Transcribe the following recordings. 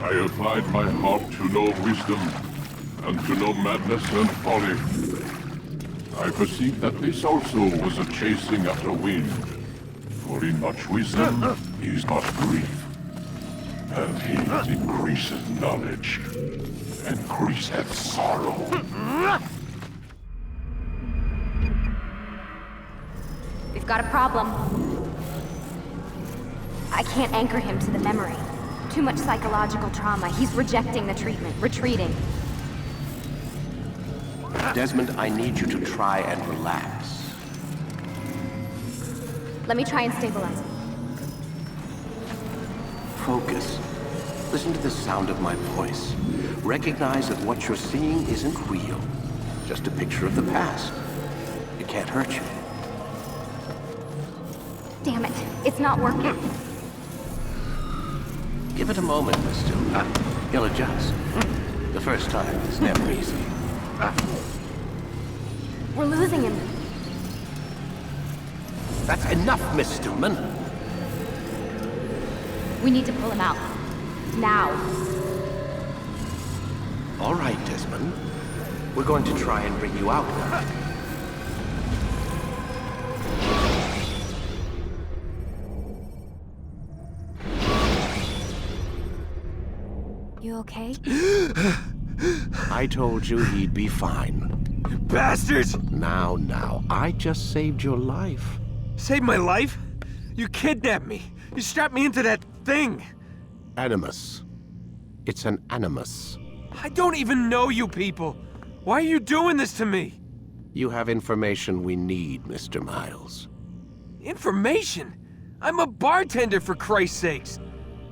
I applied my heart to know wisdom, and to know madness and folly. I perceived that this also was a chasing after wind. For in much wisdom is much grief. And he that increaseth knowledge, increaseth sorrow. We've got a problem. I can't anchor him to the memory. Too much psychological trauma. He's rejecting the treatment, retreating. Desmond, I need you to try and relax. Let me try and stabilize him. Focus. Listen to the sound of my voice. Recognize that what you're seeing isn't real. Just a picture of the past. It can't hurt you. Damn it, it's not working. Give it a moment, Mr. He'll adjust. The first time is never easy. We're losing him. That's enough, Miss Stillman. We need to pull him out. Now. All right, Desmond. We're going to try and bring you out now. You okay? I told you he'd be fine. Bastards! Now, I just saved your life. Saved my life? You kidnapped me. You strapped me into that thing. Animus. It's an animus. I don't even know you people. Why are you doing this to me? You have information we need, Mr. Miles. Information? I'm a bartender, for Christ's sakes.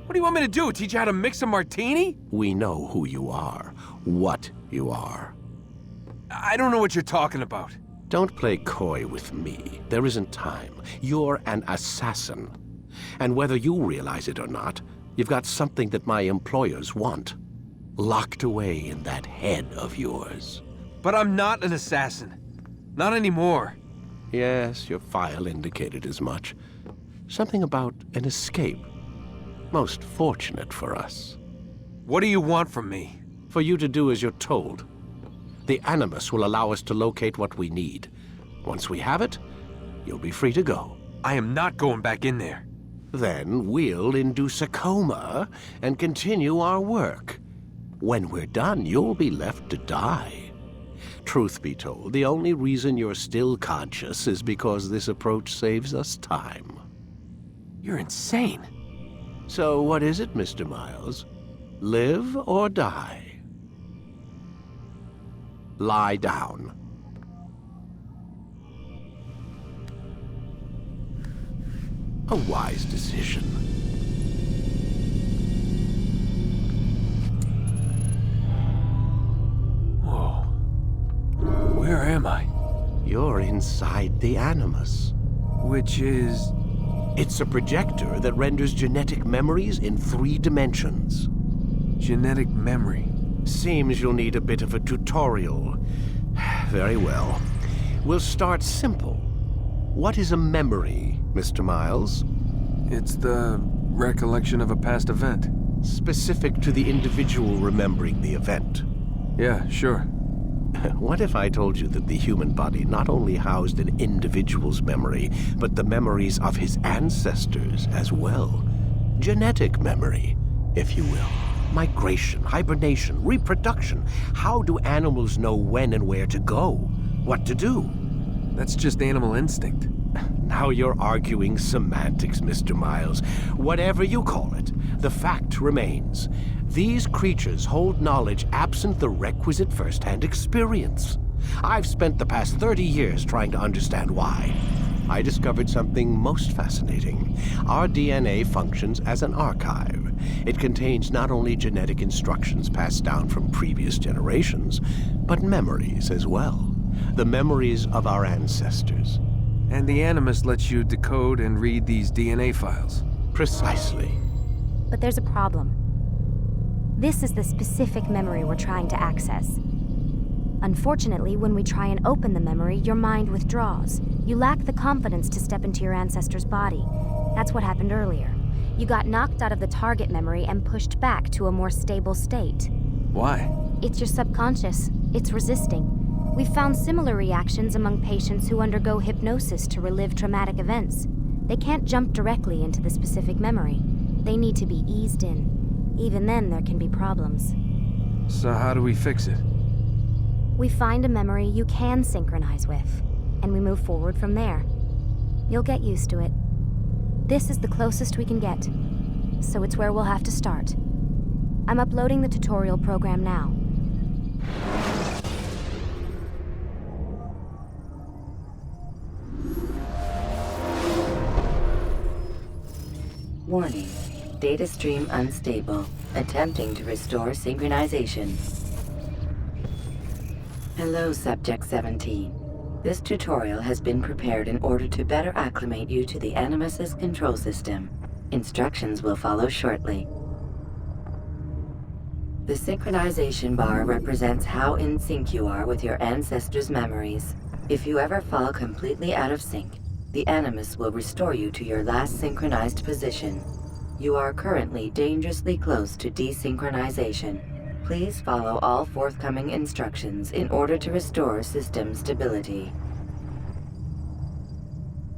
What do you want me to do? Teach you how to mix a martini? We know who you are, what you are. I don't know what you're talking about. Don't play coy with me. There isn't time. You're an assassin. And whether you realize it or not, you've got something that my employers want. Locked away in that head of yours. But I'm not an assassin. Not anymore. Yes, your file indicated as much. Something about an escape. Most fortunate for us. What do you want from me? For you to do as you're told. The Animus will allow us to locate what we need. Once we have it, you'll be free to go. I am not going back in there. Then we'll induce a coma and continue our work. When we're done, you'll be left to die. Truth be told, the only reason you're still conscious is because this approach saves us time. You're insane. So what is it, Mr. Miles? Live or die? Lie down. A wise decision. Whoa. Where am I? You're inside the Animus. Which is... It's a projector that renders genetic memories in 3 dimensions. genetic memory. Seems you'll need a bit of a tutorial. Very well. We'll start simple. What is a memory, Mr. Miles? It's the recollection of a past event. Specific to the individual remembering the event. Yeah, sure. What if I told you that the human body not only housed an individual's memory, but the memories of his ancestors as well? Genetic memory, if you will. Migration, hibernation, reproduction. How do animals know when and where to go? What to do? That's just animal instinct. Now you're arguing semantics, Mr. Miles. Whatever you call it, the fact remains. These creatures hold knowledge absent the requisite first-hand experience. I've spent the past 30 years trying to understand why. I discovered something most fascinating. Our DNA functions as an archive. It contains not only genetic instructions passed down from previous generations, but memories as well. The memories of our ancestors. And the Animus lets you decode and read these DNA files. Precisely. But there's a problem. This is the specific memory we're trying to access. Unfortunately, when we try and open the memory, your mind withdraws. You lack the confidence to step into your ancestor's body. That's what happened earlier. You got knocked out of the target memory and pushed back to a more stable state. Why? It's your subconscious. It's resisting. We've found similar reactions among patients who undergo hypnosis to relive traumatic events. They can't jump directly into the specific memory. They need to be eased in. Even then, there can be problems. So how do we fix it? We find a memory you can synchronize with, and we move forward from there. You'll get used to it. This is the closest we can get, so it's where we'll have to start. I'm uploading the tutorial program now. Warning. Data stream unstable. Attempting to restore synchronization. Hello, Subject 17. This tutorial has been prepared in order to better acclimate you to the Animus's control system. Instructions will follow shortly. The synchronization bar represents how in sync you are with your ancestors' memories. If you ever fall completely out of sync, the Animus will restore you to your last synchronized position. You are currently dangerously close to desynchronization. Please follow all forthcoming instructions in order to restore system stability.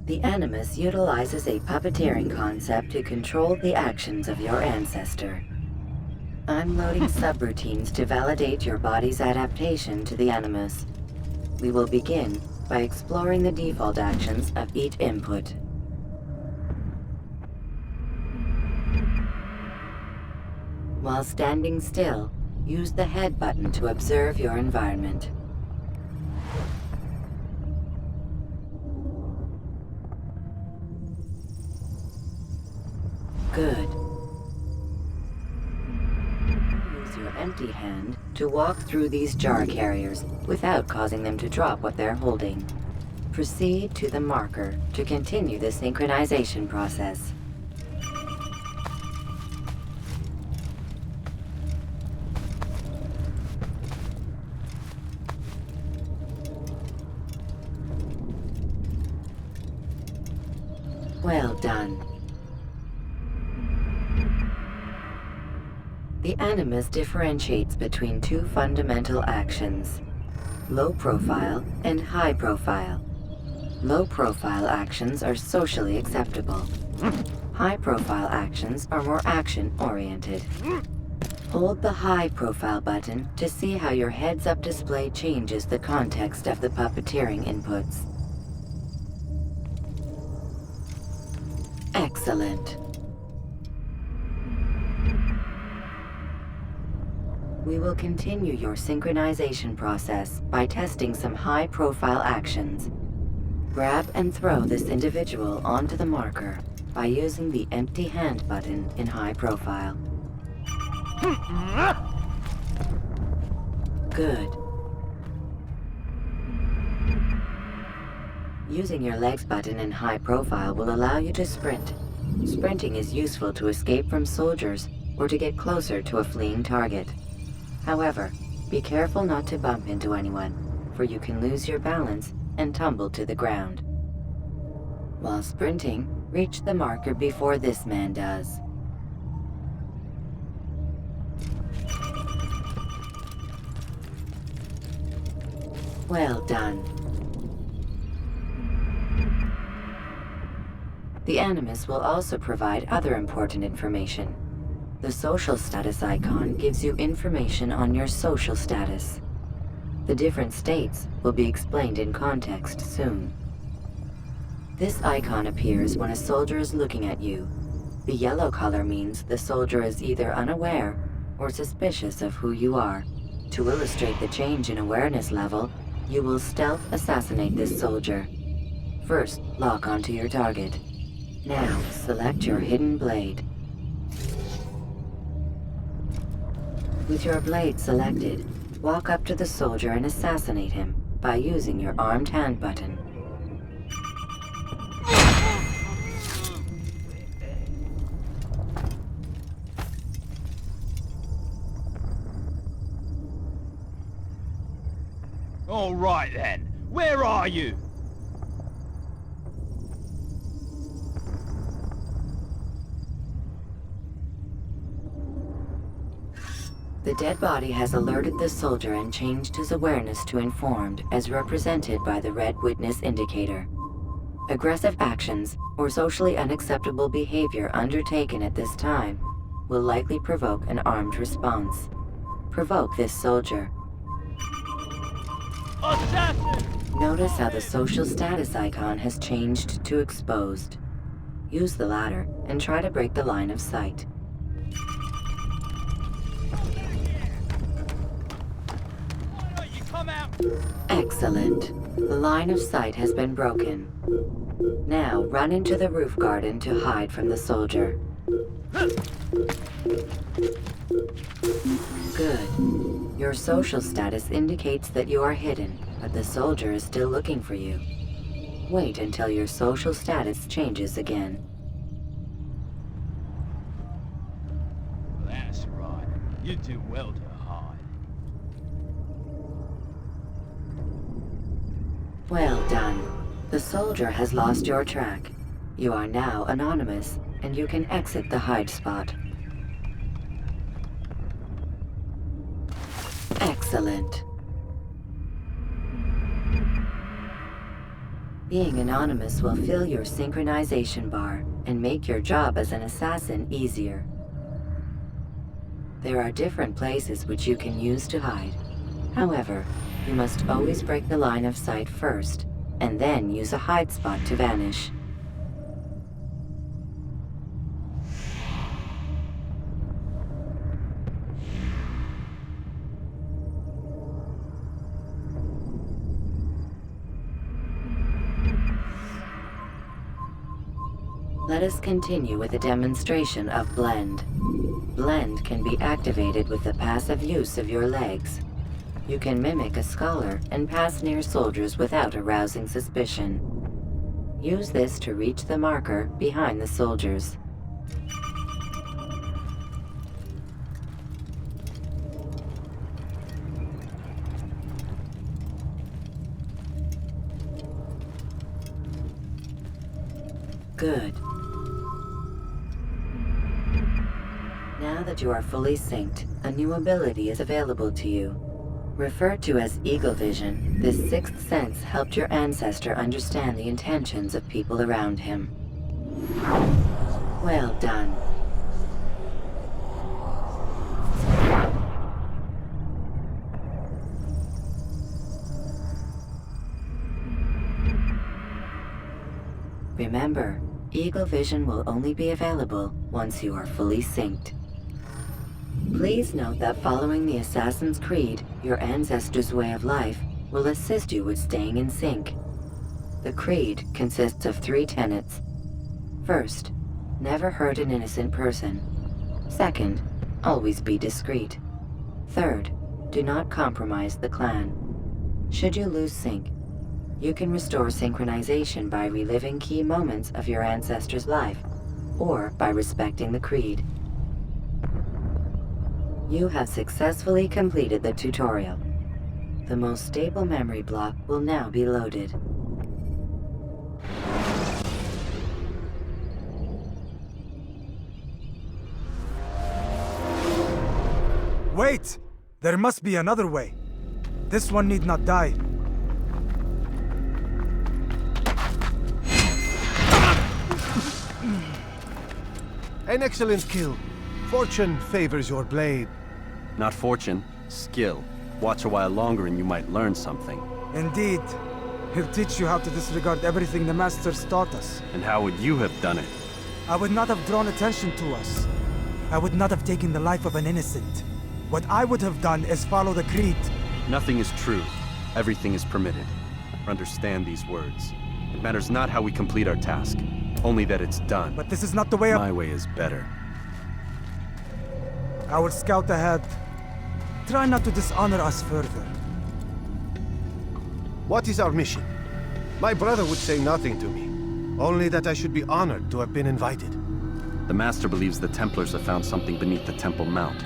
The Animus utilizes a puppeteering concept to control the actions of your ancestor. I'm loading subroutines to validate your body's adaptation to the Animus. We will begin by exploring the default actions of each input. While standing still, use the head button to observe your environment. Good. Use your empty hand to walk through these jar carriers without causing them to drop what they're holding. Proceed to the marker to continue the synchronization process. Well done. The Animus differentiates between two fundamental actions: low profile and high profile. Low profile actions are socially acceptable. High profile actions are more action-oriented. Hold the high profile button to see how your heads-up display changes the context of the puppeteering inputs. Excellent. We will continue your synchronization process by testing some high-profile actions. Grab and throw this individual onto the marker by using the empty hand button in high profile. Good. Using your legs button in high profile will allow you to sprint. Sprinting is useful to escape from soldiers or to get closer to a fleeing target. However, be careful not to bump into anyone, for you can lose your balance and tumble to the ground. While sprinting, reach the marker before this man does. Well done. The Animus will also provide other important information. The social status icon gives you information on your social status. The different states will be explained in context soon. This icon appears when a soldier is looking at you. The yellow color means the soldier is either unaware or suspicious of who you are. To illustrate the change in awareness level, you will stealth assassinate this soldier. First, lock onto your target. Now, select your hidden blade. With your blade selected, walk up to the soldier and assassinate him by using your armed hand button. All right then, where are you? The dead body has alerted the soldier and changed his awareness to informed, as represented by the red witness indicator. Aggressive actions or socially unacceptable behavior undertaken at this time will likely provoke an armed response. Provoke this soldier. Assassin! Notice how the social status icon has changed to exposed. Use the ladder and try to break the line of sight. Why don't you come out? Excellent. The line of sight has been broken. Now run into the roof garden to hide from the soldier. Good. Your social status indicates that you are hidden, but the soldier is still looking for you. Wait until your social status changes again. That's right. You do well to hide. Well done. The soldier has lost your track. You are now anonymous, and you can exit the hide spot. Excellent. Being anonymous will fill your synchronization bar and make your job as an assassin easier. There are different places which you can use to hide. However, you must always break the line of sight first, and then use a hide spot to vanish. Let us continue with a demonstration of Blend. Blend can be activated with the passive use of your legs. You can mimic a scholar and pass near soldiers without arousing suspicion. Use this to reach the marker behind the soldiers. Good. Now that you are fully synced, a new ability is available to you. Referred to as Eagle Vision, this sixth sense helped your ancestor understand the intentions of people around him. Well done. Remember, Eagle Vision will only be available once you are fully synced. Please note that following the Assassin's Creed, your ancestors' way of life will assist you with staying in sync. The Creed consists of 3 tenets. First, never hurt an innocent person. Second, always be discreet. Third, do not compromise the clan. Should you lose sync, you can restore synchronization by reliving key moments of your ancestor's life, or by respecting the Creed. You have successfully completed the tutorial. The most stable memory block will now be loaded. Wait! There must be another way. This one need not die. An excellent kill. Fortune favors your blade. Not fortune, skill. Watch a while longer and you might learn something. Indeed. He'll teach you how to disregard everything the Masters taught us. And how would you have done it? I would not have drawn attention to us. I would not have taken the life of an innocent. What I would have done is follow the Creed. Nothing is true. Everything is permitted. Understand these words. It matters not how we complete our task, only that it's done. But this is not the way My way is better. I will scout ahead. Try not to dishonor us further. What is our mission? My brother would say nothing to me. Only that I should be honored to have been invited. The Master believes the Templars have found something beneath the Temple Mount.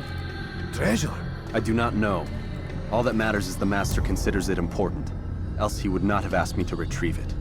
Treasure? I do not know. All that matters is the Master considers it important. Else he would not have asked me to retrieve it.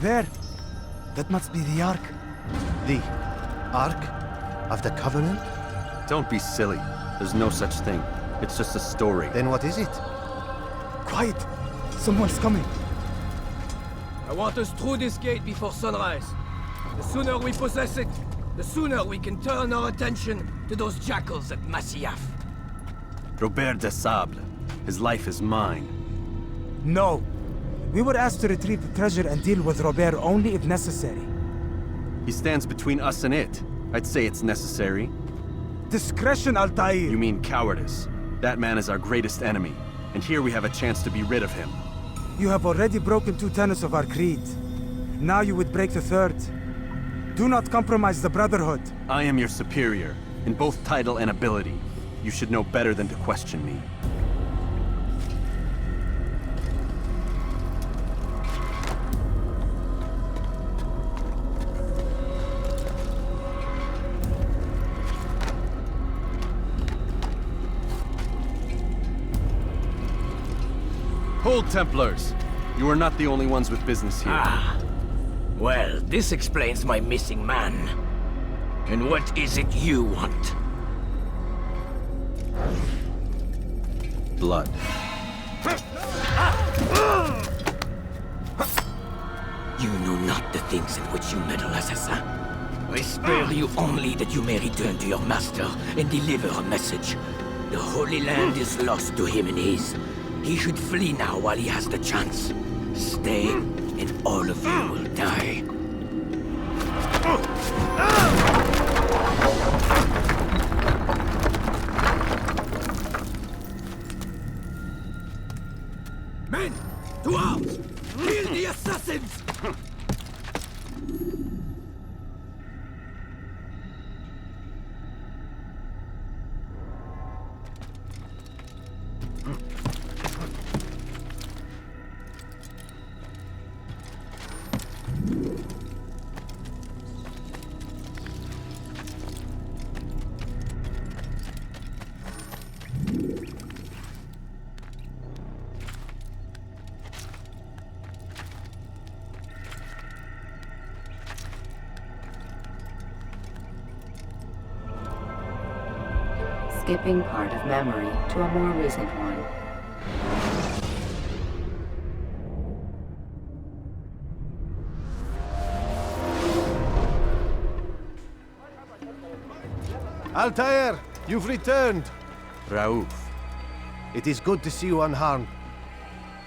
There! That must be the Ark. The Ark of the Covenant? Don't be silly. There's no such thing. It's just a story. Then what is it? Quiet! Someone's coming. I want us through this gate before sunrise. The sooner we possess it, the sooner we can turn our attention to those jackals at Masyaf. Robert de Sable. His life is mine. No. We were asked to retrieve the treasure and deal with Robert only if necessary. He stands between us and it. I'd say it's necessary. Discretion, Altaïr! You mean cowardice. That man is our greatest enemy, and here we have a chance to be rid of him. You have already broken 2 tenets of our creed. Now you would break the 3rd. Do not compromise the Brotherhood. I am your superior, in both title and ability. You should know better than to question me. Hold, Templars! You are not the only ones with business here. Well, this explains my missing man. And what is it you want? Blood. You know not the things in which you meddle, Assassin. I spare you only that you may return to your master and deliver a message. The Holy Land is lost to him and his. He should flee now while he has the chance. Stay, and all of you will die. Men, to arms! Kill the assassins! Skipping part of memory to a more recent one. Altaïr, you've returned. Raouf. It is good to see you unharmed.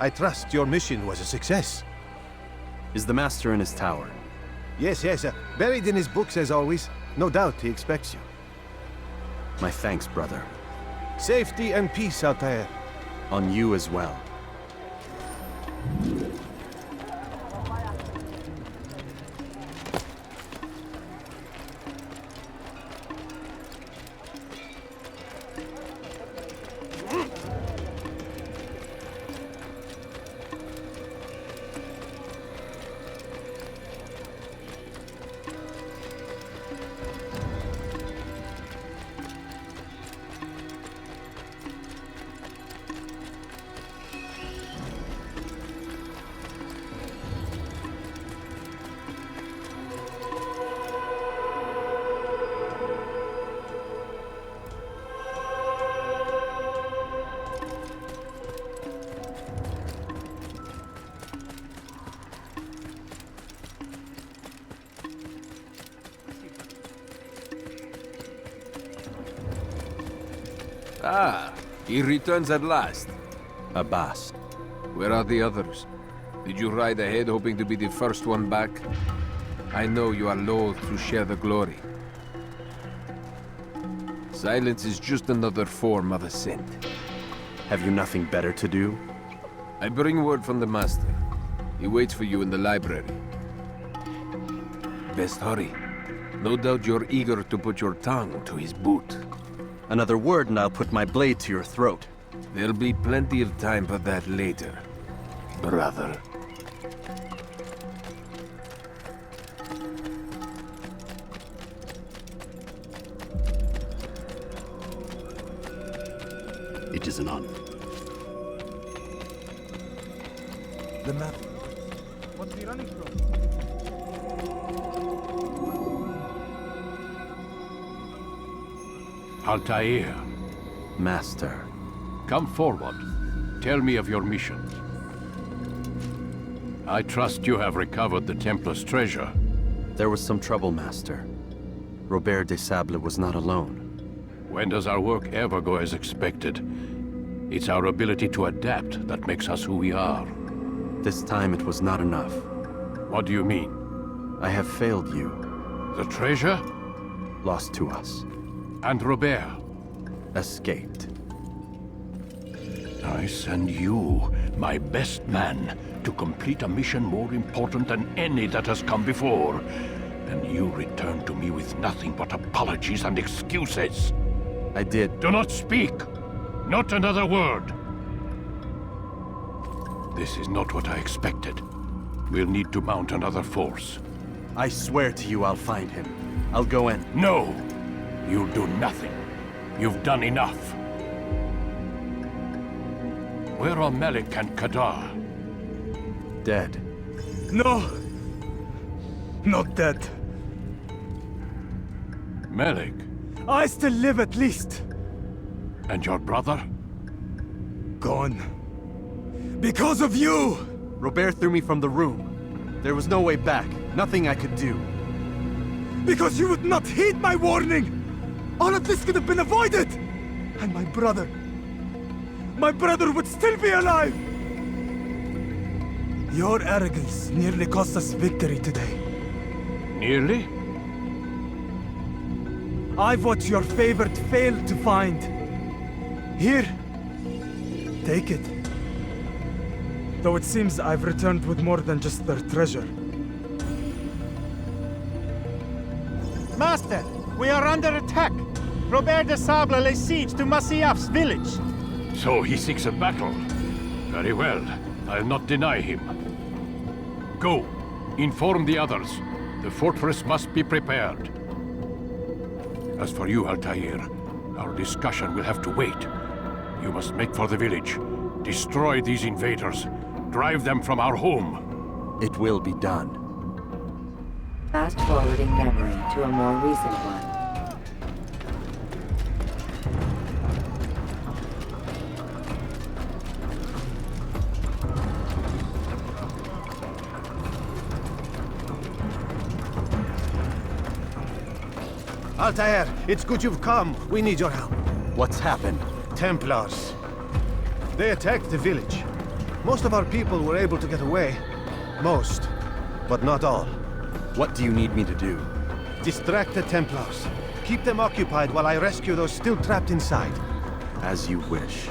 I trust your mission was a success. Is the Master in his tower? Yes, buried in his books as always. No doubt he expects you. My thanks, brother. Safety and peace, Altaïr. On you as well. Ah, he returns at last. Abbas. Where are the others? Did you ride ahead hoping to be the first one back? I know you are loath to share the glory. Silence is just another form of assent. Have you nothing better to do? I bring word from the Master. He waits for you in the library. Best hurry. No doubt you're eager to put your tongue to his boot. Another word and I'll put my blade to your throat. There'll be plenty of time for that later, brother. It is an honor. The map. What are we running from? Altaïr, Master. come forward. Tell me of your mission. I trust you have recovered the Templar's treasure. There was some trouble, Master. Robert de Sable was not alone. When does our work ever go as expected? It's our ability to adapt that makes us who we are. This time it was not enough. What do you mean? I have failed you. The treasure? Lost to us. And Robert? Escaped. I send you, my best man, to complete a mission more important than any that has come before. And you return to me with nothing but apologies and excuses. I did. Do not speak! Not another word! This is not what I expected. We'll need to mount another force. I swear to you I'll find him. I'll go in. No! You'll do nothing. You've done enough. Where are Malik and Kadar? Dead. No! Not dead. Malik? I still live at least. And your brother? Gone. Because of you! Robert threw me from the room. There was no way back. Nothing I could do. Because you would not heed my warning! All of this could have been avoided! And my brother would still be alive! Your arrogance nearly cost us victory today. Nearly? I've what your favorite failed to find. Here, take it. Though it seems I've returned with more than just their treasure. Master, we are under attack. Robert de Sable lays siege to Masyaf's village. So he seeks a battle. Very well. I'll not deny him. Go. Inform the others. The fortress must be prepared. As for you, Altaïr, our discussion will have to wait. You must make for the village. Destroy these invaders. Drive them from our home. It will be done. Fast-forwarding memory to a more recent one. Altaïr, it's good you've come. We need your help. What's happened? Templars. They attacked the village. Most of our people were able to get away. Most, but not all. What do you need me to do? Distract the Templars. Keep them occupied while I rescue those still trapped inside. As you wish.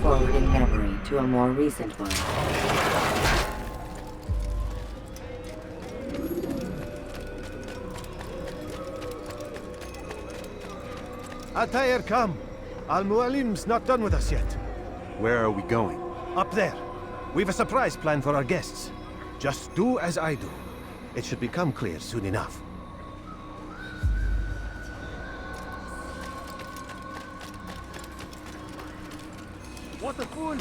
forward in memory to a more recent one. Altaïr, come! Al-Mualim's not done with us yet. Where are we going? Up there. We've a surprise plan for our guests. Just do as I do. It should become clear soon enough. What a fool!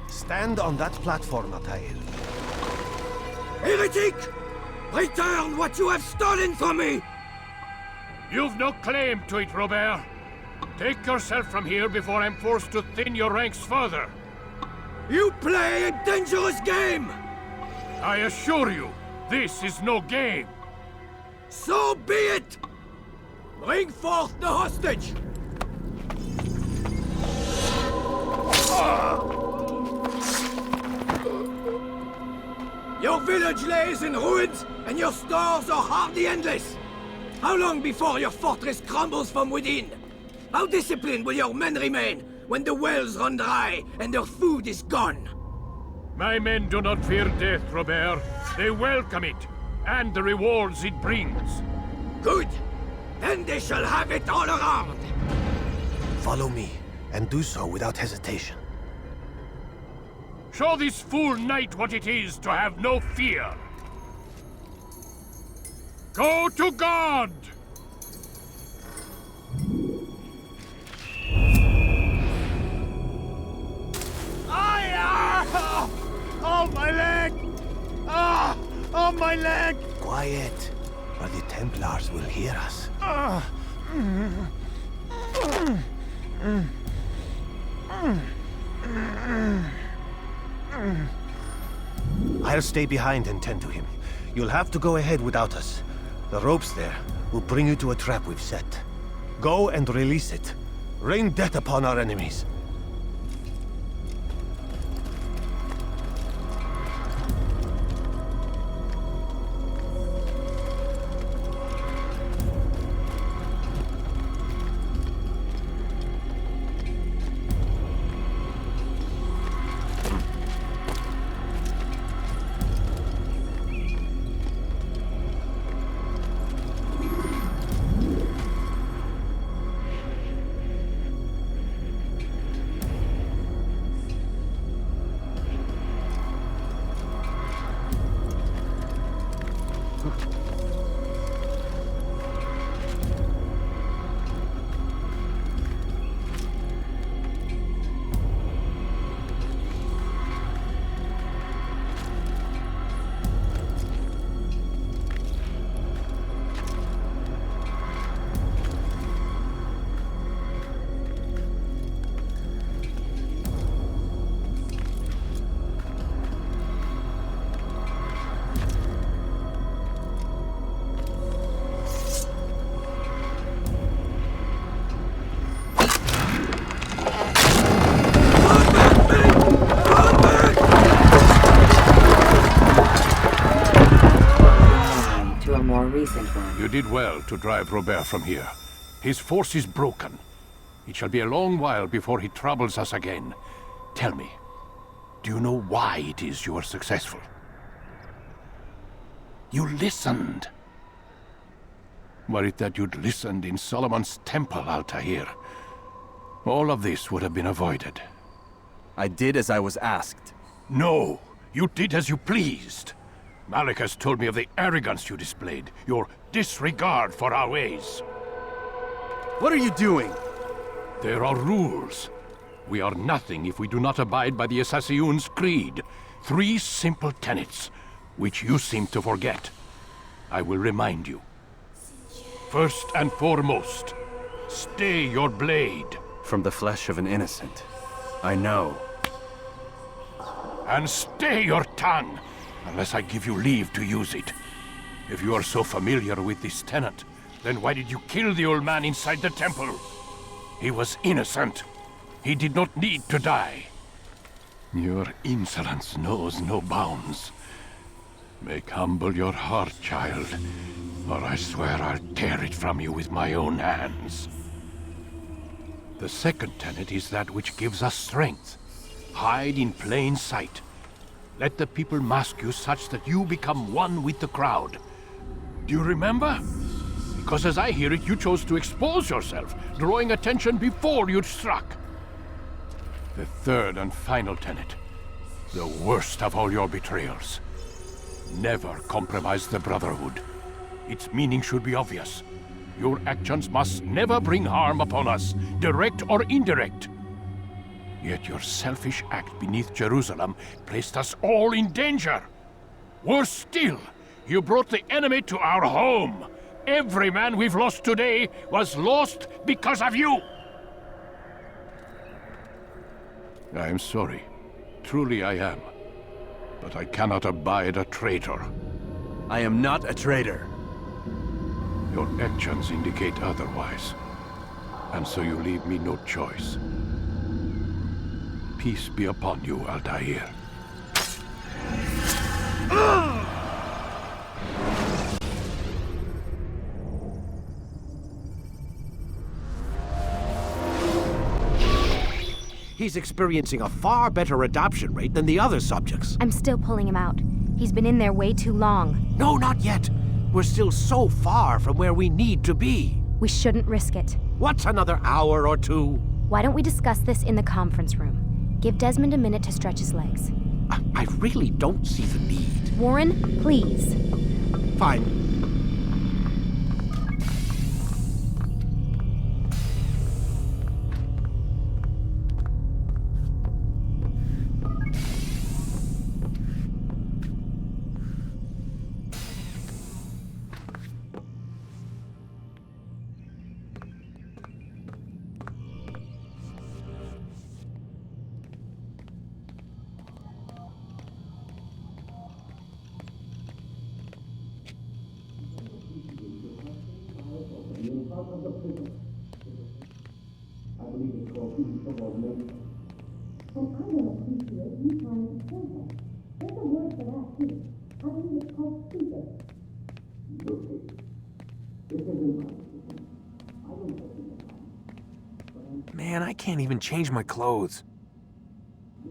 Stand on that platform, Altaïr. Heretic! Return what you have stolen from me! You've no claim to it, Robert. Take yourself from here before I'm forced to thin your ranks further. You play a dangerous game! I assure you, this is no game. So be it! Bring forth the hostage! Your village lays in ruins, and your stores are hardly endless. How long before your fortress crumbles from within? How disciplined will your men remain when the wells run dry and their food is gone? My men do not fear death, Robert. They welcome it, and the rewards it brings. Good. Then they shall have it all around. Follow me, and do so without hesitation. Show this fool knight what it is to have no fear. Go to God! Oh, my leg! Ah! Oh, my leg! Quiet, or the Templars will hear us. I'll stay behind and tend to him. You'll have to go ahead without us. The ropes there will bring you to a trap we've set. Go and release it. Rain death upon our enemies. You did well to drive Robert from here. His force is broken. It shall be a long while before he troubles us again. Tell me, do you know why it is you are successful? You listened. Were it that you'd listened in Solomon's temple, Altaïr, all of this would have been avoided. I did as I was asked. No, you did as you pleased. Malik has told me of the arrogance you displayed, your disregard for our ways. What are you doing? There are rules. We are nothing if we do not abide by the Assassins' creed. 3 simple tenets, which you seem to forget. I will remind you. First and foremost, stay your blade. From the flesh of an innocent. I know. And stay your tongue, unless I give you leave to use it. If you are so familiar with this tenet, then why did you kill the old man inside the temple? He was innocent. He did not need to die. Your insolence knows no bounds. Make humble your heart, child, or I swear I'll tear it from you with my own hands. The second tenet is that which gives us strength. Hide in plain sight. Let the people mask you such that you become one with the crowd. Do you remember? Because as I hear it, you chose to expose yourself, drawing attention before you'd struck. The third and final tenet. The worst of all your betrayals. Never compromise the Brotherhood. Its meaning should be obvious. Your actions must never bring harm upon us, direct or indirect. Yet your selfish act beneath Jerusalem placed us all in danger. Worse still, you brought the enemy to our home. Every man we've lost today was lost because of you. I am sorry. Truly I am. But I cannot abide a traitor. I am not a traitor. Your actions indicate otherwise. And so you leave me no choice. Peace be upon you, Altaïr. He's experiencing a far better adoption rate than the other subjects. I'm still pulling him out. He's been in there way too long. No, not yet. We're still so far from where we need to be. We shouldn't risk it. What's another hour or two? Why don't we discuss this in the conference room? Give Desmond a minute to stretch his legs. I really don't see the need. Warren, please. Fine. Man, I can't even change my clothes. I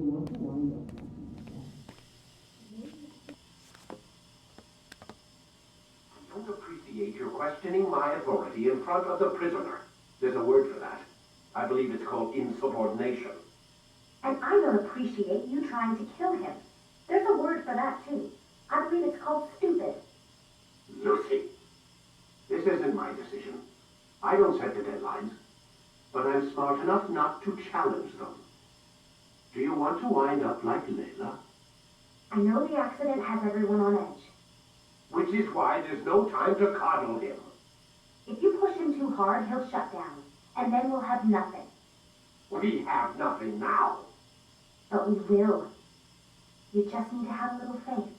don't appreciate your questioning my authority in front of the prisoner. There's a word for that. I believe it's called insubordination. And I don't appreciate you trying to kill him. There's a word for that, too. I believe it's called stupid. Lucy, this isn't my decision. I don't set the deadlines. But I'm smart enough not to challenge them. Do you want to wind up like Layla? I know the accident has everyone on edge. Which is why there's no time to coddle him. If you push him too hard, he'll shut down. And then we'll have nothing. We have nothing now. But we will. You just need to have a little faith.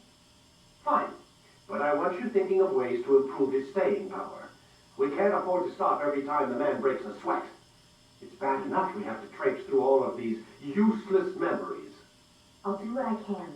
Fine. But I want you thinking of ways to improve his staying power. We can't afford to stop every time the man breaks a sweat. It's bad enough we have to traipse through all of these useless memories. I'll do what I can.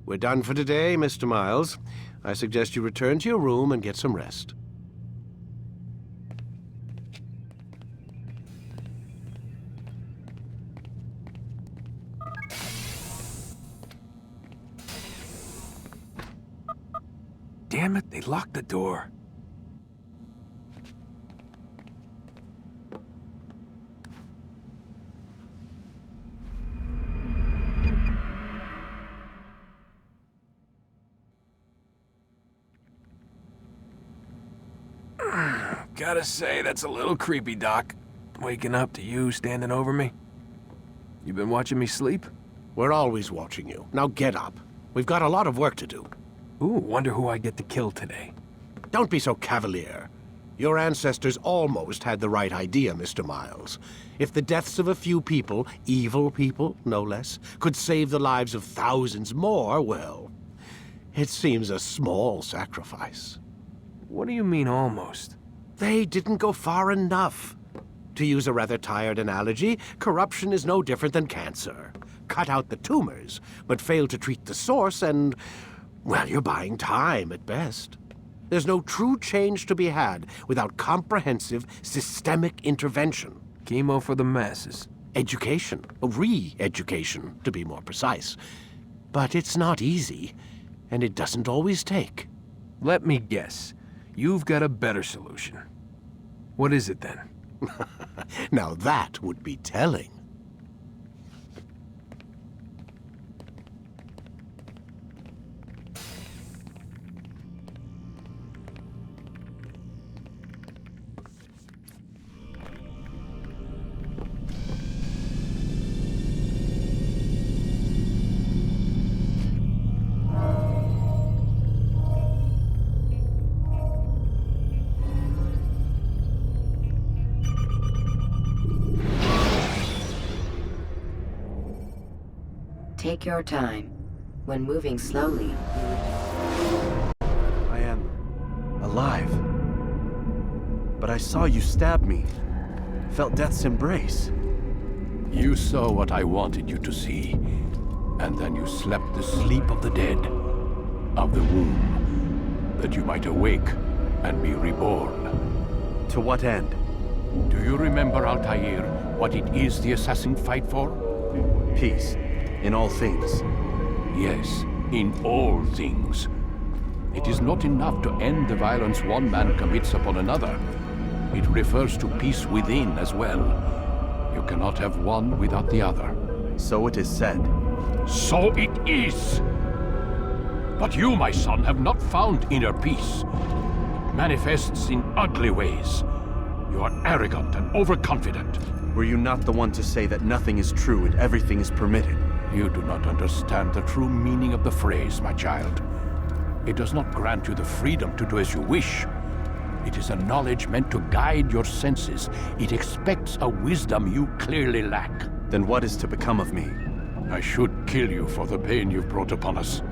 We're done for today, Mr. Miles. I suggest you return to your room and get some rest. Damn it, they locked the door. Gotta say, that's a little creepy, Doc. Waking up to you standing over me. You been watching me sleep? We're always watching you. Now get up. We've got a lot of work to do. Ooh, wonder who I get to kill today. Don't be so cavalier. Your ancestors almost had the right idea, Mr. Miles. If the deaths of a few people, evil people, no less, could save the lives of thousands more, well, it seems a small sacrifice. What do you mean, almost? They didn't go far enough. To use a rather tired analogy, corruption is no different than cancer. Cut out the tumors, but fail to treat the source and, well, you're buying time at best. There's no true change to be had without comprehensive, systemic intervention. Chemo for the masses. Education. Re-education, to be more precise. But it's not easy, and it doesn't always take. Let me guess. You've got a better solution. What is it, then? Now that would be telling. Take your time. When moving slowly, I am alive. But I saw you stab me. Felt death's embrace. You saw what I wanted you to see, and then you slept the sleep of the dead, of the womb, that you might awake and be reborn. To what end? Do you remember, Altaïr, what it is the assassins fight for? Peace. In all things. Yes, in all things. It is not enough to end the violence one man commits upon another. It refers to peace within as well. You cannot have one without the other. So it is said. So it is! But you, my son, have not found inner peace. It manifests in ugly ways. You are arrogant and overconfident. Were you not the one to say that nothing is true and everything is permitted? You do not understand the true meaning of the phrase, my child. It does not grant you the freedom to do as you wish. It is a knowledge meant to guide your senses. It expects a wisdom you clearly lack. Then what is to become of me? I should kill you for the pain you've brought upon us.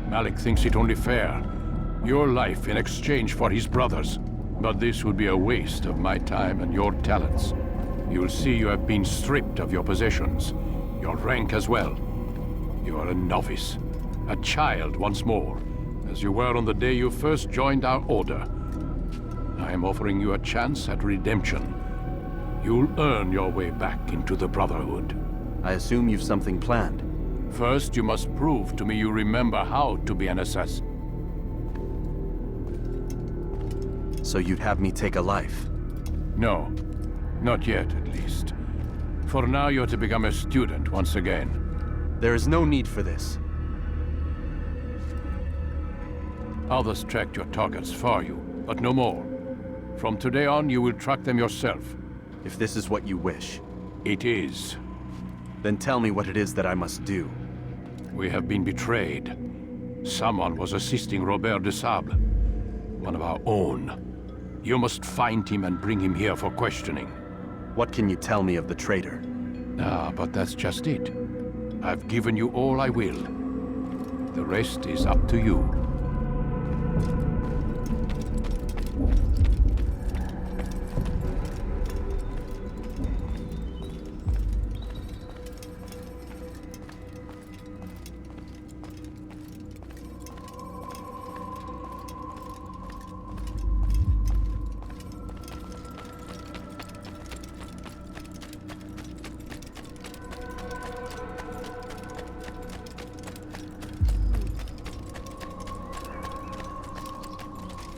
Malik thinks it only fair. Your life in exchange for his brother's. But this would be a waste of my time and your talents. You'll see you have been stripped of your possessions. Your rank as well. You are a novice, a child once more, as you were on the day you first joined our order. I am offering you a chance at redemption. You'll earn your way back into the Brotherhood. I assume you've something planned. First, you must prove to me you remember how to be an assassin. So you'd have me take a life? No, not yet at least. For now, you're to become a student once again. There is no need for this. Others tracked your targets for you, but no more. From today on, you will track them yourself. If this is what you wish. It is. Then tell me what it is that I must do. We have been betrayed. Someone was assisting Robert de Sable, one of our own. You must find him and bring him here for questioning. What can you tell me of the traitor? Ah, but that's just it. I've given you all I will. The rest is up to you.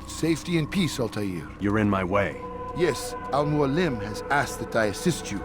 Safety and peace, Altaïr. You're in my way. Yes, Al-Mualim has asked that I assist you.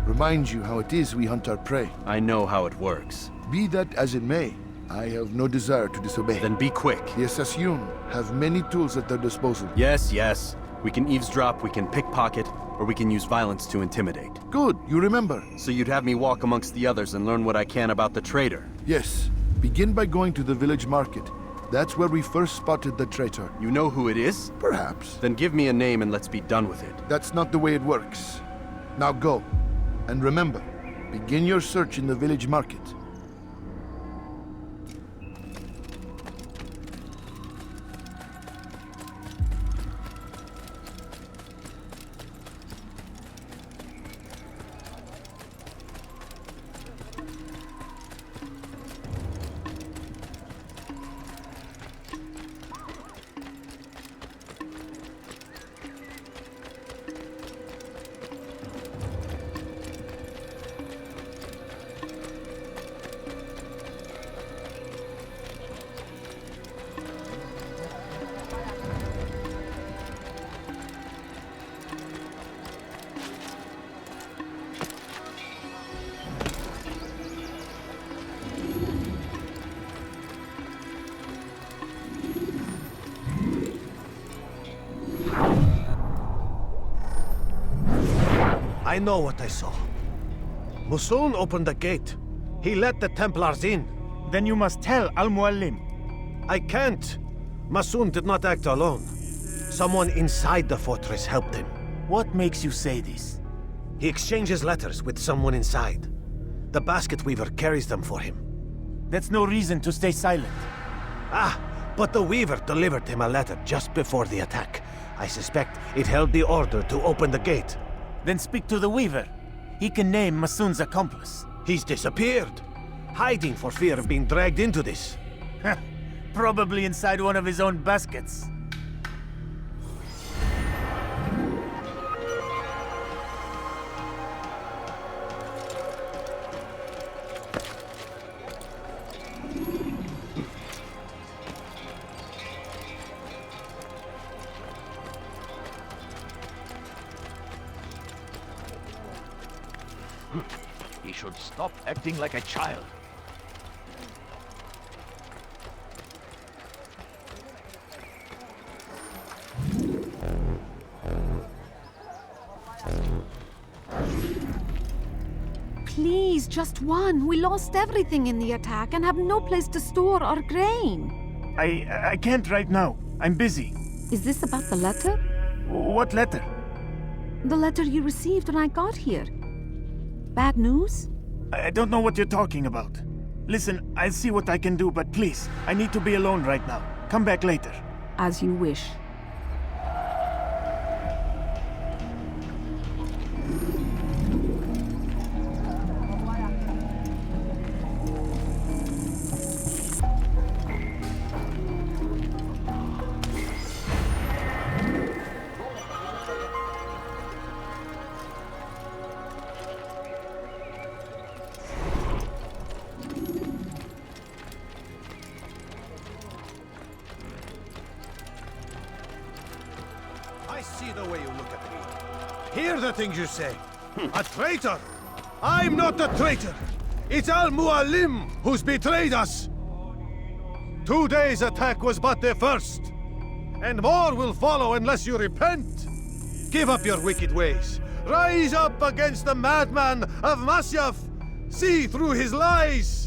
Remind you how it is we hunt our prey. I know how it works. Be that as it may, I have no desire to disobey. Then be quick. The Assassin have many tools at their disposal. Yes, yes. We can eavesdrop, we can pickpocket, or we can use violence to intimidate. Good, you remember. So you'd have me walk amongst the others and learn what I can about the traitor? Yes. Begin by going to the village market. That's where we first spotted the traitor. You know who it is? Perhaps. Then give me a name and let's be done with it. That's not the way it works. Now go. And remember, begin your search in the village market. I know what I saw. Musoon opened the gate. He let the Templars in. Then you must tell Al-Mualim. I can't. Musoon did not act alone. Someone inside the fortress helped him. What makes you say this? He exchanges letters with someone inside. The basket weaver carries them for him. That's no reason to stay silent. Ah, but the weaver delivered him a letter just before the attack. I suspect it held the order to open the gate. Then speak to the weaver. He can name Masoon's accomplice. He's disappeared. Hiding for fear of being dragged into this. Probably inside one of his own baskets. He should stop acting like a child. Please, just one. We lost everything in the attack and have no place to store our grain. I can't right now. I'm busy. Is this about the letter? What letter? The letter you received when I got here. Bad news? I don't know what you're talking about. Listen, I'll see what I can do, but please, I need to be alone right now. Come back later. As you wish. See the way you look at me. Hear the things you say. A traitor! I'm not a traitor! It's Al-Mualim who's betrayed us! Today's attack was but the first. And more will follow unless you repent. Give up your wicked ways. Rise up against the madman of Masyaf. See through his lies.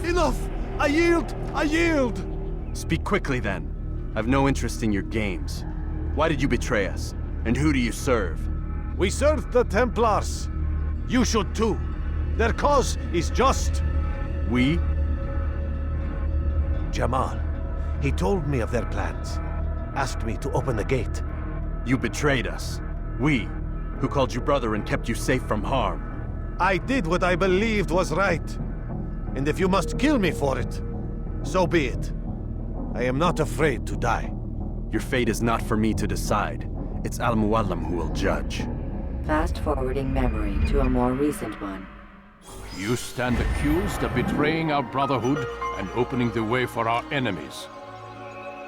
Enough! I yield! I yield! Speak quickly then. I've no interest in your games. Why did you betray us? And who do you serve? We serve the Templars. You should too. Their cause is just. We? Jamal. He told me of their plans. Asked me to open the gate. You betrayed us. We, who called you brother and kept you safe from harm. I did what I believed was right. And if you must kill me for it, so be it. I am not afraid to die. Your fate is not for me to decide. It's Al-Mualim who will judge. Fast-forwarding memory to a more recent one. You stand accused of betraying our Brotherhood and opening the way for our enemies.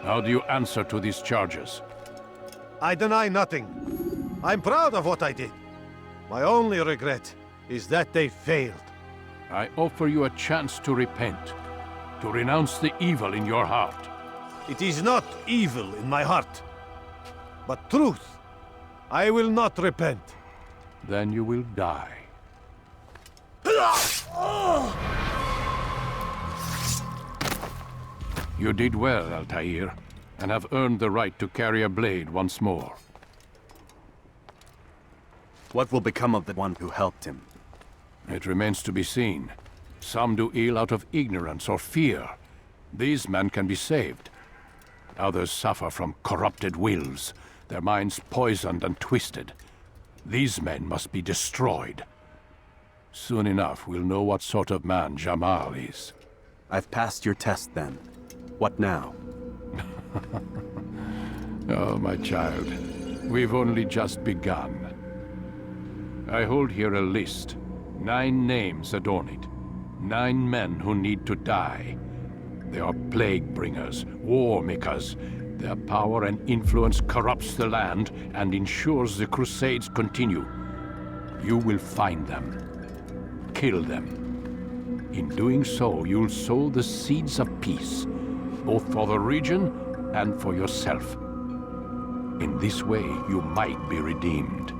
How do you answer to these charges? I deny nothing. I'm proud of what I did. My only regret is that they failed. I offer you a chance to repent, to renounce the evil in your heart. It is not evil in my heart, but truth. I will not repent. Then you will die. You did well, Altaïr, and have earned the right to carry a blade once more. What will become of the one who helped him? It remains to be seen. Some do ill out of ignorance or fear. These men can be saved. Others suffer from corrupted wills, their minds poisoned and twisted. These men must be destroyed. Soon enough, we'll know what sort of man Jamal is. I've passed your test, then. What now? Oh, my child. We've only just begun. I hold here a list. 9 names adorn it. 9 men who need to die. They are plague bringers, war makers. Their power and influence corrupts the land and ensures the Crusades continue. You will find them. Kill them. In doing so, you'll sow the seeds of peace, both for the region and for yourself. In this way, you might be redeemed.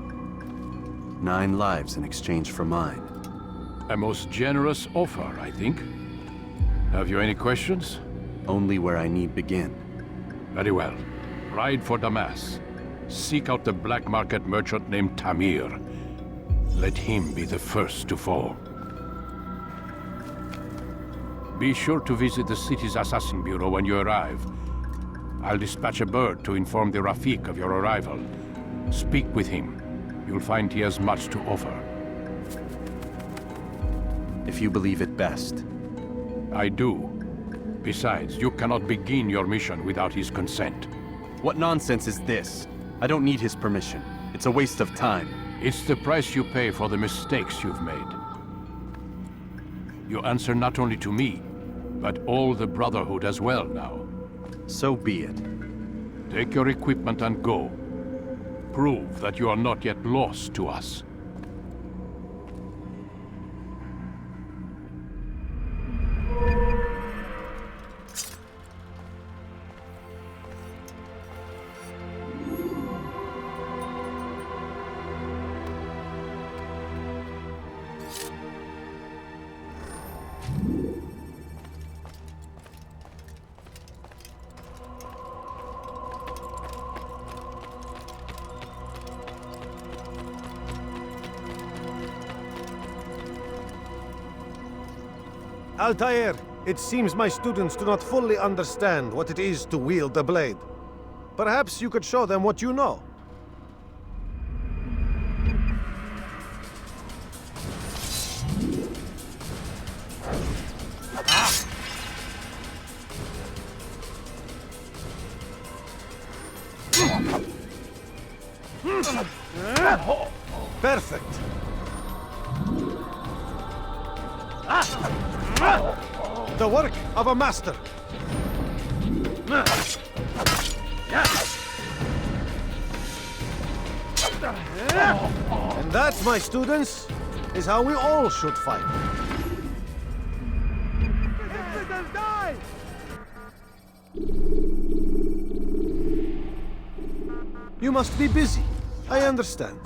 9 lives in exchange for mine. A most generous offer, I think. Have you any questions? Only where I need begin. Very well. Ride for Damascus. Seek out the black market merchant named Tamir. Let him be the first to fall. Be sure to visit the city's assassin bureau when you arrive. I'll dispatch a bird to inform the Rafik of your arrival. Speak with him. You'll find he has much to offer. If you believe it best. I do. Besides, you cannot begin your mission without his consent. What nonsense is this? I don't need his permission. It's a waste of time. It's the price you pay for the mistakes you've made. You answer not only to me, but all the Brotherhood as well now. So be it. Take your equipment and go. Prove that you are not yet lost to us. Altaïr, it seems my students do not fully understand what it is to wield the blade. Perhaps you could show them what you know. Perfect. The work of a master. And that, my students, is how we all should fight. You must be busy. I understand.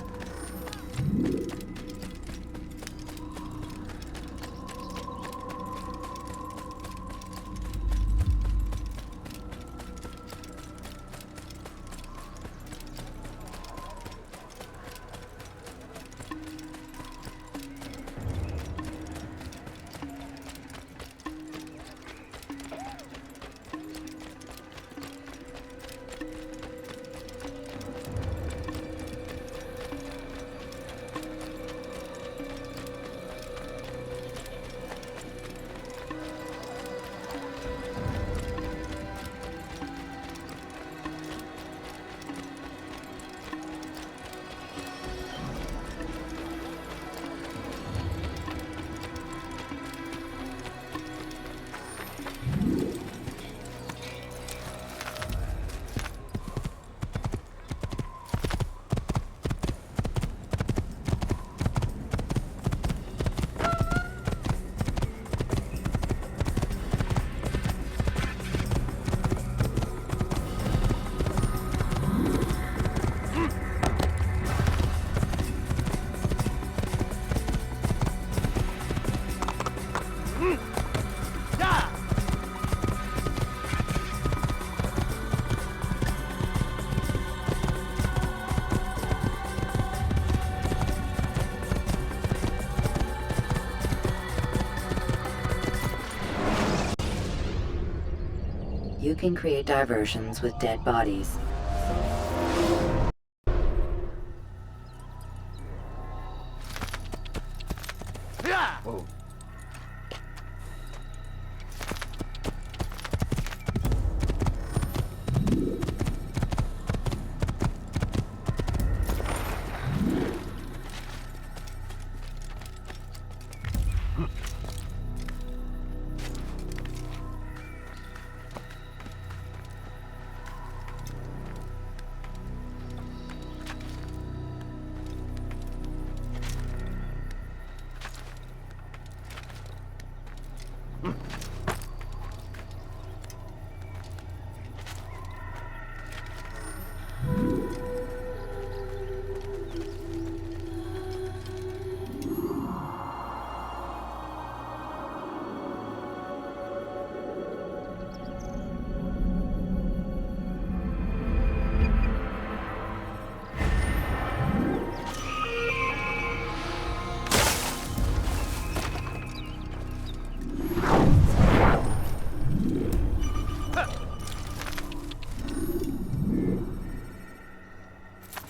You can create diversions with dead bodies.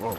Whoa.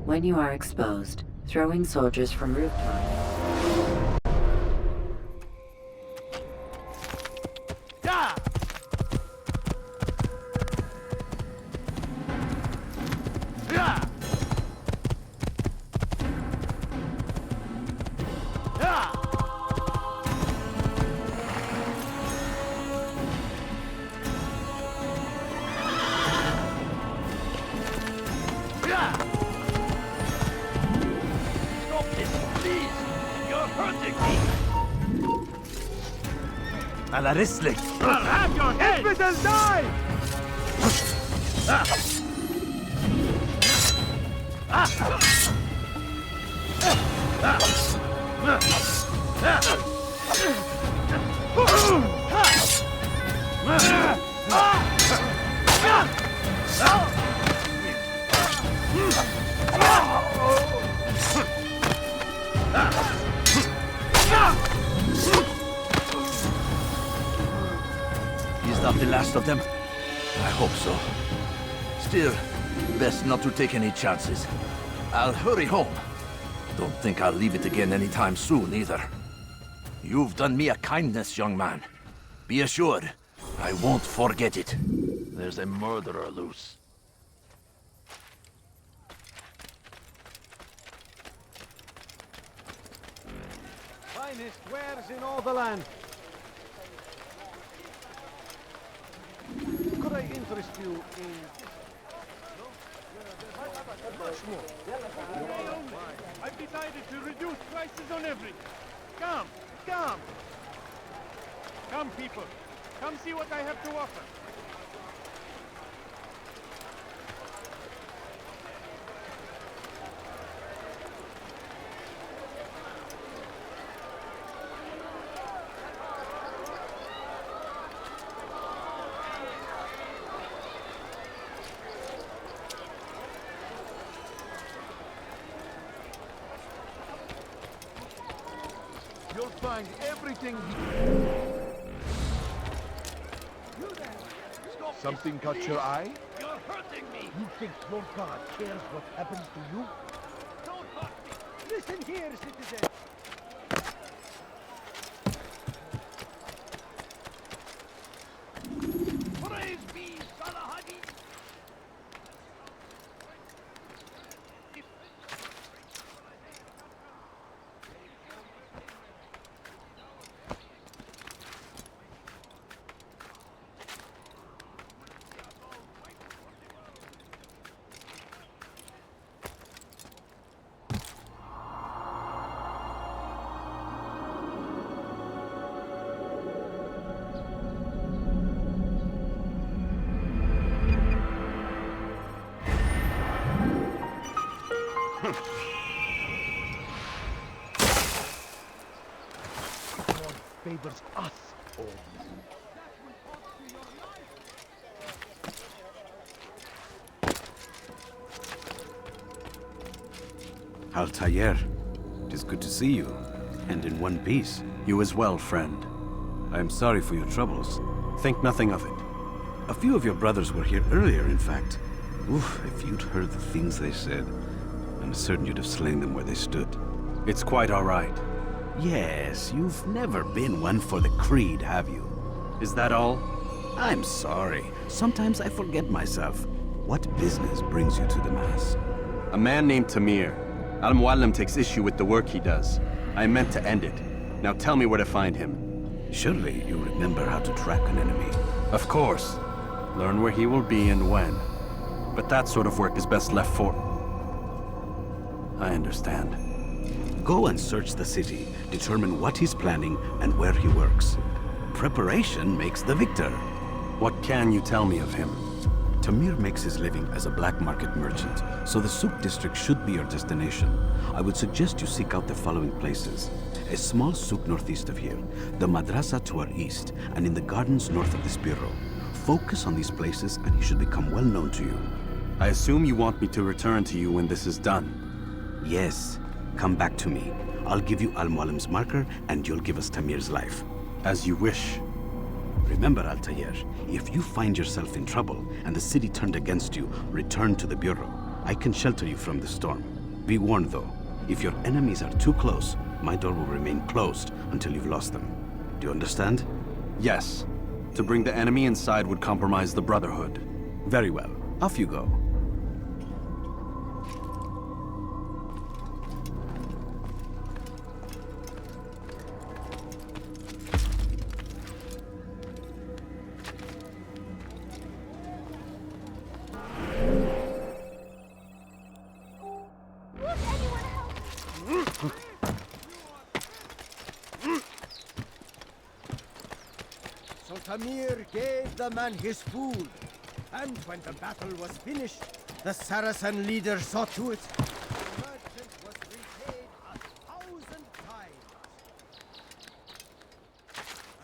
When you are exposed, throw in soldiers from rooftops. على رسلك. I'll have your head! Infidel, die! He's not the last of them. I hope so. Still, best not to take any chances. I'll hurry home. Don't think I'll leave it again anytime soon, either. You've done me a kindness, young man. Be assured, I won't forget it. There's a murderer loose. Finest wares in all the land. Could I interest you in... Much more. I've decided to reduce prices on everything. Come, come. Come, people. Come see what I have to offer. You'll find everything Something caught your eye? You're hurting me! You think your God cares what happens to you? Don't hurt me! Listen here, citizen. Praise be Salahadi! Favors us all. Altaïr, it is good to see you, and in one piece. You as well, friend. I am sorry for your troubles. Think nothing of it. A few of your brothers were here earlier, in fact. Oof, if you'd heard the things they said, I'm certain you'd have slain them where they stood. It's quite all right. Yes, you've never been one for the creed, have you? Is that all? I'm sorry. Sometimes I forget myself. What business brings you to the Mass? A man named Tamir. Al-Muallim takes issue with the work he does. I meant to end it. Now tell me where to find him. Surely you remember how to track an enemy. Of course. Learn where he will be and when. But that sort of work is best left for... I understand. Go and search the city, determine what he's planning and where he works. Preparation makes the victor. What can you tell me of him? Tamir makes his living as a black market merchant, so the Souk district should be your destination. I would suggest you seek out the following places. A small souk northeast of here, the madrasa to our east, and in the gardens north of this bureau. Focus on these places and he should become well known to you. I assume you want me to return to you when this is done. Yes. Come back to me. I'll give you Al-Mualim's marker and you'll give us Tamir's life. As you wish. Remember, Altaïr, if you find yourself in trouble and the city turned against you, return to the Bureau. I can shelter you from the storm. Be warned though, if your enemies are too close, my door will remain closed until you've lost them. Do you understand? Yes. To bring the enemy inside would compromise the Brotherhood. Very well. Off you go. So Tamir gave the man his food, and when the battle was finished, the Saracen leader saw to it. The merchant was repaid 1,000 times.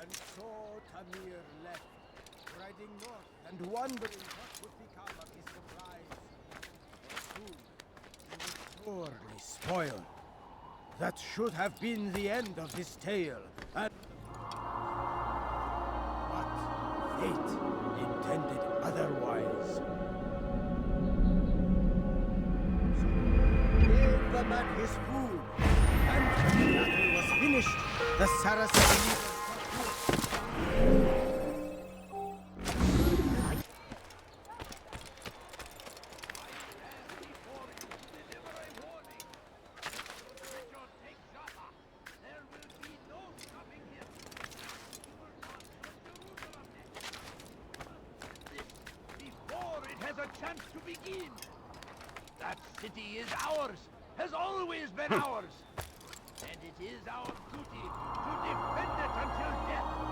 And so Tamir left, riding north and wondering what would become of his supplies. But soon, he was sorely spoiled. That should have been the end of his tale, and fate intended otherwise. So he gave the man his food, and when the battle was finished, the Saracen leader That city is ours, has always been ours. And it is our duty to defend it until death.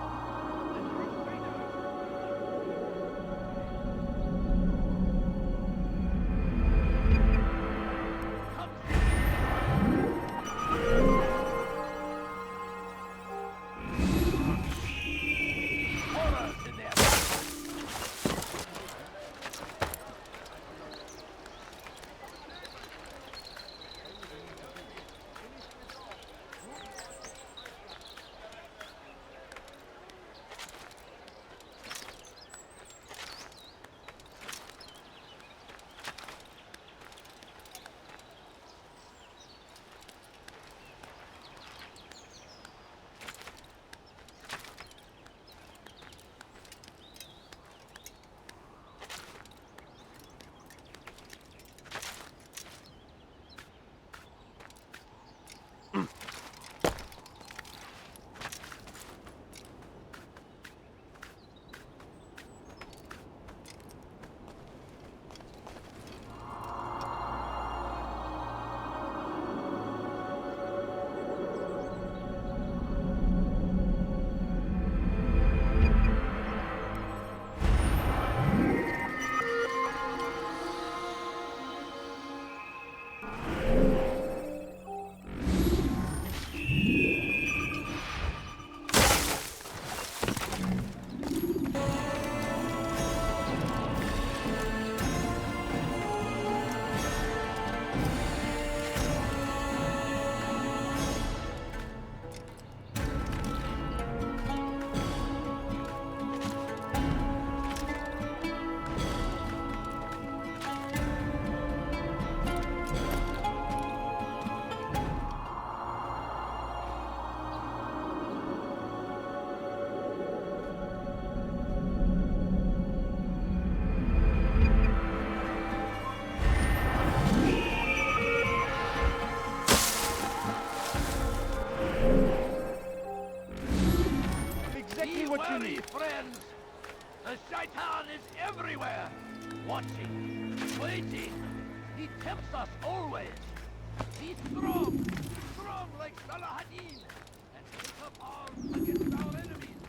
friends! The Shaitan is everywhere! Watching, waiting. He tempts us always. Be strong! Strong like Salahadin! And take up arms against our enemies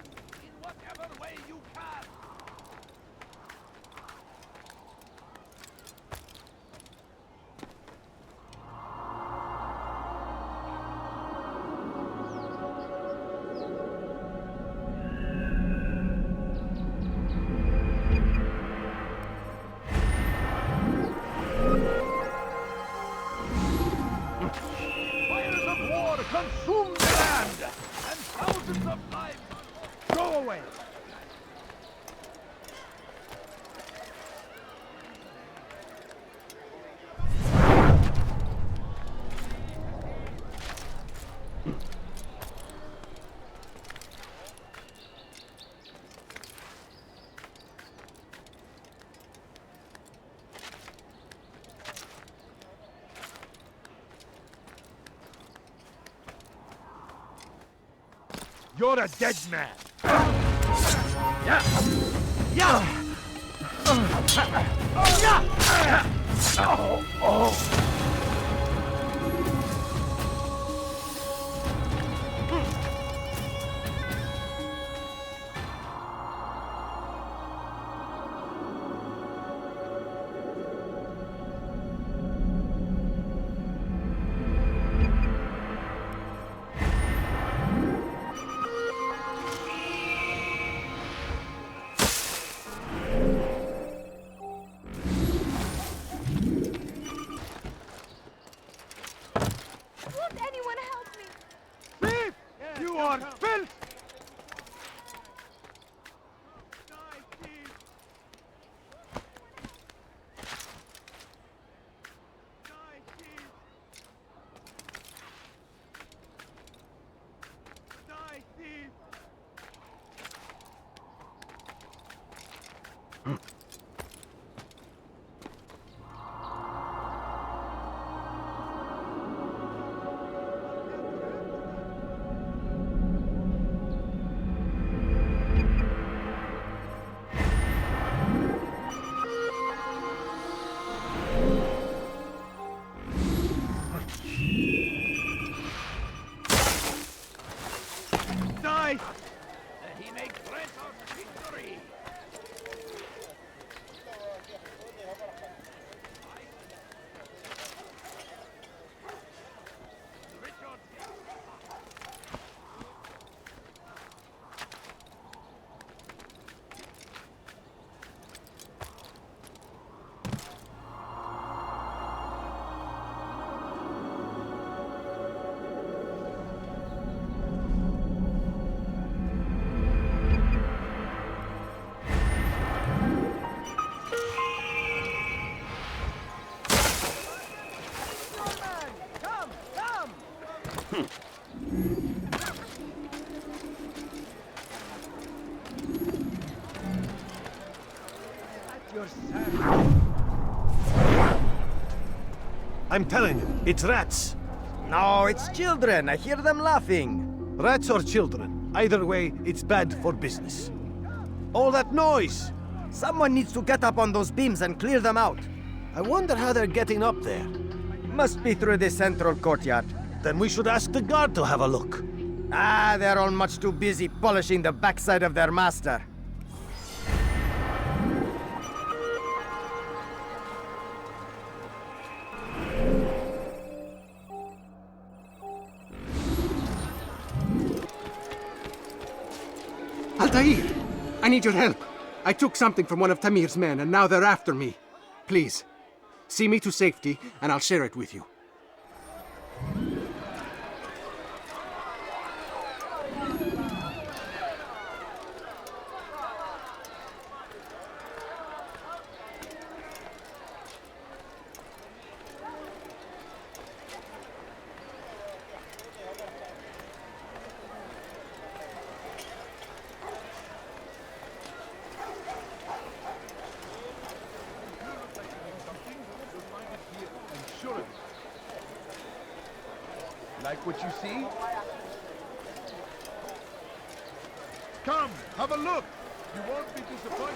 in whatever way you can! consume the land, and thousands of lives. Go away. You're a dead man. Yeah. Yeah. Yeah. Oh. I'm telling you, it's rats. No, it's children. I hear them laughing. Rats or children. Either way, it's bad for business. All that noise! Someone needs to get up on those beams and clear them out. I wonder how they're getting up there. Must be through the central courtyard. Then we should ask the guard to have a look. Ah, they're all much too busy polishing the backside of their master. Altaïr! I need your help. I took something from one of Tamir's men, and now they're after me. Please, see me to safety, and I'll share it with you. Like what you see? Come, have a look. You won't be disappointed.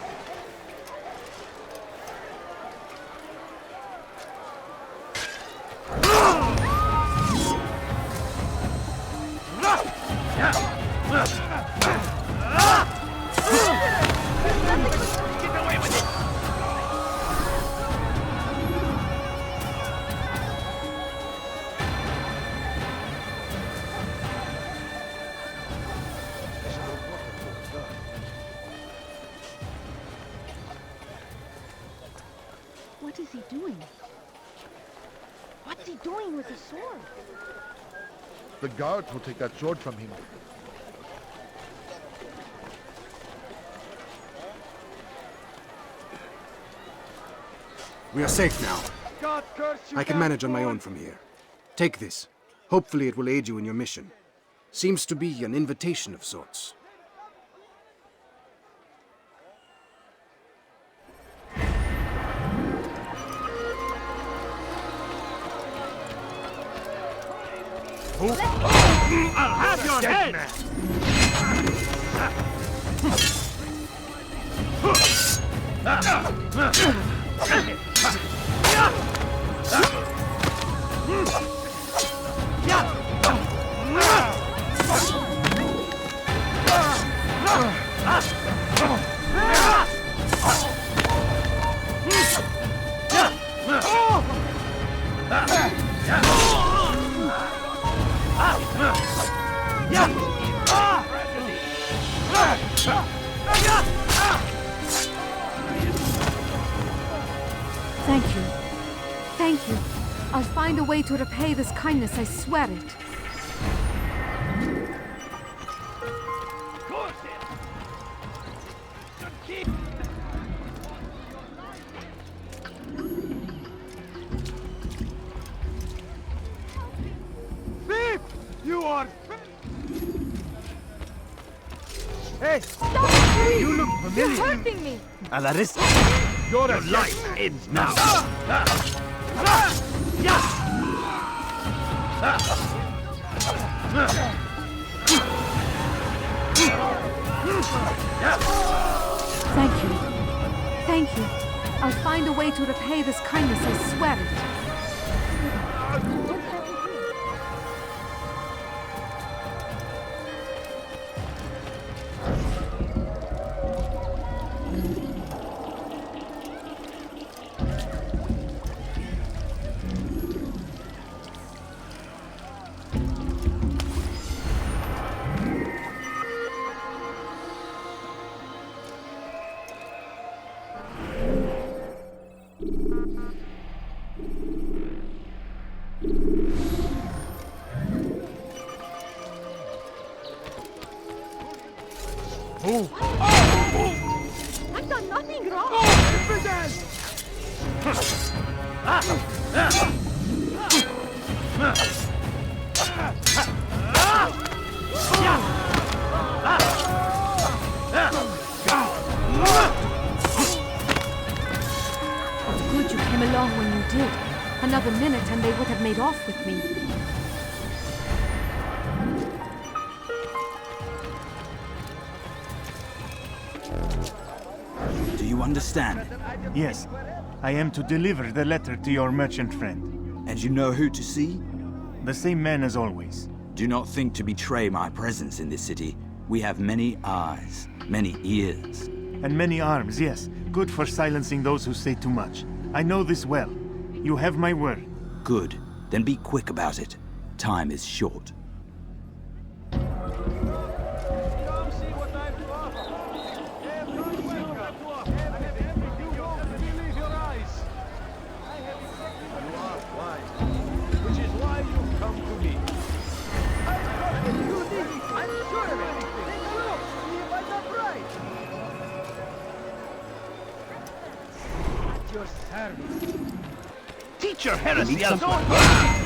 Get away with it! What is he doing? What's he doing with the sword? The guards will take that sword from him. We are safe now. God curse you, I can manage on my own from here. Take this. Hopefully it will aid you in your mission. Seems to be an invitation of sorts. I'll have your head! Thank you. Thank you. I'll find a way to repay this kindness, I swear it. Thief! You are... Hey! Stop! You look familiar. You're hurting me! Alarissa, your life ends now. Thank you. Thank you. I'll find a way to repay this kindness, I swear it. I've done nothing wrong! Good you came along when you did. Another minute and they would have made off with me. Do you understand? Yes. I am to deliver the letter to your merchant friend. And you know who to see? The same man as always. Do not think to betray my presence in this city. We have many eyes, many ears. And many arms, yes. Good for silencing those who say too much. I know this well. You have my word. Good. Then be quick about it. Time is short. Teach your heresy as own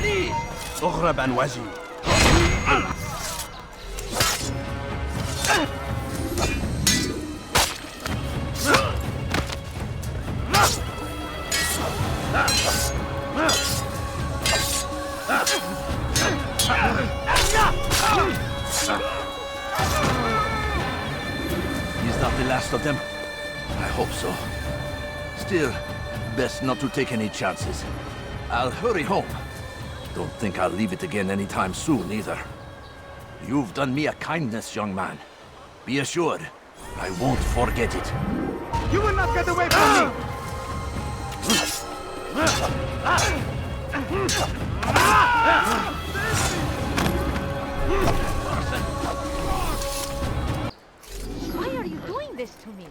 please! اغرب عن وجهي. Is that the last of them? I hope so. Still, best not to take any chances. I'll hurry home. Don't think I'll leave it again anytime soon, either. You've done me a kindness, young man. Be assured, I won't forget it. You will not get away from me! Why are you doing this to me?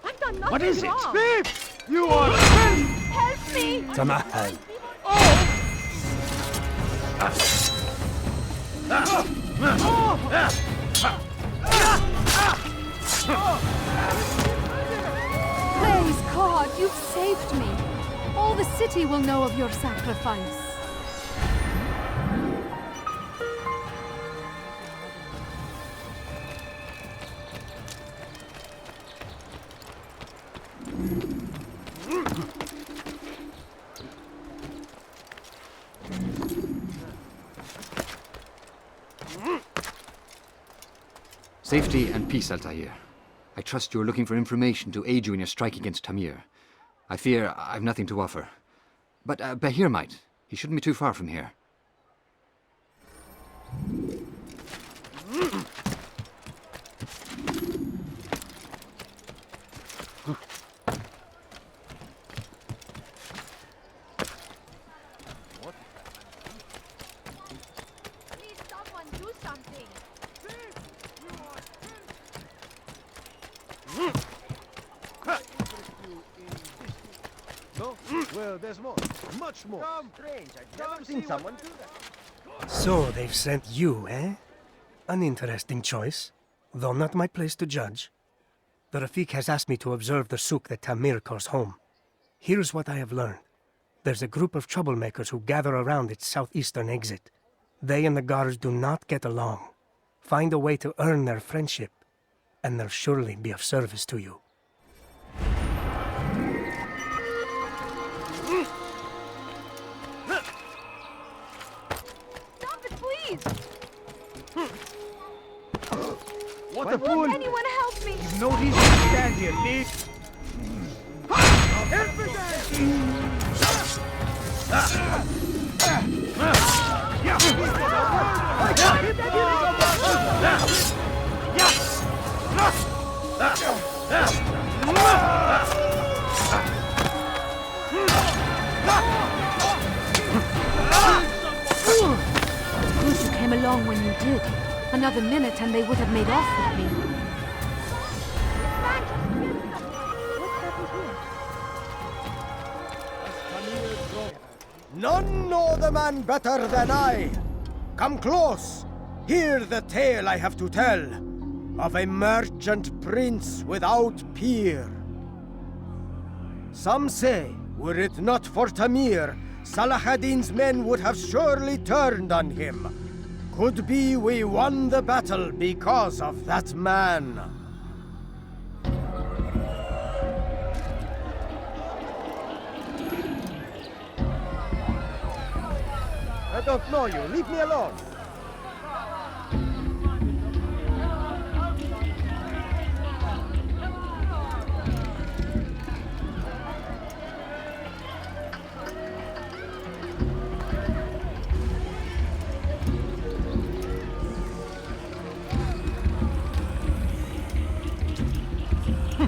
I've done nothing What is it? wrong. Thief! You are... Help me! تمهل. Praise God, you've saved me. All the city will know of your sacrifice. Safety and peace, Altaïr. I trust you are looking for information to aid you in your strike against Tamir. I fear I've nothing to offer. But Bahir might. He shouldn't be too far from here. Well, there's more. Much more. Strange. I've never seen someone do that. So they've sent you, eh? An interesting choice, though not my place to judge. The Rafik has asked me to observe the souk that Tamir calls home. Here's what I have learned. There's a group of troublemakers who gather around its southeastern exit. They and the guards do not get along. Find a way to earn their friendship, and they'll surely be of service to you. What a fool! Anyone help me! You've no reason to stand here, thief! Good you came along when you did. Another minute and they would have made off with me. None know the man better than I. Come close. Hear the tale I have to tell of a merchant prince without peer. Some say, were it not for Tamir, Salah ad-Din's men would have surely turned on him. Could be we won the battle because of that man. I don't know you. Leave me alone.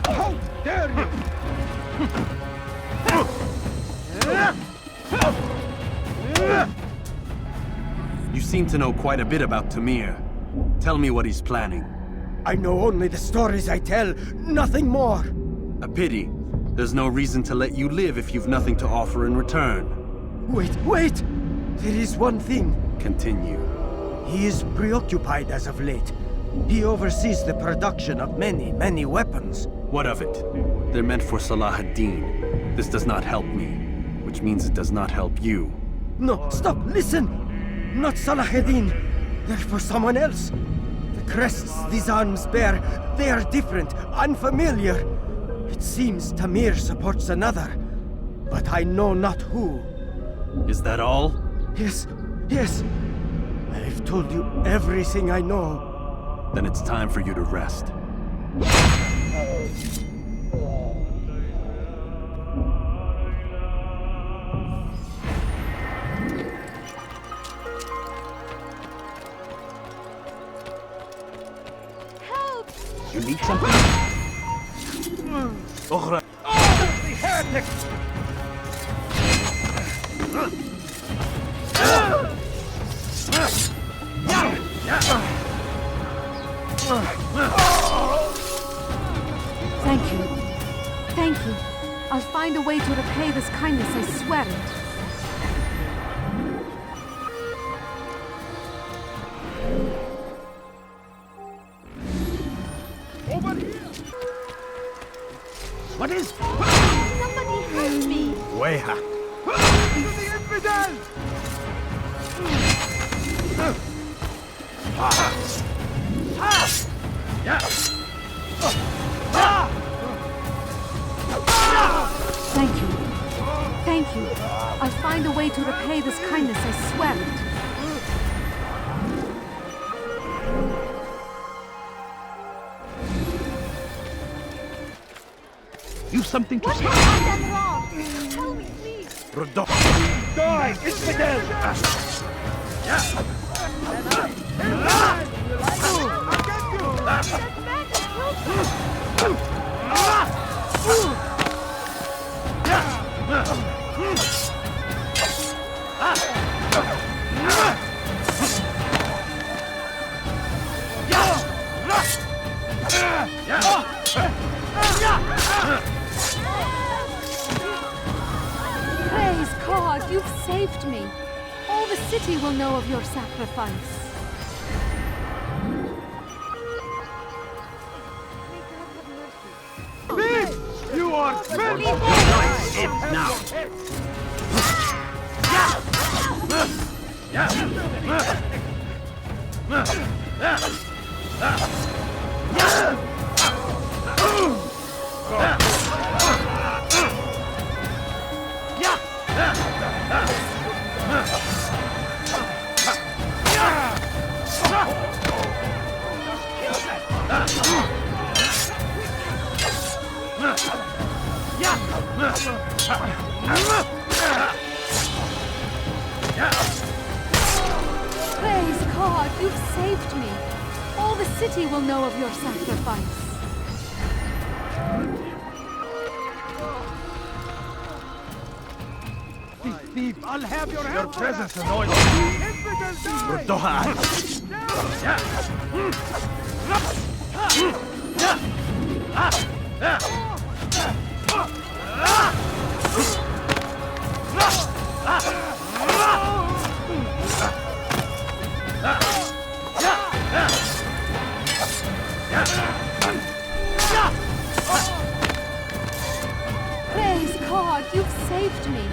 How dare you! You seem to know quite a bit about Tamir. Tell me what he's planning. I know only the stories I tell, nothing more. A pity. There's no reason to let you live if you've nothing to offer in return. Wait! There is one thing. Continue. He is preoccupied as of late. He oversees the production of many weapons. What of it? They're meant for Salah ad-Din. This does not help me, which means it does not help you. No, stop, listen! Not Salah ad-Din. They're for someone else. The crests these arms bear, they are different, unfamiliar. It seems Tamir supports another, but I know not who. Is that all? Yes. I've told you everything I know. Then it's time for you to rest. Help! You need something? The heretic! Thank you. I'll find a way to repay this kindness, I swear it. What is... Somebody help me! Weha! To the infidel! Thank you. Thank you. I'll find a way to repay this kindness, I swear it. You've something to say. What have I done wrong? Tell me, please. Rodolph. Die, infidel! Praise God, you've saved me. All the city will know of your sacrifice. You are finished! Now! Praise God, you've saved me. All the city will know of your sacrifice. Thief, I'll have your Your head. presence annoys me. Infidel die! Rodolph. Praise God, you've saved me.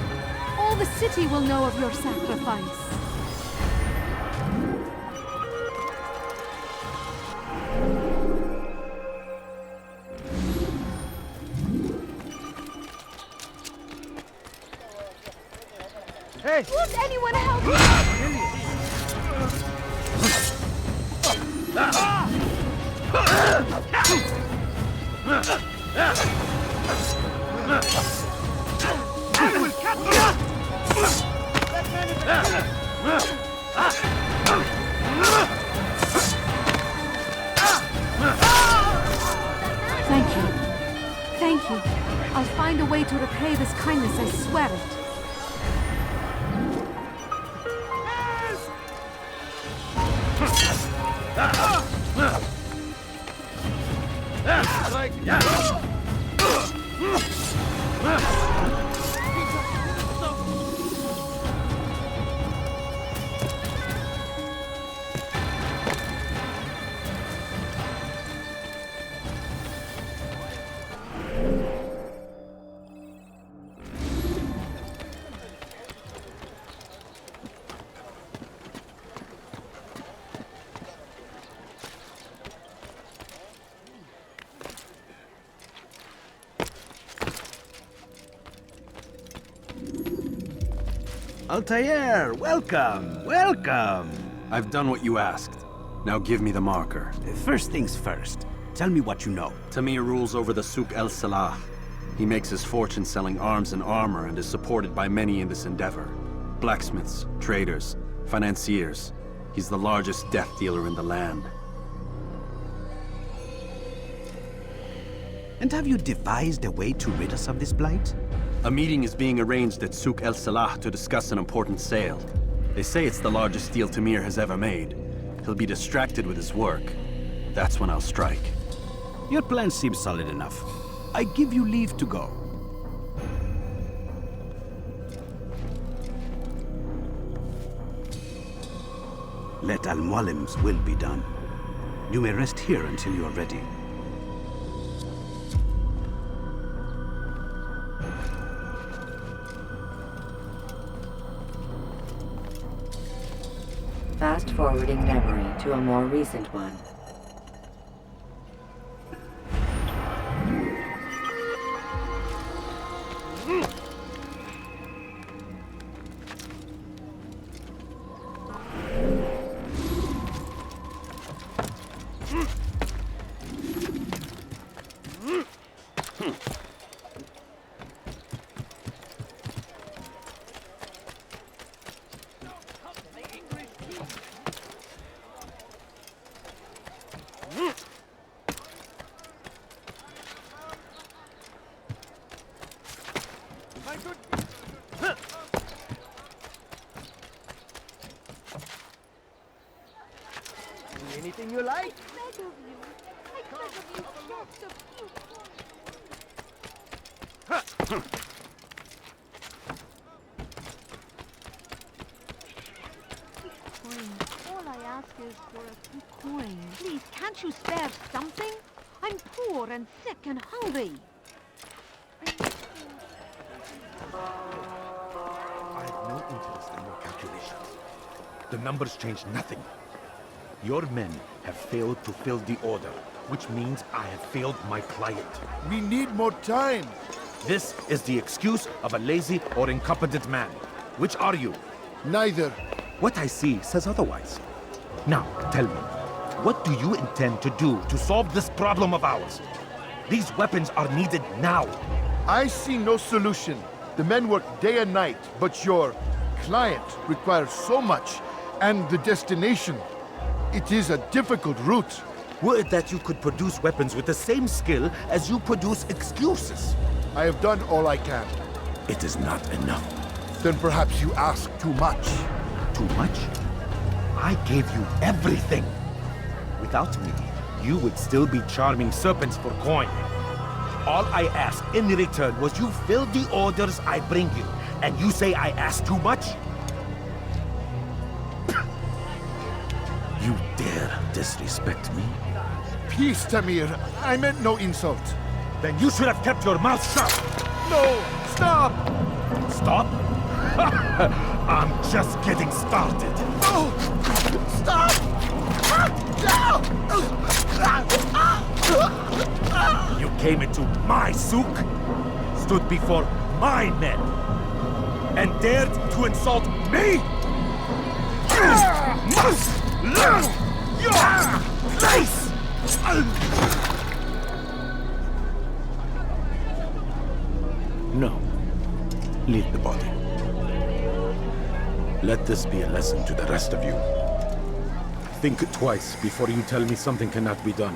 All the city will know of your sacrifice. Hey! Won't anyone help me? I will cut you! That man is Thank you. Thank you. I'll find a way to repay this kindness, I swear it. Altaïr, welcome, welcome! I've done what you asked. Now give me the marker. First things first. Tell me what you know. Tamir rules over the Souk El Salah. He makes his fortune selling arms and armor and is supported by many in this endeavor. Blacksmiths, traders, financiers. He's the largest death dealer in the land. And have you devised a way to rid us of this blight? A meeting is being arranged at Souk El Salah to discuss an important sale. They say it's the largest deal Tamir has ever made. He'll be distracted with his work. That's when I'll strike. Your plan seems solid enough. I give you leave to go. Let Al-Mualim's will be done. You may rest here until you are ready. fast-forwarding memory to a more recent one. Anything you like? All I ask is for a few coins. Please, can't you spare something? I'm poor and sick and hungry. I have no interest in your calculations. The numbers change nothing. Your men have failed to fill the order, which means I have failed my client. We need more time. This is the excuse of a lazy or incompetent man. Which are you? Neither. What I see says otherwise. Now, tell me, what do you intend to do to solve this problem of ours? These weapons are needed now. I see no solution. The men work day and night, but your client requires so much, and the destination. It is a difficult route. Would that you could produce weapons with the same skill as you produce excuses. I have done all I can. It is not enough. Then perhaps you ask too much. Too much? I gave you everything. Without me, you would still be charming serpents for coin. All I ask in return was you fill the orders I bring you, and you say I ask too much? You dare disrespect me? Peace, Tamir. I meant no insult. Then you should have kept your mouth shut! No! Stop! Stop? I'm just getting started. No! Stop! You came into my souk, stood before my men, and dared to insult me? You must learn your place! No. Leave the body. Let this be a lesson to the rest of you. Think twice before you tell me something cannot be done.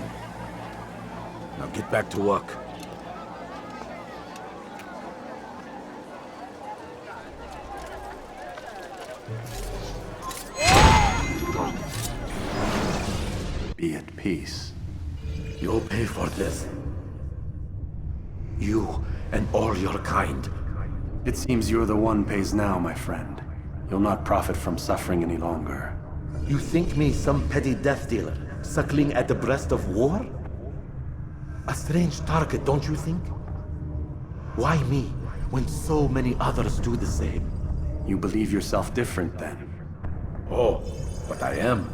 Now get back to work. Be at peace. You'll pay for this. You and all your kind. It seems you're the one pays now, my friend. You'll not profit from suffering any longer. You think me some petty death dealer, suckling at the breast of war? A strange target, don't you think? Why me, when so many others do the same? You believe yourself different, then? Oh, but I am.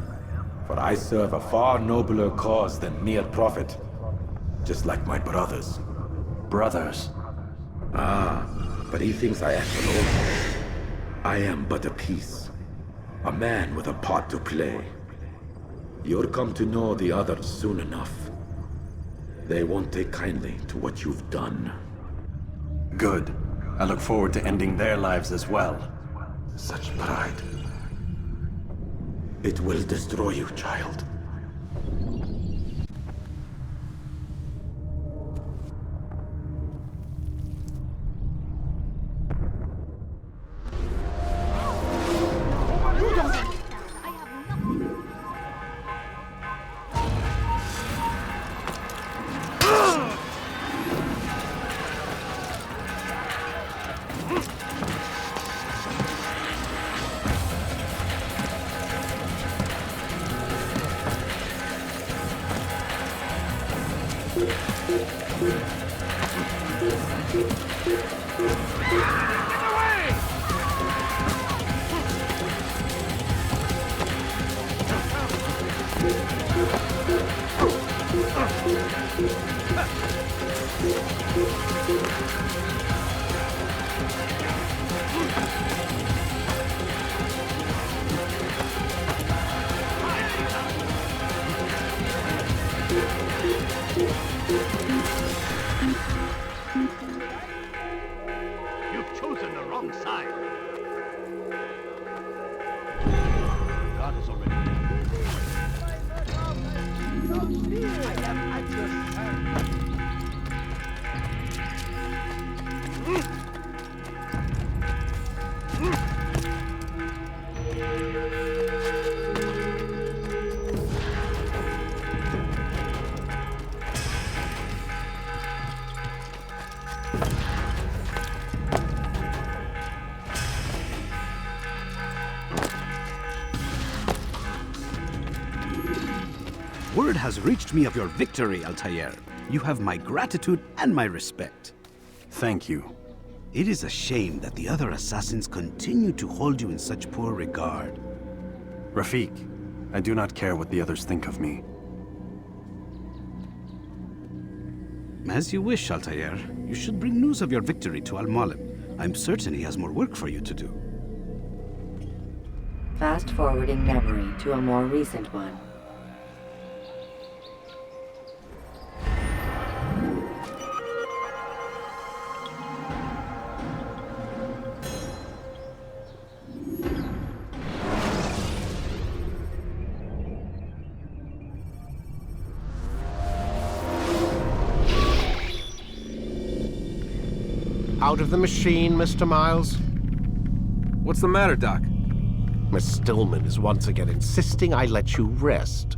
For I serve a far nobler cause than mere profit. Just like my brothers. Brothers? Ah, but he thinks I act alone. I am but a piece. A man with a part to play. You'll come to know the others soon enough. They won't take kindly to what you've done. Good. I look forward to ending their lives as well. Such pride. It will destroy you, child. You've chosen the wrong side. God is already dead. I am at your Word has reached me of your victory, Altaïr. You have my gratitude and my respect. Thank you. It is a shame that the other assassins continue to hold you in such poor regard. Rafik, I do not care what the others think of me. As you wish, Altaïr. You should bring news of your victory to Al-Malim. I'm certain he has more work for you to do. Fast-forwarding memory to a more recent one. Out of the machine, Mr. Miles. What's the matter, Doc? Miss Stillman is once again insisting I let you rest.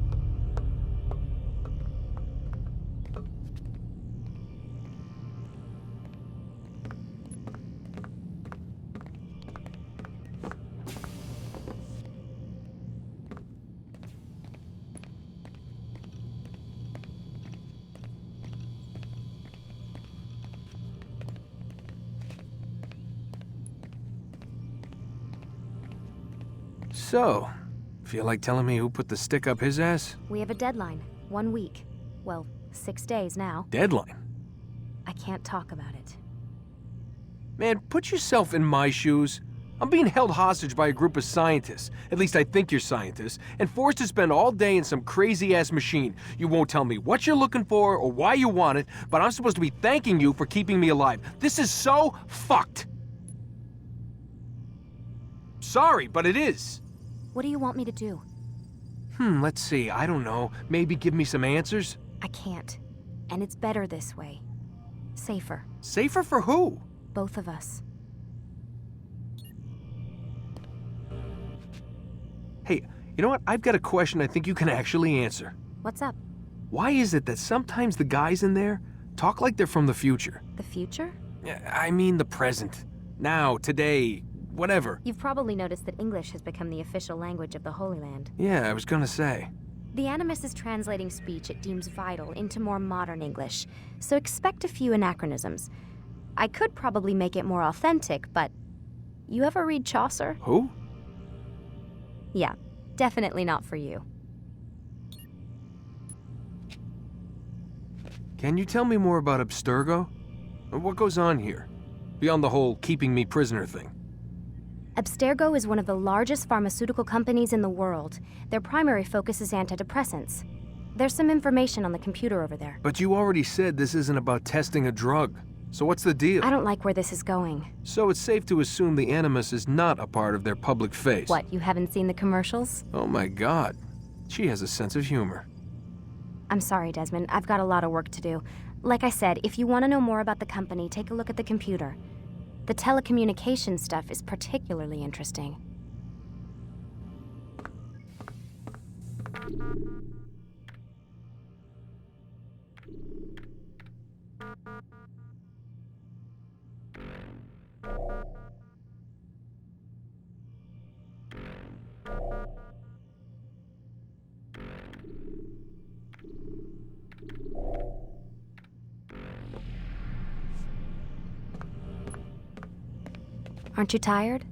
So, feel like telling me who put the stick up his ass? We have a deadline. 1 week. Well, 6 days now. Deadline? I can't talk about it. Man, put yourself in my shoes. I'm being held hostage by a group of scientists, at least I think you're scientists, and forced to spend all day in some crazy-ass machine. You won't tell me what you're looking for or why you want it, but I'm supposed to be thanking you for keeping me alive. This is so fucked. Sorry, but it is. What do you want me to do? Let's see, I don't know. Maybe give me some answers? I can't. And it's better this way. Safer. Safer for who? Both of us. Hey, you know what? I've got a question I think you can actually answer. What's up? Why is it that sometimes the guys in there talk like they're from the future? The future? I mean the present. Now, today, whatever. You've probably noticed that English has become the official language of the Holy Land. Yeah, I was gonna say. The Animus is translating speech it deems vital into more modern English, so expect a few anachronisms. I could probably make it more authentic, but... You ever read Chaucer? Who? Yeah, definitely not for you. Can you tell me more about Abstergo? What goes on here? Beyond the whole keeping me prisoner thing. Abstergo is one of the largest pharmaceutical companies in the world. Their primary focus is antidepressants. There's some information on the computer over there. But you already said this isn't about testing a drug. So what's the deal? I don't like where this is going. So it's safe to assume the Animus is not a part of their public face. What, you haven't seen the commercials? Oh my god. She has a sense of humor. I'm sorry, Desmond. I've got a lot of work to do. Like I said, if you want to know more about the company, take a look at the computer. The telecommunication stuff is particularly interesting. Aren't you tired?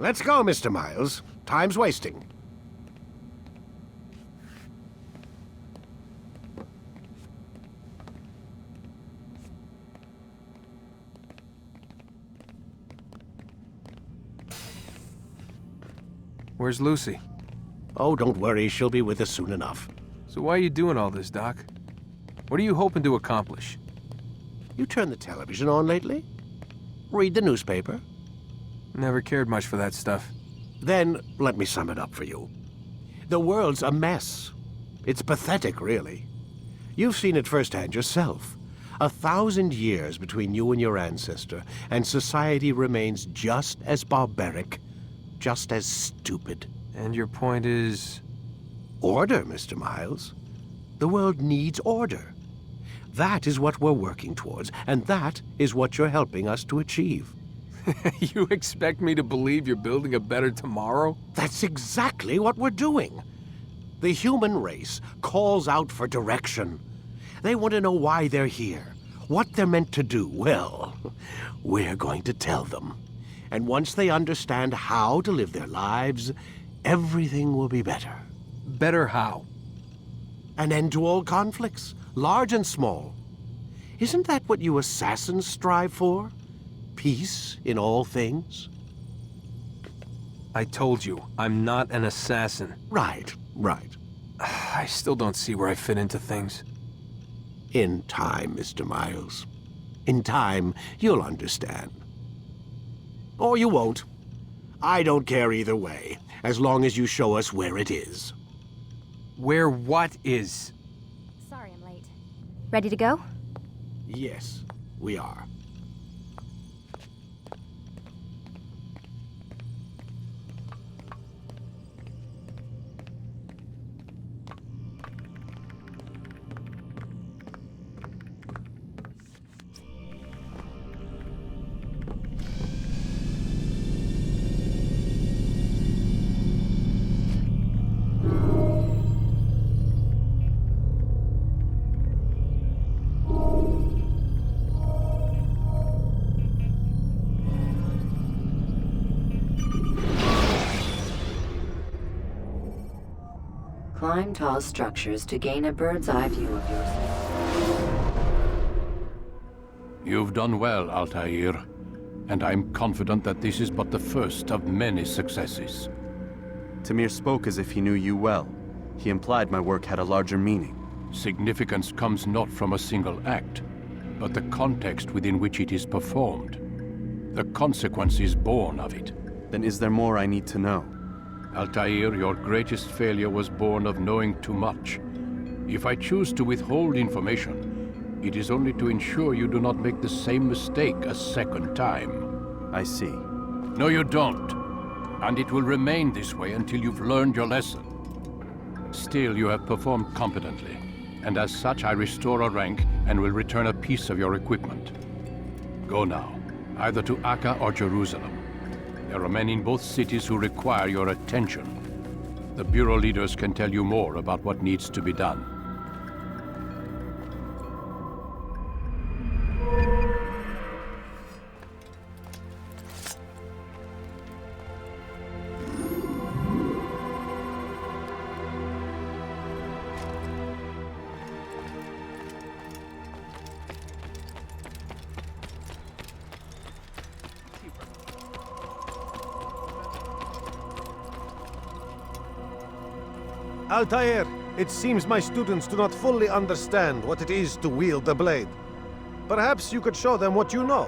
Let's go, Mr. Miles. Time's wasting. Where's Lucy? Oh, don't worry. She'll be with us soon enough. So why are you doing all this, Doc? What are you hoping to accomplish? You turned the television on lately? Read the newspaper? Never cared much for that stuff. Then, let me sum it up for you. The world's a mess. It's pathetic, really. You've seen it firsthand yourself. 1,000 years between you and your ancestor, and society remains just as barbaric, just as stupid. And your point is? Order, Mr. Miles. The world needs order. That is what we're working towards, and that is what you're helping us to achieve. You expect me to believe you're building a better tomorrow? That's exactly what we're doing. The human race calls out for direction. They want to know why they're here, what they're meant to do. Well, we're going to tell them. And once they understand how to live their lives, everything will be better. Better how? An end to all conflicts, large and small. Isn't that what you assassins strive for? Peace in all things? I told you, I'm not an assassin. Right. I still don't see where I fit into things. In time, Mr. Miles. In time, you'll understand. Or you won't. I don't care either way, as long as you show us where it is. Where what is? Sorry I'm late. Ready to go? Yes, we are. Climb tall structures to gain a bird's eye view of yourself. You've done well, Altaïr, and I'm confident that this is but the first of many successes. Tamir spoke as if he knew you well. He implied my work had a larger meaning. Significance comes not from a single act, but the context within which it is performed. The consequences born of it. Then is there more I need to know? Altaïr, your greatest failure was born of knowing too much. If I choose to withhold information, it is only to ensure you do not make the same mistake a second time. I see. No, you don't. And it will remain this way until you've learned your lesson. Still, you have performed competently, and as such I restore a rank and will return a piece of your equipment. Go now, either to Acre or Jerusalem. There are men in both cities who require your attention. The Bureau leaders can tell you more about what needs to be done. Altaïr, it seems my students do not fully understand what it is to wield the blade. Perhaps you could show them what you know.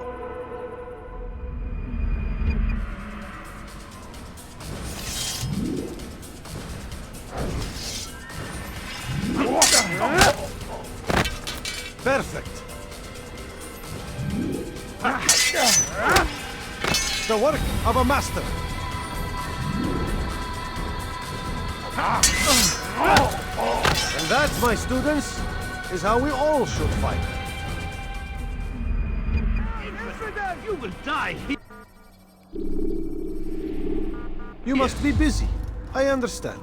Perfect. The work of a master. And that, my students, is how we all should fight. You will die here. You must be busy. I understand.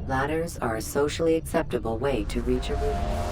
Ladders are a socially acceptable way to reach a roof.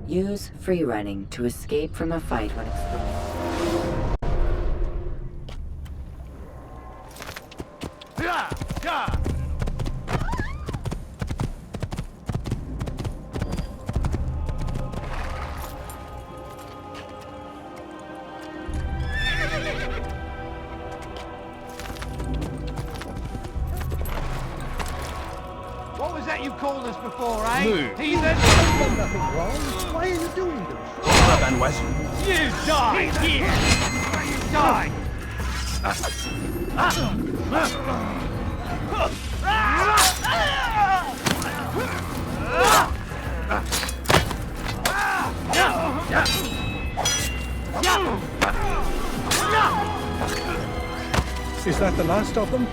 Use free running to escape from a fight when exposed. What was that you called us before, eh? Move. Heathen? There's nothing wrong. Why are you doing this? You die here! You die! Is that the last of them?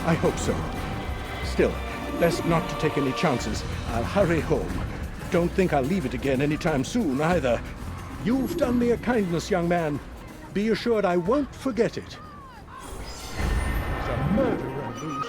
I hope so. Still, best not to take any chances. I'll hurry home. Don't think I'll leave it again anytime soon, either. You've done me a kindness, young man. Be assured I won't forget it. There's a murderer loose.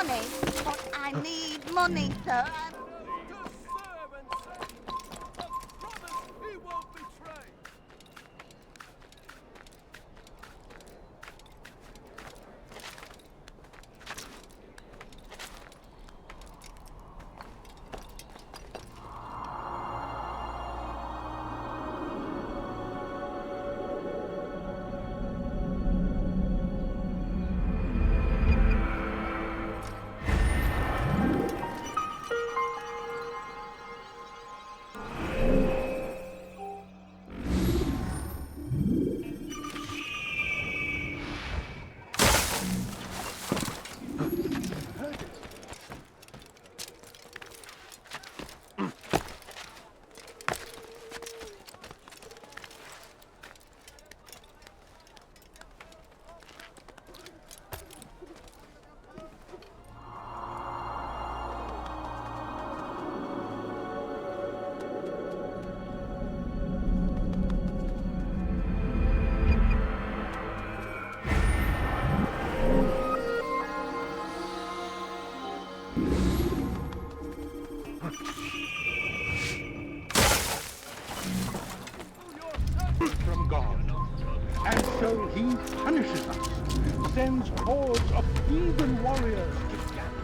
money, but I need money, sir. From God, and so he punishes us, sends hordes of heathen warriors to gather.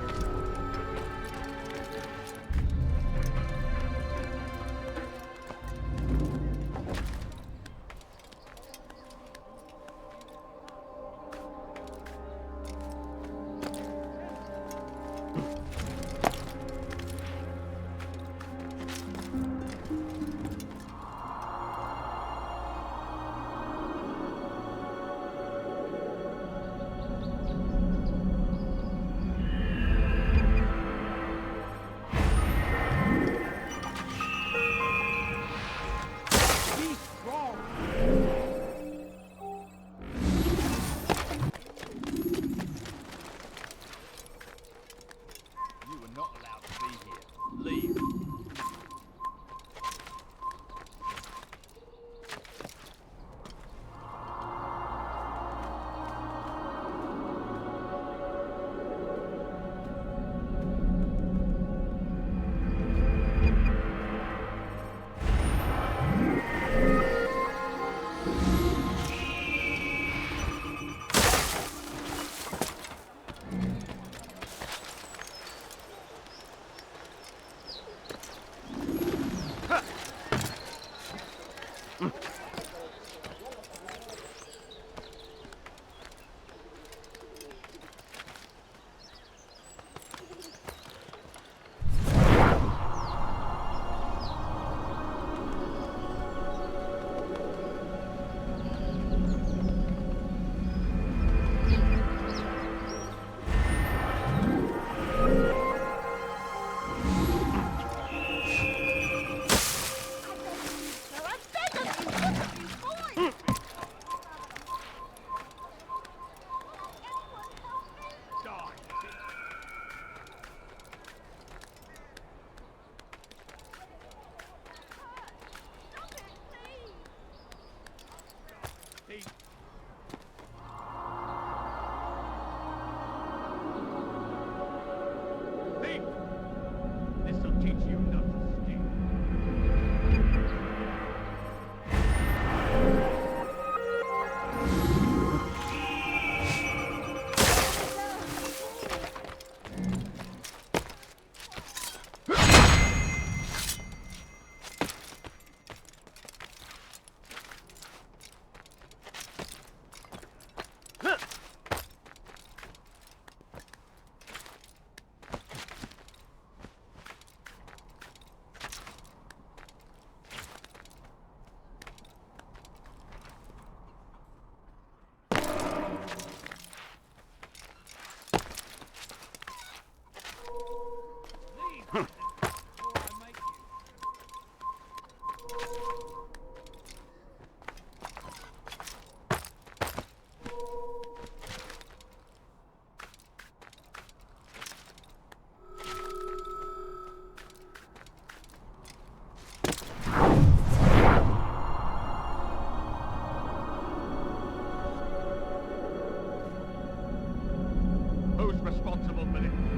Who's responsible for this?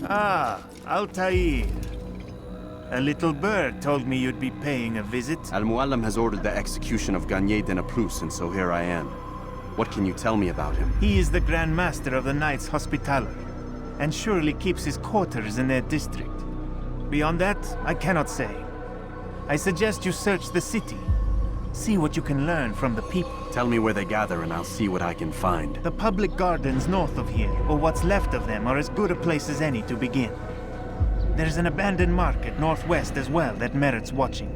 Ah, Altaïr. A little bird told me you'd be paying a visit. Al-Muallim has ordered the execution of Garnier de Naplouse, and so here I am. What can you tell me about him? He is the Grand Master of the Knights Hospitaller, and surely keeps his quarters in their district. Beyond that, I cannot say. I suggest you search the city. See what you can learn from the people. Tell me where they gather and I'll see what I can find. The public gardens north of here, or what's left of them, are as good a place as any to begin. There's an abandoned market northwest as well that merits watching.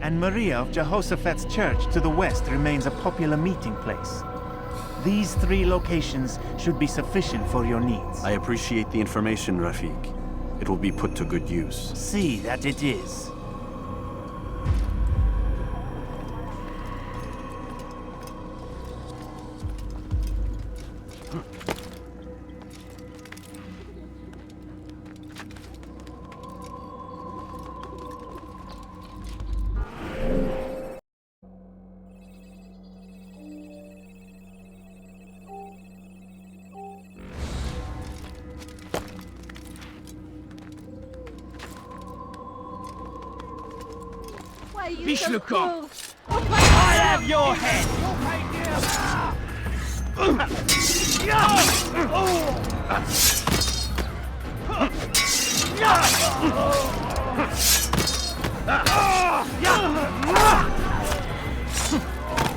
And Maria of Jehoshaphat's church to the west remains a popular meeting place. These 3 locations should be sufficient for your needs. I appreciate the information, Rafiq. It will be put to good use. See that it is. Fiche le camp! I have your head!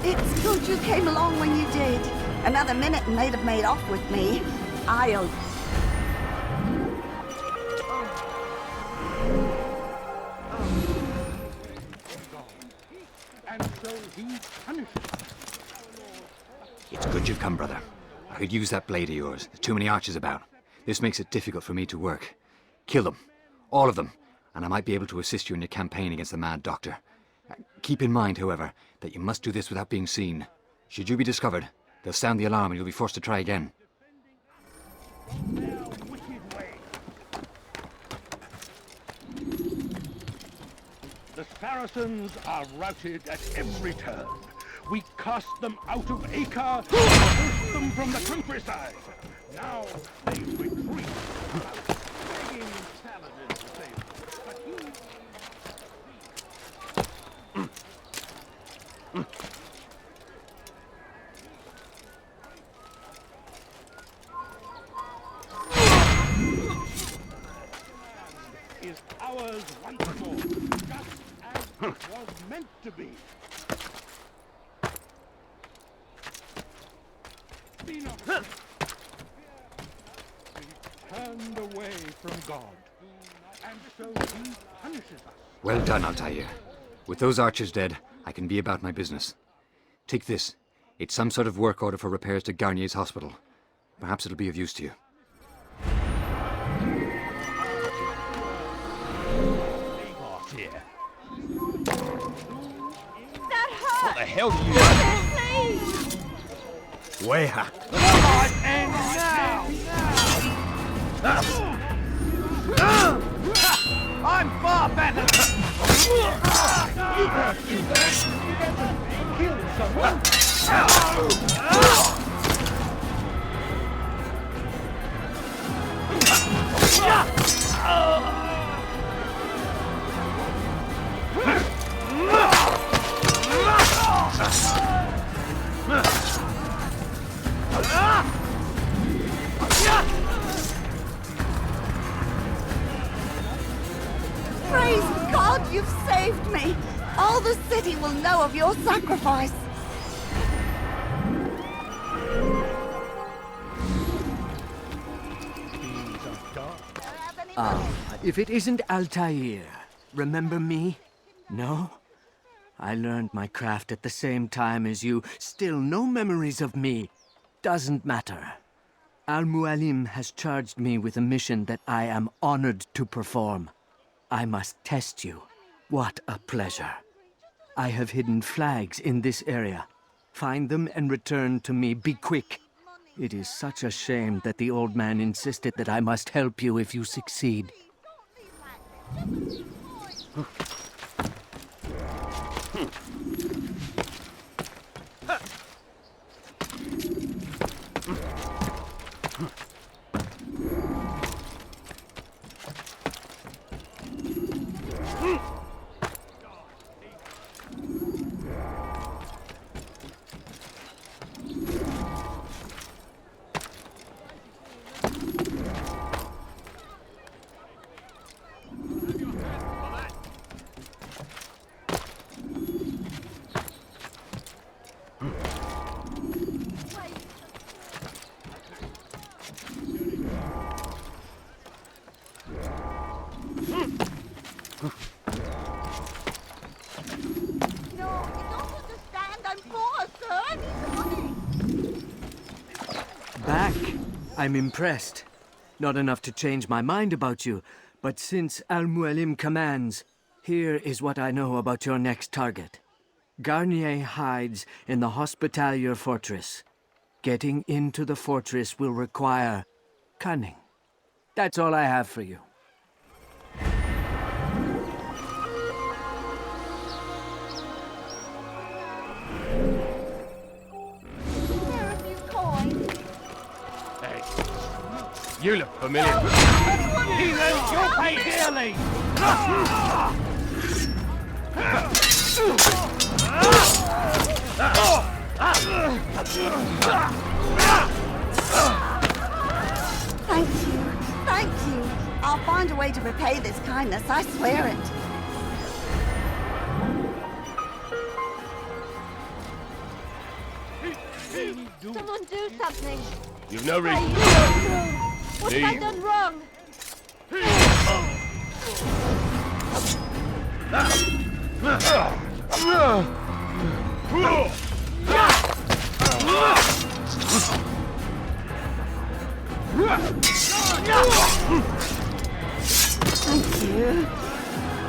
It's good you came along when you did. Another minute and they'd have made off with me. I'll... It's good you've come, brother. I could use that blade of yours. There's too many archers about. This makes it difficult for me to work. Kill them. All of them. And I might be able to assist you in your campaign against the Mad Doctor. Keep in mind, however, that you must do this without being seen. Should you be discovered, they'll sound the alarm and you'll be forced to try again. The Saracens are routed at every turn. We cast them out of Acre, forced them from the countryside. Now they retreat. Begging Saladin to save them, but he... is ours once more, just as it was meant to be. Be not turned away from God, and so he punishes us. Well done, Altaïr. With those archers dead, I can be about my business. Take this. It's some sort of work order for repairs to Garnier's hospital. Perhaps it'll be of use to you. What the hell do you want? Weha. Right, and now! I'm far better! Kill someone! Praise God, you've saved me. All the city will know of your sacrifice. If it isn't Altaïr, remember me? No? I learned my craft at the same time as you. Still no memories of me. Doesn't matter. Al-Mualim has charged me with a mission that I am honored to perform. I must test you. What a pleasure. I have hidden flags in this area. Find them and return to me. Be quick. It is such a shame that the old man insisted that I must help you if you succeed. I'm impressed. Not enough to change my mind about you, but since Al-Mualim commands, here is what I know about your next target. Garnier hides in the Hospitalier Fortress. Getting into the fortress will require cunning. That's all I have for you. You look familiar. Heathens, you'll pay dearly! Thank you. Thank you. I'll find a way to repay this kindness, I swear it. Someone do something! You've no reason. What have I done wrong? Thank you.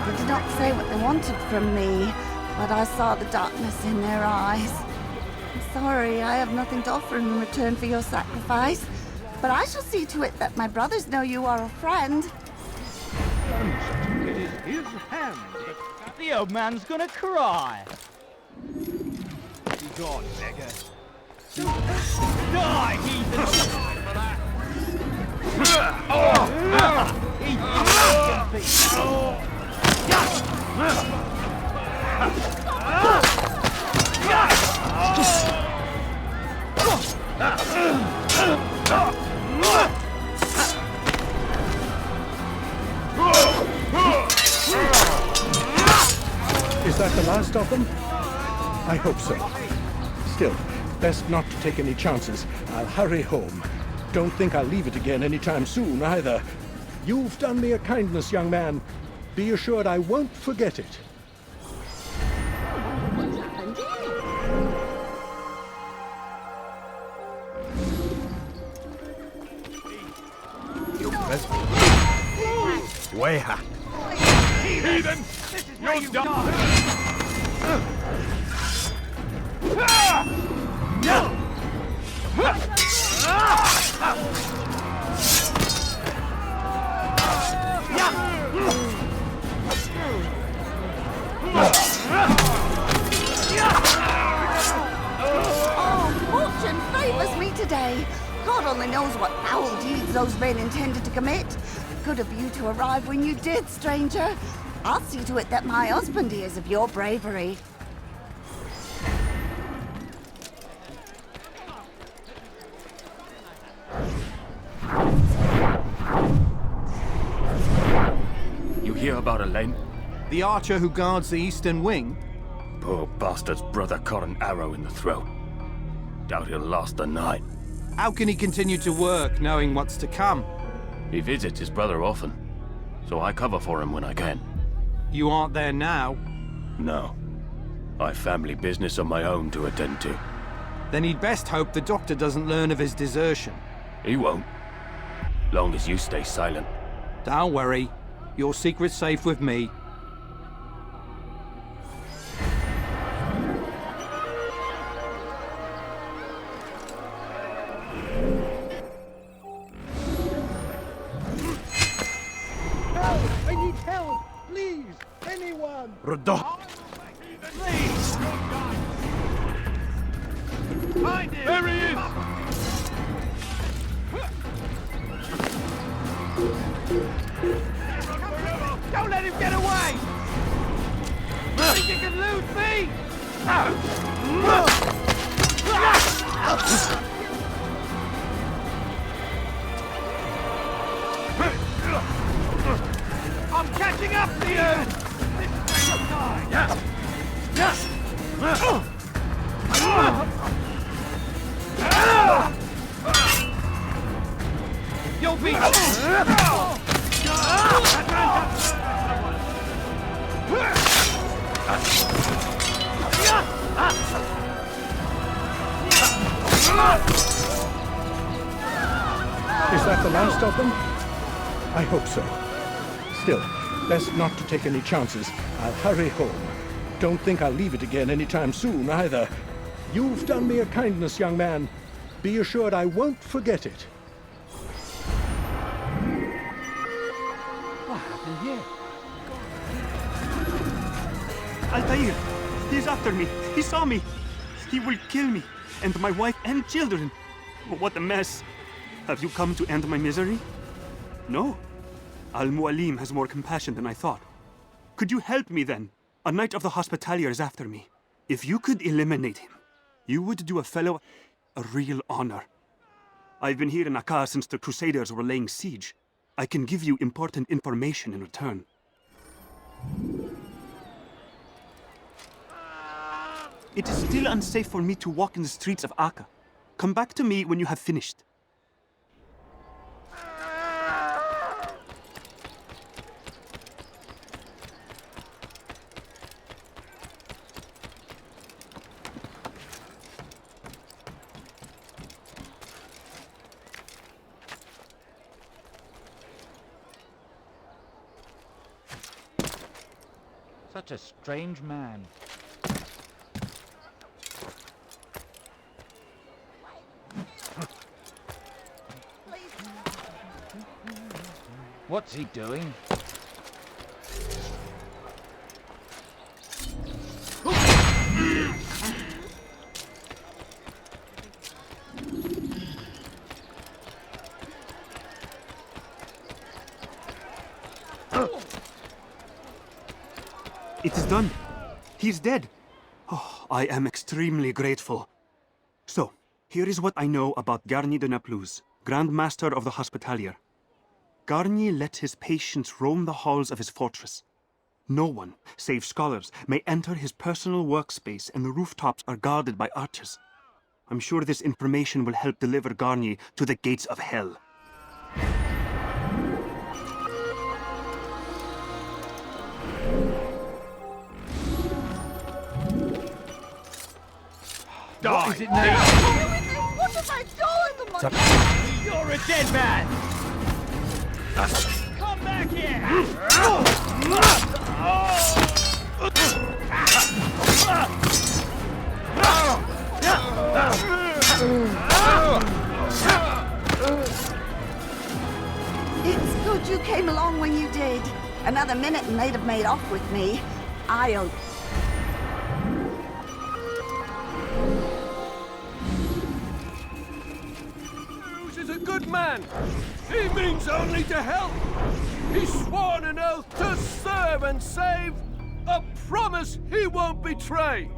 They did not say what they wanted from me, but I saw the darkness in their eyes. I'm sorry, I have nothing to offer in return for your sacrifice, but I shall see to it that my brothers know you are a friend. It is his hand. The old man's gonna cry. Be gone, beggar. Die, heathen! Is that the last of them? I hope so. Still, best not to take any chances. I'll hurry home. Don't think I'll leave it again anytime soon, either. You've done me a kindness, young man. Be assured I won't forget it. You present. Way hack. Heathen! You're done! Oh, fortune favors me today. God only knows what foul deeds those men intended to commit. Good of you to arrive when you did, stranger. I'll see to it that my husband hears of your bravery. You hear about Elaine? The archer who guards the eastern wing? Poor bastard's brother caught an arrow in the throat. Doubt he'll last the night. How can he continue to work, knowing what's to come? He visits his brother often. so I cover for him when I can. You aren't there now? No. I've family business of my own to attend to. Then he'd best hope the doctor doesn't learn of his desertion. He won't. Long as you stay silent. Don't worry. Your secret's safe with me. I need help! Please! Anyone! Rodot! Please! Find him! There he is! Don't let him get away! Think you can lose me? I'm catching up to you! This way die! You'll be... Is that the last of them? I hope so. Still, best not to take any chances. I'll hurry home. Don't think I'll leave it again anytime soon, either. You've done me a kindness, young man. Be assured I won't forget it. What happened here? Altaïr! He's after me! He saw me! He will kill me, and my wife and children! What a mess! Have you come to end my misery? No? Al-Mualim has more compassion than I thought. Could you help me then? A knight of the Hospitalier is after me. If you could eliminate him, you would do a fellow a real honor. I've been here in Acre since the Crusaders were laying siege. I can give you important information in return. It is still unsafe for me to walk in the streets of Acre. Come back to me when you have finished. Such a strange man. What's he doing? It is done. He's dead. Oh, I am extremely grateful. So, here is what I know about Garnier de Naplouse, Grand Master of the Hospitalier. Garnier let his patients roam the halls of his fortress. No one, save scholars, may enter his personal workspace, and the rooftops are guarded by archers. I'm sure this information will help deliver Garnier to the gates of hell. What is it now? What have I done? You're a dead man! Come back here! It's good you came along when you did. Another minute and they'd have made off with me. I'll... Is a good man. He means only to help. He's sworn an oath to serve and save. A promise he won't betray.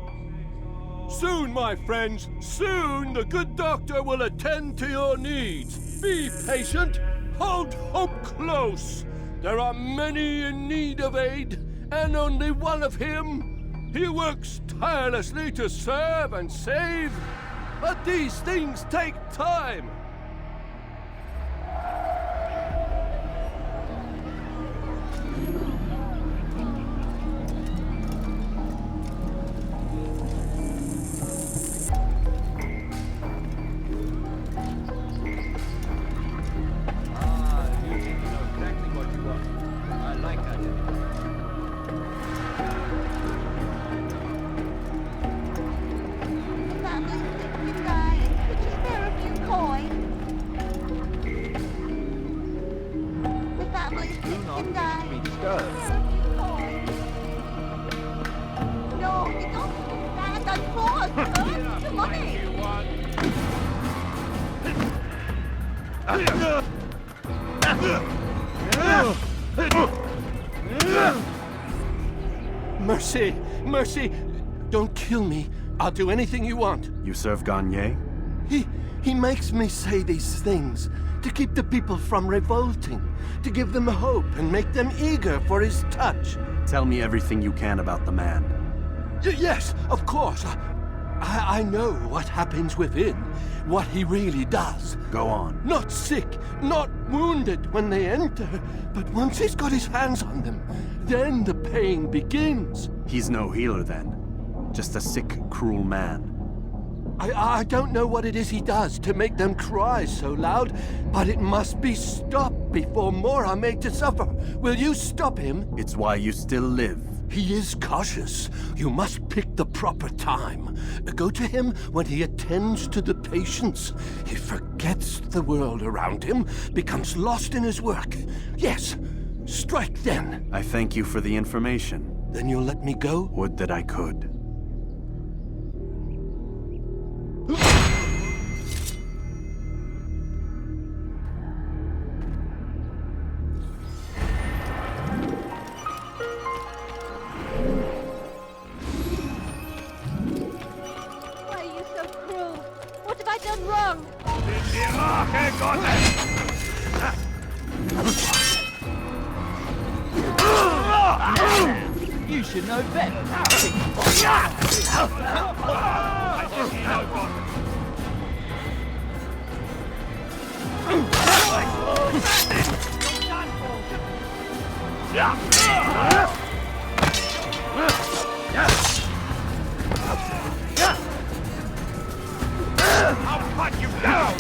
Soon, my friends, soon the good doctor will attend to your needs. Be patient. Hold hope close. There are many in need of aid, and only one of him. He works tirelessly to serve and save. But these things take time. Mercy! Mercy! Don't kill me. I'll do anything you want. You serve Garnier? He makes me say these things to keep the people from revolting, to give them hope and make them eager for his touch. Tell me everything you can about the man. Yes, of course. I know what happens within, what he really does. Go on. Not sick, not wounded when they enter, but once he's got his hands on them, then the pain begins. He's no healer then. Just a sick, cruel man. I don't know what it is he does to make them cry so loud, but it must be stopped before more are made to suffer. Will you stop him? It's why you still live. He is cautious. You must pick the proper time. Go to him when he attends to the patients. He forgets the world around him, becomes lost in his work. Yes, strike then. I thank you for the information. Then you'll let me go? Would that I could. Why are you so cruel? What have I done wrong? You should know better. I'll cut you down!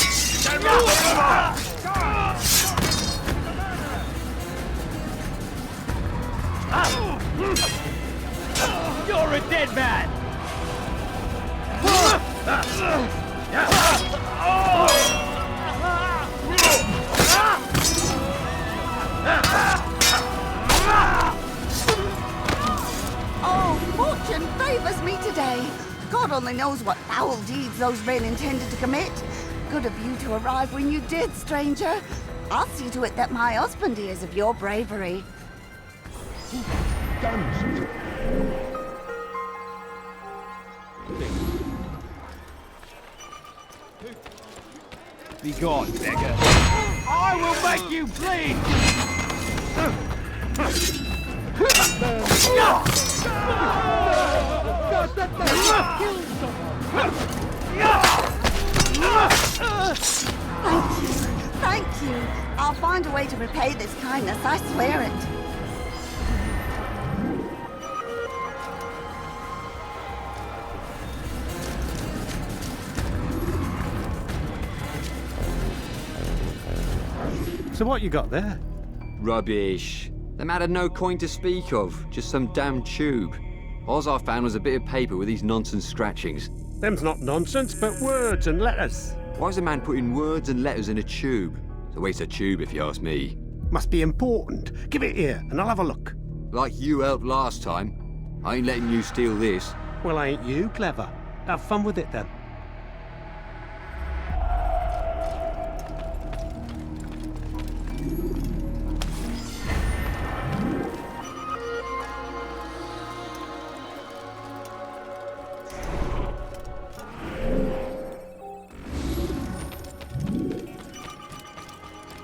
You're a dead man! Oh, fortune favors me today. God only knows what foul deeds those men intended to commit. Good of you to arrive when you did, stranger. I'll see to it that my husband hears of your bravery. Be gone, beggar. I will make you bleed! Thank you. I'll find a way to repay this kindness, I swear it. So what you got there? Rubbish. The man had no coin to speak of, just some damn tube. All I found was a bit of paper with these nonsense scratchings. Them's not nonsense, but words and letters. Why's a man putting words and letters in a tube? It's a waste of tube, if you ask me. Must be important. Give it here, and I'll have a look. Like you helped last time. I ain't letting you steal this. Well, ain't you clever? Have fun with it, then.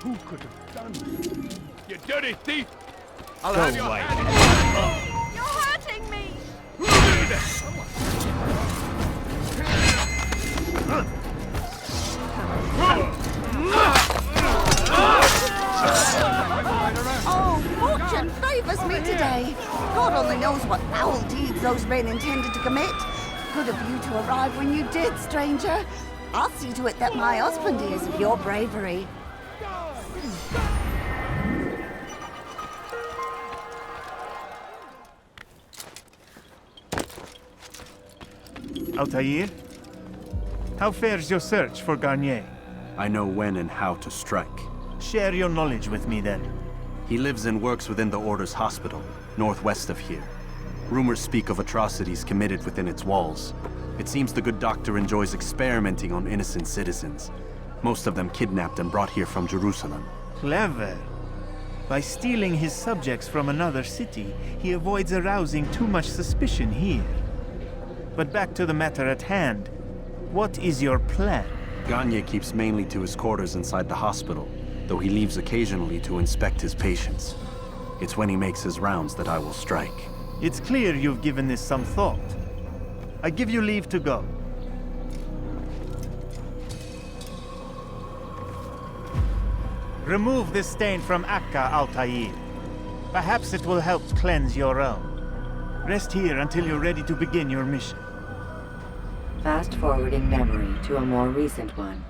Who could have done this? You dirty thief! I'll Go have your away. hand. You're hurting me! Oh, fortune favors me today. God only knows what foul deeds those men intended to commit. Good of you to arrive when you did, stranger. I'll see to it that my husband hears of your bravery. Altaïr? How fares your search for Garnier? I know when and how to strike. Share your knowledge with me, then. He lives and works within the Order's hospital, northwest of here. Rumors speak of atrocities committed within its walls. It seems the good doctor enjoys experimenting on innocent citizens. Most of them kidnapped and brought here from Jerusalem. Clever. By stealing his subjects from another city, he avoids arousing too much suspicion here. But back to the matter at hand. What is your plan? Gagne keeps mainly to his quarters inside the hospital, though he leaves occasionally to inspect his patients. It's when he makes his rounds that I will strike. It's clear you've given this some thought. I give you leave to go. Remove this stain from Acre, Altaïr. Perhaps it will help cleanse your own. Rest here until you're ready to begin your mission. Fast-forwarding memory to a more recent one.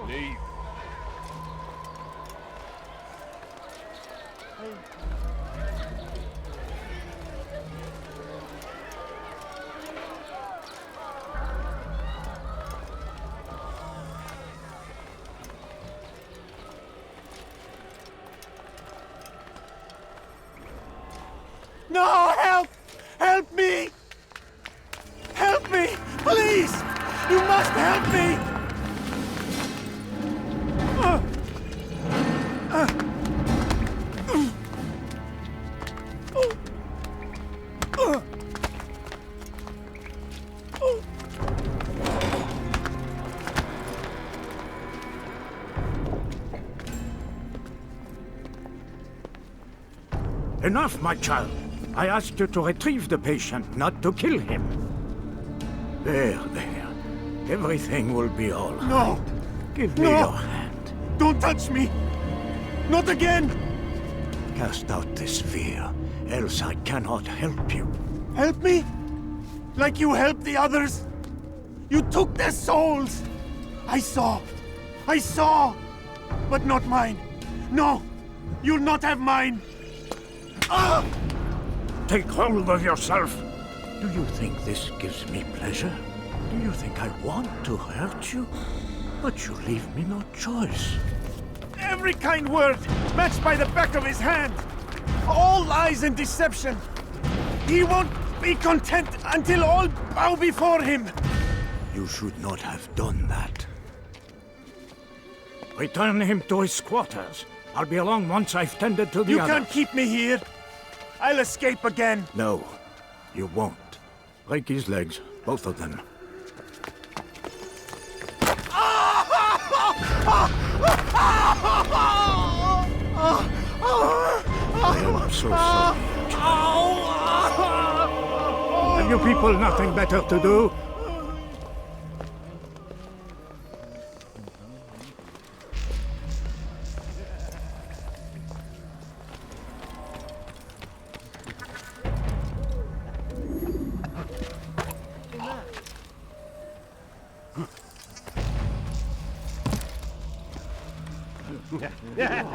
Leave. No! Help! Help me! Help me! Please! You must help me! Enough, my child. I asked you to retrieve the patient, not to kill him. There. Everything will be all right. No! Give me your hand. Don't touch me! Not again! Cast out this fear, else I cannot help you. Help me? Like you helped the others? You took their souls! I saw! But not mine! No! You'll not have mine! Ah! Take hold of yourself! Do you think this gives me pleasure? Do you think I want to hurt you? But you leave me no choice. Every kind word matched by the back of his hand! All lies and deception! He won't be content until all bow before him! You should not have done that. Return him to his quarters. I'll be along once I've tended to the You others. can't keep me here! I'll escape again! No, you won't. Break his legs, both of them. I am so sorry. Have you people nothing better to do?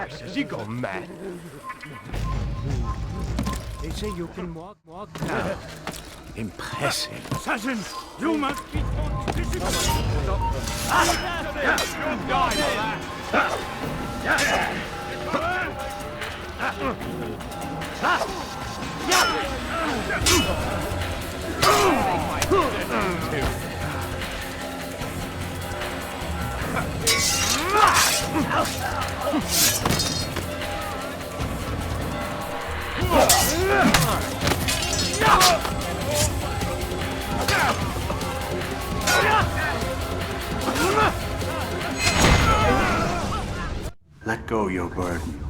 Has he gone mad? They say you can walk now. Impressive. Assassin, you must be taught discipline. You'll die for Let go your burden.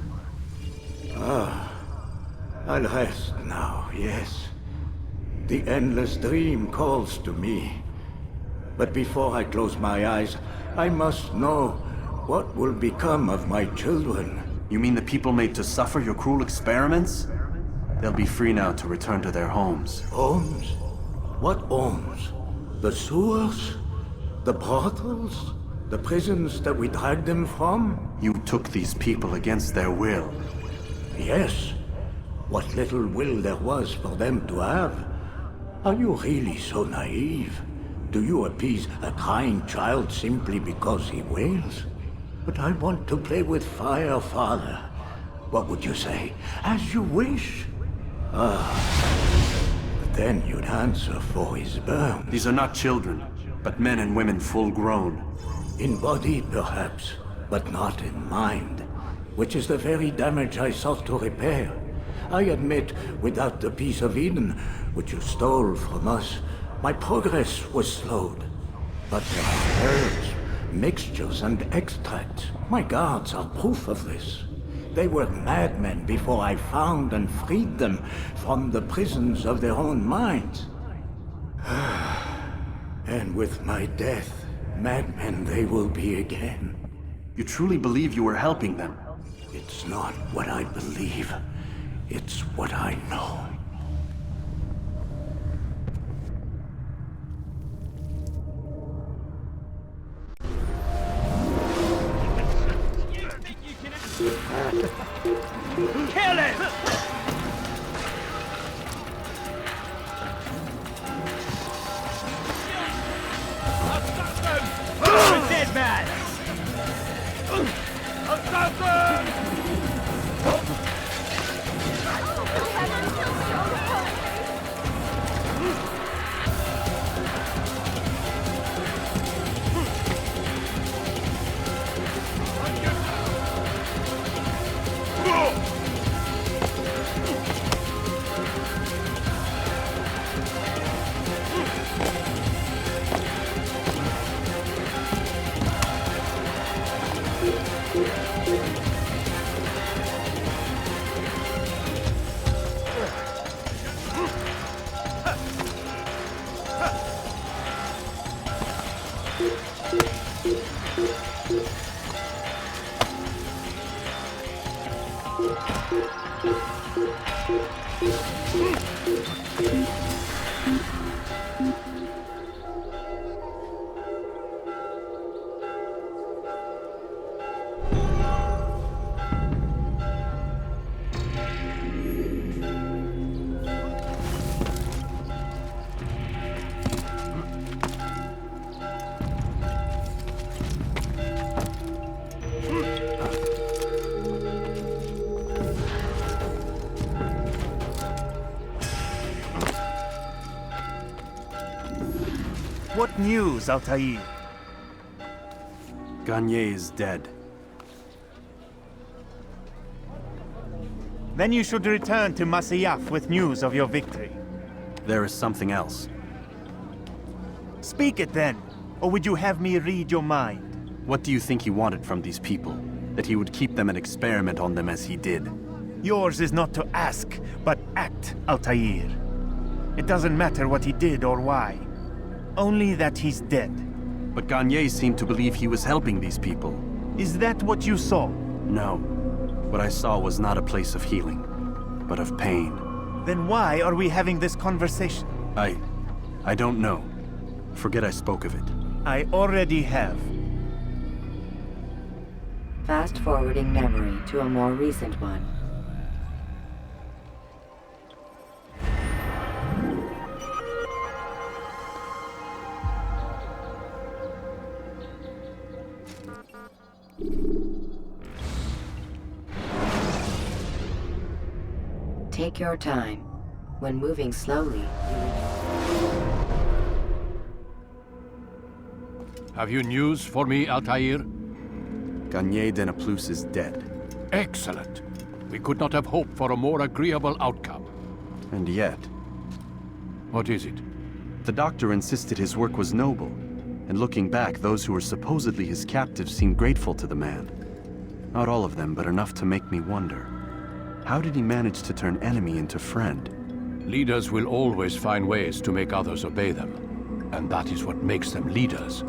I'll rest now, yes. The endless dream calls to me. But before I close my eyes, I must know what will become of my children. You mean the people made to suffer your cruel experiments? They'll be free now to return to their homes. Homes? What homes? The sewers? The brothels? The prisons that we dragged them from? You took these people against their will. Yes. What little will there was for them to have. Are you really so naive? Do you appease a crying child simply because he wails? But I want to play with fire, Father. What would you say? As you wish. But then you'd answer for his burn. These are not children, but men and women full grown. In body, perhaps, but not in mind. Which is the very damage I sought to repair. I admit, without the piece of Eden, which you stole from us, my progress was slowed. But there are herbs, mixtures, and extracts. My guards are proof of this. They were madmen before I found and freed them from the prisons of their own minds. And with my death, madmen they will be again. You truly believe you were helping them? It's not what I believe. It's what I know. Kill him! Assassin! Dead man! Assassin! What news, Altaïr? Garnier is dead. Then you should return to Masyaf with news of your victory. There is something else. Speak it then, or would you have me read your mind? What do you think he wanted from these people? That he would keep them and experiment on them as he did? Yours is not to ask, but act, Altaïr. It doesn't matter what he did or why. Only that he's dead. But Garnier seemed to believe he was helping these people. Is that what you saw? No. What I saw was not a place of healing, but of pain. Then why are we having this conversation? I don't know. Forget I spoke of it. I already have. Fast-forwarding memory to a more recent one. Take your time. When moving slowly, Have you news for me, Altaïr? Garnier de Naplouse is dead. Excellent. We could not have hoped for a more agreeable outcome. And yet... What is it? The doctor insisted his work was noble, and looking back, those who were supposedly his captives seemed grateful to the man. Not all of them, but enough to make me wonder. How did he manage to turn enemy into friend? Leaders will always find ways to make others obey them, and that is what makes them leaders.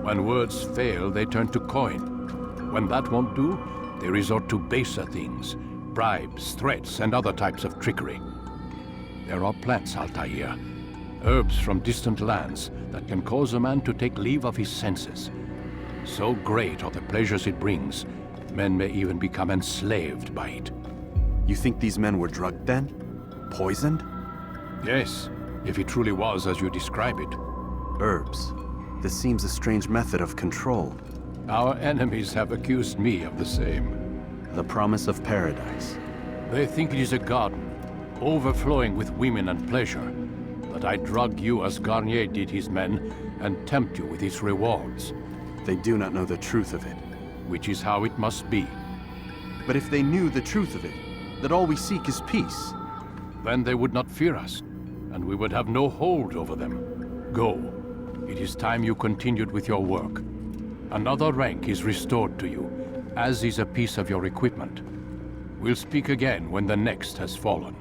When words fail, they turn to coin. When that won't do, they resort to baser things, bribes, threats, and other types of trickery. There are plants, Altaïr, herbs from distant lands that can cause a man to take leave of his senses. So great are the pleasures it brings, men may even become enslaved by it. You think these men were drugged then? Poisoned? Yes, if it truly was as you describe it. Herbs. This seems a strange method of control. Our enemies have accused me of the same. The promise of paradise. They think it is a garden, overflowing with women and pleasure. That I drug you as Garnier did his men, and tempt you with its rewards. They do not know the truth of it. Which is how it must be. But if they knew the truth of it, that all we seek is peace. Then they would not fear us, and we would have no hold over them. Go. It is time you continued with your work. Another rank is restored to you, as is a piece of your equipment. We'll speak again when the next has fallen.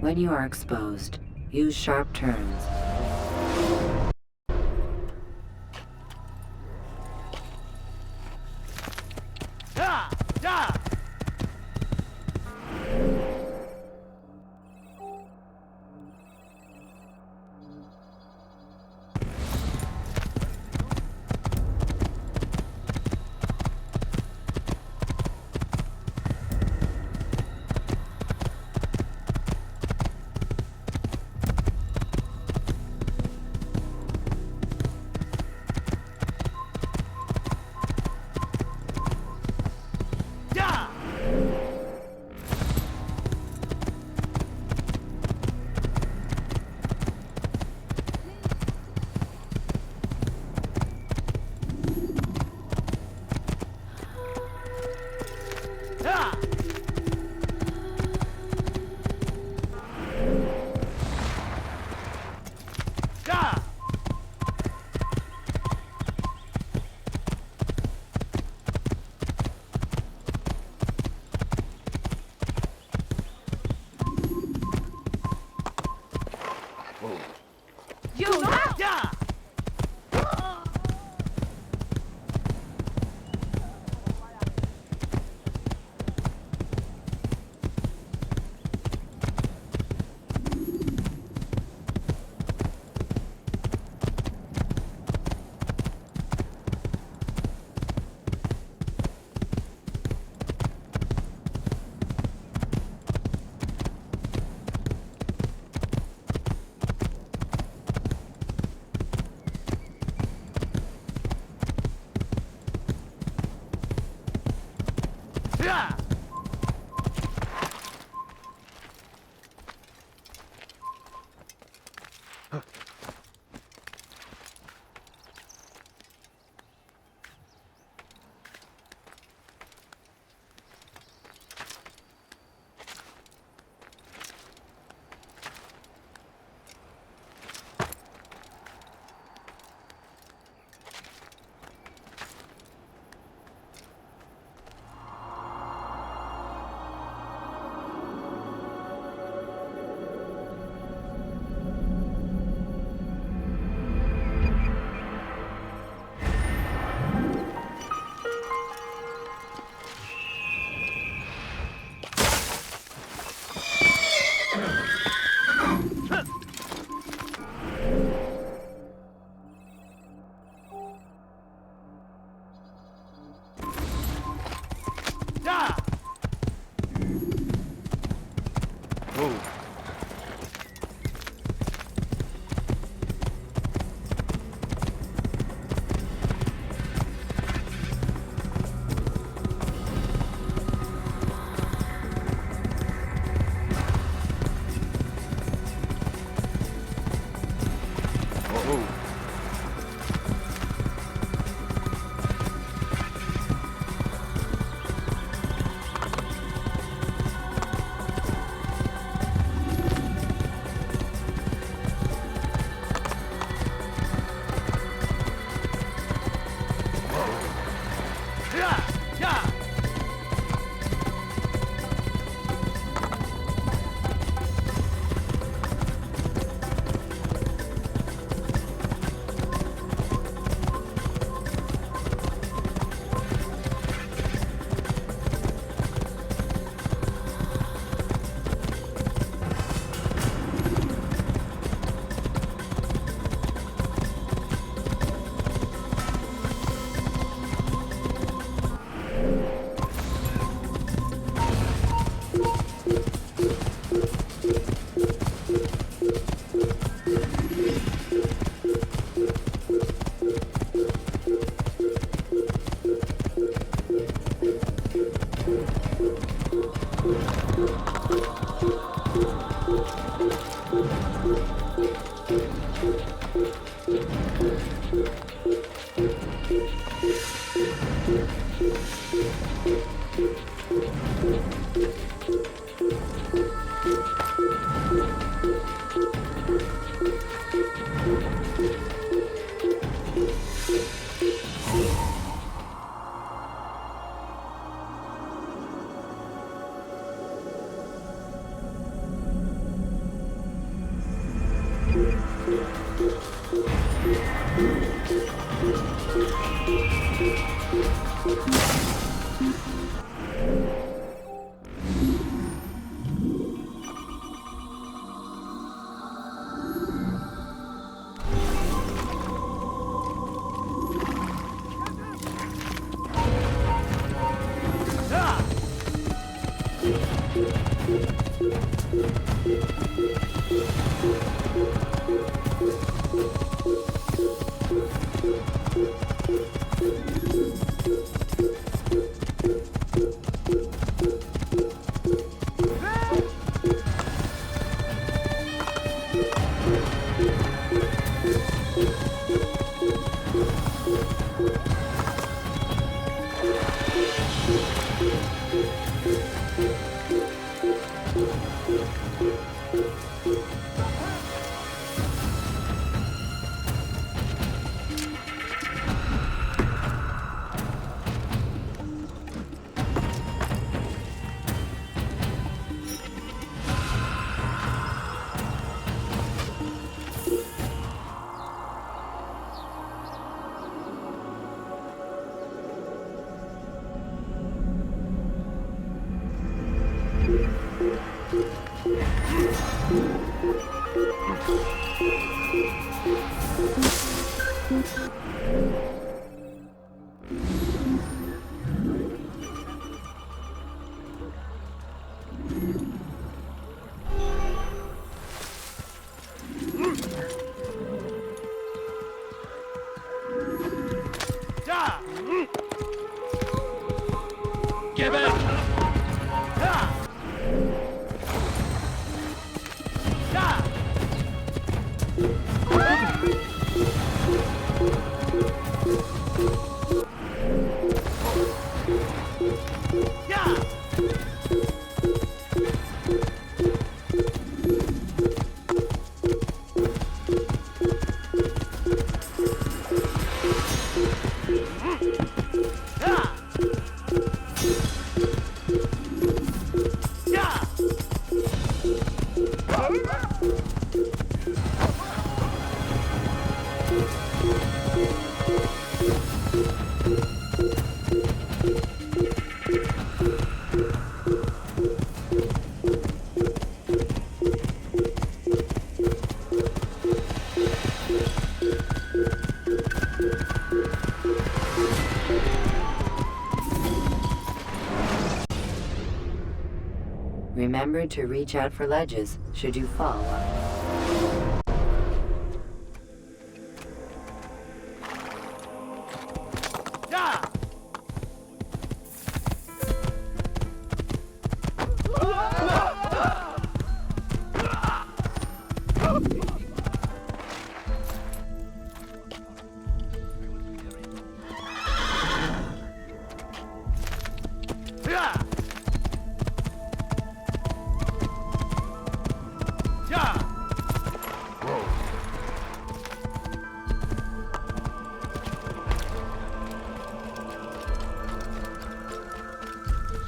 When you are exposed, use sharp turns. Give it! Remember to reach out for ledges should you fall.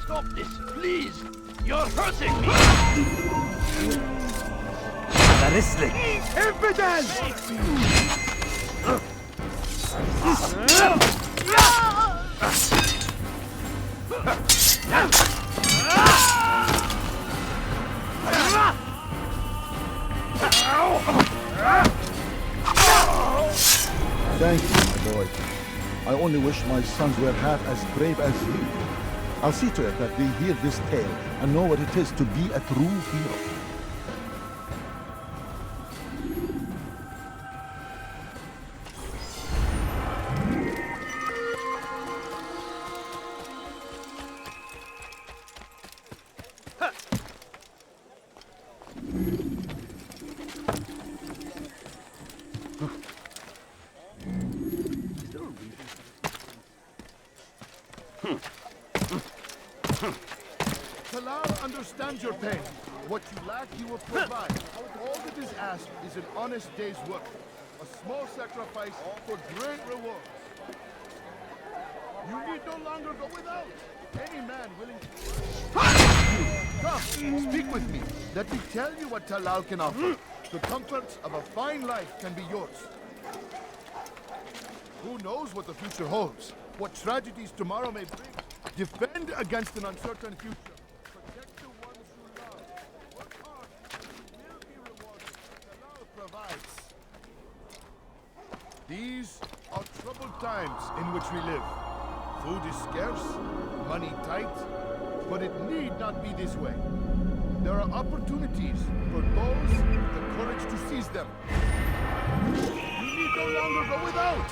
Stop this, please! You're hurting me! Evidence! Thank you, my boy. I only wish my sons were half as brave as you. I'll see to it that they hear this tale and know what it is to be a true hero. Talal understands your pain. What you lack, he will provide. All that is asked is an honest day's work. A small sacrifice for great rewards. You need no longer go without. Any man willing to... Come, speak with me. Let me tell you what Talal can offer. The comforts of a fine life can be yours. Who knows what the future holds? What tragedies tomorrow may bring? Defend against an uncertain future. Protect the ones you love. Work hard. You will be rewarded. Talal provides. These are troubled times in which we live. Food is scarce, money tight, but it need not be this way. There are opportunities for those with the courage to seize them. You need no longer go without.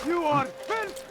You are filth!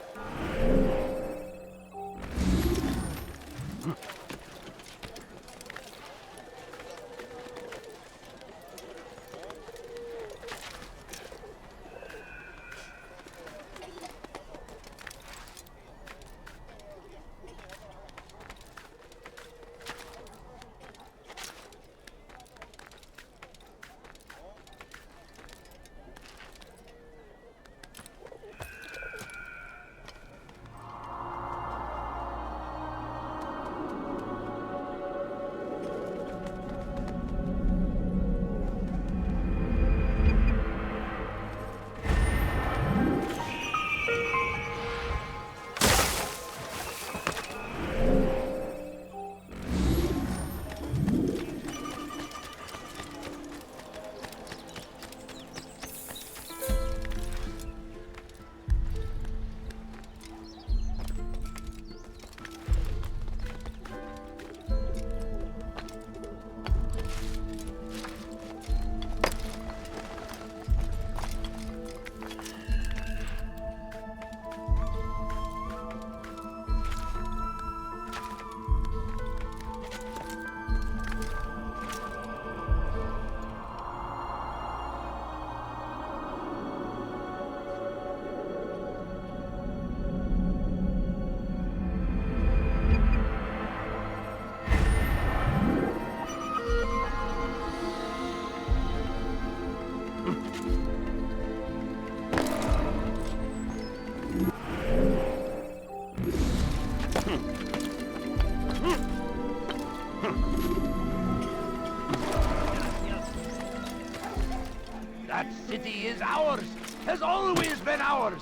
has always been ours.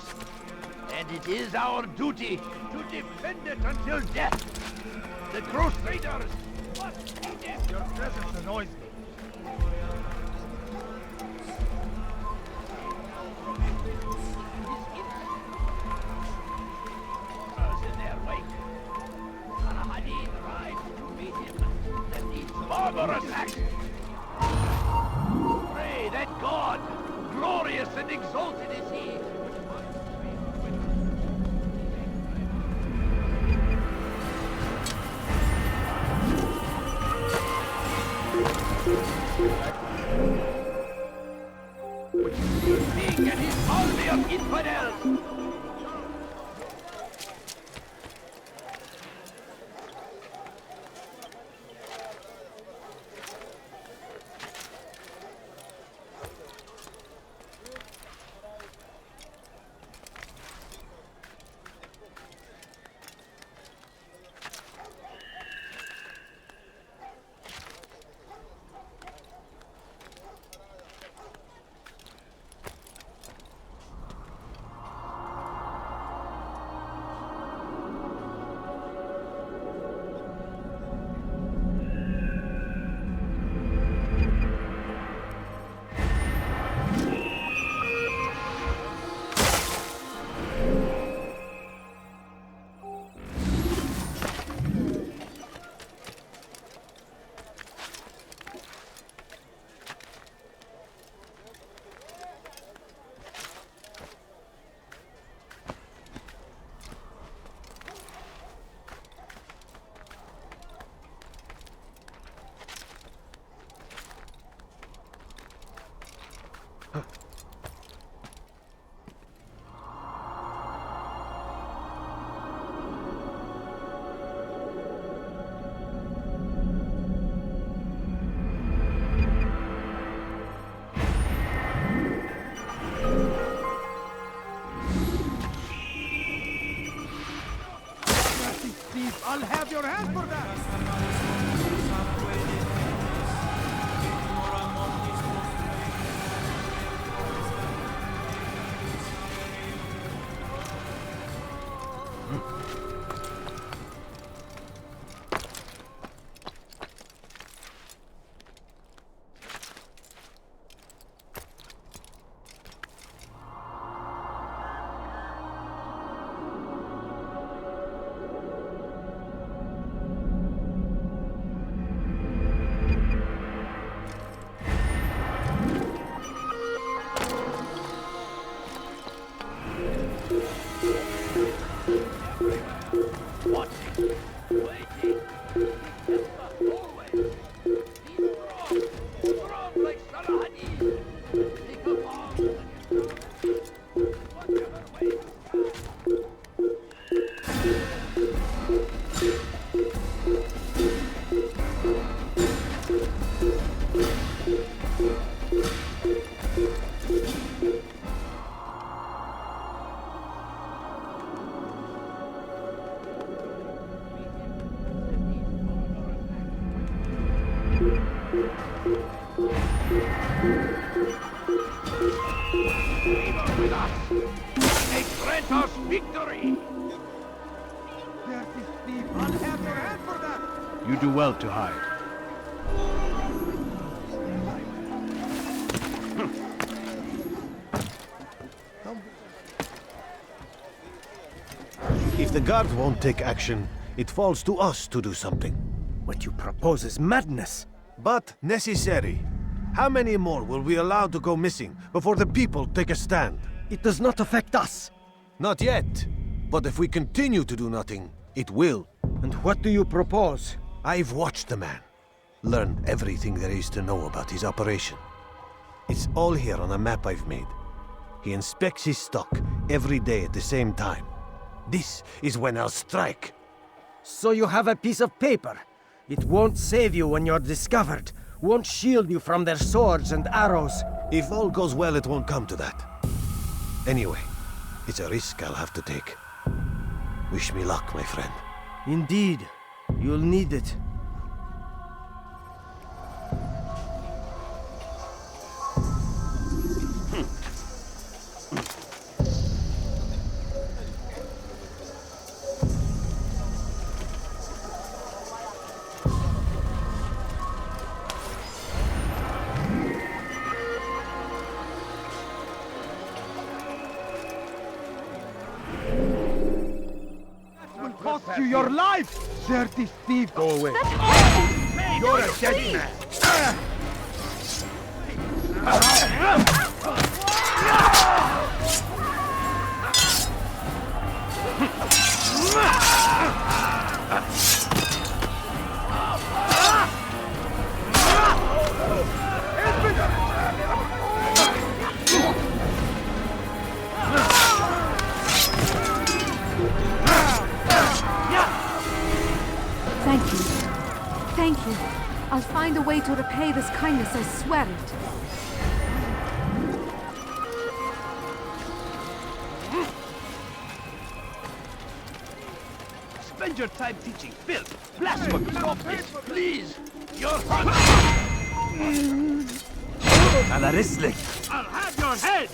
And it is our duty to defend it until death. The Crusaders must be dead. Your presence annoys me. In their wake, Al-Hadid rides to meet him and these barbarous acts. Pray that God, glorious and exalted is he, King and his army of infidels. I'll have your hand for that! You do well to hide. If the guard won't take action, it falls to us to do something. What you propose is madness. But necessary. How many more will we allow to go missing before the people take a stand? It does not affect us. Not yet. But if we continue to do nothing, it will. And what do you propose? I've watched the man. Learned everything there is to know about his operation. It's all here on a map I've made. He inspects his stock every day at the same time. This is when I'll strike. So you have a piece of paper. It won't save you when you're discovered. Won't shield you from their swords and arrows. If all goes well, it won't come to that. Anyway, it's a risk I'll have to take. Wish me luck, my friend. Indeed. You'll need it. cost you your life, dirty thief! Go away. You're a dead man. Thank you. Thank you. I'll find a way to repay this kindness, I swear it. Spend your time teaching filth. Blasphemy, stop this, please. You're hurt. I'll have your head.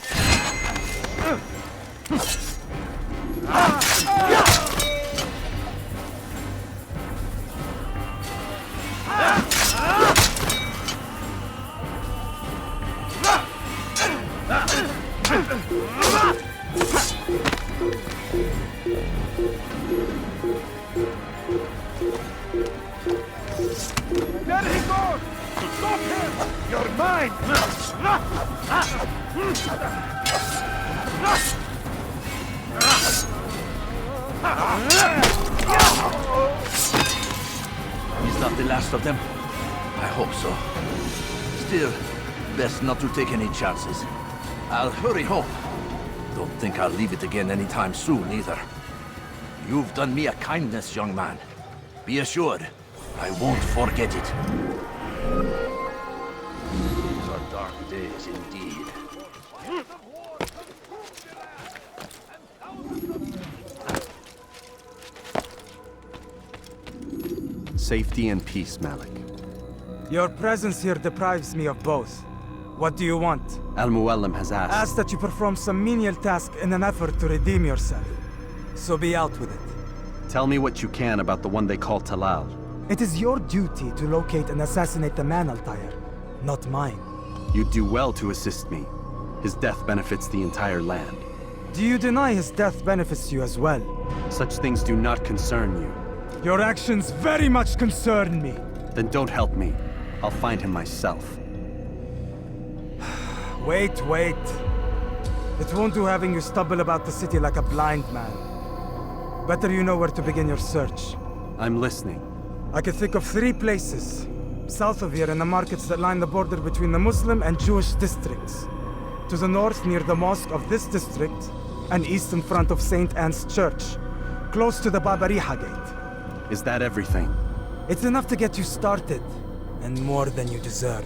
There he goes! Stop him! You're mine! He's not the last of them. I hope so. Still, best not to take any chances. I'll hurry home. Don't think I'll leave it again anytime soon, either. You've done me a kindness, young man. Be assured, I won't forget it. These are dark days indeed. Safety and peace, Malik. Your presence here deprives me of both. What do you want? Al-Muallim has asked. Asked that you perform some menial task in an effort to redeem yourself. So be out with it. Tell me what you can about the one they call Talal. It is your duty to locate and assassinate the man, Altaïr, not mine. You'd do well to assist me. His death benefits the entire land. Do you deny his death benefits you as well? Such things do not concern you. Your actions very much concern me. Then don't help me. I'll find him myself. Wait. It won't do having you stumble about the city like a blind man. Better you know where to begin your search. I'm listening. I can think of 3 places. South of here in the markets that line the border between the Muslim and Jewish districts. To the north near the mosque of this district, and east in front of St. Anne's Church, close to the Babariha Gate. Is that everything? It's enough to get you started, and more than you deserve.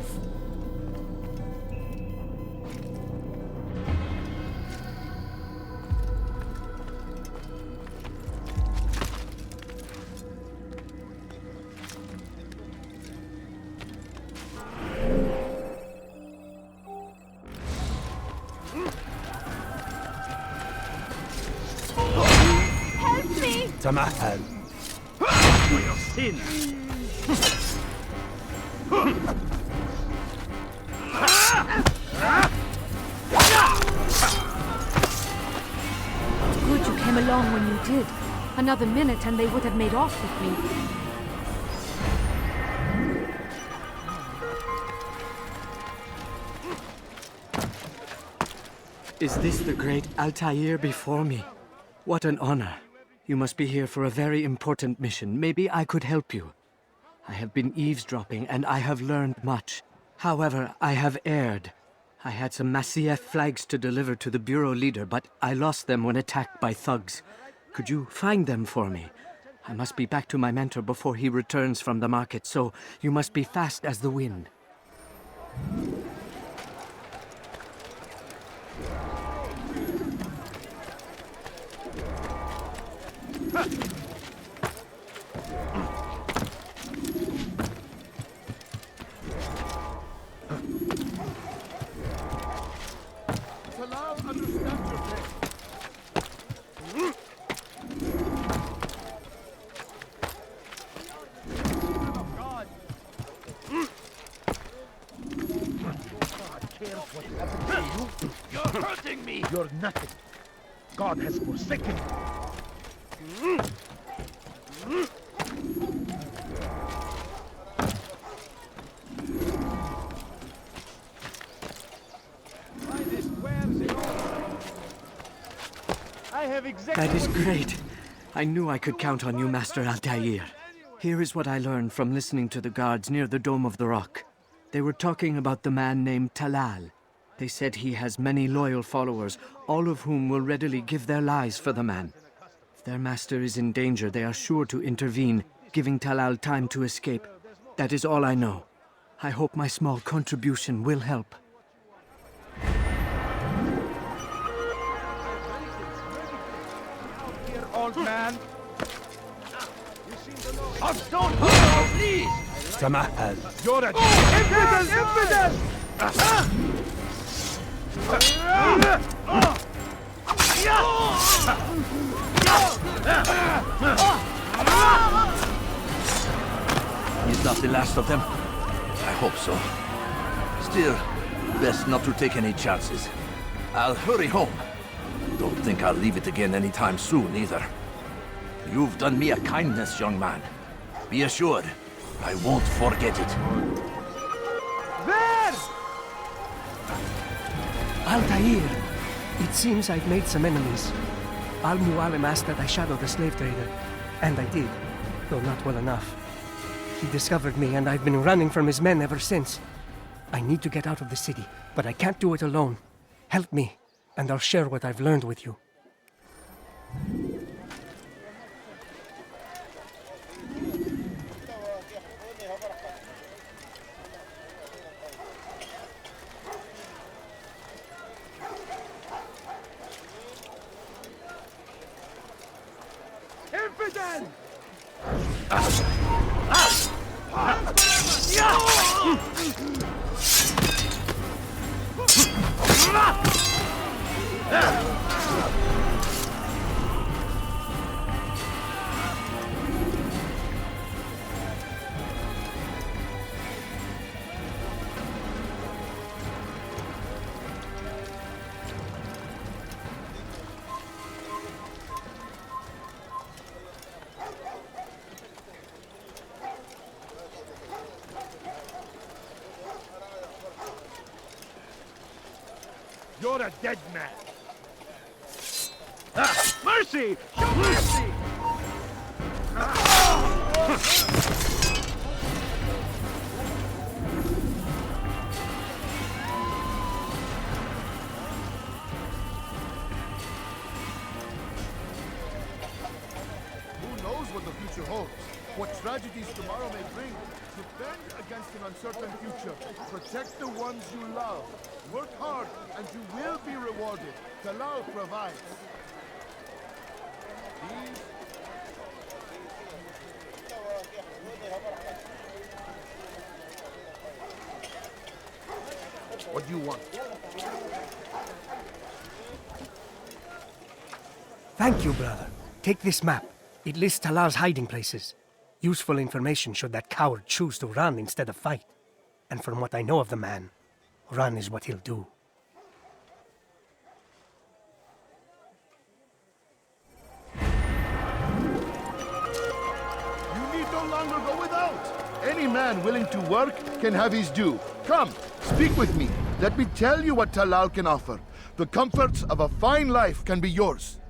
تمهل for your sin. Good you came along when you did. Another minute and they would have made off with me. Is this the great Altaïr before me? What an honor. You must be here for a very important mission. Maybe I could help you. I have been eavesdropping, and I have learned much. However, I have erred. I had some Masyaf flags to deliver to the Bureau leader, but I lost them when attacked by thugs. Could you find them for me? I must be back to my mentor before he returns from the market, so you must be fast as the wind. Talal understands your pain. God cares what happened to you. You're hurting me. You're nothing. God has forsaken you. That is great. I knew I could count on you, Master Altaïr. Here is what I learned from listening to the guards near the Dome of the Rock. They were talking about the man named Talal. They said he has many loyal followers, all of whom will readily give their lives for the man. If their master is in danger, they are sure to intervene, giving Talal time to escape. That is all I know. I hope my small contribution will help. Old man. Don't hold, please! Samahal. You're a infidel! Is not the last of them? I hope so. Still, best not to take any chances. I'll hurry home. Don't think I'll leave it again anytime soon, either. You've done me a kindness, young man. Be assured, I won't forget it. There! Altaïr, it seems I've made some enemies. Al-Mualim asked that I shadow the slave trader, and I did, though not well enough. He discovered me, and I've been running from his men ever since. I need to get out of the city, but I can't do it alone. Help me, and I'll share what I've learned with you. Infidel! You're a dead man. Mercy! Show mercy! Who knows what the future holds? What tragedies tomorrow may bring? Defend against an uncertain future. Protect the ones you love. Work hard, and you will be rewarded. Talal provides. These... What do you want? Thank you, brother. Take this map. It lists Talal's hiding places. Useful information should that coward choose to run instead of fight. And from what I know of the man, run is what he'll do. You need no longer go without. Any man willing to work can have his due. Come, speak with me. Let me tell you what Talal can offer. The comforts of a fine life can be yours.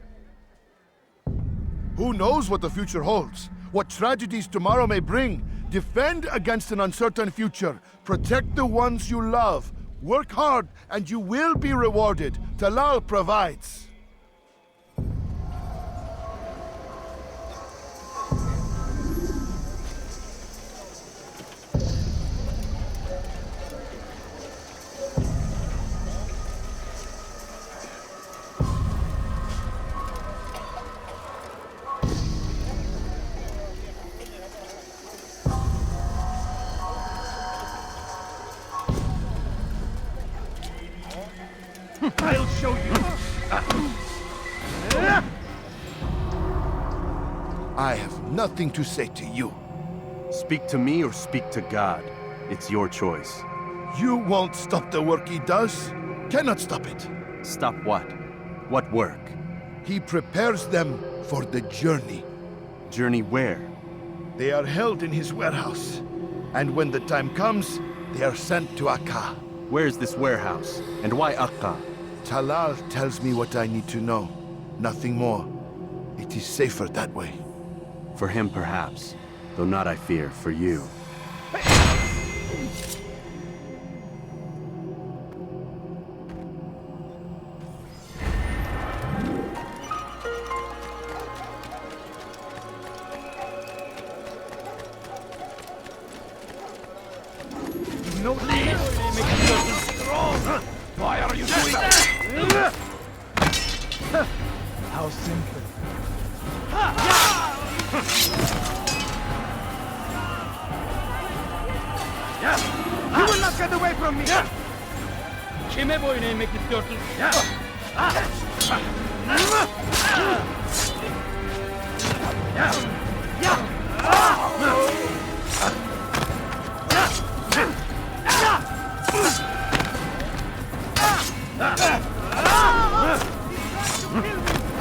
Who knows what the future holds? What tragedies tomorrow may bring? Defend against an uncertain future. Protect the ones you love. Work hard, and you will be rewarded. Talal provides. I'll show you. I have nothing to say to you. Speak to me or speak to God. It's your choice. You won't stop the work he does. Cannot stop it. Stop what? What work? He prepares them for the journey. Journey where? They are held in his warehouse. And when the time comes, they are sent to Acre. Where is this warehouse? And why Acre? Talal tells me what I need to know. Nothing more. It is safer that way. For him, perhaps. Though not, I fear, for you. Why are you doing that? How simple. You will not get away from me! Kime boyun eğmek istiyorsun?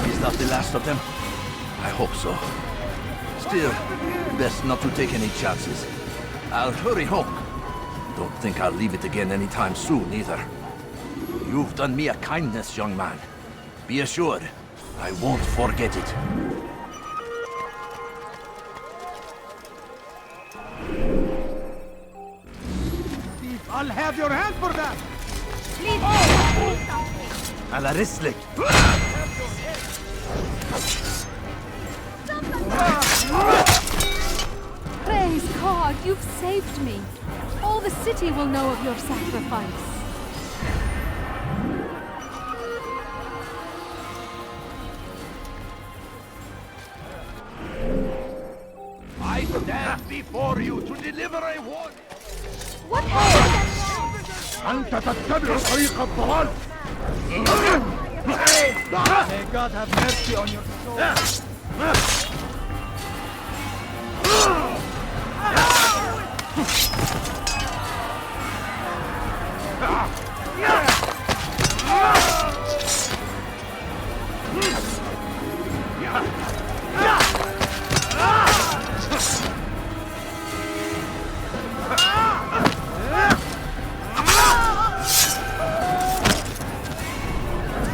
He's not the last of them. I hope so. Still, best not to take any chances. I'll hurry home. Don't think I'll leave it again anytime soon, either. You've done me a kindness, young man. Be assured, I won't forget it. I'll have your hand for that! على رسلك. Praise God, you've saved me. All the city will know of your sacrifice. I stand before you to deliver a warning. What happened? أنت تتبع طريق الضلال. May God have mercy on your soul.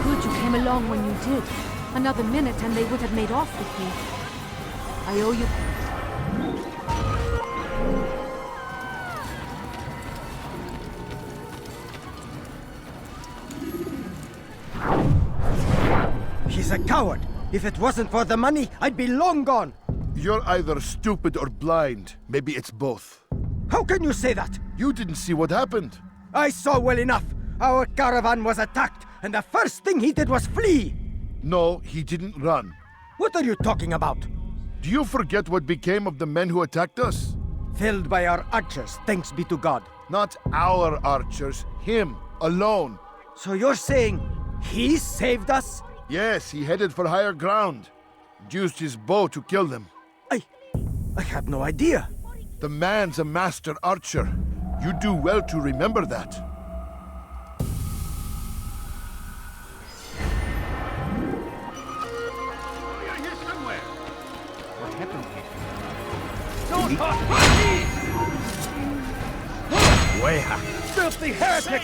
Good you came along when you did. Another minute and they would have made off with me. I owe you... He's a coward. If it wasn't for the money, I'd be long gone. You're either stupid or blind. Maybe it's both. How can you say that? You didn't see what happened. I saw well enough. Our caravan was attacked, and the first thing he did was flee. No, he didn't run. What are you talking about? Do you forget what became of the men who attacked us? Felled by our archers, thanks be to God. Not our archers, him, alone. So you're saying he saved us? Yes, he headed for higher ground. Used his bow to kill them. I had no idea. The man's a master archer. You do well to remember that. You're here somewhere. What happened here? Don't talk to me! Weha! Filthy heretic!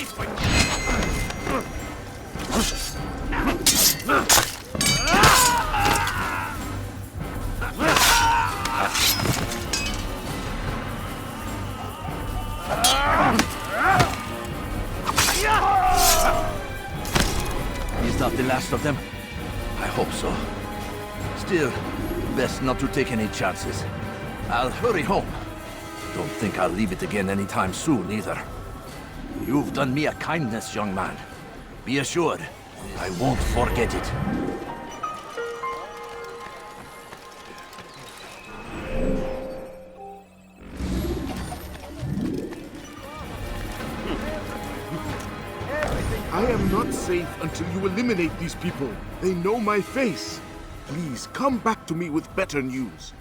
He's not the last of them. I hope so. Still, best not to take any chances. I'll hurry home. Don't think I'll leave it again anytime soon, either. You've done me a kindness, young man. Be assured, I won't forget it. I am not safe until you eliminate these people. They know my face. Please, come back to me with better news.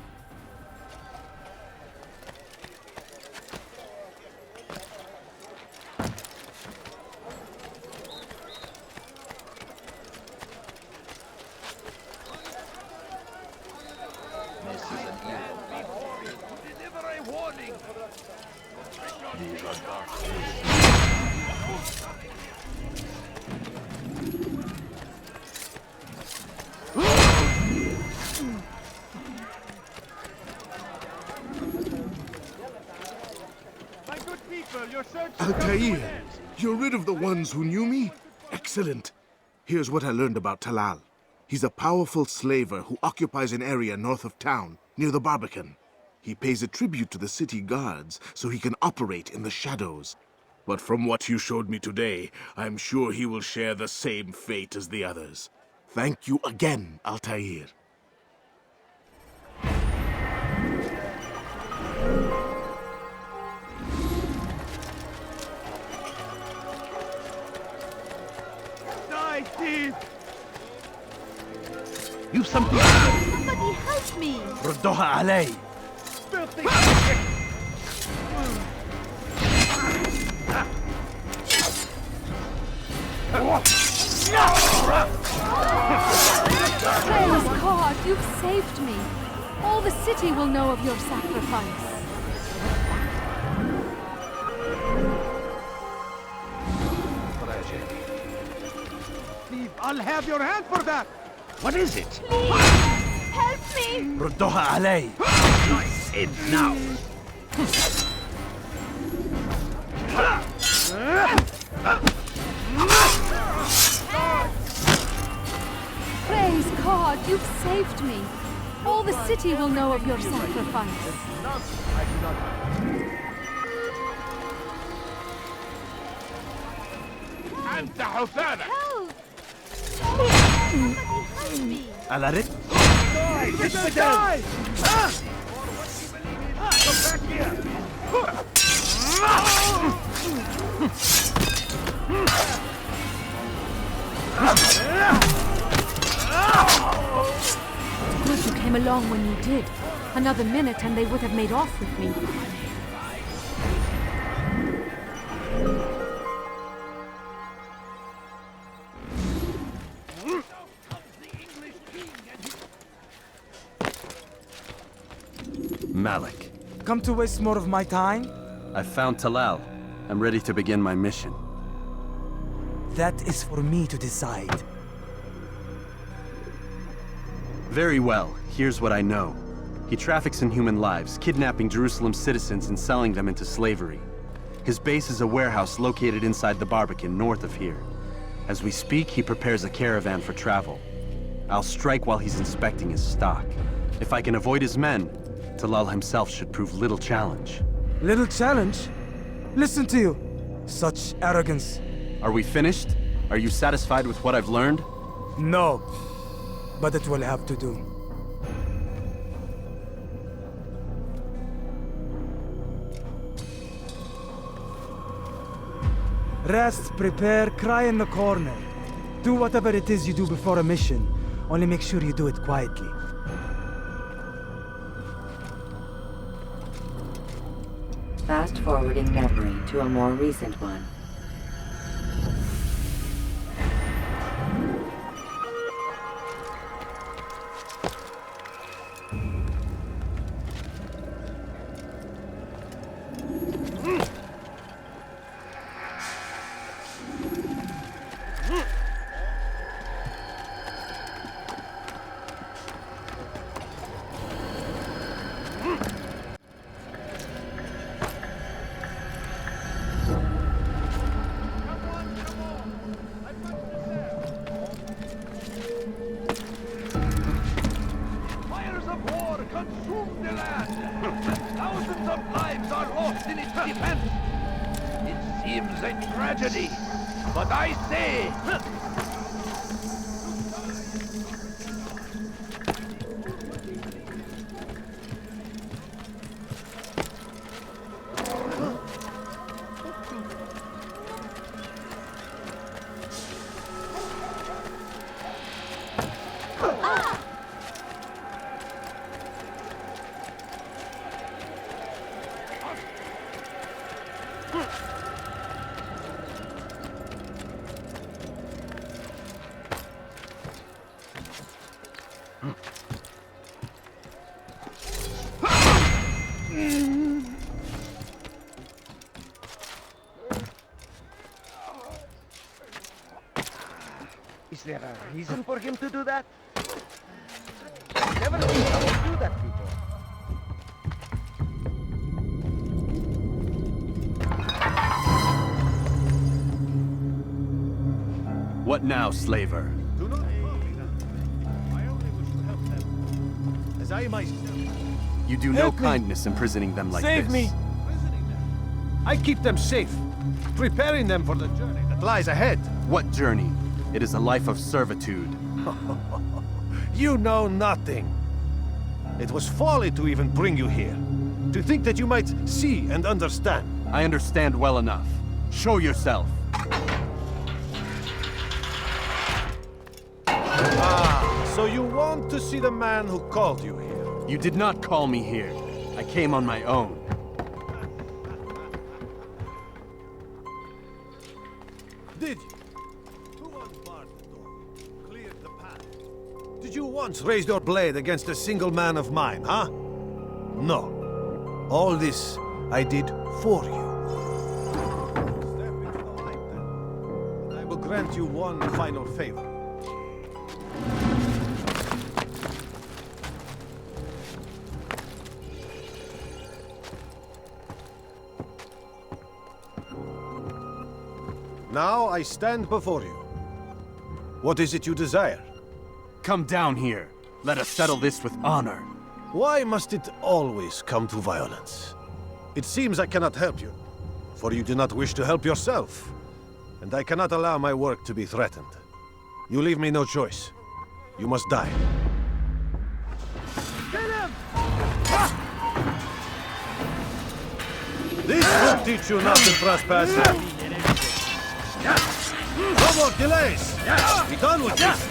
This is Altaïr, you're rid of the ones who knew me? Excellent. Here's what I learned about Talal. He's a powerful slaver who occupies an area north of town, near the Barbican. He pays a tribute to the city guards so he can operate in the shadows. But from what you showed me today, I'm sure he will share the same fate as the others. Thank you again, Altaïr. Die, thief! You've something. Somebody help me! ردوها علي. Praise God, you've saved me. All the city will know of your sacrifice. Thief, I'll have your hand for that! What is it? Please, help me! ردوها علي. Nice in now. Praise God, you've saved me. All the city will know of your sacrifice. أنت حثالة! Help! Somebody help me! على رد. Die! Come back here! Good you came along when you did. Another minute and they would have made off with me. Malik. Come to waste more of my time? I've found Talal. I'm ready to begin my mission. That is for me to decide. Very well. Here's what I know. He traffics in human lives, kidnapping Jerusalem citizens and selling them into slavery. His base is a warehouse located inside the Barbican, north of here. As we speak, he prepares a caravan for travel. I'll strike while he's inspecting his stock. If I can avoid his men, Talal himself should prove little challenge. Little challenge? Listen to you. Such arrogance. Are we finished? Are you satisfied with what I've learned? No. But it will have to do. Rest, prepare, cry in the corner. Do whatever it is you do before a mission. Only make sure you do it quietly. Fast-forwarding memory to a more recent one. Fires of war consume the land. Thousands of lives are lost in its defense. It seems a tragedy, but I say... Is there a reason for him to do that? I've never seen someone do that before. What now, slaver? Do not call me that. I only wish to help them. As I myself. You do no kindness imprisoning them like this. Save me! I keep them safe, preparing them for the journey that lies ahead. What journey? It is a life of servitude. You know nothing. It was folly to even bring you here. To think that you might see and understand. I understand well enough. Show yourself. Ah, so you want to see the man who called you here? You did not call me here. I came on my own. Did you? Who unbarred the door? Cleared the path? Did you once raise your blade against a single man of mine, huh? No. All this I did for you. Step into the light then, and I will grant you one final favor. Now I stand before you. What is it you desire? Come down here. Let us settle this with honor. Why must it always come to violence? It seems I cannot help you, for you do not wish to help yourself. And I cannot allow my work to be threatened. You leave me no choice. You must die. Kill him! This will teach you not to trespass. No more delays! Be done with this!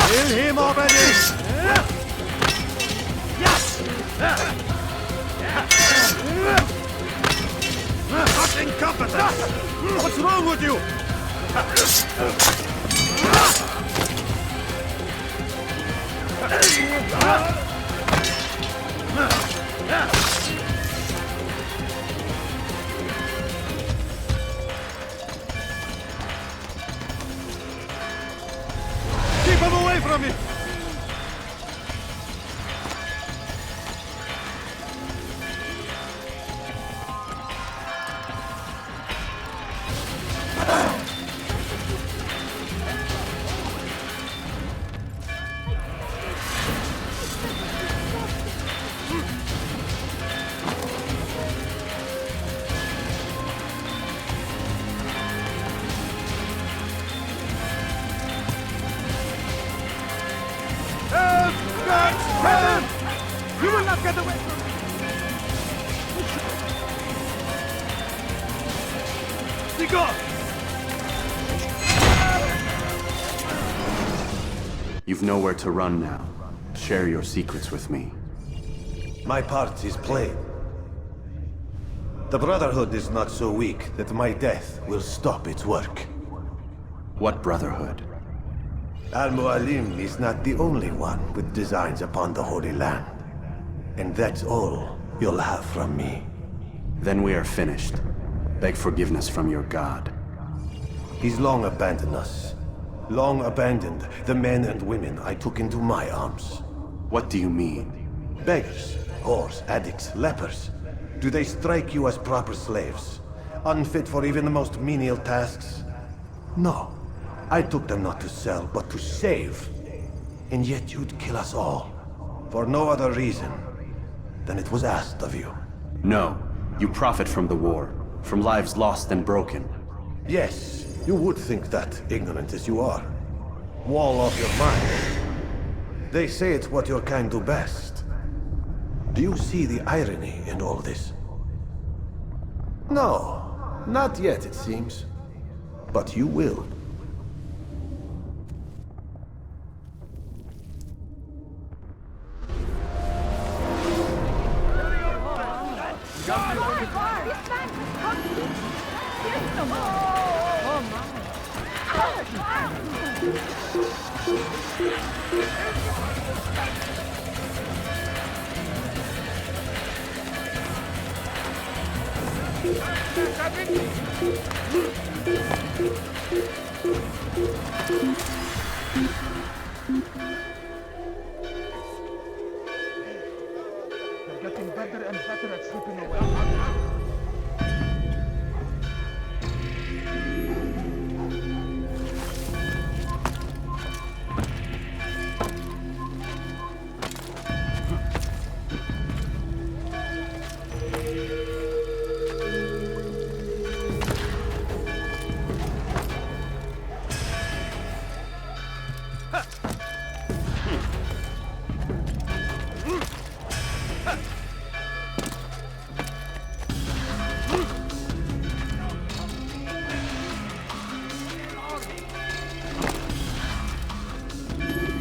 Kill him already! Not incompetent! What's wrong with you? Keep him away from me! You will not get away from me! Be gone! You've nowhere to run now. Share your secrets with me. My part is played. The Brotherhood is not so weak that my death will stop its work. What Brotherhood? Al-Mualim is not the only one with designs upon the Holy Land. And that's all you'll have from me. Then we are finished. Beg forgiveness from your god. He's long abandoned us. Long abandoned the men and women I took into my arms. What do you mean? Beggars, whores, addicts, lepers. Do they strike you as proper slaves? Unfit for even the most menial tasks? No. I took them not to sell, but to save. And yet you'd kill us all. For no other reason than it was asked of you. No. You profit from the war. From lives lost and broken. Yes, you would think that, ignorant as you are. Wall off your mind. They say it's what your kind do best. Do you see the irony in all this? No, not yet, it seems. But you will. getting better and better at slipping away.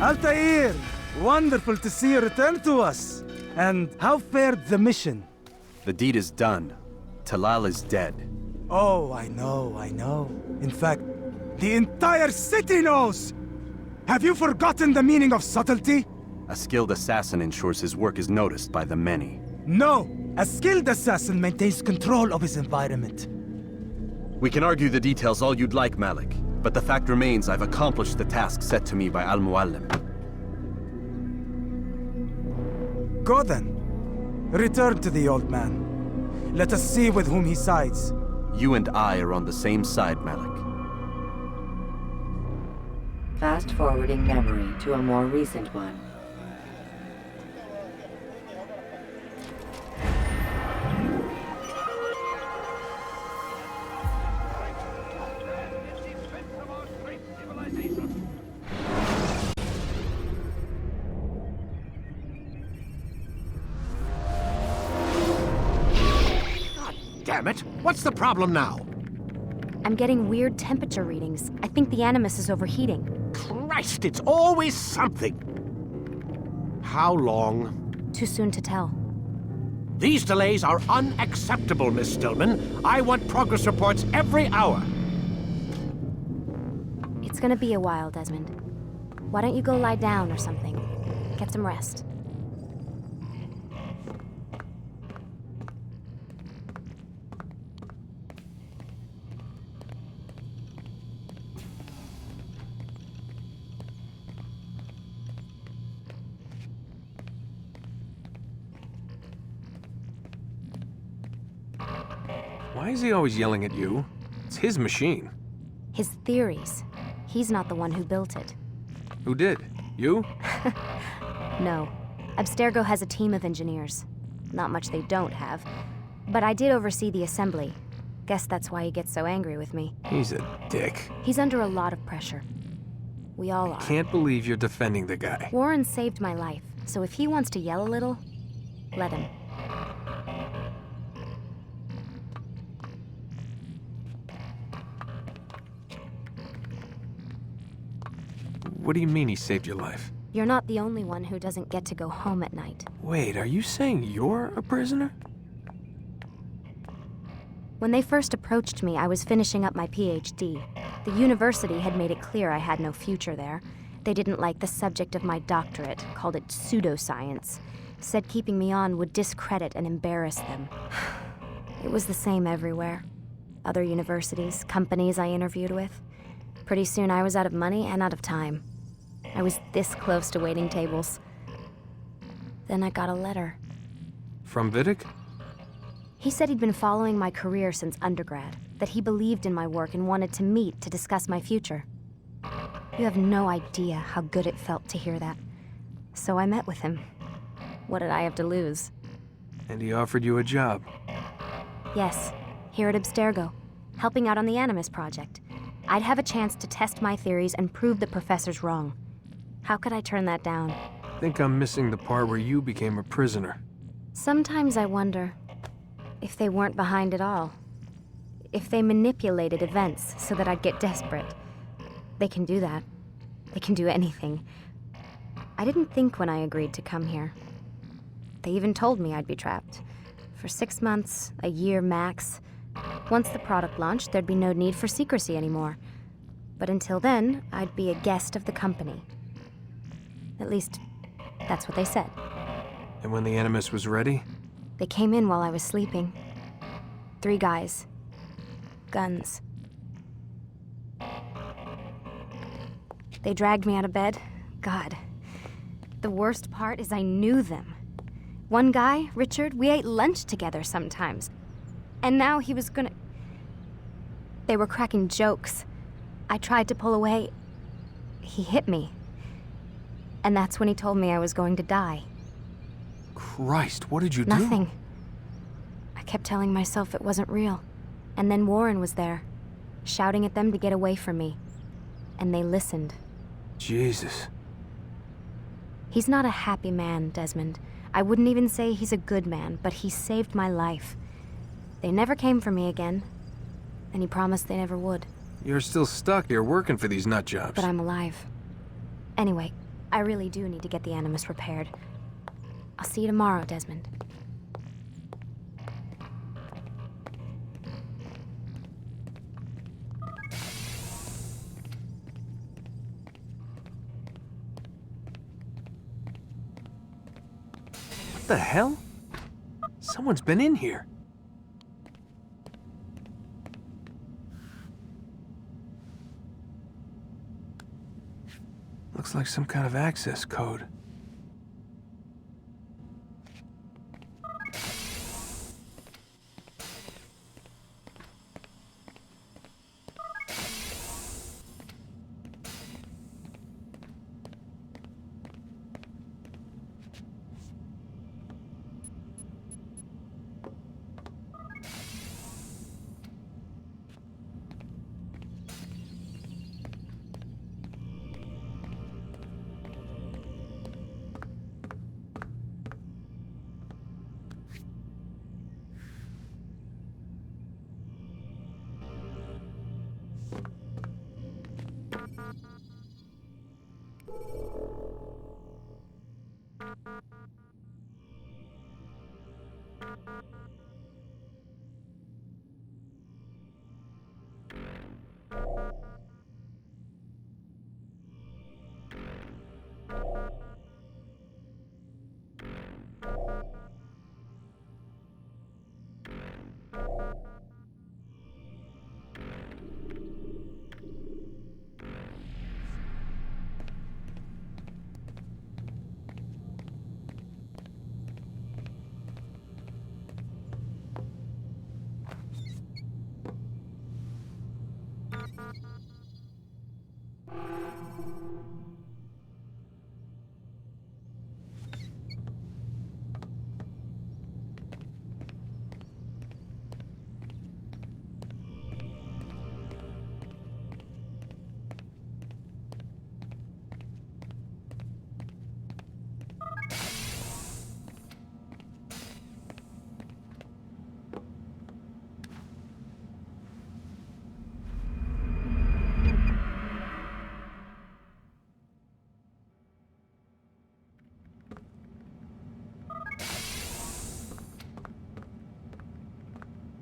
Altaïr! Wonderful to see you return to us. And how fared the mission? The deed is done. Talal is dead. Oh, I know. In fact, the entire city knows! Have you forgotten the meaning of subtlety? A skilled assassin ensures his work is noticed by the many. No! A skilled assassin maintains control of his environment. We can argue the details all you'd like, Malik. But the fact remains I've accomplished the task set to me by Al-Muallim. Go then. Return to the old man. Let us see with whom he sides. You and I are on the same side, Malik. Fast-forwarding memory to a more recent one. Damn it! What's the problem now? I'm getting weird temperature readings. I think the Animus is overheating. Christ, it's always something! How long? Too soon to tell. These delays are unacceptable, Miss Stillman. I want progress reports every hour. It's gonna be a while, Desmond. Why don't you go lie down or something? Get some rest. Why is he always yelling at you? It's his machine. His theories. He's not the one who built it. Who did? You? No. Abstergo has a team of engineers. Not much they don't have. But I did oversee the assembly. Guess that's why he gets so angry with me. He's a dick. He's under a lot of pressure. We all are. Can't believe you're defending the guy. Warren saved my life, so if he wants to yell a little, let him. What do you mean he saved your life? You're not the only one who doesn't get to go home at night. Wait, are you saying you're a prisoner? When they first approached me, I was finishing up my PhD. The university had made it clear I had no future there. They didn't like the subject of my doctorate, called it pseudoscience. Said keeping me on would discredit and embarrass them. It was the same everywhere. Other universities, companies I interviewed with. Pretty soon I was out of money and out of time. I was this close to waiting tables. Then I got a letter. From Vidic? He said he'd been following my career since undergrad, that he believed in my work and wanted to meet to discuss my future. You have no idea how good it felt to hear that. So I met with him. What did I have to lose? And he offered you a job. Yes, here at Abstergo, helping out on the Animus project. I'd have a chance to test my theories and prove the professor's wrong. How could I turn that down? I think I'm missing the part where you became a prisoner. Sometimes I wonder if they weren't behind it all. If they manipulated events so that I'd get desperate. They can do that. They can do anything. I didn't think when I agreed to come here. They even told me I'd be trapped. For 6 months, a year max. Once the product launched, there'd be no need for secrecy anymore. But until then, I'd be a guest of the company. At least, that's what they said. And when the Animus was ready? They came in while I was sleeping. 3 guys. Guns. They dragged me out of bed. God. The worst part is I knew them. One guy, Richard, we ate lunch together sometimes. And now he was gonna... They were cracking jokes. I tried to pull away. He hit me. And that's when he told me I was going to die. Christ, what did you do? Nothing. I kept telling myself it wasn't real. And then Warren was there, shouting at them to get away from me. And they listened. Jesus. He's not a happy man, Desmond. I wouldn't even say he's a good man, but he saved my life. They never came for me again, and he promised they never would. You're still stuck here working for these nut jobs. But I'm alive. Anyway, I really do need to get the Animus repaired. I'll see you tomorrow, Desmond. What the hell? Someone's been in here. Looks like some kind of access code.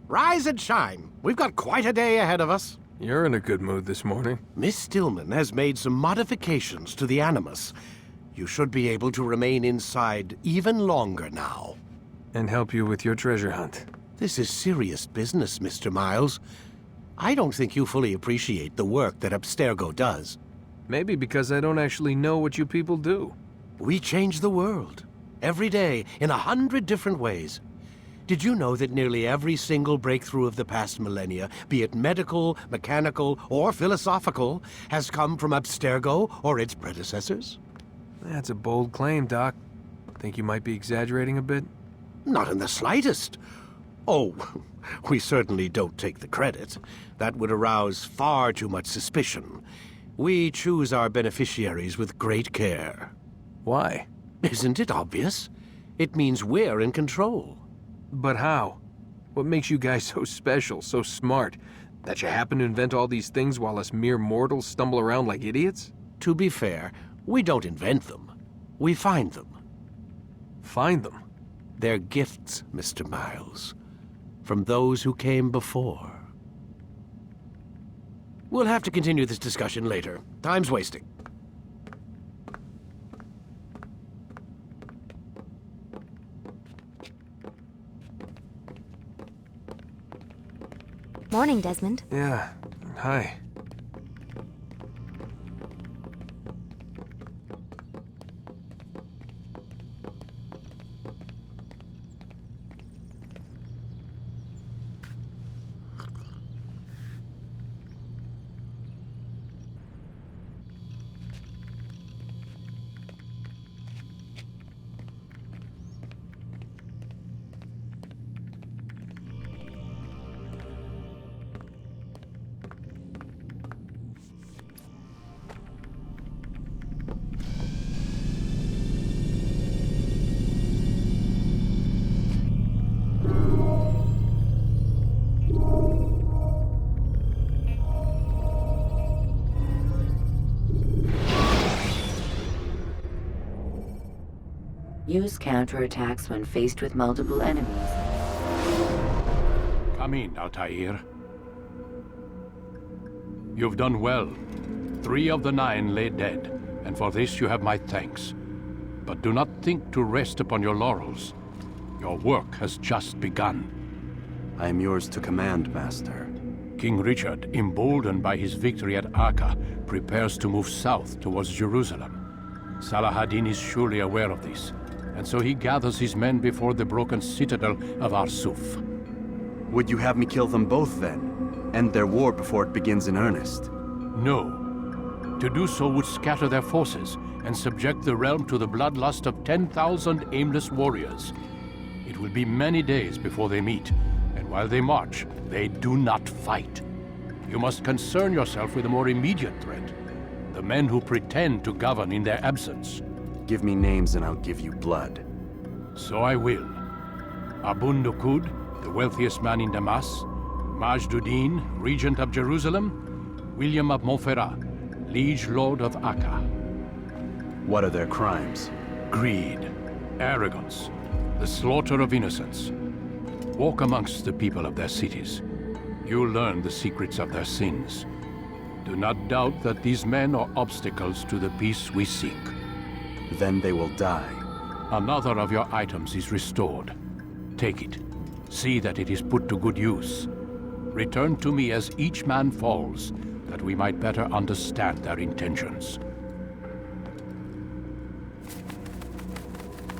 Rise and shine. We've got quite a day ahead of us. You're in a good mood this morning. Miss Stillman has made some modifications to the Animus. You should be able to remain inside even longer now. And help you with your treasure hunt. This is serious business, Mr. Miles. I don't think you fully appreciate the work that Abstergo does. Maybe because I don't actually know what you people do. We change the world. Every day, in 100 different ways. Did you know that nearly every single breakthrough of the past millennia, be it medical, mechanical, or philosophical, has come from Abstergo or its predecessors? That's a bold claim, Doc. Think you might be exaggerating a bit? Not in the slightest. Oh, we certainly don't take the credit. That would arouse far too much suspicion. We choose our beneficiaries with great care. Why? Isn't it obvious? It means we're in control. But how? What makes you guys so special, so smart? That you happen to invent all these things while us mere mortals stumble around like idiots? To be fair, we don't invent them. We find them. Find them? They're gifts, Mr. Miles. From those who came before. We'll have to continue this discussion later. Time's wasting. Morning, Desmond. Yeah. Hi. Use counterattacks when faced with multiple enemies. Come in, Altaïr. You've done well. 3 of the 9 lay dead, and for this you have my thanks. But do not think to rest upon your laurels. Your work has just begun. I am yours to command, Master. King Richard, emboldened by his victory at Acre, prepares to move south towards Jerusalem. Saladin is surely aware of this, and so he gathers his men before the broken citadel of Arsuf. Would you have me kill them both then? End their war before it begins in earnest? No. To do so would scatter their forces and subject the realm to the bloodlust of 10,000 aimless warriors. It will be many days before they meet, and while they march, they do not fight. You must concern yourself with a more immediate threat. The men who pretend to govern in their absence. Give me names and I'll give you blood. So I will. Abun Nukud, the wealthiest man in Damascus, Majduddin, regent of Jerusalem, William of Montferrat, liege lord of Acre. What are their crimes? Greed, arrogance, the slaughter of innocents. Walk amongst the people of their cities. You'll learn the secrets of their sins. Do not doubt that these men are obstacles to the peace we seek. Then they will die. Another of your items is restored. Take it. See that it is put to good use. Return to me as each man falls, that we might better understand their intentions.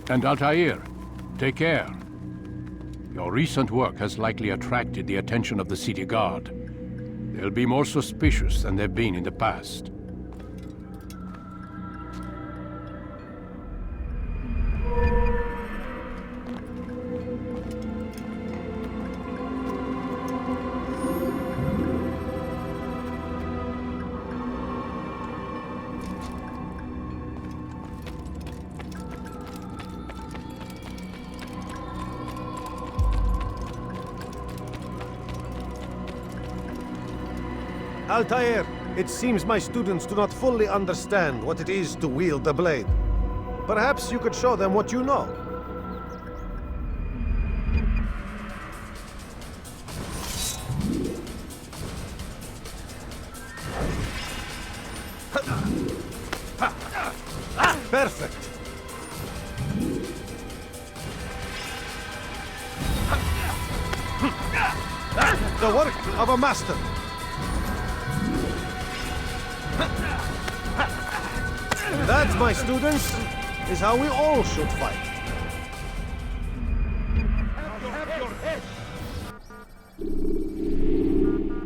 And Altaïr, take care. Your recent work has likely attracted the attention of the city guard. They'll be more suspicious than they've been in the past. Altaïr, it seems my students do not fully understand what it is to wield the blade. Perhaps you could show them what you know. Perfect. The work of a master. That, my students, is how we all should fight.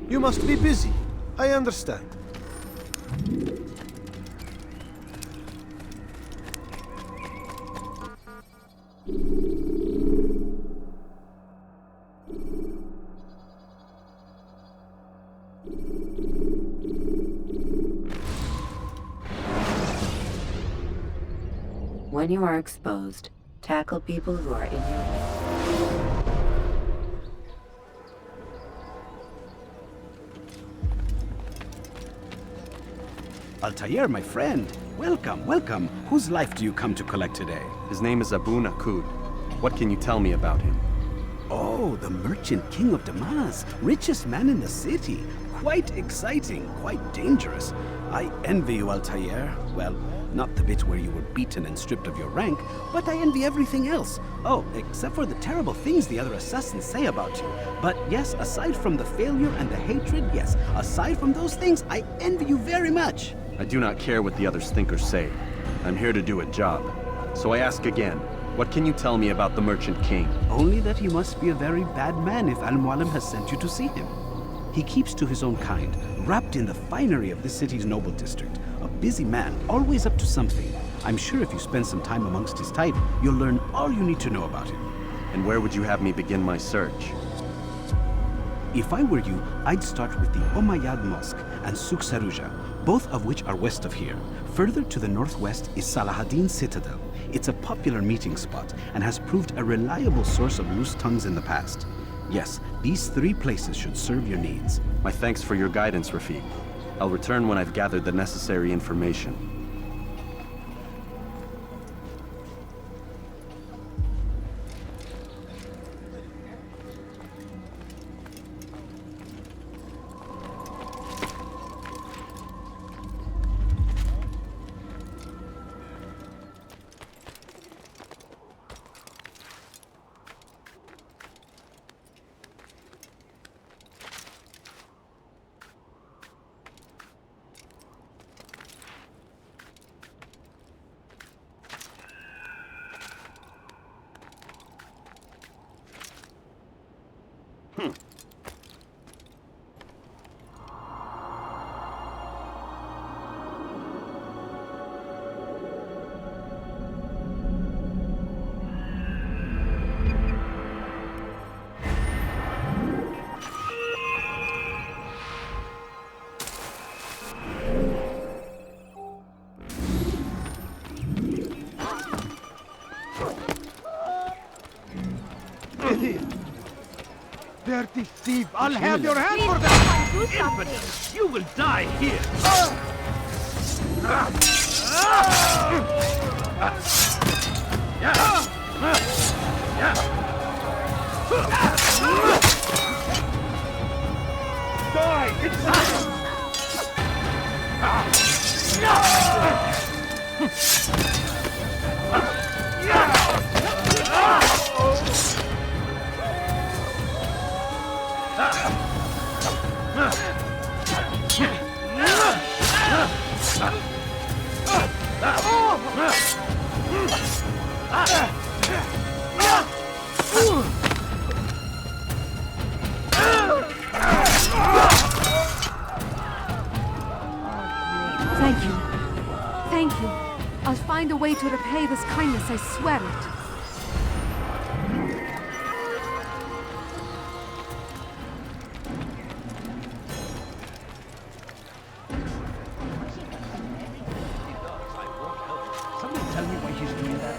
You must be busy. I understand. When you are exposed, tackle people who are in your way. Altaïr, my friend. Welcome, welcome. Whose life do you come to collect today? His name is Abu Nakud. What can you tell me about him? Oh, the merchant king of Damascus. Richest man in the city. Quite exciting, quite dangerous. I envy you, Altaïr. Well, not the bit where you were beaten and stripped of your rank, but I envy everything else. Oh, except for the terrible things the other assassins say about you. But yes, aside from the failure and the hatred, yes, aside from those things, I envy you very much. I do not care what the others think or say. I'm here to do a job. So I ask again, what can you tell me about the Merchant King? Only that he must be a very bad man if Al-Mualim has sent you to see him. He keeps to his own kind, wrapped in the finery of this city's noble district. A busy man, always up to something. I'm sure if you spend some time amongst his type, you'll learn all you need to know about him. And where would you have me begin my search? If I were you, I'd start with the Umayyad Mosque and Souk Sarouja, both of which are west of here. Further to the northwest is Saladin's Citadel. It's a popular meeting spot and has proved a reliable source of loose tongues in the past. Yes, these 3 places should serve your needs. My thanks for your guidance, Rafiq. I'll return when I've gathered the necessary information. Dirty thief! I'll have your hand for that! Infidel! You will die here! Thank you. Thank you. I'll find a way to repay this kindness, I swear it. Somebody tell me why she's doing that.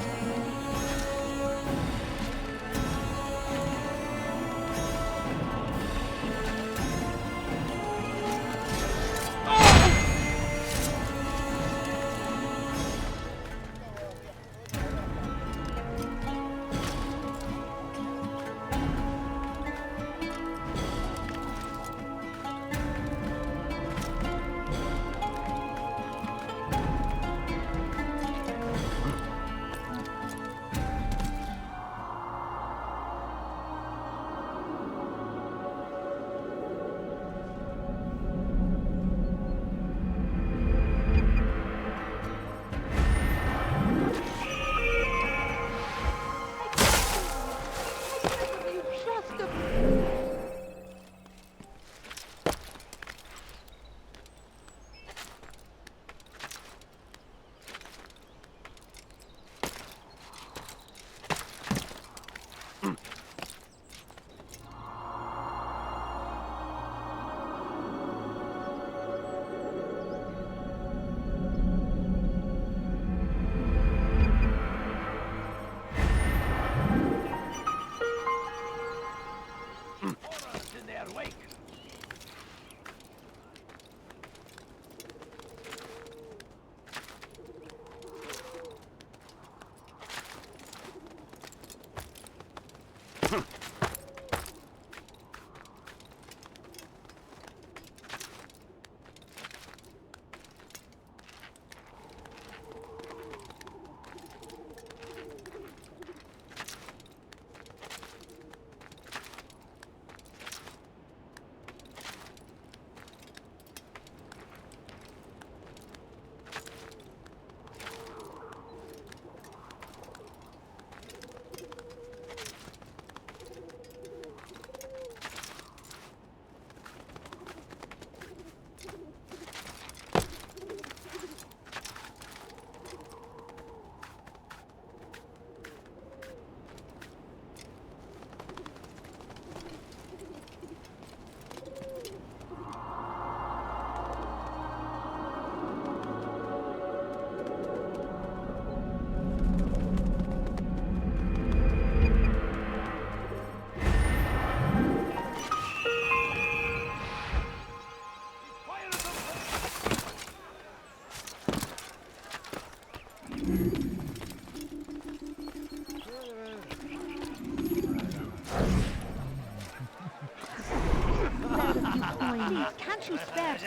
Can't you spare?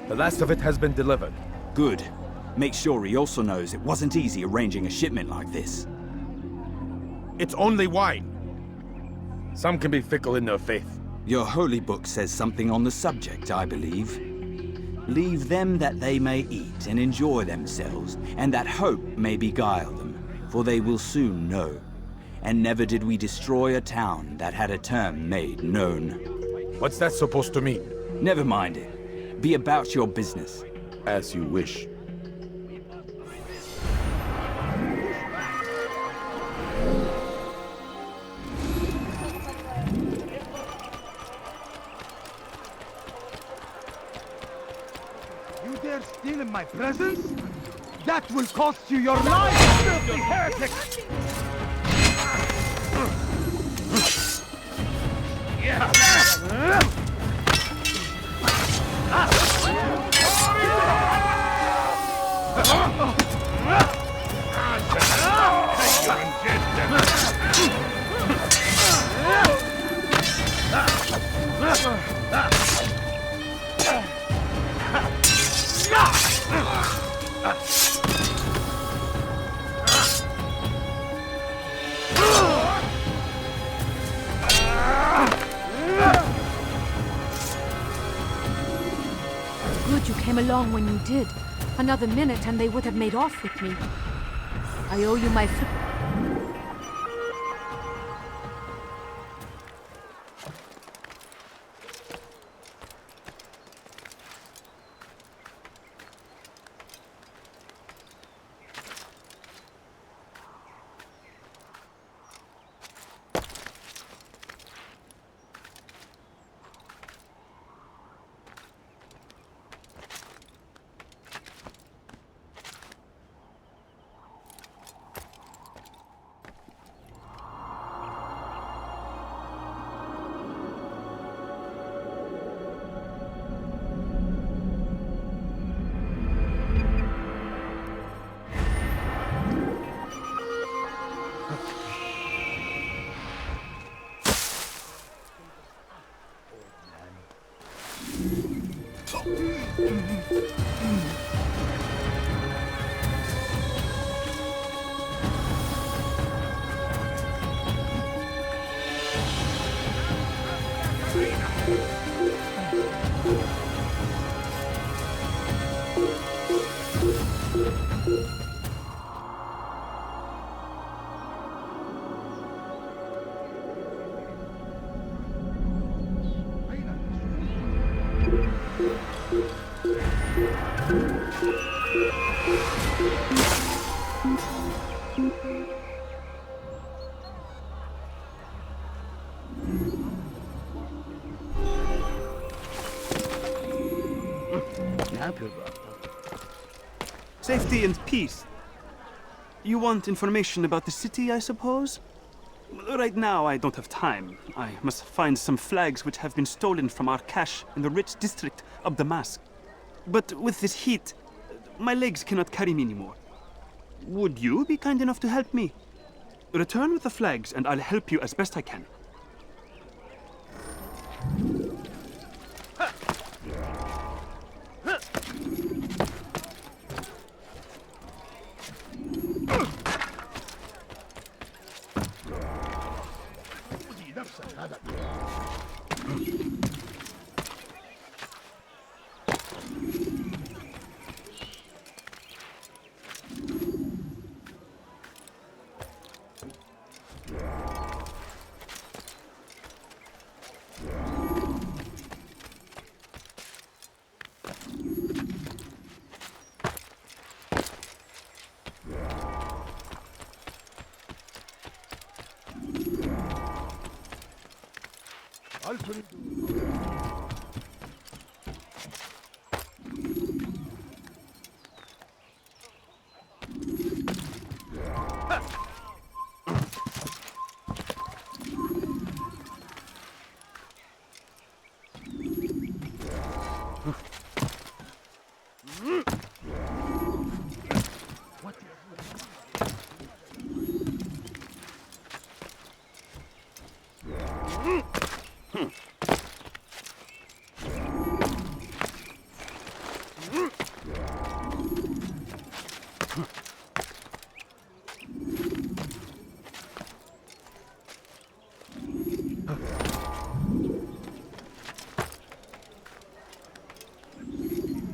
The last of it has been delivered. Good. Make sure he also knows it wasn't easy arranging a shipment like this. It's only wine. Some can be fickle in their faith. Your holy book says something on the subject, I believe. Leave them that they may eat and enjoy themselves, and that hope may beguile them, for they will soon know. And never did we destroy a town that had a term made known. What's that supposed to mean? Never mind it. Be about your business. As you wish. You dare steal in my presence? That will cost you your life, filthy heretic! came along when you did. Another minute and they would have made off with me. I owe you my Safety and peace. You want information about the city, I suppose? Right now, I don't have time. I must find some flags which have been stolen from our cache in the rich district of Damascus. But with this heat, my legs cannot carry me anymore. Would you be kind enough to help me? Return with the flags, and I'll help you as best I can.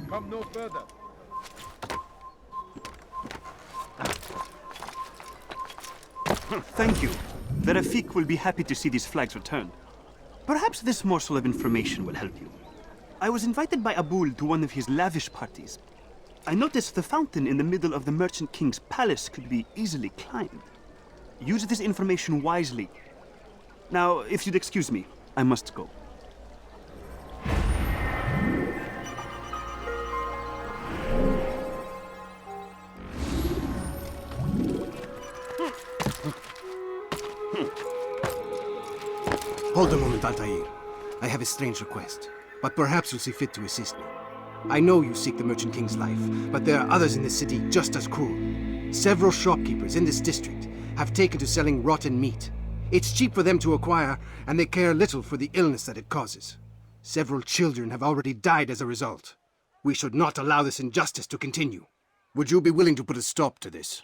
Come no further. Thank you. The Rafik will be happy to see these flags returned. Perhaps this morsel of information will help you. I was invited by Abul to one of his lavish parties. I noticed the fountain in the middle of the Merchant King's palace could be easily climbed. Use this information wisely. Now, if you'd excuse me, I must go. Hold a moment, Altaïr. I have a strange request, but perhaps you'll see fit to assist me. I know you seek the Merchant King's life, but there are others in the city just as cruel. Several shopkeepers in this district have taken to selling rotten meat. It's cheap for them to acquire, and they care little for the illness that it causes. Several children have already died as a result. We should not allow this injustice to continue. Would you be willing to put a stop to this?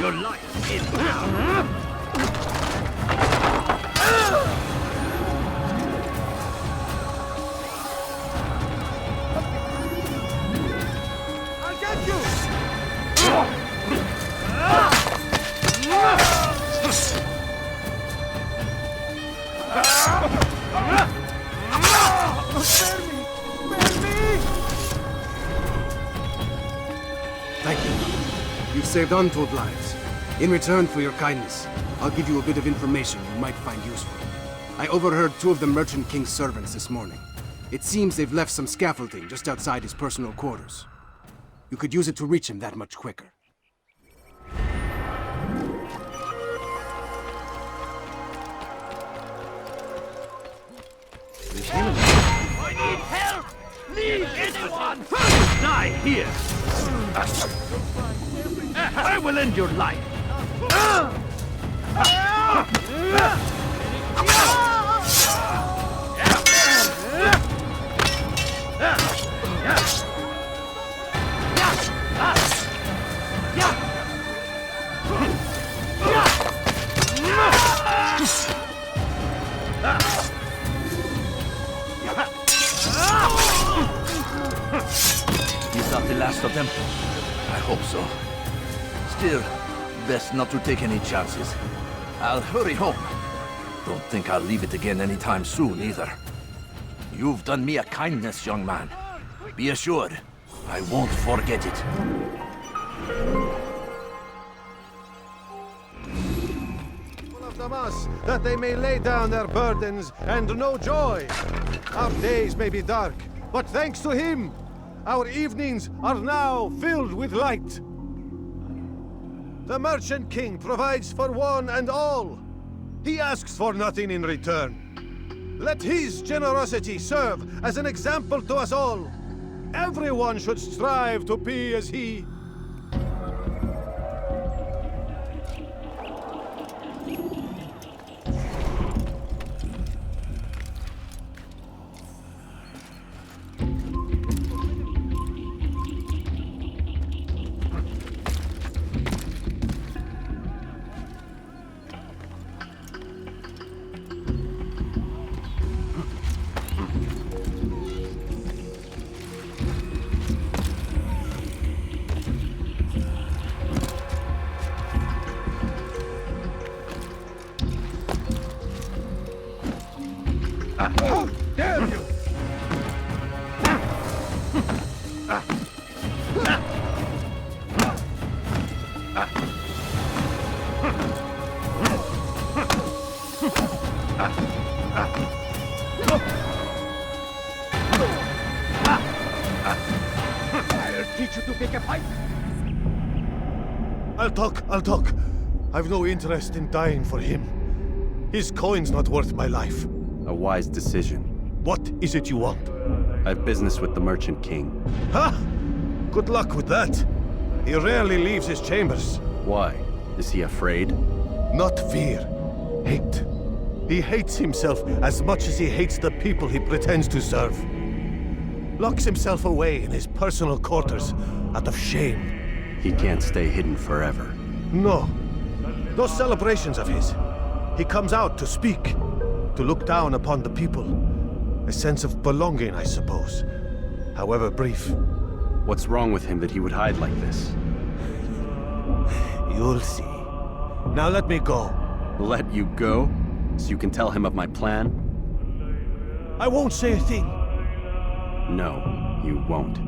Your life is now. I'll get you! Spare me! Spare me! Thank you. You've saved untold lives. In return for your kindness, I'll give you a bit of information you might find useful. I overheard 2 of the Merchant King's servants this morning. It seems they've left some scaffolding just outside his personal quarters. You could use it to reach him that much quicker. I need help! Leave anyone! Die here! I will end your life! You got the last of them? I hope so. Still, best not to take any chances. I'll hurry home. Don't think I'll leave it again anytime soon, either. You've done me a kindness, young man. Be assured, I won't forget it. Of Damas, that they may lay down their burdens and know joy. Our days may be dark, but thanks to him, our evenings are now filled with light. The Merchant King provides for one and all. He asks for nothing in return. Let his generosity serve as an example to us all. Everyone should strive to be as he. How dare you! I'll teach you to pick a fight. I'll talk. I've no interest in dying for him. His coin's not worth my life. A wise decision. What is it you want? I have business with the Merchant King. Huh? Good luck with that. He rarely leaves his chambers. Why? Is he afraid? Not fear. Hate. He hates himself as much as he hates the people he pretends to serve. Locks himself away in his personal quarters out of shame. He can't stay hidden forever. No. Those celebrations of his. He comes out to speak, to look down upon the people. A sense of belonging, I suppose. However brief. What's wrong with him that he would hide like this? You'll see. Now let me go. Let you go? So you can tell him of my plan? I won't say a thing. No, you won't.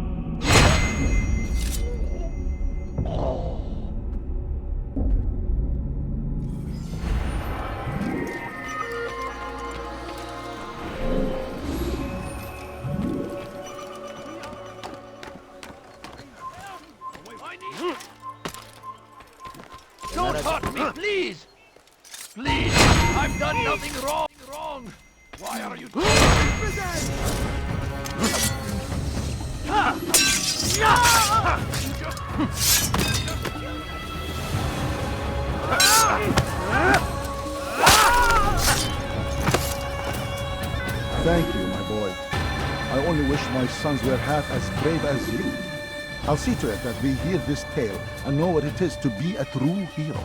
Don't hurt me, please! Please! I've done nothing wrong! Why are you... Thank you, my boy. I only wish my sons were half as brave as you. I'll see to it that we hear this tale and know what it is to be a true hero.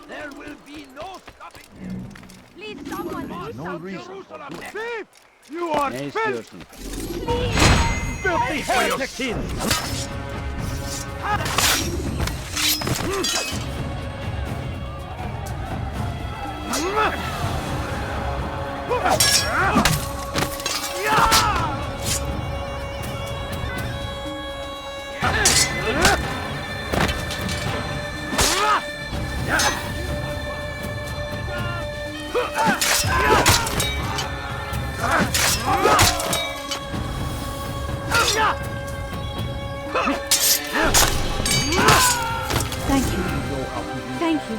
There will be no stopping him. Please, someone do something. Thief! You are Yes, filth! Please! Filthy heretic! Thank you. Thank you.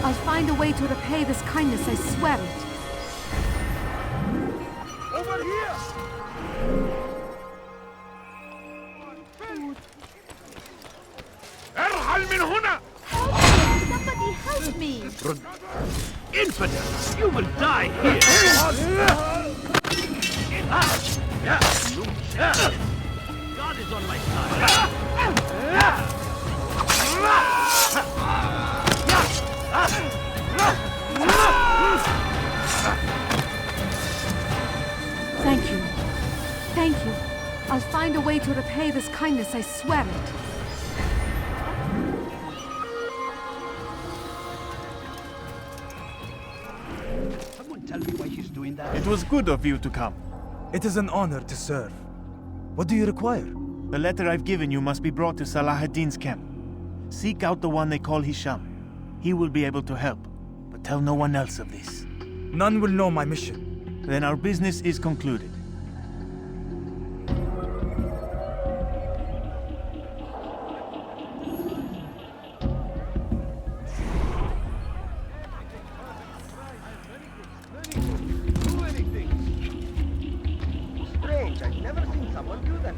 I'll find a way to repay this kindness, I swear it. Over here! ارحل من هنا! Somebody help me! Infidel! You will die here! God is on my side! Thank you. Thank you. I'll find a way to repay this kindness, I swear it. Someone tell me why he's doing that. It was good of you to come. It is an honor to serve. What do you require? The letter I've given you must be brought to Salah ad-Din's camp. Seek out the one they call Hisham. He will be able to help, but tell no one else of this. None will know my mission. Then our business is concluded. Strange, I've never seen someone do that.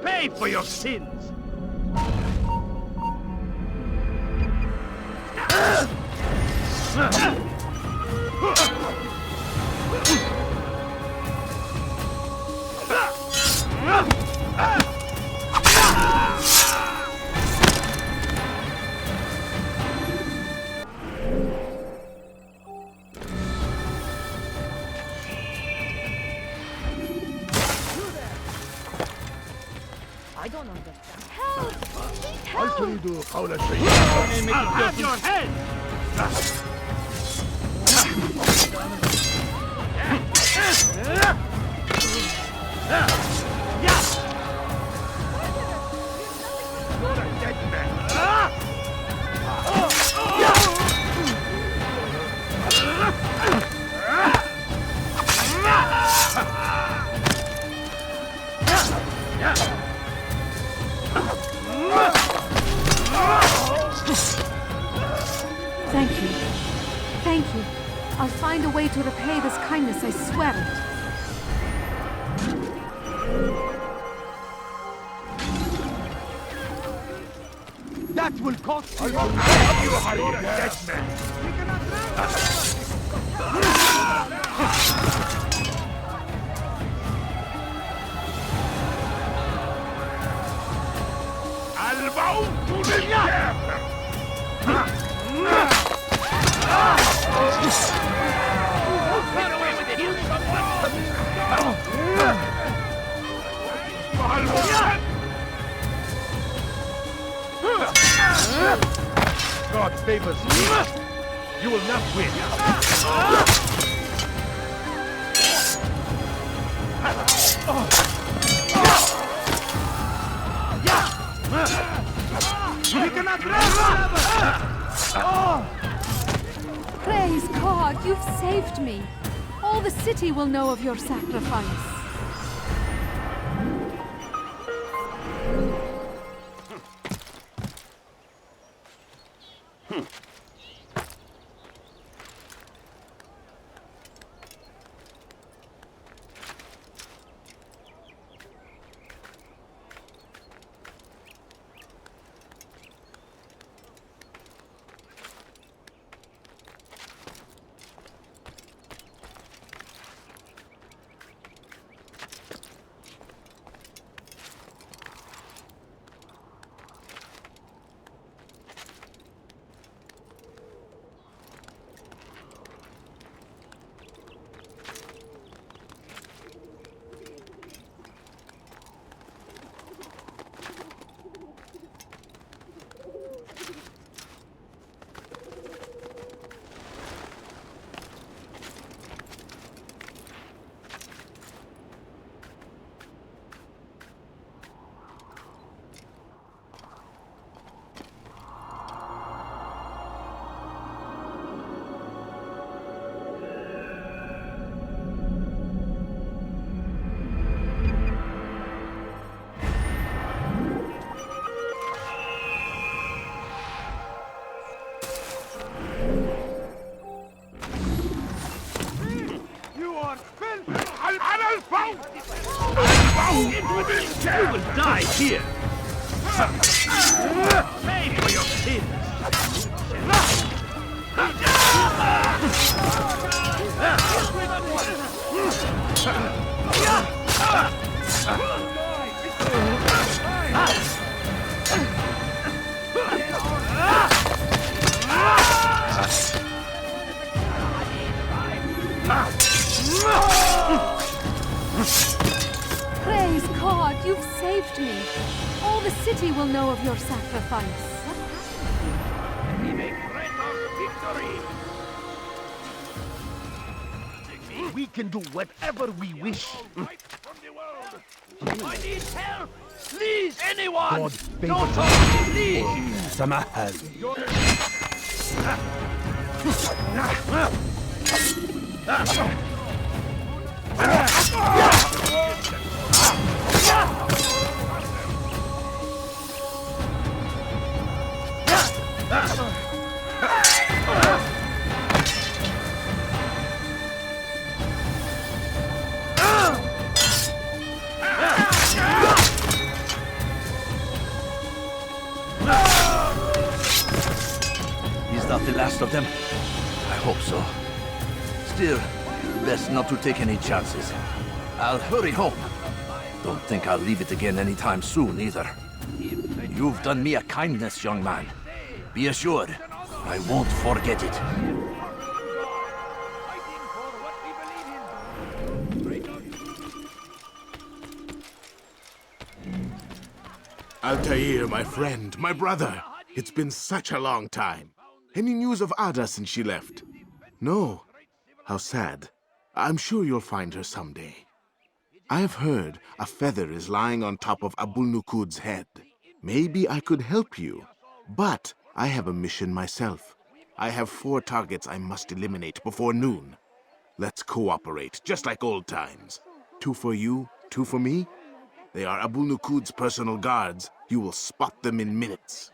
Pay for your sins! I don't understand. Help! Please I'll help! I'll have your head! Thank you. Thank you. I'll find a way to repay this kindness, I swear it. That will cost you. God favors me. You will not win. Praise God, you've saved me. All the city will know of your sacrifice. You will die here! Pay for your sins! Praise God, you've saved me. All the city will know of your sacrifice. We make great victory! We can do whatever we wish. I need help! Please, anyone! God Don't favor talk, please! Samahal. Is that the last of them? I hope so. Still, best not to take any chances. I'll hurry home. Don't think I'll leave it again anytime soon, either. You've done me a kindness, young man. Be assured, I won't forget it. Altaïr, my friend, my brother. It's been such a long time. Any news of Ada since she left? No. How sad. I'm sure you'll find her someday. I have heard a feather is lying on top of Abul-Nuqud's head. Maybe I could help you. But I have a mission myself. I have 4 targets I must eliminate before noon. Let's cooperate, just like old times. 2 for you, 2 for me. They are Abul-Nuqud's personal guards. You will spot them in minutes.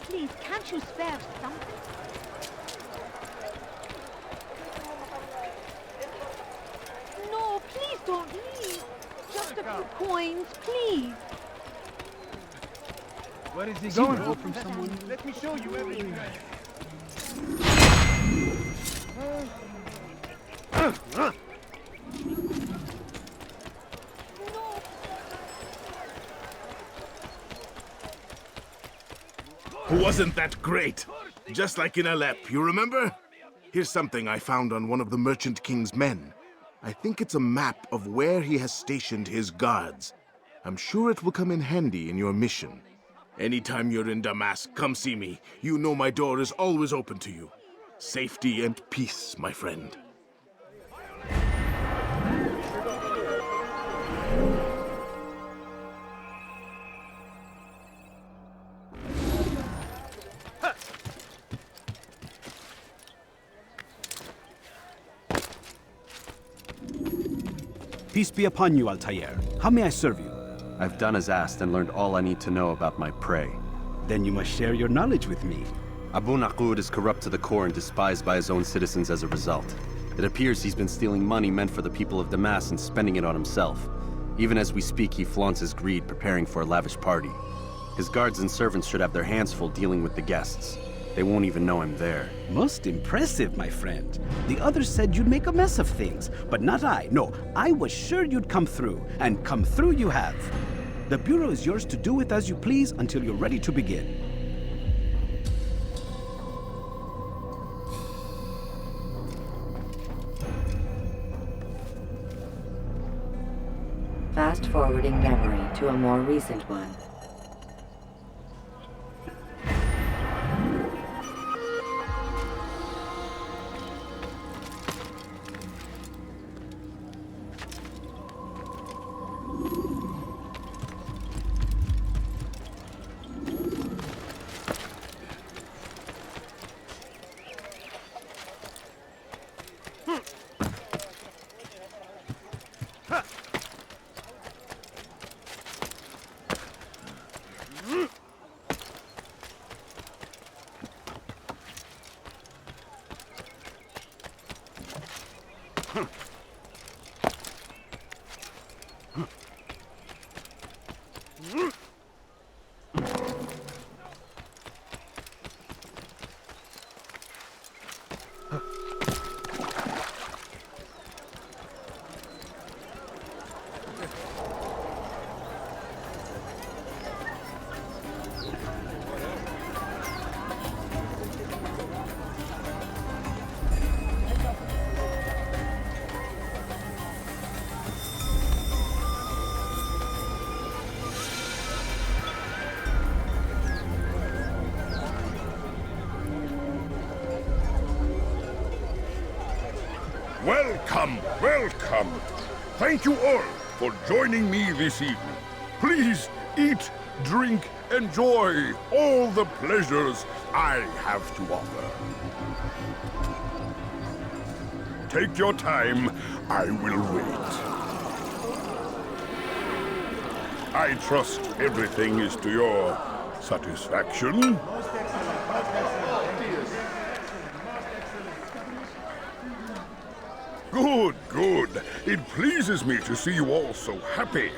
Please, can't you spare something? No, please don't leave. Just a few coins, please. Where is he Is he going? broke from someone? Let me show you everything. Wasn't that great? Just like in Alep, you remember? Here's something I found on one of the Merchant King's men. I think it's a map of where he has stationed his guards. I'm sure it will come in handy in your mission. Anytime you're in Damascus, come see me. You know my door is always open to you. Safety and peace, my friend. Peace be upon you, Altaïr. How may I serve you? I've done as asked and learned all I need to know about my prey. Then you must share your knowledge with me. Abu-Nuqud is corrupt to the core and despised by his own citizens as a result. It appears he's been stealing money meant for the people of Damascus and spending it on himself. Even as we speak, he flaunts his greed, preparing for a lavish party. His guards and servants should have their hands full dealing with the guests. They won't even know I'm there. Most impressive, my friend. The others said you'd make a mess of things, but not I. No, I was sure you'd come through, and come through you have. The Bureau is yours to do with as you please until you're ready to begin. Fast-forwarding memory to a more recent one. Welcome, welcome. Thank you all for joining me this evening. Please eat, drink, enjoy all the pleasures I have to offer. Take your time, I will wait. I trust everything is to your satisfaction. Good, good. It pleases me to see you all so happy.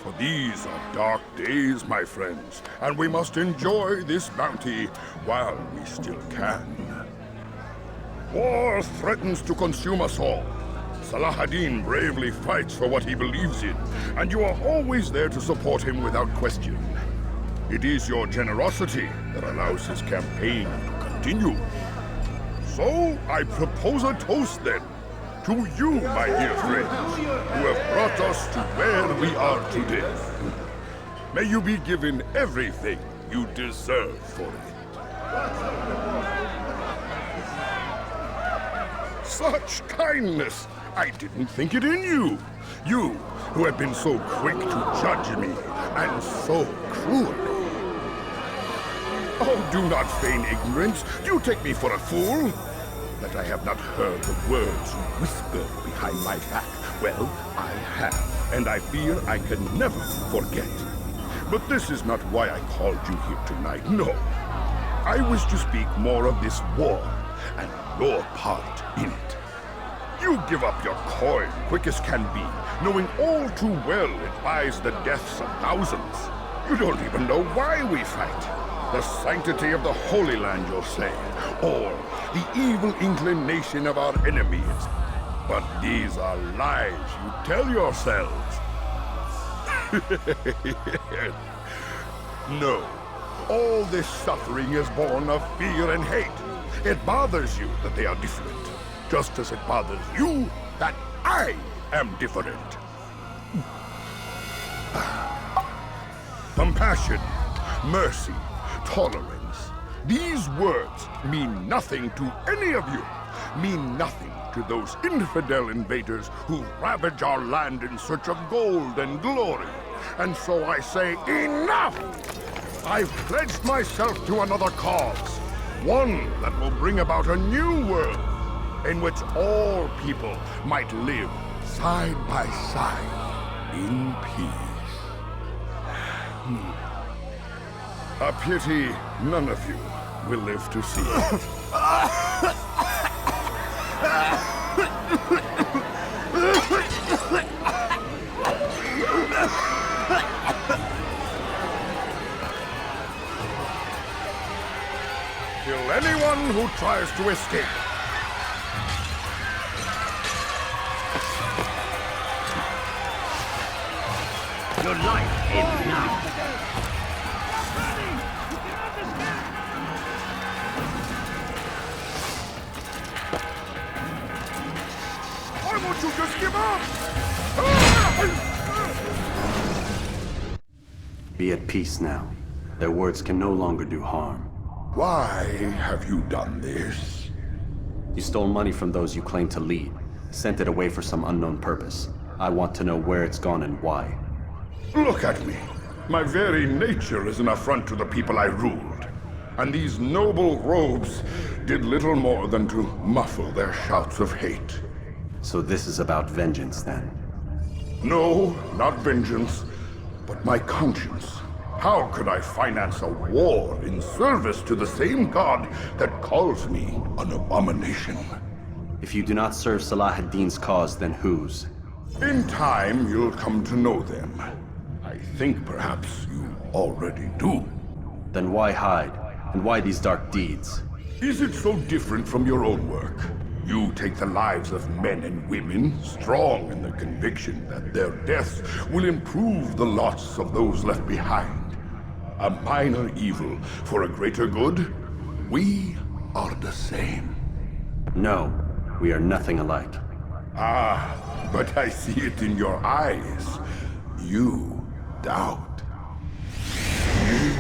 For these are dark days, my friends, and we must enjoy this bounty while we still can. War threatens to consume us all. Salah ad-Din bravely fights for what he believes in, and you are always there to support him without question. It is your generosity that allows his campaign to continue. So, I propose a toast then, to you, my dear friends, who have brought us to where we are today. May you be given everything you deserve for it. Such kindness! I didn't think it in you. You, who have been so quick to judge me, and so cruel. Oh, do not feign ignorance. Do you take me for a fool? That I have not heard the words you whispered behind my back. Well, I have, and I fear I can never forget. But this is not why I called you here tonight, no. I wish to speak more of this war, and your part in it. You give up your coin quick as can be, knowing all too well it buys the deaths of thousands. You don't even know why we fight. The sanctity of the Holy Land, you'll say, or the evil inclination of our enemies. But these are lies you tell yourselves. No, all this suffering is born of fear and hate. It bothers you that they are different, just as it bothers you that I am different. Compassion, mercy, tolerance. These words mean nothing to any of you. Mean nothing to those infidel invaders who ravage our land in search of gold and glory. And so I say, enough! I've pledged myself to another cause. One that will bring about a new world in which all people might live side by side in peace. A pity none of you will live to see it. Kill anyone who tries to escape. Your life ends now. Why won't you just give up? Be at peace now. Their words can no longer do harm. Why have you done this? You stole money from those you claim to lead, sent it away for some unknown purpose. I want to know where it's gone and why. Look at me. My very nature is an affront to the people I ruled. And these noble robes did little more than to muffle their shouts of hate. So this is about vengeance, then? No, not vengeance, but my conscience. How could I finance a war in service to the same god that calls me an abomination? If you do not serve Salah ad-Din's cause, then whose? In time, you'll come to know them. I think perhaps you already do. Then why hide? And why these dark deeds? Is it so different from your own work? You take the lives of men and women, strong in the conviction that their deaths will improve the lots of those left behind. A minor evil for a greater good? We are the same. No, we are nothing alike. Ah, but I see it in your eyes. You doubt. You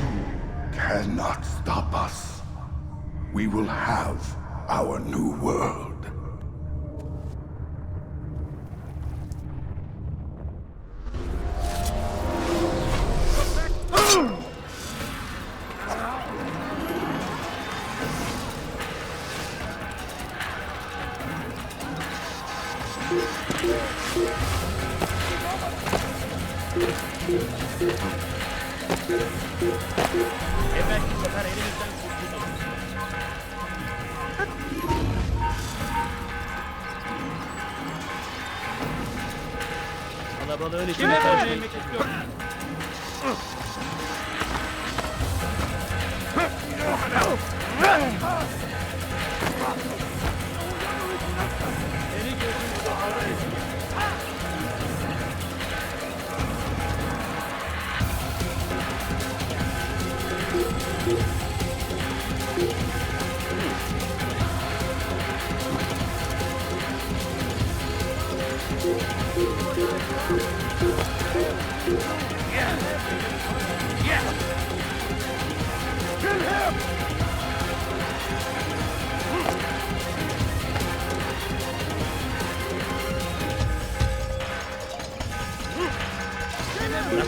cannot stop us. We will have our new world.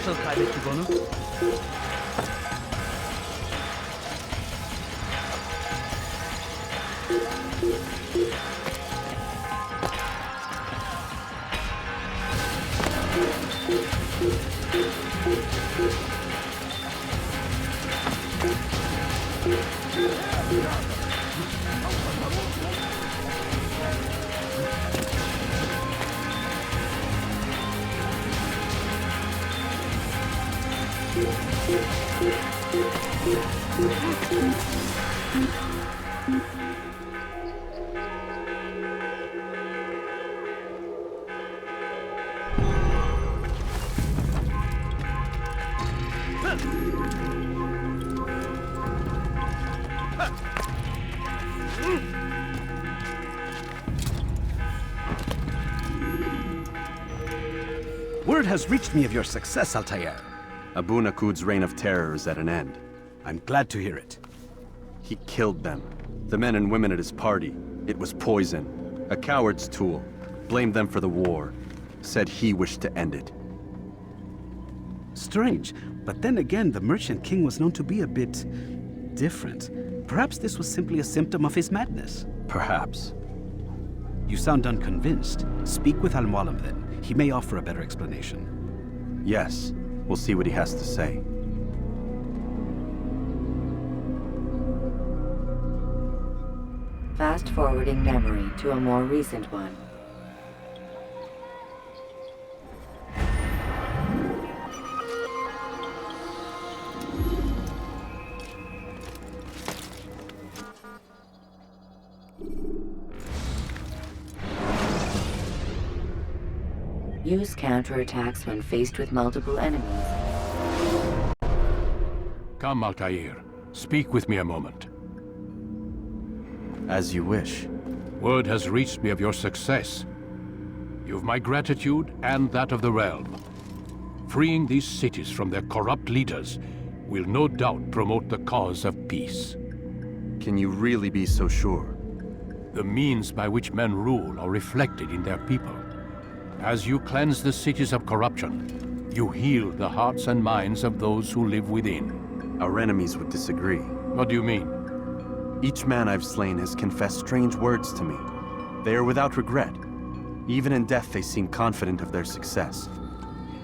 Nasıl kaybettik onu? Word has reached me of your success, Altaïr. Abu Naqud's reign of terror is at an end. I'm glad to hear it. He killed them. The men and women at his party. It was poison. A coward's tool. Blamed them for the war. Said he wished to end it. Strange, but then again, the Merchant King was known to be a bit different. Perhaps this was simply a symptom of his madness. Perhaps. You sound unconvinced. Speak with Al-Mualim then. He may offer a better explanation. Yes. We'll see what he has to say. Fast-forwarding memory to a more recent one. Use counterattacks when faced with multiple enemies. Come, Altaïr. Speak with me a moment. As you wish. Word has reached me of your success. You've my gratitude and that of the realm. Freeing these cities from their corrupt leaders will no doubt promote the cause of peace. Can you really be so sure? The means by which men rule are reflected in their people. As you cleanse the cities of corruption, you heal the hearts and minds of those who live within. Our enemies would disagree. What do you mean? Each man I've slain has confessed strange words to me. They are without regret. Even in death they seem confident of their success.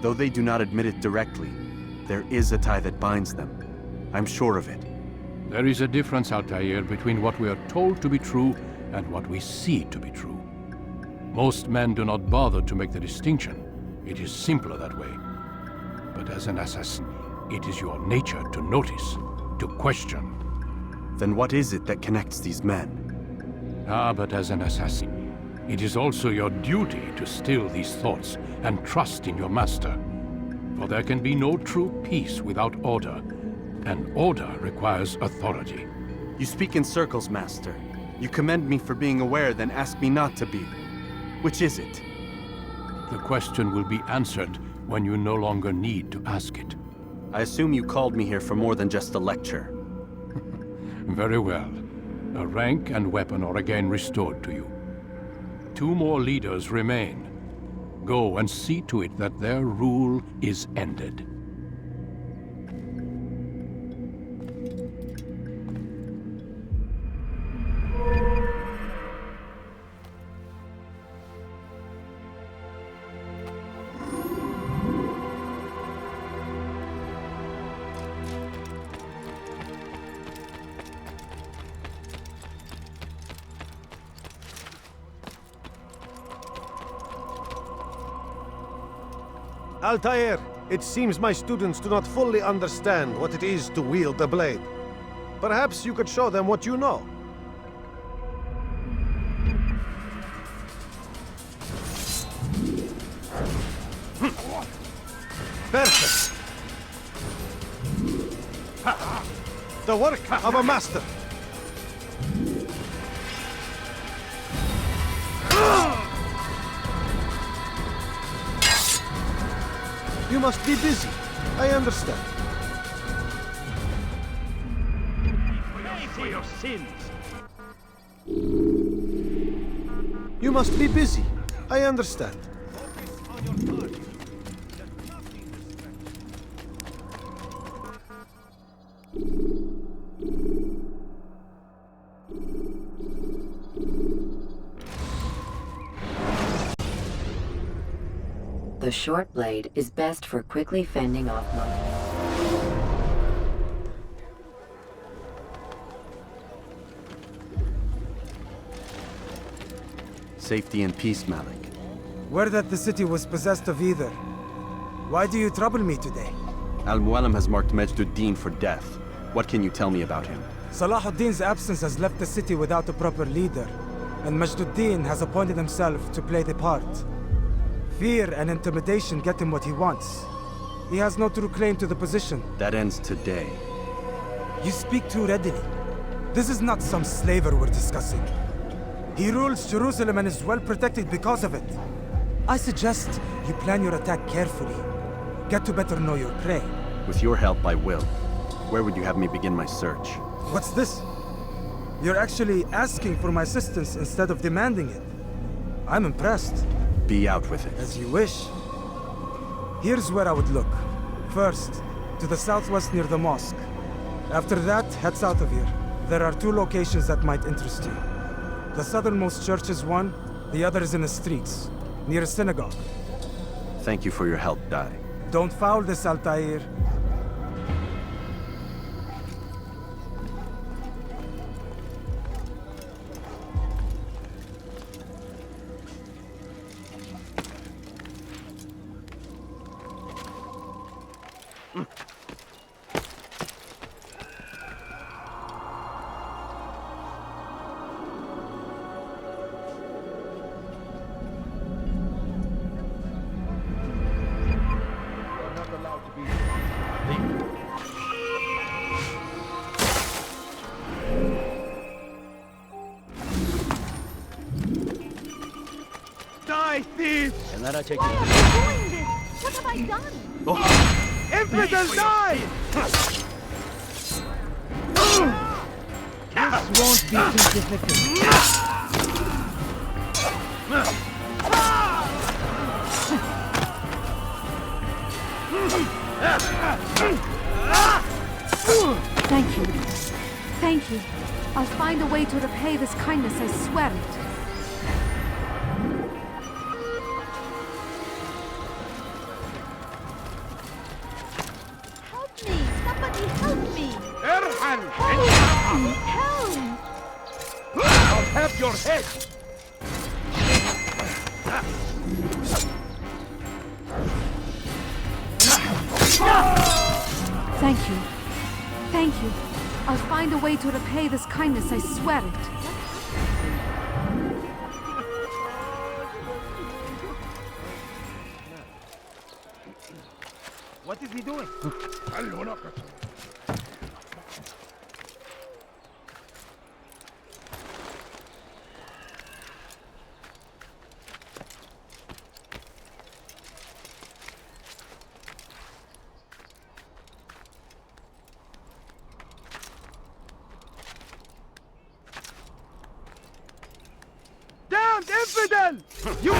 Though they do not admit it directly, there is a tie that binds them. I'm sure of it. There is a difference, Altaïr, between what we are told to be true and what we see to be true. Most men do not bother to make the distinction. It is simpler that way. But as an assassin, it is your nature to notice, to question. Then what is it that connects these men? But as an assassin, it is also your duty to still these thoughts and trust in your master. For there can be no true peace without order, and order requires authority. You speak in circles, master. You commend me for being aware, then ask me not to be. Which is it? The question will be answered when you no longer need to ask it. I assume you called me here for more than just a lecture. Very well. A rank and weapon are again restored to you. 2 more leaders remain. Go and see to it that their rule is ended. Altaïr, it seems my students do not fully understand what it is to wield the blade. Perhaps you could show them what you know. Perfect. The work of a master. You must be busy. I understand. Pay for your sins. You must be busy. I understand. The short blade is best for quickly fending off monkeys. Safety and peace, Malik. Word that the city was possessed of either. Why do you trouble me today? Al-Mualim has marked Majduddin for death. What can you tell me about him? Salahuddin's absence has left the city without a proper leader, and Majduddin has appointed himself to play the part. Fear and intimidation get him what he wants. He has no true claim to the position. That ends today. You speak too readily. This is not some slaver we're discussing. He rules Jerusalem and is well protected because of it. I suggest you plan your attack carefully. Get to better know your prey. With your help, I will. Where would you have me begin my search? What's this? You're actually asking for my assistance instead of demanding it. I'm impressed. Be out with it. As you wish. Here's where I would look. First, to the southwest near the mosque. After that, head south of here. There are 2 locations that might interest you. The southernmost church is one, the other is in the streets, near a synagogue. Thank you for your help, Dai. Don't foul this, Altaïr. Die, thieves! And that I take Why are you doing this? What have I done? Infidel, die! This won't be too difficult. Thank you. Thank you. I'll find a way to repay this kindness, I swear it. Help me! Somebody help me! Erhan! Help me! Help! I'll have your head! Thank you. Thank you. I'll find a way to repay this kindness, I swear it. What is he doing? Damned infidel! You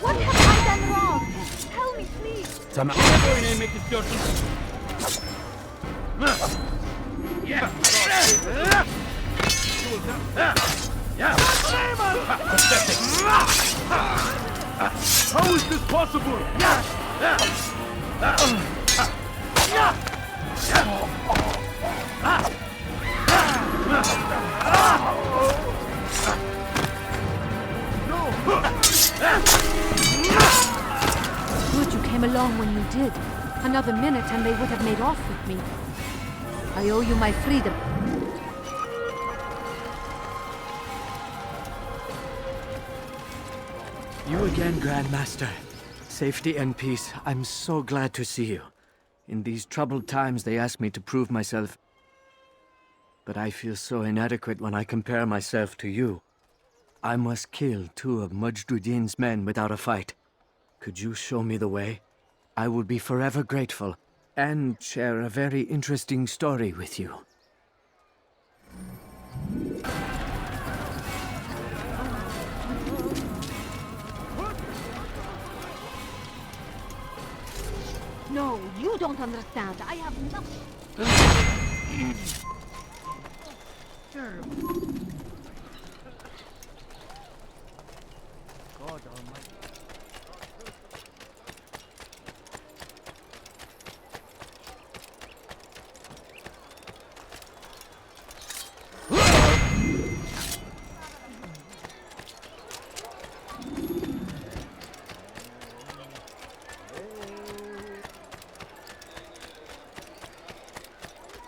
What have I done wrong? Tell me, please. make this dirty. How is this possible? Good you came along when you did. Another minute and they would have made off with me. I owe you my freedom. You again, Grandmaster. Safety and peace. I'm so glad to see you. In these troubled times, they ask me to prove myself. But I feel so inadequate when I compare myself to you. I must kill 2 of Majduddin's men without a fight. Could you show me the way? I will be forever grateful. and share a very interesting story with you. No, you don't understand. I have nothing. God almighty.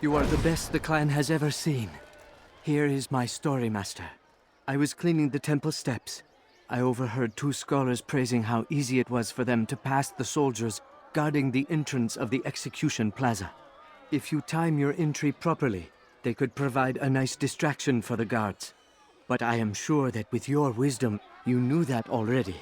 You are the best the clan has ever seen. Here is my story, Master. I was cleaning the temple steps. I overheard two scholars praising how easy it was for them to pass the soldiers guarding the entrance of the execution plaza. If you time your entry properly, they could provide a nice distraction for the guards. But I am sure that with your wisdom, you knew that already.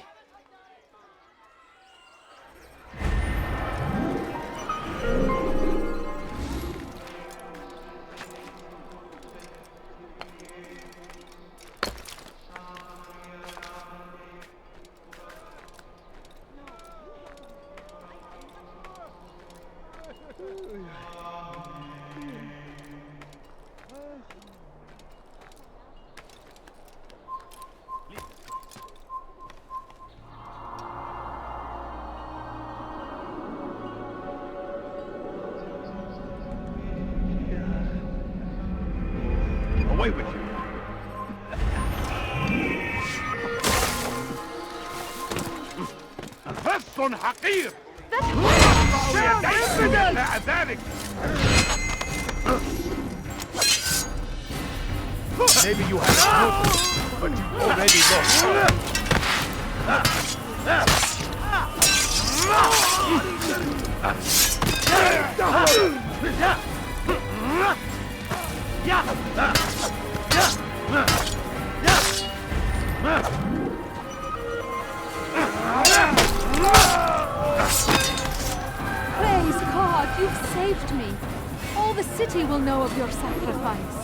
Away with you! Assassin حقير! Maybe you have noticed, but you've already lost. Praise God, you've saved me. All the city will know of your sacrifice.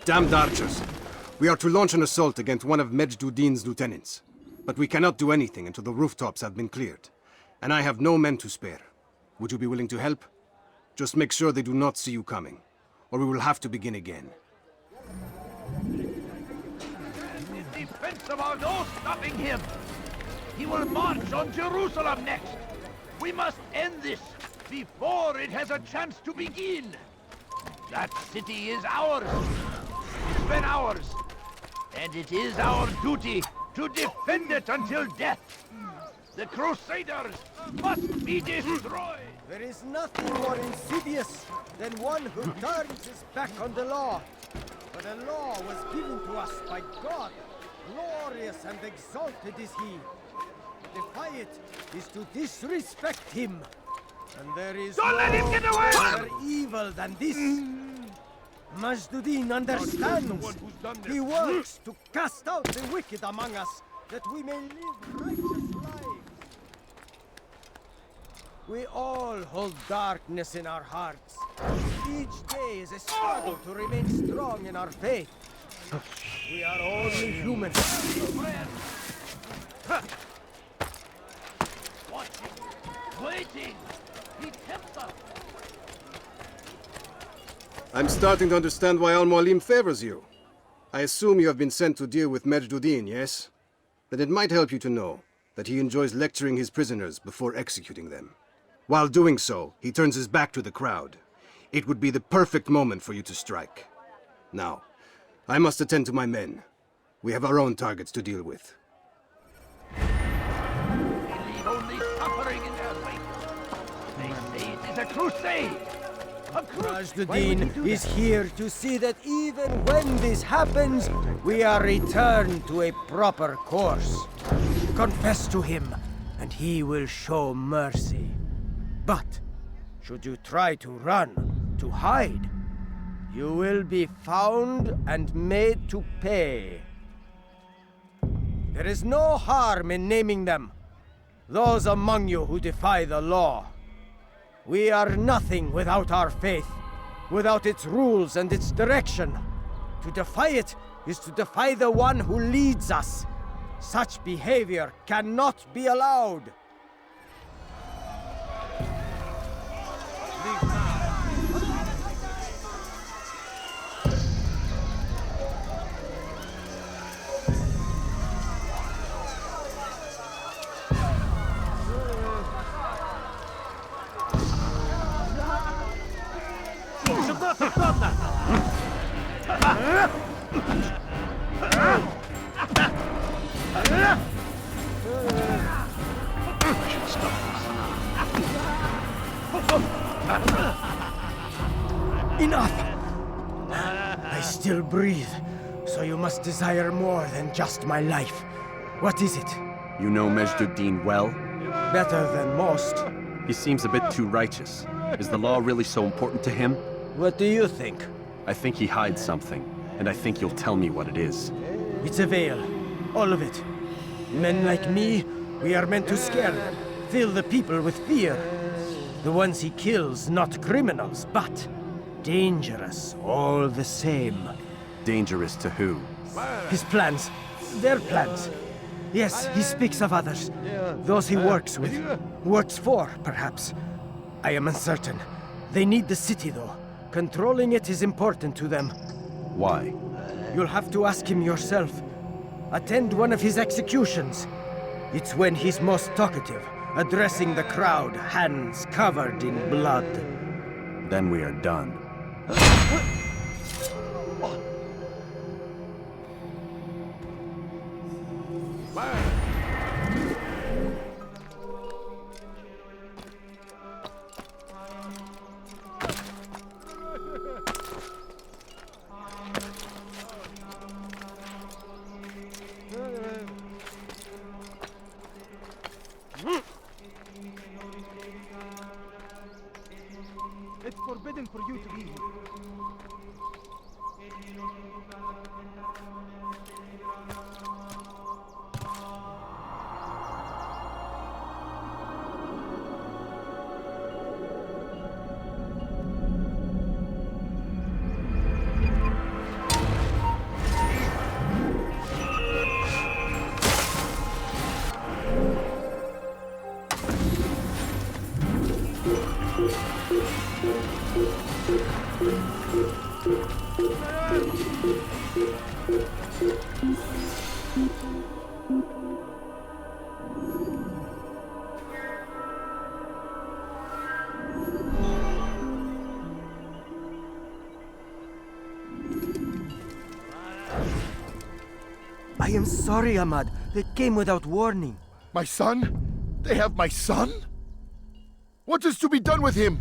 Damned archers! We are to launch an assault against one of Majd-ud-Din's lieutenants. But we cannot do anything until the rooftops have been cleared. And I have no men to spare. Would you be willing to help? Just make sure they do not see you coming, or we will have to begin again. In defense of our no stopping him! He will march on Jerusalem next! We must end this before it has a chance to begin! That city is ours! It's been ours! And it is our duty to defend it until death! The Crusaders must be destroyed! There is nothing more insidious than one who turns his back on the law. But the law was given to us by God. Glorious and exalted is he. To defy it is to disrespect him. And there is Don't let him get away! more evil than this. Majd-ud-Din understands. He works to cast out the wicked among us, that we may live righteous lives. We all hold darkness in our hearts. Each day is a struggle to remain strong in our faith. We are only human. Watching, waiting, the Templar. I'm starting to understand why Al-Mualim favors you. I assume you have been sent to deal with Majd-ud-Din, yes? Then it might help you to know that he enjoys lecturing his prisoners before executing them. While doing so, he turns his back to the crowd. It would be the perfect moment for you to strike. Now, I must attend to my men. We have our own targets to deal with. Leave only suffering in their wake. They say it is a crusade. Majduddin is here to see that even when this happens, we are returned to a proper course. Confess to him, and he will show mercy. But, should you try to run, to hide, you will be found and made to pay. There is no harm in naming them, those among you who defy the law. We are nothing without our faith, without its rules and its direction. To defy it is to defy the one who leads us. Such behavior cannot be allowed. Enough! I still breathe, so you must desire more than just my life. What is it? You know Majduddin well? Better than most. He seems a bit too righteous. Is the law really so important to him? What do you think? I think he hides something, and I think you'll tell me what it is. It's a veil. All of it. Men like me, we are meant to scare them, fill the people with fear. The ones he kills, not criminals, but dangerous all the same. Dangerous to who? His plans. Their plans. Yes, he speaks of others. Those he works with. Works for, perhaps. I am uncertain. They need the city, though. Controlling it is important to them. Why? You'll have to ask him yourself. Attend one of his executions. It's when he's most talkative, addressing the crowd, hands covered in blood. Then we are done. It's forbidden for you to be here. I am sorry, Ahmad. They came without warning. My son? They have my son? What is to be done with him?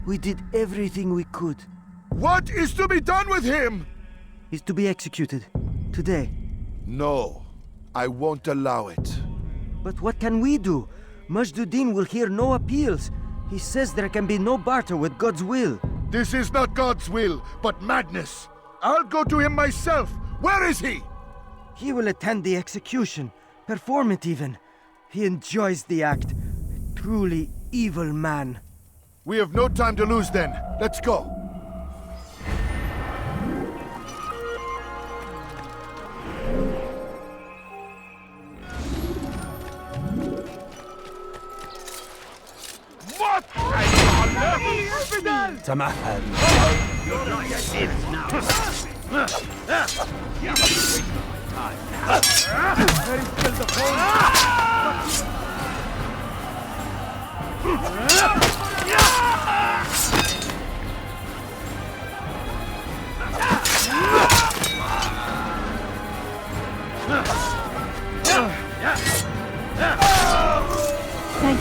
We did everything we could. What is to be done with him? He's to be executed. Today. No. I won't allow it. But what can we do? Majduddin will hear no appeals. He says there can be no barter with God's will. This is not God's will, but madness. I'll go to him myself. Where is he? He will attend the execution. Perform it even. He enjoys the act. A truly evil man. We have no time to lose then. Let's go. What? تمهل. You're not your sins now. Very still the phone. Thank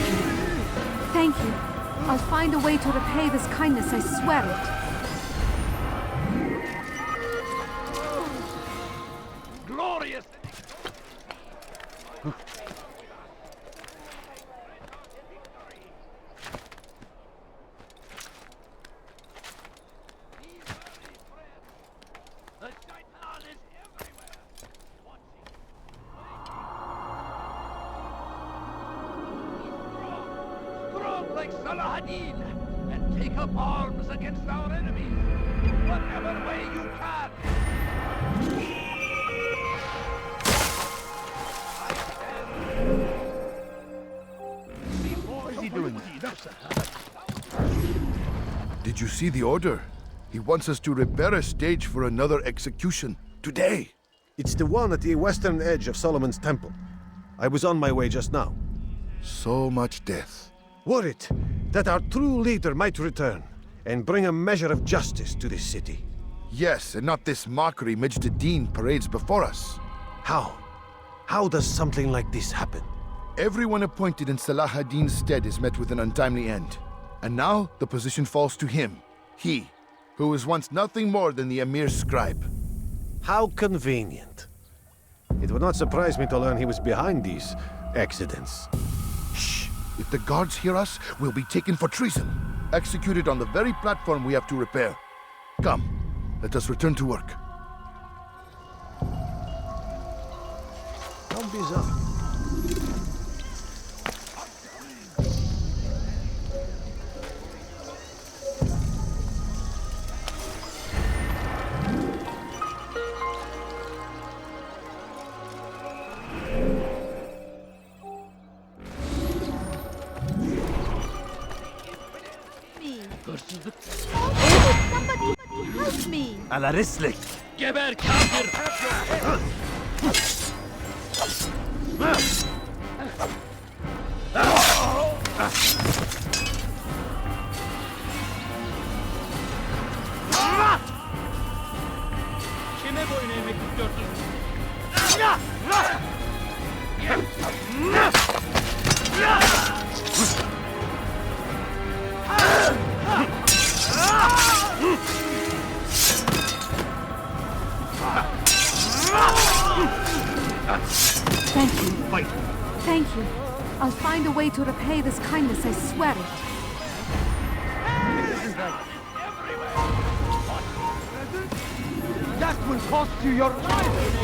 you. Thank you. I'll find a way to repay this kindness, I swear it. Glorious! Like Salahadin, and take up arms against our enemies, whatever way you can. What is he doing? Did you see the order? He wants us to repair a stage for another execution today. It's the one at the western edge of Solomon's Temple. I was on my way just now. So much death. Worried that our true leader might return and bring a measure of justice to this city. Yes, and not this mockery Majd-Addin parades before us. How? How does something like this happen? Everyone appointed in Salah ad-Din's stead is met with an untimely end. And now the position falls to him. He, who was once nothing more than the Emir's scribe. How convenient. It would not surprise me to learn he was behind these accidents. Shh! If the guards hear us, we'll be taken for treason. Executed on the very platform we have to repair. Come, let us return to work. How bizarre. Somebody help me! على رسلك. جبر كافر! Kime boyun eğmek istiyorsun? Thank you. Thank you. I'll find a way to repay this kindness, I swear it. That will cost you your life!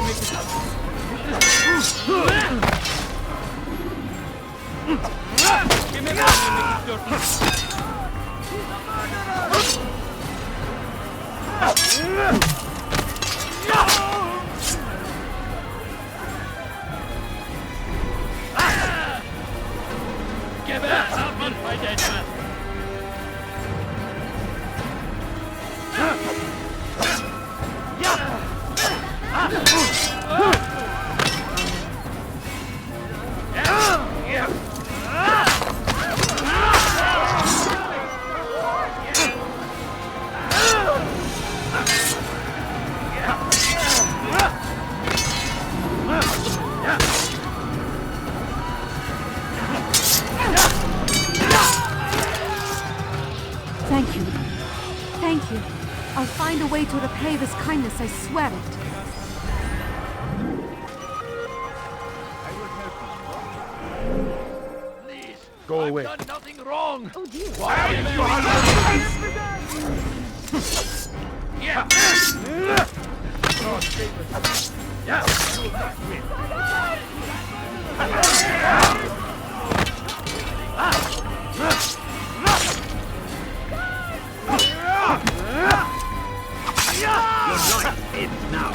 Thank you. Thank you. I'll find a way to repay this kindness, I swear it. Please, Go away. I've done nothing wrong. Oh dear. Why Yeah. Yeah. Your life ends now.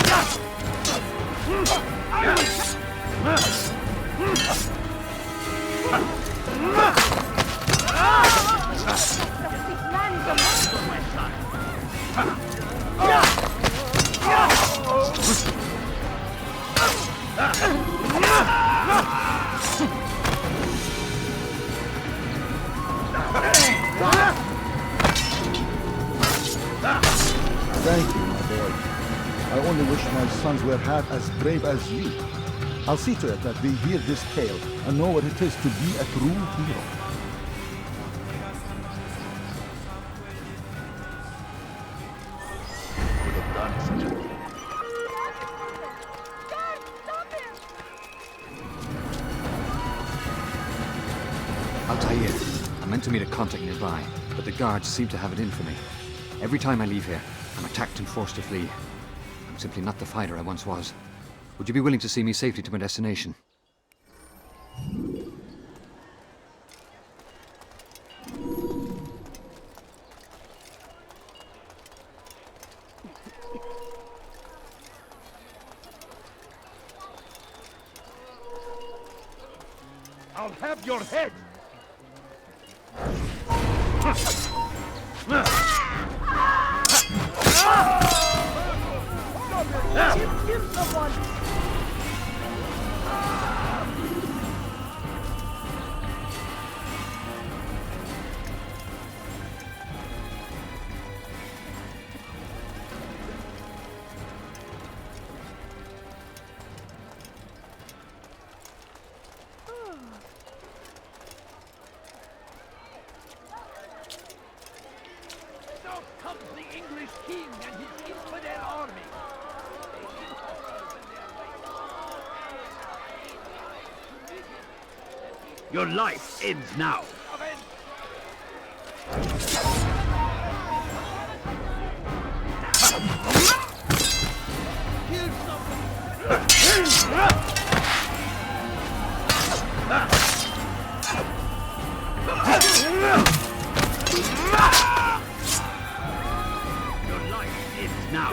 sons were half as brave as you. I'll see to it that they hear this tale and know what it is to be a true hero. Could have done such a thing. Altaïr, I meant to meet a contact nearby, but the guards seem to have it in for me. Every time I leave here, I'm attacked and forced to flee. I'm simply not the fighter I once was. Would you be willing to see me safely to my destination? I'll have your head! Kill someone! Now comes the English king and his infidel army! Your life ends now. Your life ends now.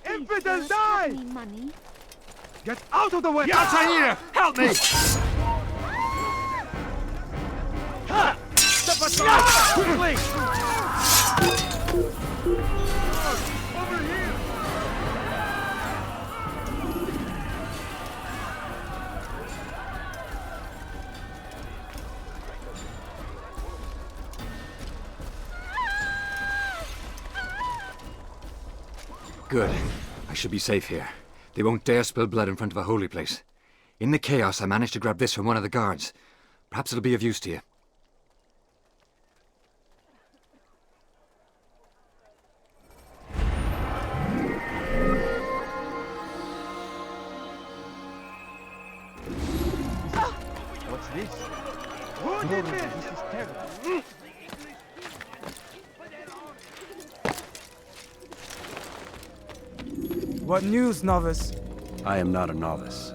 Infidel, die! Money? Get out of the way! Altaïr! Help me! Step aside! Quickly! Over here! Good. I should be safe here. They won't dare spill blood in front of a holy place. In the chaos, I managed to grab this from one of the guards. Perhaps it'll be of use to you. What's this? Who did this? This is terrible. What news, novice? I am not a novice.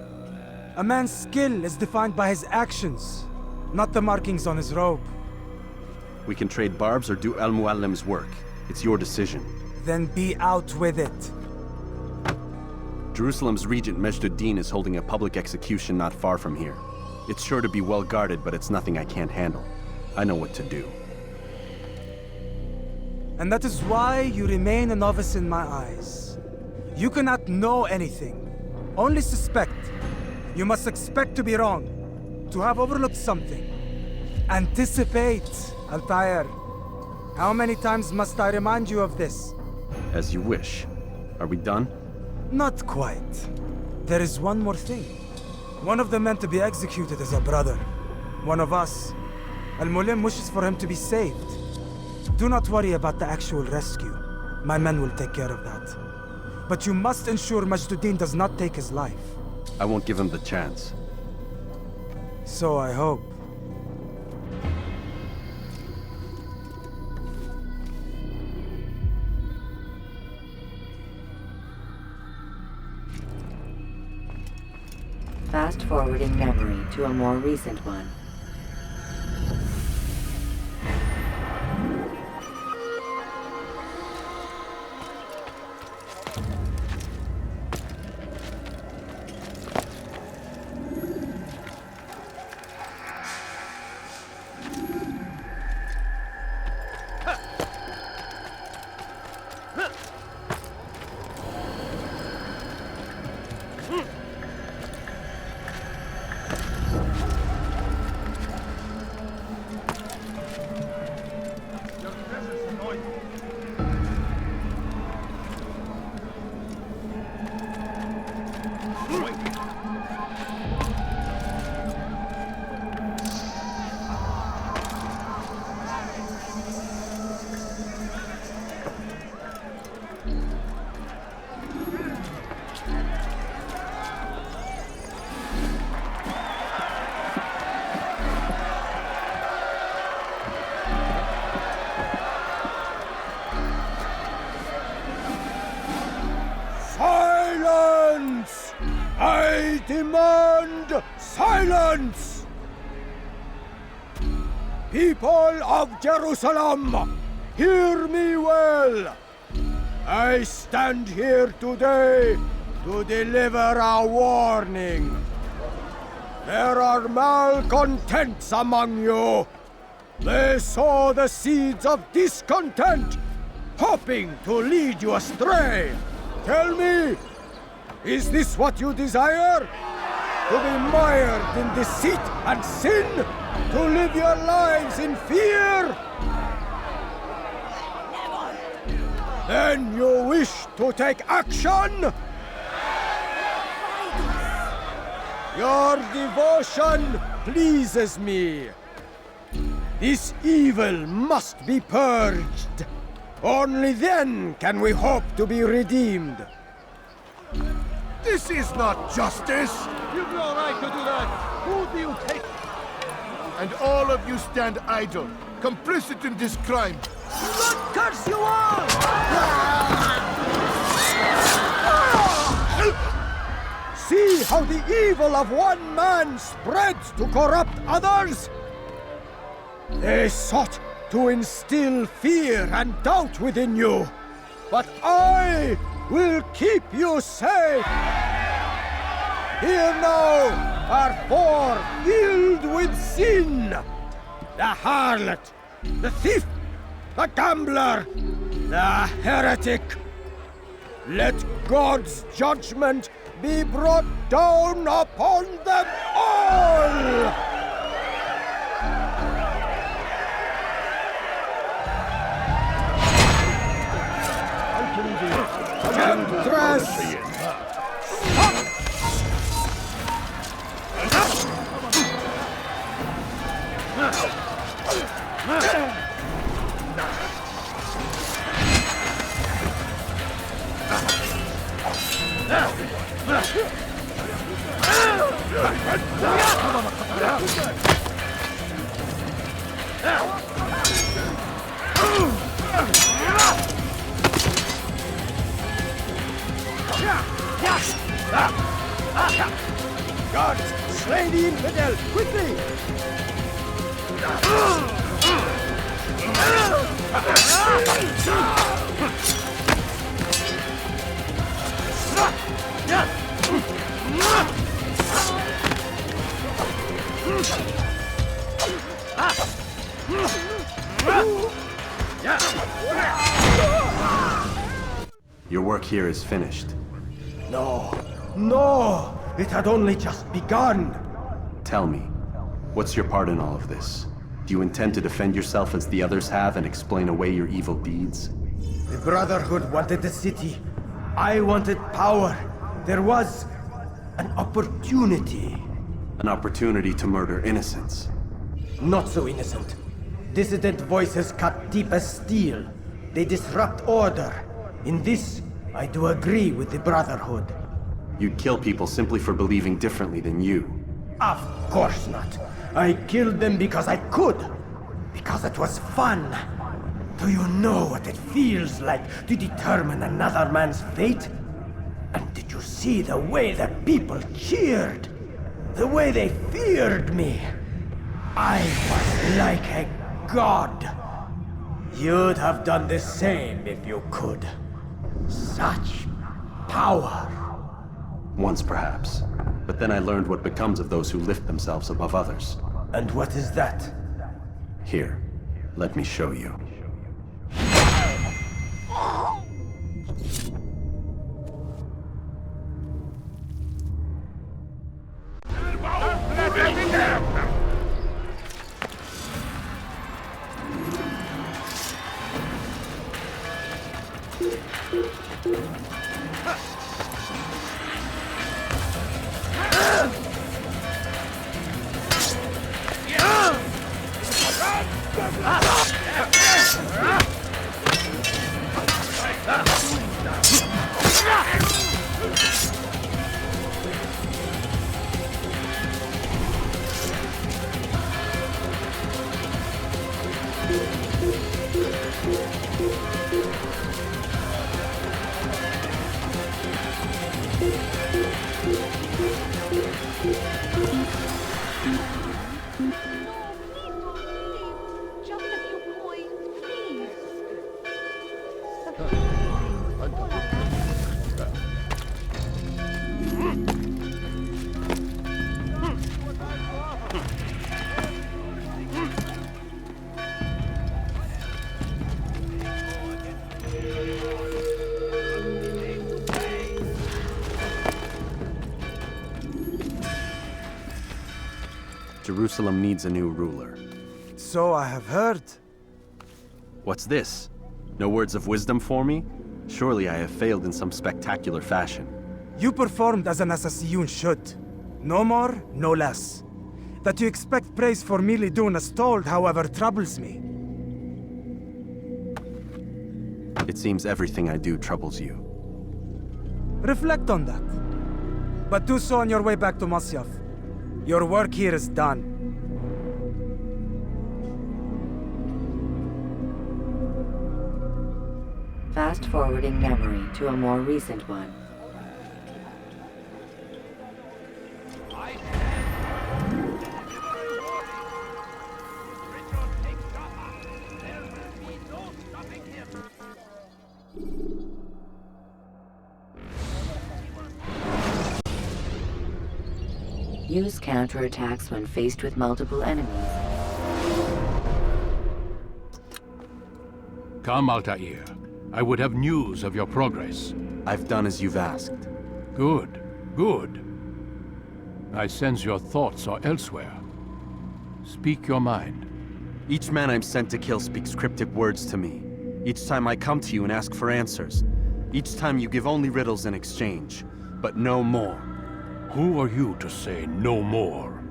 A man's skill is defined by his actions, not the markings on his robe. We can trade barbs or do Al-Muallim's work. It's your decision. Then be out with it. Jerusalem's regent Majd-ud-Din is holding a public execution not far from here. It's sure to be well guarded, but it's nothing I can't handle. I know what to do. And that is why you remain a novice in my eyes. You cannot know anything, only suspect. You must expect to be wrong, to have overlooked something. Anticipate, Altaïr. How many times must I remind you of this? As you wish. Are we done? Not quite. There is one more thing. One of the men to be executed is a brother. One of us. Al-Mulim wishes for him to be saved. Do not worry about the actual rescue. My men will take care of that. But you must ensure Majd-ud-Din does not take his life. I won't give him the chance. So I hope. Fast-forwarding memory to a more recent one. Silence! I demand silence! People of Jerusalem, hear me well. I stand here today to deliver a warning. There are malcontents among you. They sow the seeds of discontent, hoping to lead you astray. Tell me, is this what you desire? To be mired in deceit and sin? To live your lives in fear? Then you wish to take action? Your devotion pleases me. This evil must be purged. Only then can we hope to be redeemed. This is not justice! You've no right to do that! Who do you take? And all of you stand idle, complicit in this crime. Lord curse you all! See how the evil of one man spreads to corrupt others? They sought to instill fear and doubt within you, but I will keep you safe. Here now are four filled with sin. The harlot, the thief, the gambler, the heretic. Let God's judgment be brought down upon them all! Temptress! Guards, slay the infidel, quickly! Your work here is finished. No, no! It had only just begun! Tell me, what's your part in all of this? Do you intend to defend yourself as the others have and explain away your evil deeds? The Brotherhood wanted the city. I wanted power. There was an opportunity. An opportunity to murder innocents. Not so innocent. Dissident voices cut deep as steel. They disrupt order. In this, I do agree with the Brotherhood. You'd kill people simply for believing differently than you. Of course not. I killed them because I could. Because it was fun. Do you know what it feels like to determine another man's fate? And did you see the way the people cheered? The way they feared me? I was like a god. You'd have done the same if you could. Such power. Once perhaps. But then I learned what becomes of those who lift themselves above others. And what is that? Here, let me show you. Jerusalem needs a new ruler. So I have heard. What's this? No words of wisdom for me? Surely I have failed in some spectacular fashion. You performed as an assassin should. No more, no less. That you expect praise for merely doing as told, however, troubles me. It seems everything I do troubles you. Reflect on that. But do so on your way back to Masyaf. Your work here is done. Fast-forwarding memory to a more recent one. Use counterattacks when faced with multiple enemies. Come, Altaïr. I would have news of your progress. I've done as you've asked. Good, good. I sense your thoughts are elsewhere. Speak your mind. Each man I'm sent to kill speaks cryptic words to me. Each time I come to you and ask for answers. Each time you give only riddles in exchange, but no more. Who are you to say no more?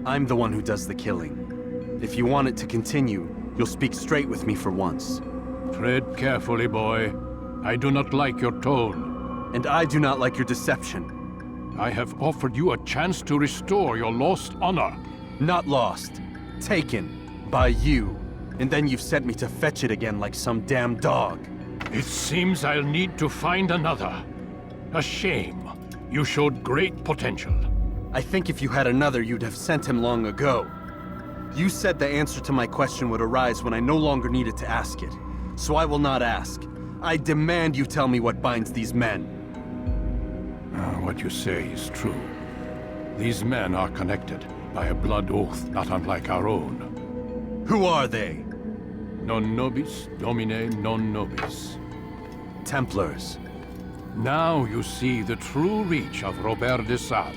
I'm the one who does the killing. If you want it to continue, you'll speak straight with me for once. Tread carefully, boy. I do not like your tone. And I do not like your deception. I have offered you a chance to restore your lost honor. Not lost. Taken. By you. And then you've sent me to fetch it again like some damn dog. It seems I'll need to find another. A shame. You showed great potential. I think if you had another, you'd have sent him long ago. You said the answer to my question would arise when I no longer needed to ask it. So I will not ask. I demand you tell me what binds these men. What you say is true. These men are connected by a blood oath not unlike our own. Who are they? Non nobis, domine non nobis. Templars. Now you see the true reach of Robert de Sales.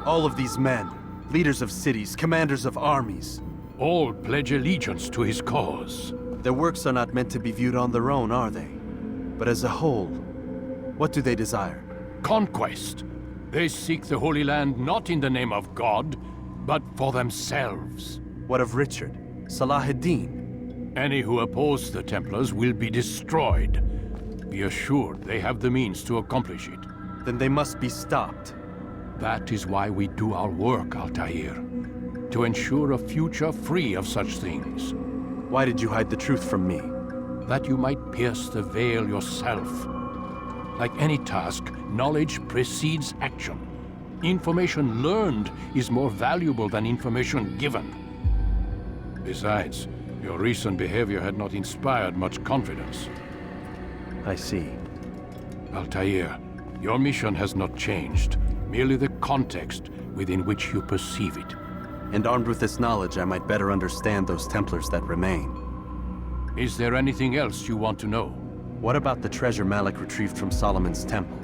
All of these men, leaders of cities, commanders of armies. All pledge allegiance to his cause. Their works are not meant to be viewed on their own, are they? But as a whole, what do they desire? Conquest. They seek the Holy Land not in the name of God, but for themselves. What of Richard? Salah ad-Din? Any who oppose the Templars will be destroyed. Be assured they have the means to accomplish it. Then they must be stopped. That is why we do our work, Altaïr. To ensure a future free of such things. Why did you hide the truth from me? That you might pierce the veil yourself. Like any task, knowledge precedes action. Information learned is more valuable than information given. Besides, your recent behavior had not inspired much confidence. I see. Altaïr, your mission has not changed. Merely the context within which you perceive it. And armed with this knowledge, I might better understand those Templars that remain. Is there anything else you want to know? What about the treasure Malik retrieved from Solomon's temple?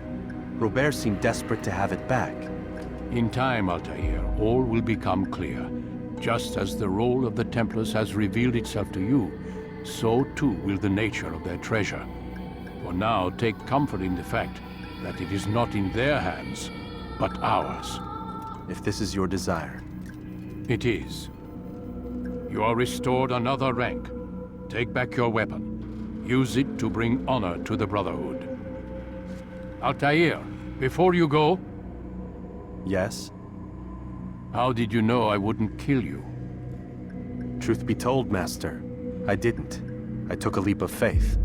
Robert seemed desperate to have it back. In time, Altaïr, all will become clear. Just as the role of the Templars has revealed itself to you, so too will the nature of their treasure. For now, take comfort in the fact that it is not in their hands, but ours. If this is your desire. It is. You are restored another rank. Take back your weapon. Use it to bring honor to the Brotherhood. Altaïr, before you go... Yes? How did you know I wouldn't kill you? Truth be told, Master, I didn't. I took a leap of faith.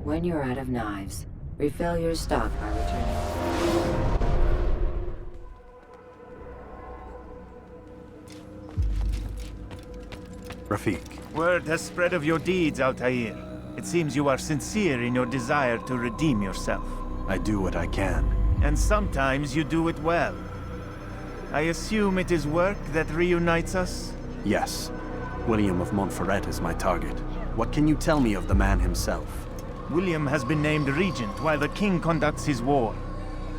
When you're out of knives, refill your stock by returning. Rafik. Word has spread of your deeds, Altaïr. It seems you are sincere in your desire to redeem yourself. I do what I can. And sometimes you do it well. I assume it is work that reunites us? Yes. William of Montferrat is my target. What can you tell me of the man himself? William has been named regent while the king conducts his war.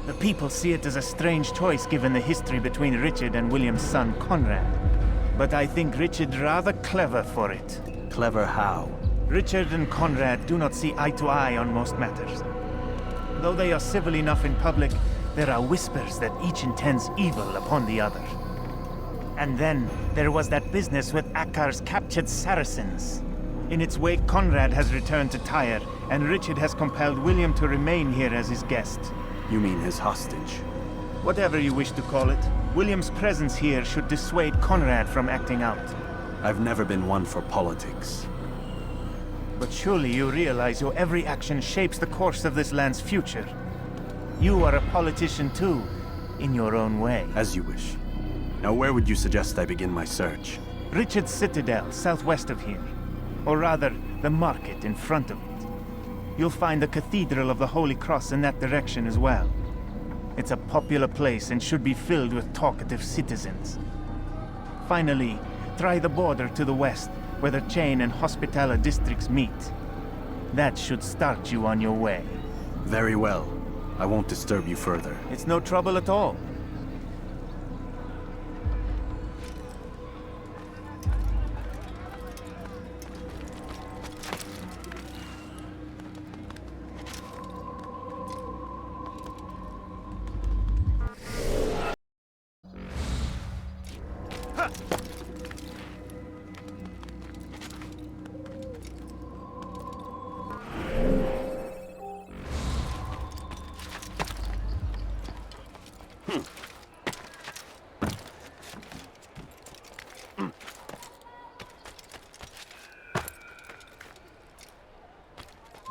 The people see it as a strange choice given the history between Richard and William's son Conrad. But I think Richard rather clever for it. Clever how? Richard and Conrad do not see eye to eye on most matters. Though they are civil enough in public, there are whispers that each intends evil upon the other. And then there was that business with Acre's captured Saracens. In its wake, Conrad has returned to Tyre, and Richard has compelled William to remain here as his guest. You mean his hostage? Whatever you wish to call it, William's presence here should dissuade Conrad from acting out. I've never been one for politics. But surely you realize your every action shapes the course of this land's future. You are a politician too, in your own way. As you wish. Now where would you suggest I begin my search? Richard's Citadel, southwest of here. Or rather, the market in front of it. You'll find the Cathedral of the Holy Cross in that direction as well. It's a popular place and should be filled with talkative citizens. Finally, try the border to the west, where the Chain and Hospitaller districts meet. That should start you on your way. Very well. I won't disturb you further. It's no trouble at all.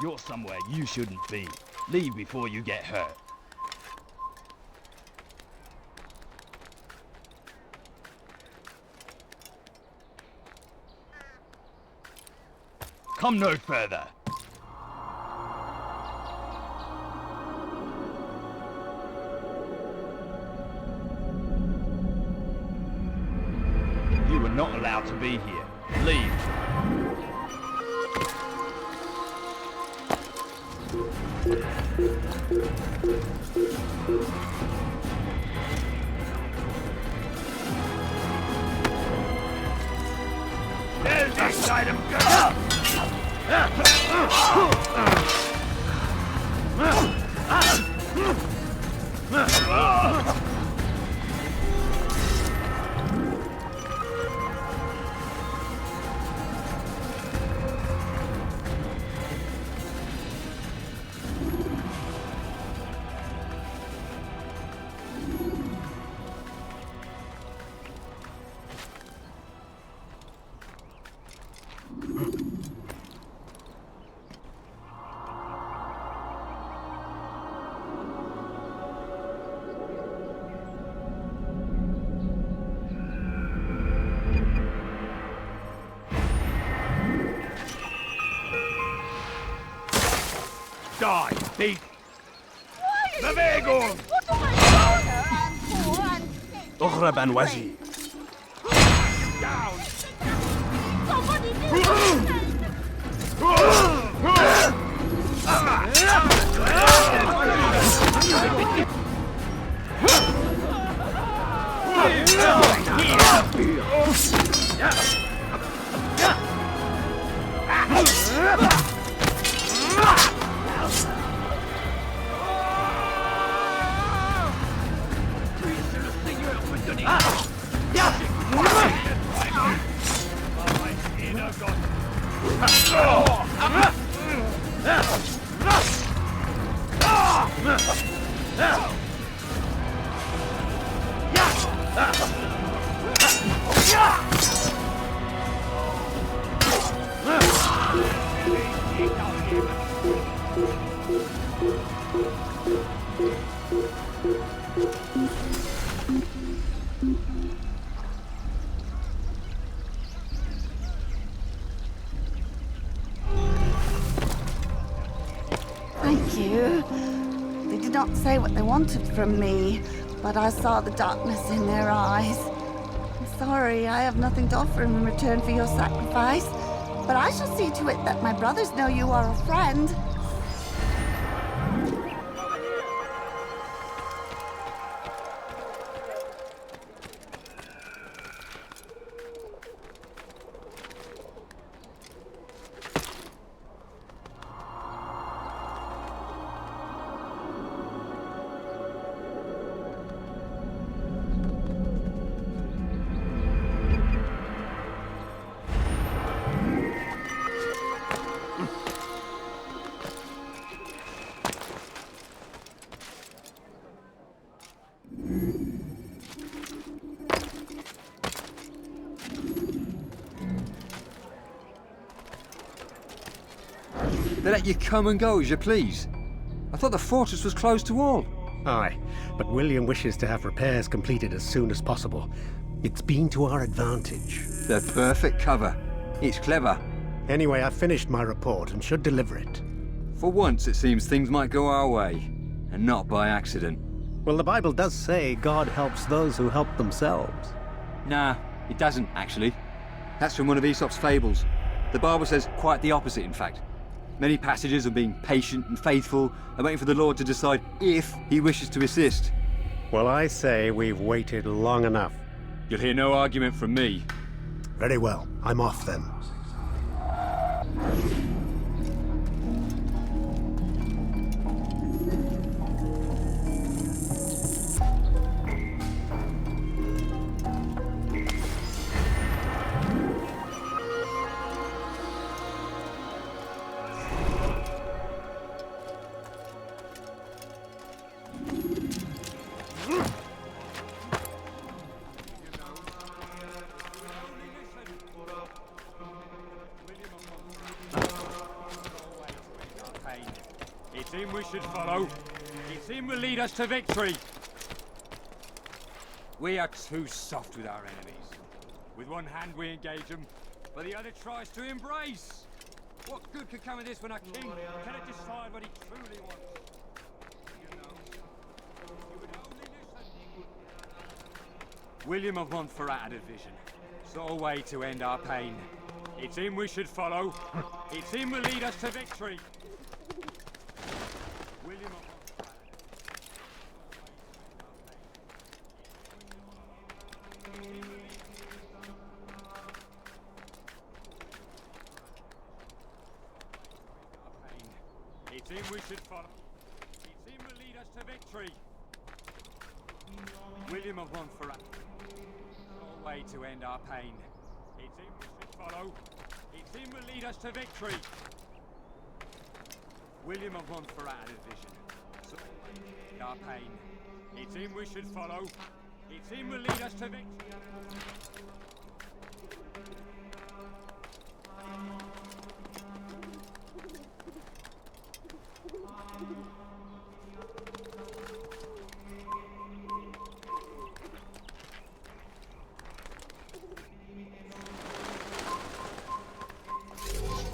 You're somewhere you shouldn't be. Leave before you get hurt. Come no further. not allowed to be here. Leave. There's this item go! Die, thief! Bewegung! اغرب عن وجهي. Down! Somebody Thank you. They did not say what they wanted from me, but I saw the darkness in their eyes. I'm sorry, I have nothing to offer in return for your sacrifice, but I shall see to it that my brothers know you are a friend. They let you come and go as you please. I thought the fortress was closed to all. Aye, but William wishes to have repairs completed as soon as possible. It's been to our advantage. The perfect cover. It's clever. Anyway, I've finished my report and should deliver it. For once, it seems things might go our way, and not by accident. Well, the Bible does say God helps those who help themselves. Nah, it doesn't, actually. That's from one of Aesop's fables. The Bible says quite the opposite, in fact. Many passages of being patient and faithful and waiting for the Lord to decide if he wishes to assist. Well, I say we've waited long enough. You'll hear no argument from me. Very well. I'm off then. It's him we should follow. It's him will lead us to victory. We are too soft with our enemies. With one hand we engage them, but the other tries to embrace. What good could come of this when our king cannot decide what he truly wants? You would only listen. William of Montreal had a vision. Sole way to end our pain. It's him we should follow. It's him will lead us to victory. William of It's him we should follow. It's him will lead us to victory. William of Montreal. Sole way to end our pain. It's him we should follow. It's him will lead us to victory. William of Montreal division. Sole way to end our pain. It's him we should follow. It's him will lead us to victory.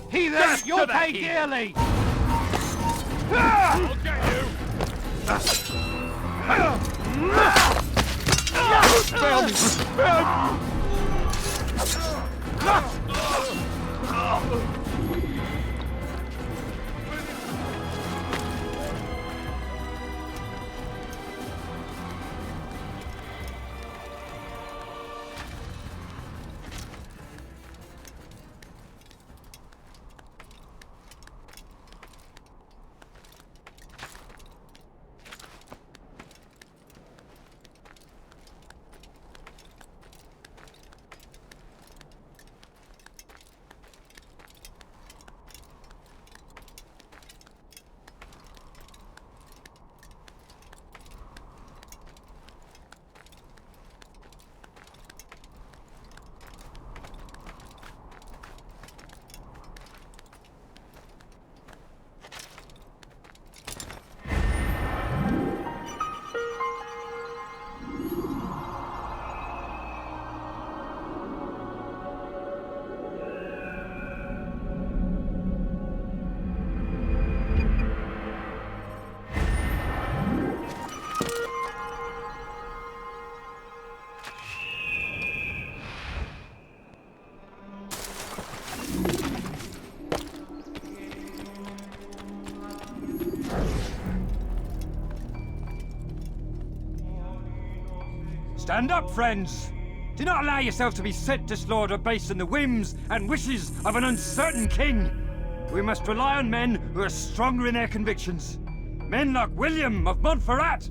Heathen, you'll pay dearly! I'll get you! Spare me! Spare me! Stand up, friends! Do not allow yourself to be sent to slaughter based on the whims and wishes of an uncertain king. We must rely on men who are stronger in their convictions. Men like William of Montferrat!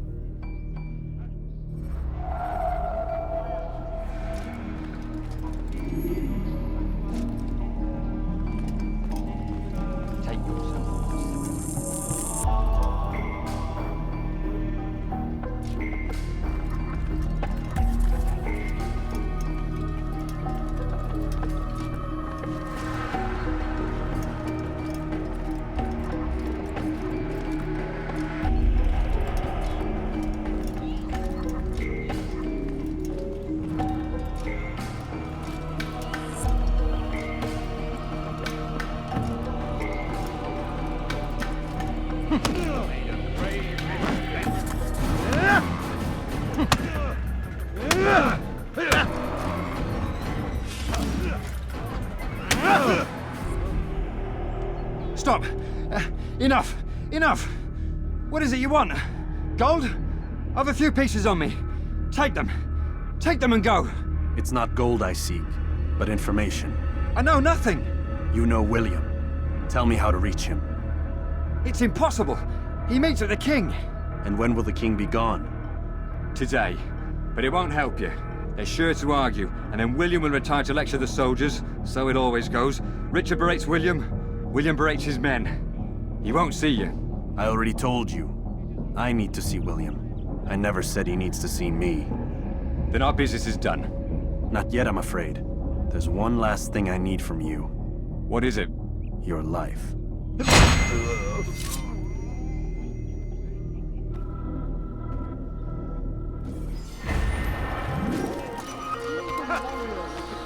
Stop! Enough! Enough! What is it you want? Gold? I've a few pieces on me. Take them. Take them and go. It's not gold I seek, but information. I know nothing. You know William. Tell me how to reach him. It's impossible. He meets with the king. And when will the king be gone? Today. But it won't help you. They're sure to argue, and then William will retire to lecture the soldiers. So it always goes. Richard berates William. William berates his men. He won't see you. I already told you. I need to see William. I never said he needs to see me. Then our business is done. Not yet, I'm afraid. There's one last thing I need from you. What is it? Your life.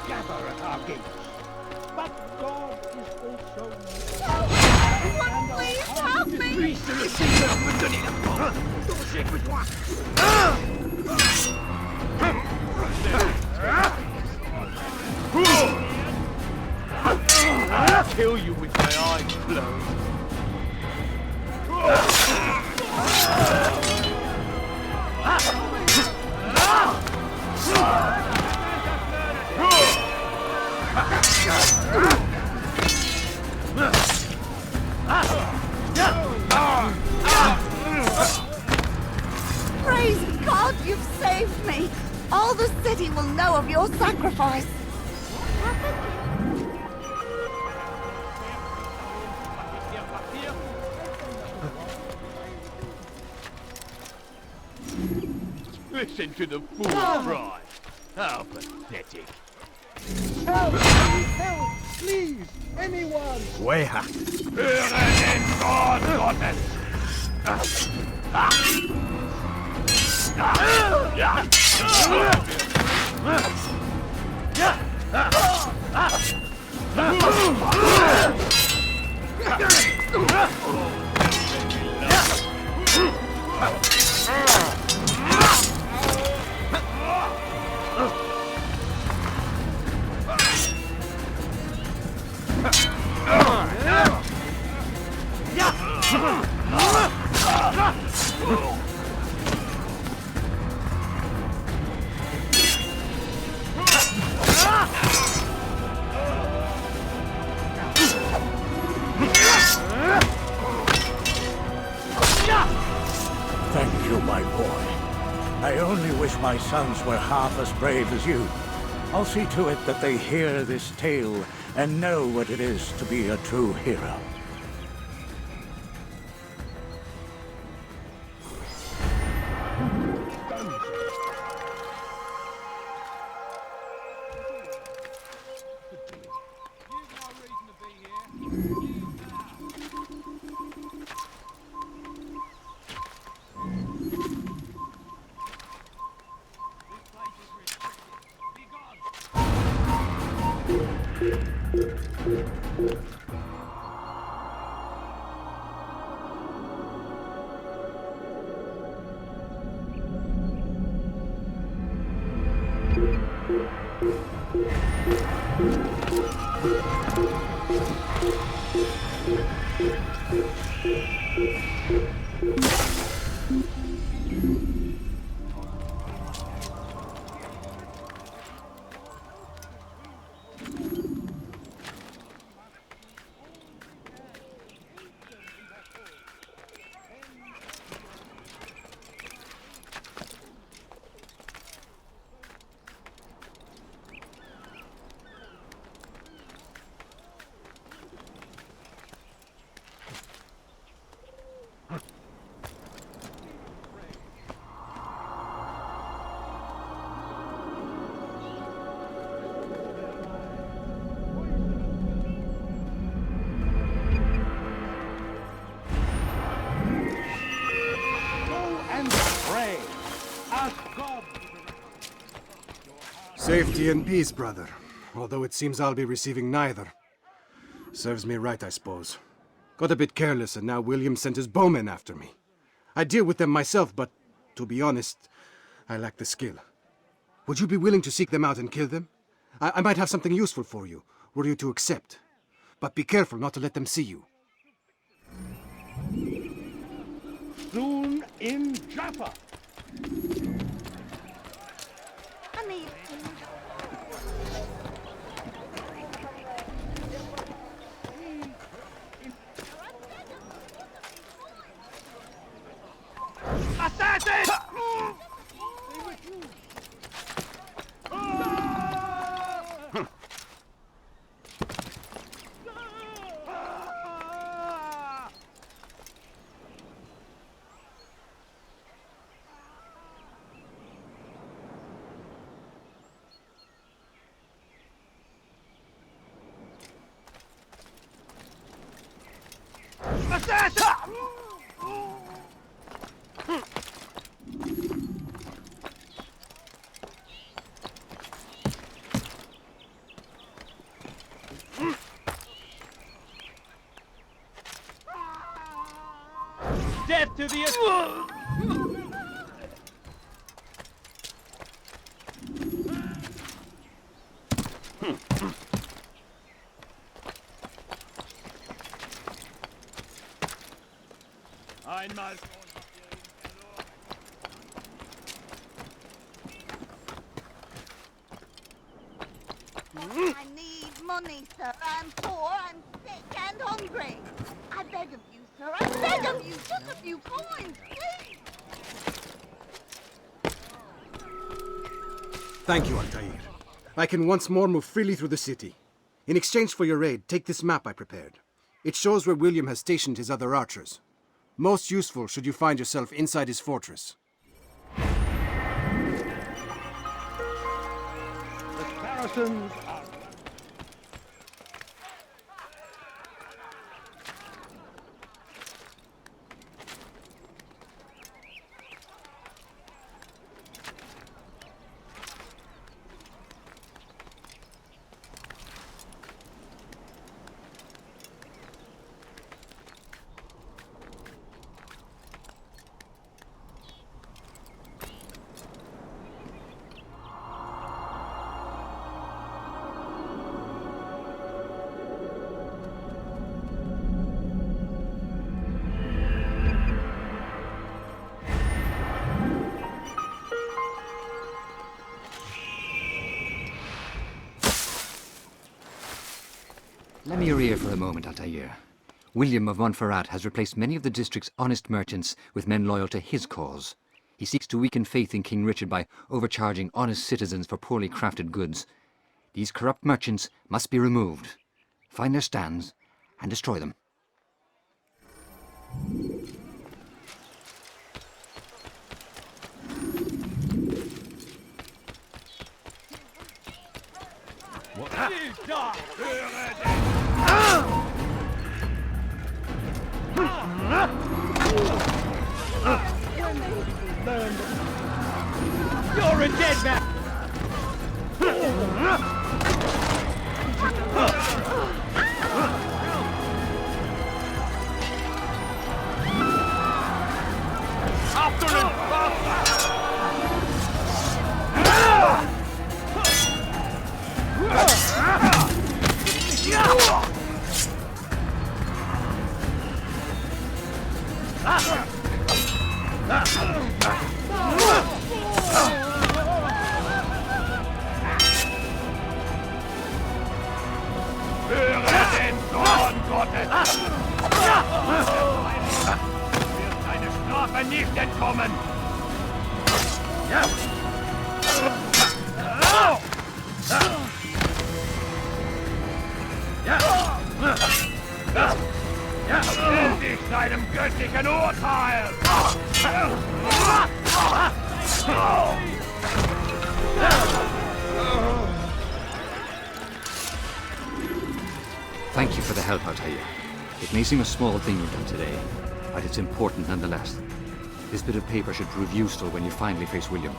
Gather at our gates. But God is also... Someone please help me! kill you with my eyes closed. Praise God, you've saved me! All the city will know of your sacrifice! Listen to the fool cry. How pathetic. Help! Help! Please! Anyone! Weha! Thank you, my boy. I only wish my sons were half as brave as you. I'll see to it that they hear this tale and know what it is to be a true hero. Safety and peace, brother. Although it seems I'll be receiving neither. Serves me right, I suppose. Got a bit careless, and now William sent his bowmen after me. I deal with them myself, but, to be honest, I lack the skill. Would you be willing to seek them out and kill them? I might have something useful for you, were you to accept. But be careful not to let them see you. Soon in Jaffa. Assassin! Assassin! Death to the... einmal I need money, sir. I'm poor, I'm sick and hungry. I beg of you, sir. I beg of you. Just a few coins, please. Thank you, Altaïr. I can once more move freely through the city. In exchange for your aid, take this map I prepared. It shows where William has stationed his other archers. Most useful should you find yourself inside his fortress. The Saracens are... Lend me your ear for a moment, Altaïr. William of Montferrat has replaced many of the district's honest merchants with men loyal to his cause. He seeks to weaken faith in King Richard by overcharging honest citizens for poorly crafted goods. These corrupt merchants must be removed. Find their stands and destroy them. You're a dead man! After him! Höre den Zorn Gottes! Wird deine Strafe nicht entkommen! Endlich seinem göttlichen Urteil! Thank you for the help, Altaïr. It may seem a small thing you've done today, but it's important nonetheless. This bit of paper should prove useful when you finally face William.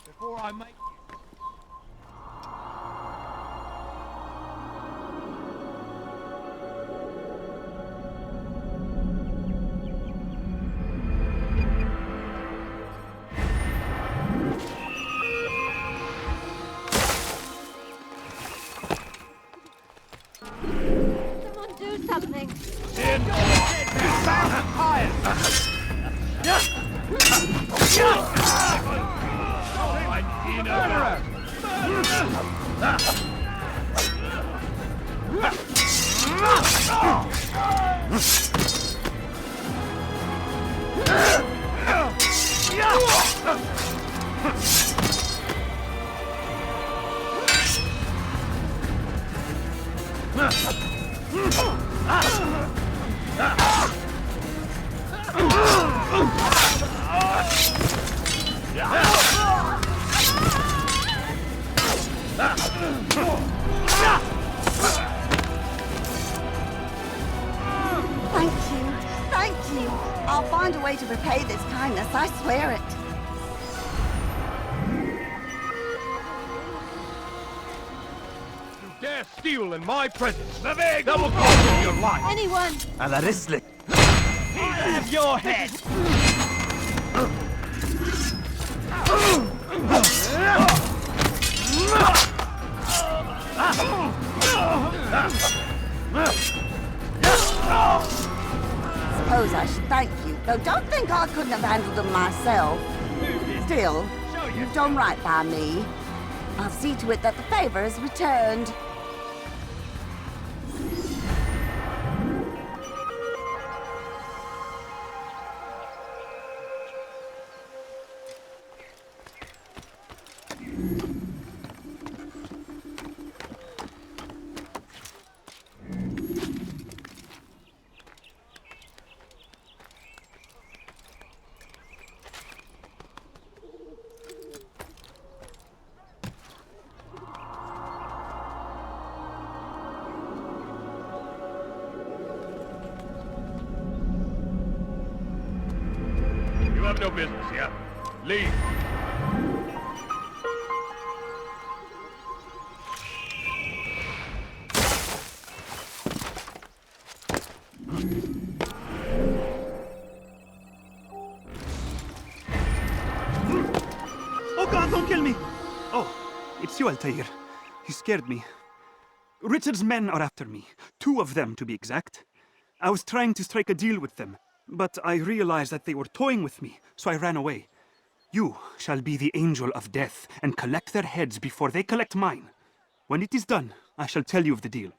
Before I make Someone do something! His kindness, I swear it. You dare steal in my presence! That will cost you your life! Anyone! A la Risley. Have your head! Suppose I should thank you, though don't think I couldn't have handled them myself. Still, you've done right by me. I'll see to it that the favor is returned. You have no business here. Leave. Oh God, don't kill me! Oh, it's you, Altaïr. You scared me. Richard's men are after me. 2 of them, to be exact. I was trying to strike a deal with them, but I realized that they were toying with me, so I ran away. You shall be the angel of death and collect their heads before they collect mine. When it is done, I shall tell you of the deal.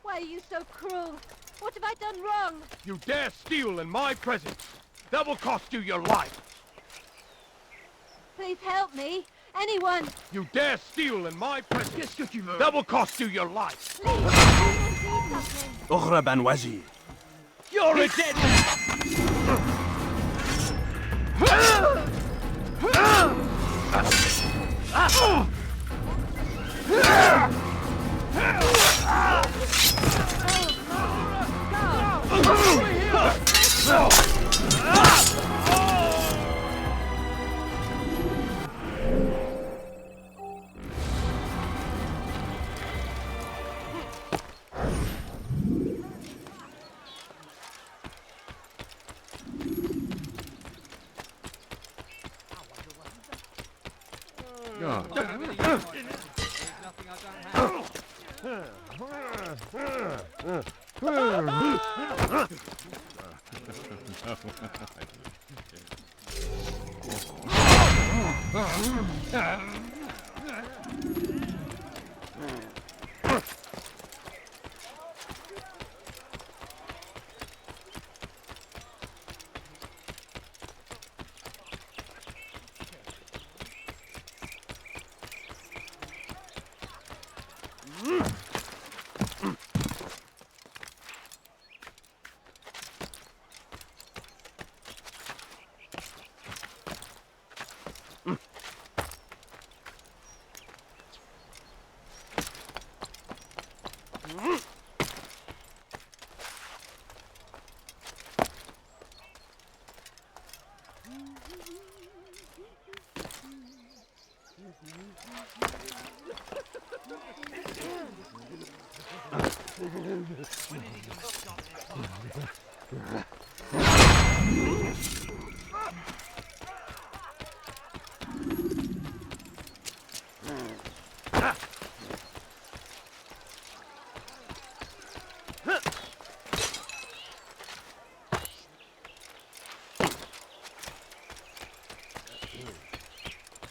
Why are you so cruel? What have I done wrong? You dare steal in my presence! That will cost you your life! Please help me. Anyone. You dare steal in my presence! That will cost you your life! Ughraban Wazir. You're a dead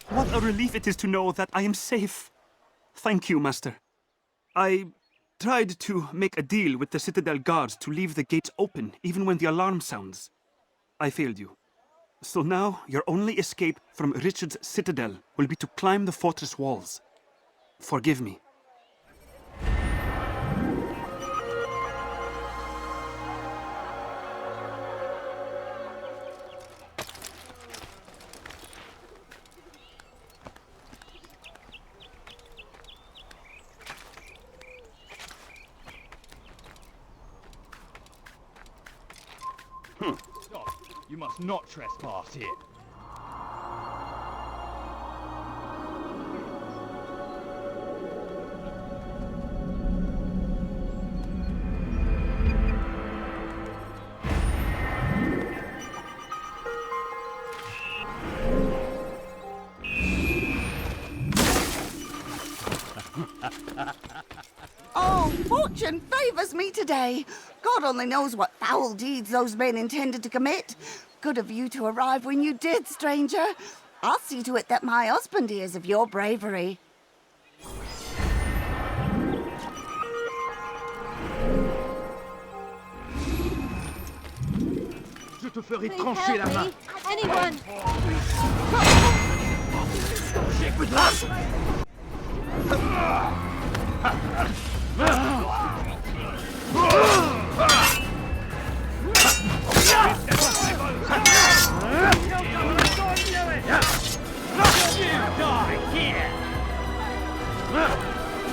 What a relief it is to know that I am safe. Thank you, Master. I tried to make a deal with the Citadel guards to leave the gates open even when the alarm sounds. I failed you. So now your only escape from Richard's Citadel will be to climb the fortress walls. Forgive me. Stop. You must not trespass here. Oh, fortune favors me today. God only knows what foul deeds those men intended to commit. Good of you to arrive when you did, stranger. I'll see to it that my husband hears of your bravery. Je te ferai trancher la main. Anyone?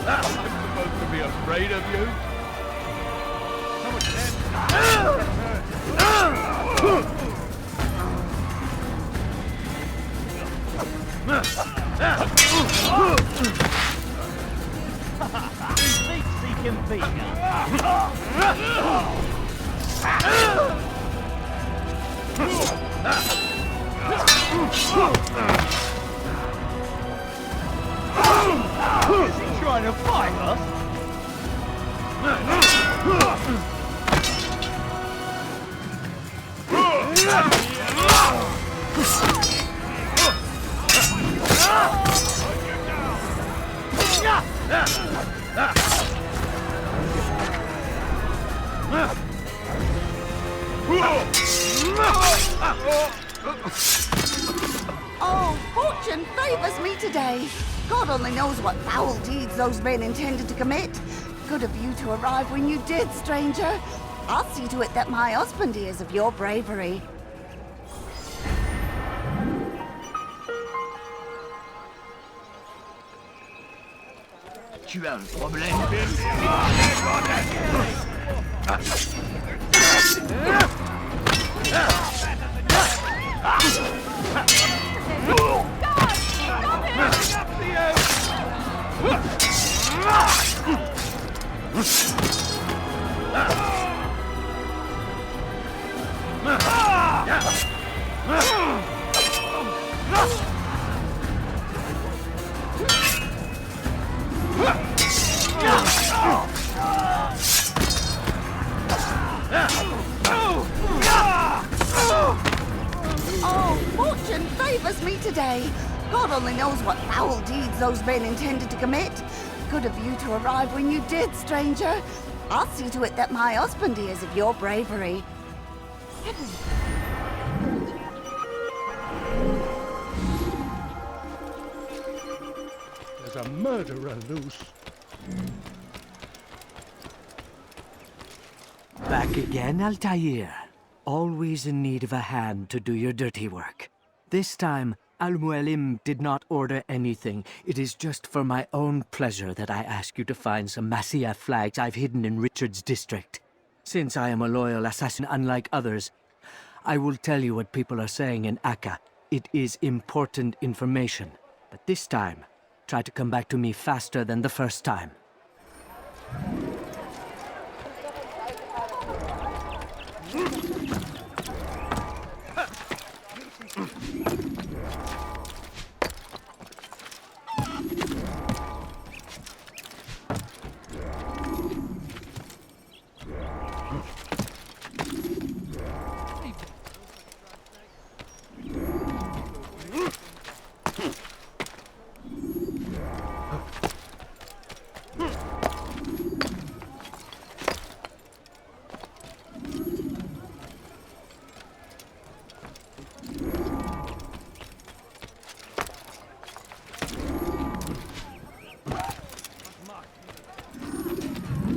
I'm supposed to be afraid of you? Seek Is he trying to fight us? Oh, fortune favors me today. God only knows what foul deeds those men intended to commit. Good of you to arrive when you did, stranger. I'll see to it that my husband hears of your bravery. Tu as un problème. Oh, fortune favors me today. God only knows what foul deeds those men intended to commit. Good of you to arrive when you did, stranger. I'll see to it that my husband hears of your bravery. There's a murderer loose. Back again, Altaïr. Always in need of a hand to do your dirty work. This time, Al-Mualim did not order anything. It is just for my own pleasure that I ask you to find some Masyaf flags I've hidden in Richard's district. Since I am a loyal assassin unlike others, I will tell you what people are saying in Acre. It is important information. But this time, try to come back to me faster than the first time.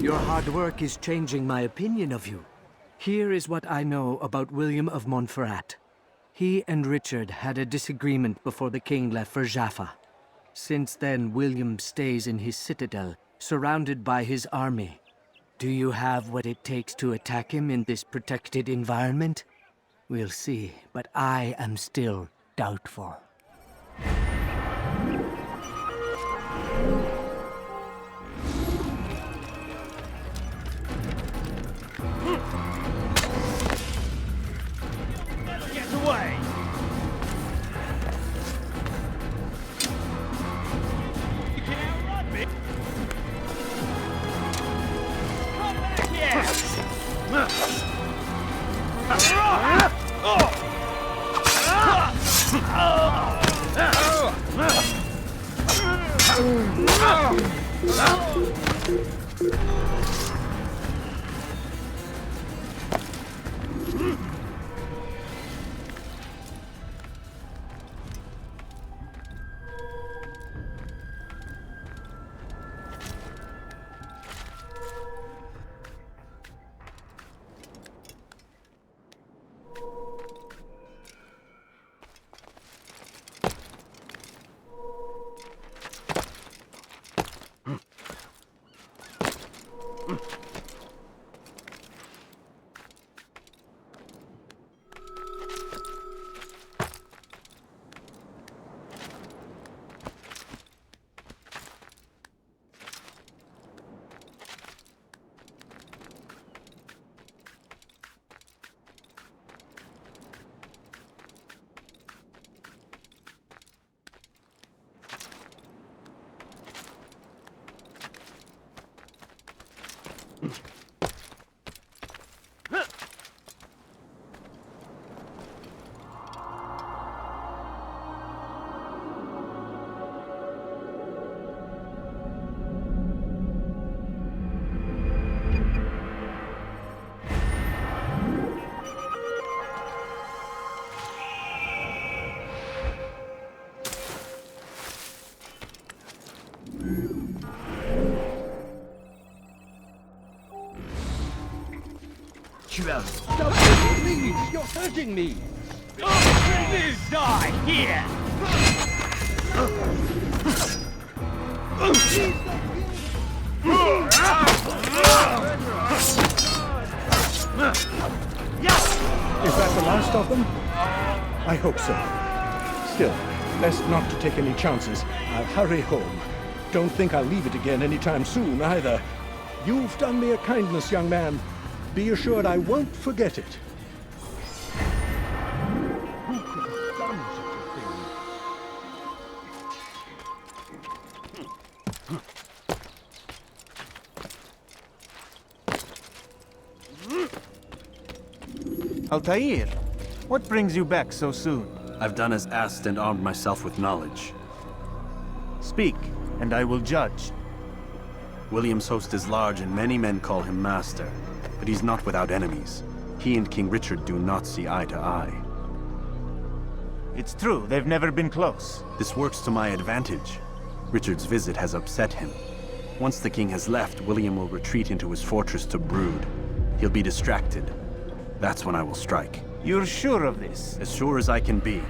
Your hard work is changing my opinion of you. Here is what I know about William of Montferrat. He and Richard had a disagreement before the king left for Jaffa. Since then, William stays in his citadel, surrounded by his army. Do you have what it takes to attack him in this protected environment? We'll see, but I am still doubtful. Get away! You can outrun me! Come back here! Stop it, please! You're hurting me! You die here! Is that the last of them? I hope so. Still, best not to take any chances. I'll hurry home. Don't think I'll leave it again anytime soon, either. You've done me a kindness, young man. Be assured I won't forget it. Who could have done such a thing? Altaïr, what brings you back so soon? I've done as asked and armed myself with knowledge. Speak, and I will judge. William's host is large and many men call him master. But he's not without enemies. He and King Richard do not see eye to eye. It's true, they've never been close. This works to my advantage. Richard's visit has upset him. Once the king has left, William will retreat into his fortress to brood. He'll be distracted. That's when I will strike. You're sure of this? As sure as I can be.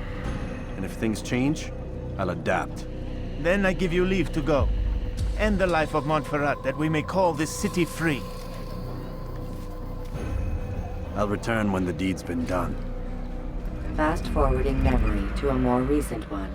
And if things change, I'll adapt. Then I give you leave to go. End the life of Montferrat, that we may call this city free. I'll return when the deed's been done. Fast-forwarding memory to a more recent one.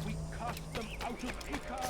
We cast them out of Acre.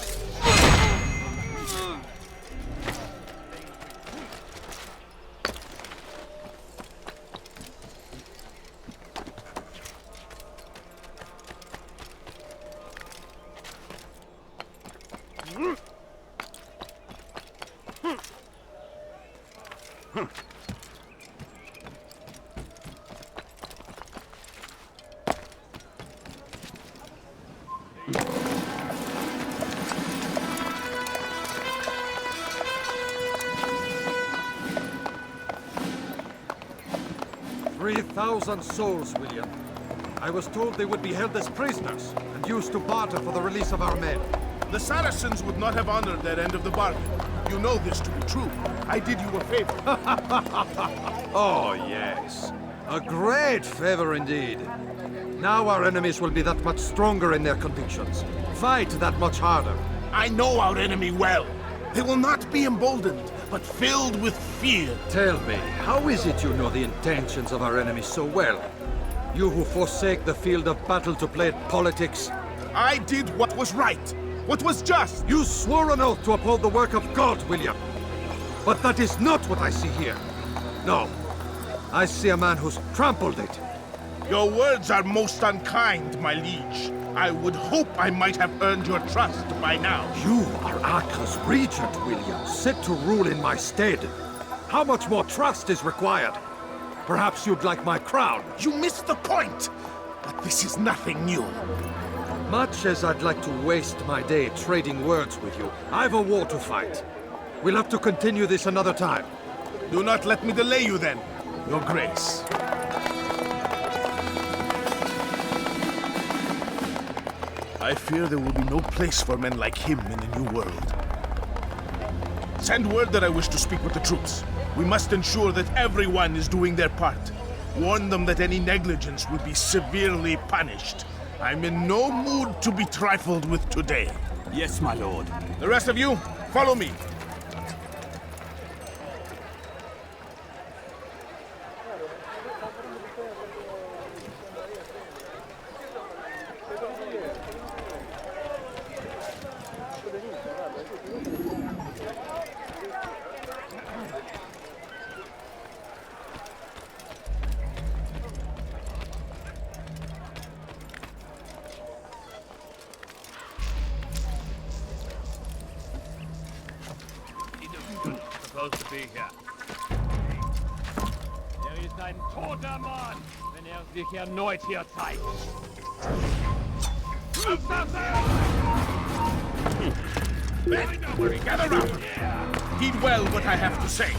3,000 souls, William. I was told they would be held as prisoners and used to barter for the release of our men. The Saracens would not have honored their end of the bargain. You know this to be true. I did you a favor. Oh, yes. A great favor indeed. Now our enemies will be that much stronger in their convictions. Fight that much harder. I know our enemy well. They will not be emboldened, but filled with fear. Tell me, how is it you know the intentions of our enemies so well? You who forsake the field of battle to play at politics? I did what was right, what was just. You swore an oath to uphold the work of God, William. But that is not what I see here. No, I see a man who's trampled it. Your words are most unkind, my liege. I would hope I might have earned your trust by now. You are Acre's regent, William, set to rule in my stead. How much more trust is required? Perhaps you'd like my crown. You missed the point! But this is nothing new. Much as I'd like to waste my day trading words with you, I've a war to fight. We'll have to continue this another time. Do not let me delay you then, Your Grace. I fear there will be no place for men like him in the New World. Send word that I wish to speak with the troops. We must ensure that everyone is doing their part. Warn them that any negligence will be severely punished. I'm in no mood to be trifled with today. Yes, my lord. The rest of you, follow me. Supposed to be here. Ist ein toter Mann, wenn sich erneut hier zeigt. Men, gather round. Heed well what I have to say.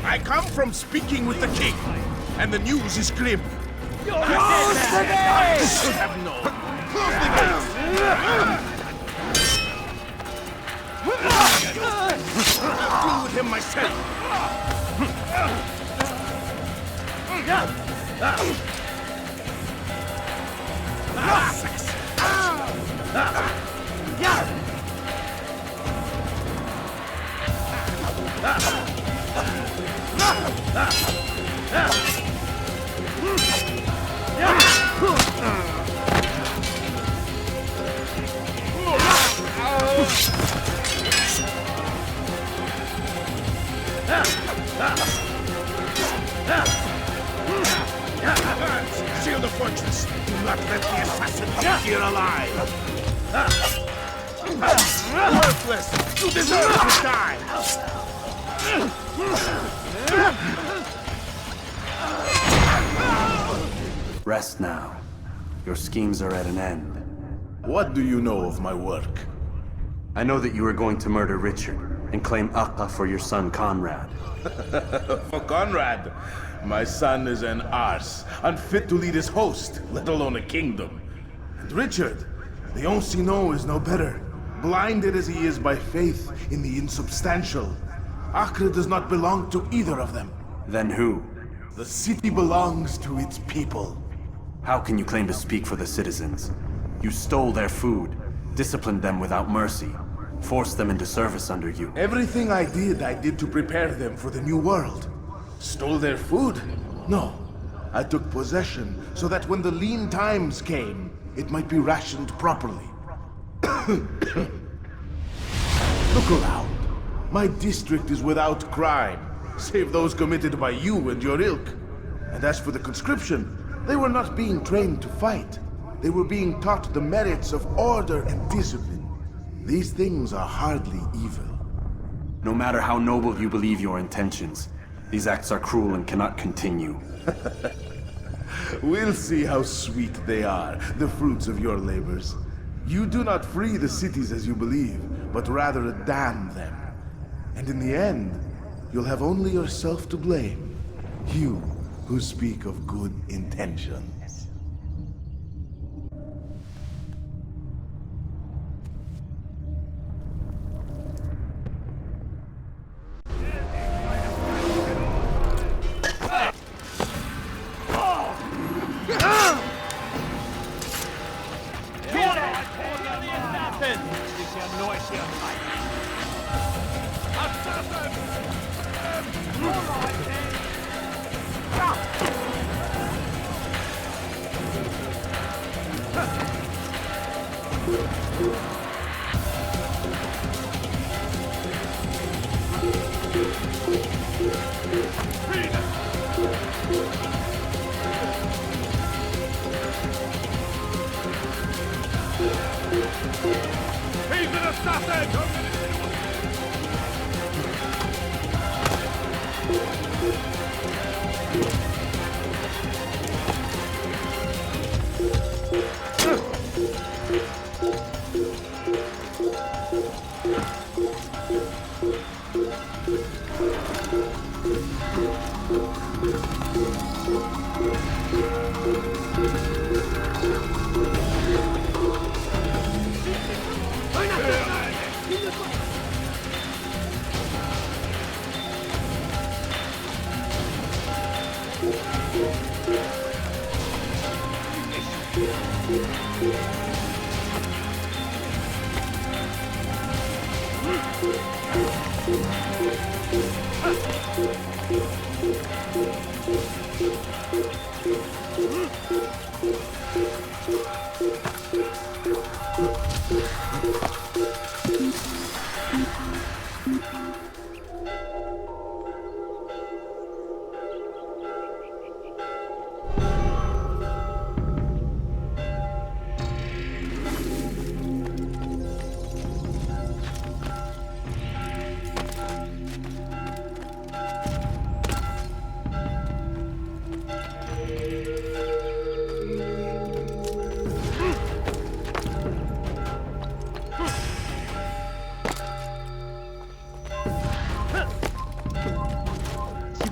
I come from speaking with the king, and the news is grim. Close the I should have known. Close the gates! I'll deal with him myself. Seal the fortress. Do not let the assassin leave here alive. Worthless. You deserve to die. Rest now. Your schemes are at an end. What do you know of my work? I know that you are going to murder Richard and claim Acre for your son Conrad. For Conrad, my son is an arse, unfit to lead his host, let alone a kingdom. And Richard, The Ancient is no better, blinded as he is by faith in the insubstantial. Acre does not belong to either of them. Then who? The city belongs to its people. How can you claim to speak for the citizens? You stole their food, disciplined them without mercy, forced them into service under you. Everything I did to prepare them for the new world. Stole their food? No. I took possession so that when the lean times came, it might be rationed properly. Look around. My district is without crime, save those committed by you and your ilk. And as for the conscription, they were not being trained to fight. They were being taught the merits of order and discipline. These things are hardly evil. No matter how noble you believe your intentions, these acts are cruel and cannot continue. We'll see how sweet they are, the fruits of your labors. You do not free the cities as you believe, but rather damn them. And in the end, you'll have only yourself to blame. You who speak of good intentions.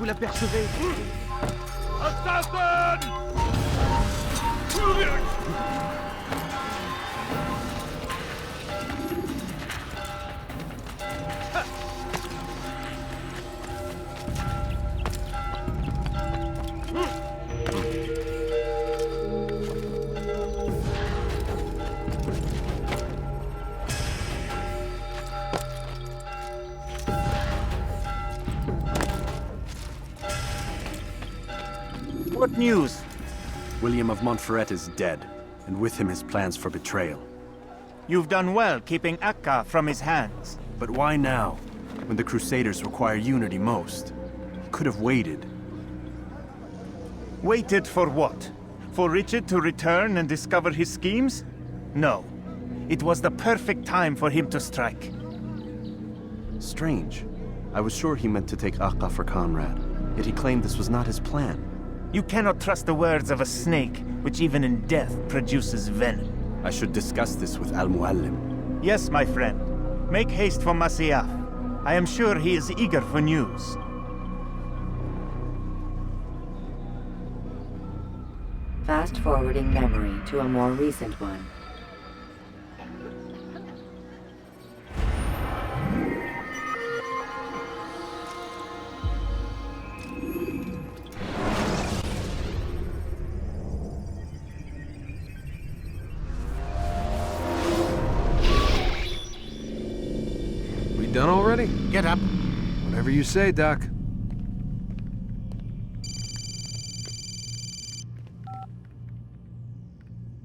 L'apercevez. Assassin! What news? William of Montferrat is dead, and with him his plans for betrayal. You've done well keeping Acre from his hands. But why now, when the Crusaders require unity most? He could have waited. Waited for what? For Richard to return and discover his schemes? No. It was the perfect time for him to strike. Strange. I was sure he meant to take Acre for Conrad, yet he claimed this was not his plan. You cannot trust the words of a snake, which even in death produces venom. I should discuss this with Al-Muallim. Yes, my friend. Make haste for Masyaf. I am sure he is eager for news. Fast-forwarding memory to a more recent one. done already? Get up. Whatever you say, Doc.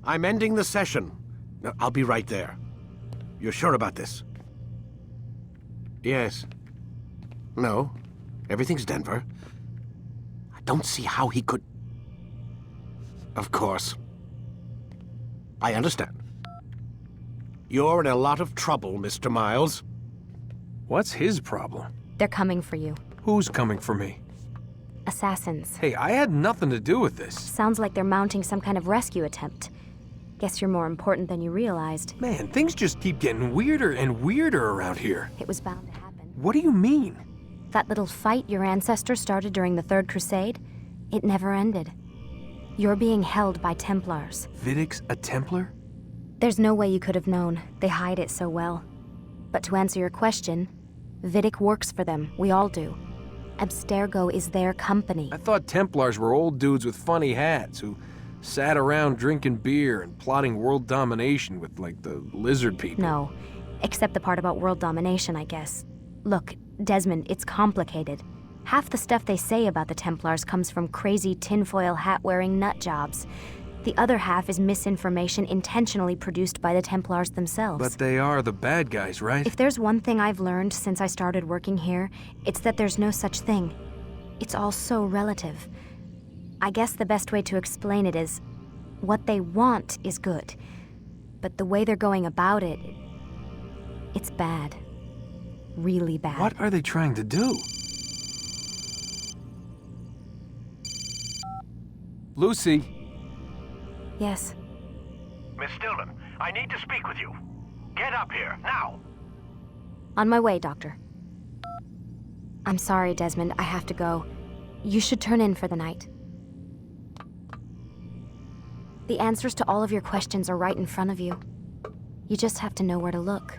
I'm ending the session. No, I'll be right there. You're sure about this? Yes. No. Everything's Denver. I don't see how he could... Of course. I understand. You're in a lot of trouble, Mr. Miles. What's his problem? They're coming for you. Who's coming for me? Assassins. Hey, I had nothing to do with this. Sounds like they're mounting some kind of rescue attempt. Guess you're more important than you realized. Man, things just keep getting weirder and weirder around here. It was bound to happen. What do you mean? That little fight your ancestor started during the Third Crusade, it never ended. You're being held by Templars. Vidic's a Templar? There's no way you could have known. They hide it so well. But to answer your question, Vidic works for them. We all do. Abstergo is their company. I thought Templars were old dudes with funny hats who sat around drinking beer and plotting world domination with, like, the lizard people. No, except the part about world domination, I guess. Look, Desmond, it's complicated. Half the stuff they say about the Templars comes from crazy tinfoil hat-wearing nutjobs. The other half is misinformation intentionally produced by the Templars themselves. But they are the bad guys, right? If there's one thing I've learned since I started working here, it's that there's no such thing. It's all so relative. I guess the best way to explain it is, what they want is good. But the way they're going about it, it's bad. Really bad. What are they trying to do? Lucy? Yes. Miss Stillman, I need to speak with you. Get up here, now! On my way, Doctor. I'm sorry, Desmond, I have to go. You should turn in for the night. The answers to all of your questions are right in front of you. You just have to know where to look.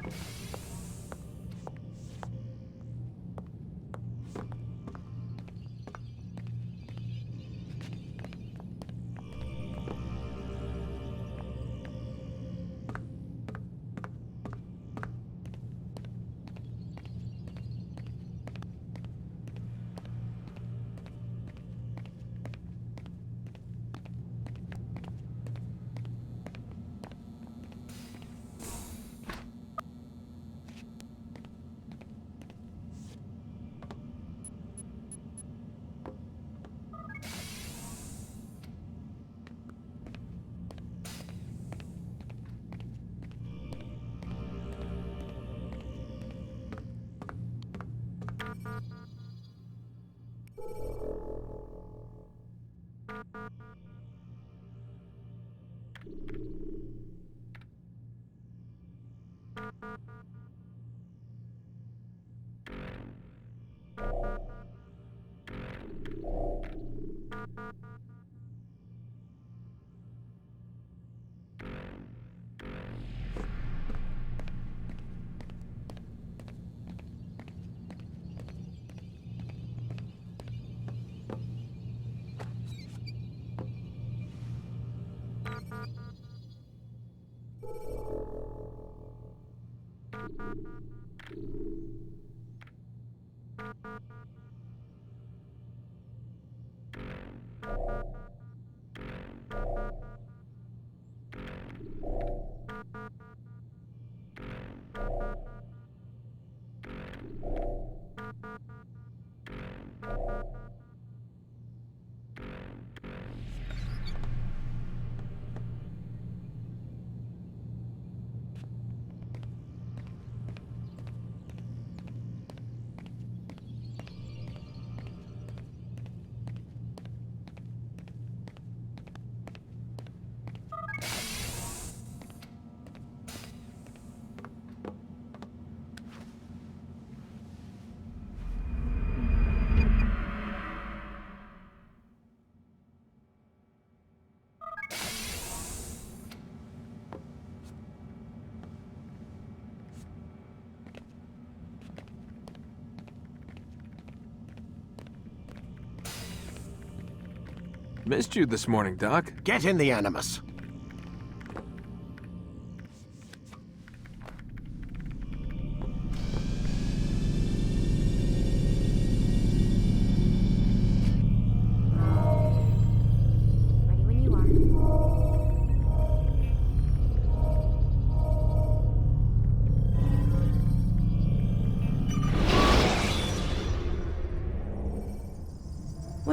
Missed you this morning, Doc. Get in the Animus.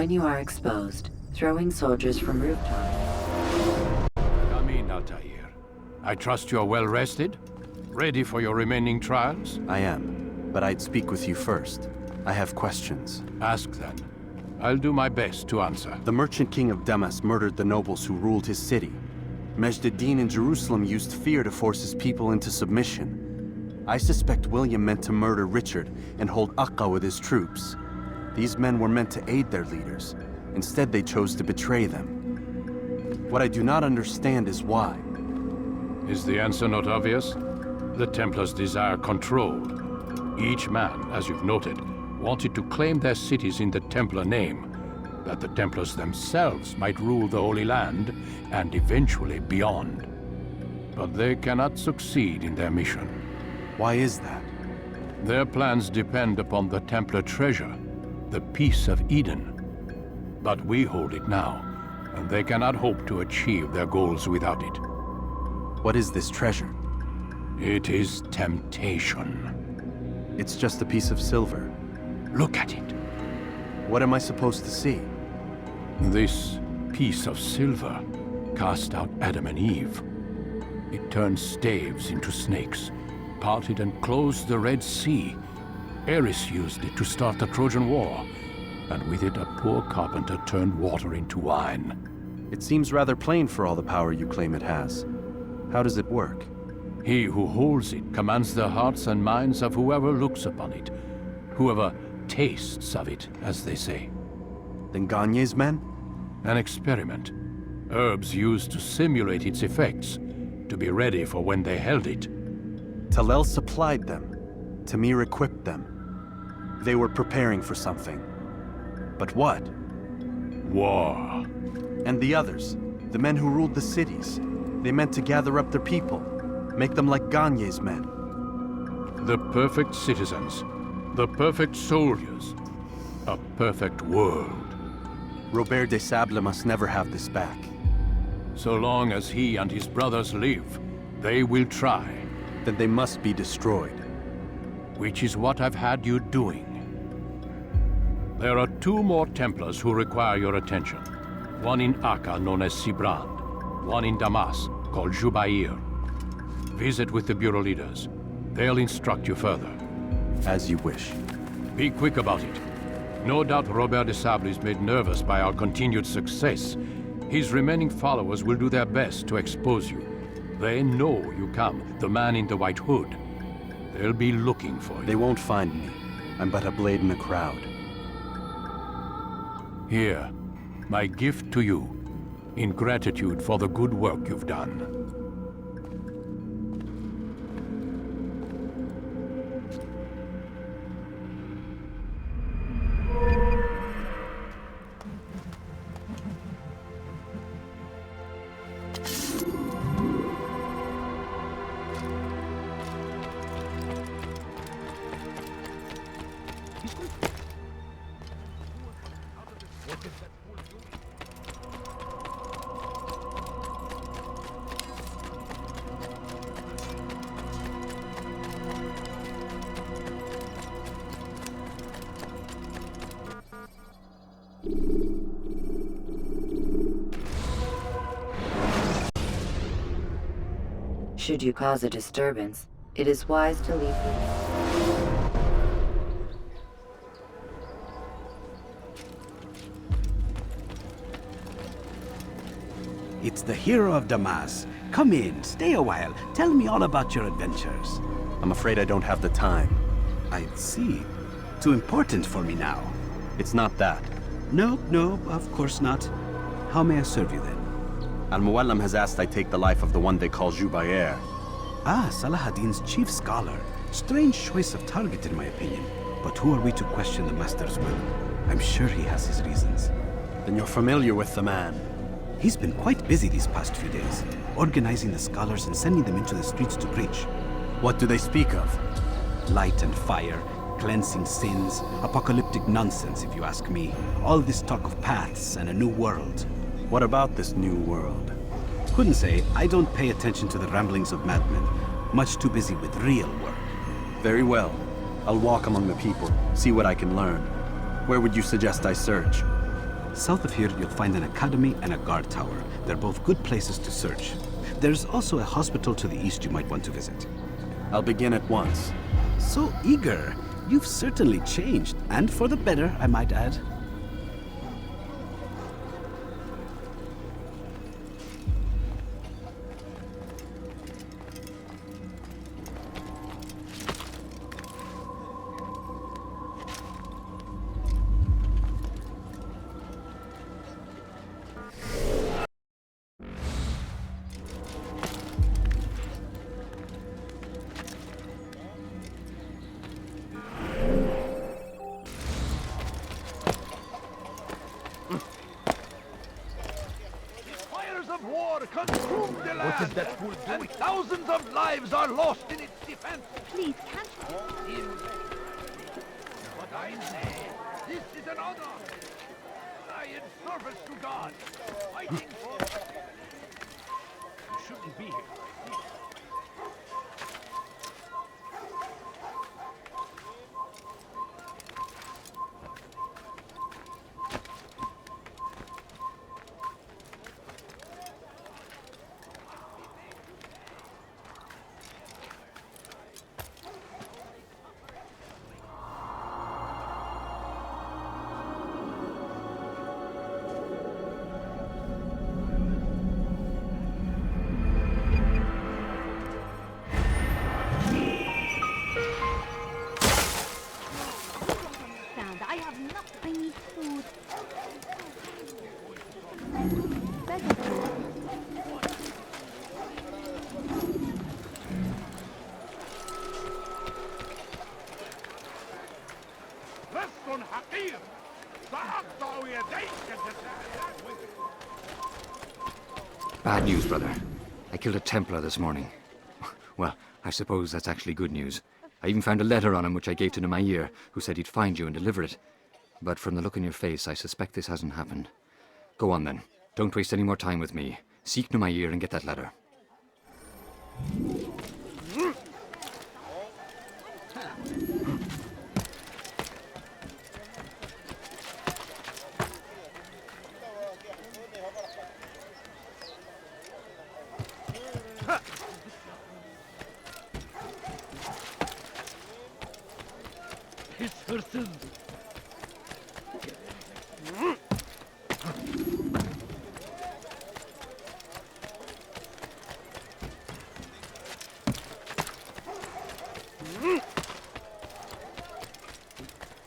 When you are exposed, throwing soldiers from rooftops. Come in, Altaïr. I trust you're well rested? Ready for your remaining trials? I am. But I'd speak with you first. I have questions. Ask then. I'll do my best to answer. The merchant king of Damascus murdered the nobles who ruled his city. Majd-ad-Din in Jerusalem used fear to force his people into submission. I suspect William meant to murder Richard and hold Acre with his troops. These men were meant to aid their leaders. Instead, they chose to betray them. What I do not understand is why. Is the answer not obvious? The Templars desire control. Each man, as you've noted, wanted to claim their cities in the Templar name, that the Templars themselves might rule the Holy Land, and eventually beyond. But they cannot succeed in their mission. Why is that? Their plans depend upon the Templar treasure, the Peace of Eden. But we hold it now, and they cannot hope to achieve their goals without it. What is this treasure? It is temptation. It's just a piece of silver. Look at it. What am I supposed to see? This piece of silver cast out Adam and Eve. It turned staves into snakes, parted and closed the Red Sea. Ares used it to start the Trojan War, and with it a poor carpenter turned water into wine. It seems rather plain for all the power you claim it has. How does it work? He who holds it commands the hearts and minds of whoever looks upon it, whoever tastes of it, as they say. Then Gagne's men? An experiment. Herbs used to simulate its effects, to be ready for when they held it. Talel supplied them. Tamir equipped them. They were preparing for something. But what? War. And the others, the men who ruled the cities, they meant to gather up their people, make them like Gagne's men. The perfect citizens, the perfect soldiers, a perfect world. Robert des Sables must never have this back. So long as he and his brothers live, they will try. Then they must be destroyed. Which is what I've had you doing. There are 2 more Templars who require your attention. One in Acre known as Sibrand, one in Damascus called Jubair. Visit with the Bureau leaders. They'll instruct you further. As you wish. Be quick about it. No doubt Robert des Sables is made nervous by our continued success. His remaining followers will do their best to expose you. They know you come, the man in the white hood. They'll be looking for you. They won't find me. I'm but a blade in the crowd. Here, my gift to you, in gratitude for the good work you've done. Should you cause a disturbance, it is wise to leave them. It's the hero of Damascus. Come in, stay a while. Tell me all about your adventures. I'm afraid I don't have the time. I see. Too important for me now. It's not that. No, of course not. How may I serve you then? Al-Muallim has asked I take the life of the one they call Jubair. Ah, Salahadin's chief scholar. Strange choice of target in my opinion. But who are we to question the master's will? I'm sure he has his reasons. Then you're familiar with the man. He's been quite busy these past few days, organizing the scholars and sending them into the streets to preach. What do they speak of? Light and fire, cleansing sins, apocalyptic nonsense if you ask me. All this talk of paths and a new world. What about this new world? Couldn't say. I don't pay attention to the ramblings of madmen. Much too busy with real work. Very well. I'll walk among the people, see what I can learn. Where would you suggest I search? South of here, you'll find an academy and a guard tower. They're both good places to search. There's also a hospital to the east you might want to visit. I'll begin at once. So eager. You've certainly changed, and for the better, I might add. What is that fool doing? Thousands of lives are lost in its defense. Please, can't you? What I say, this is an honor. I in service to God, fighting for. You shouldn't be here. Bad news, brother. I killed a Templar this morning. Well, I suppose that's actually good news. I even found a letter on him which I gave to Altaïr, who said he'd find you and deliver it. But from the look on your face, I suspect this hasn't happened. Go on then. Don't waste any more time with me. Seek Altaïr and get that letter. His horses.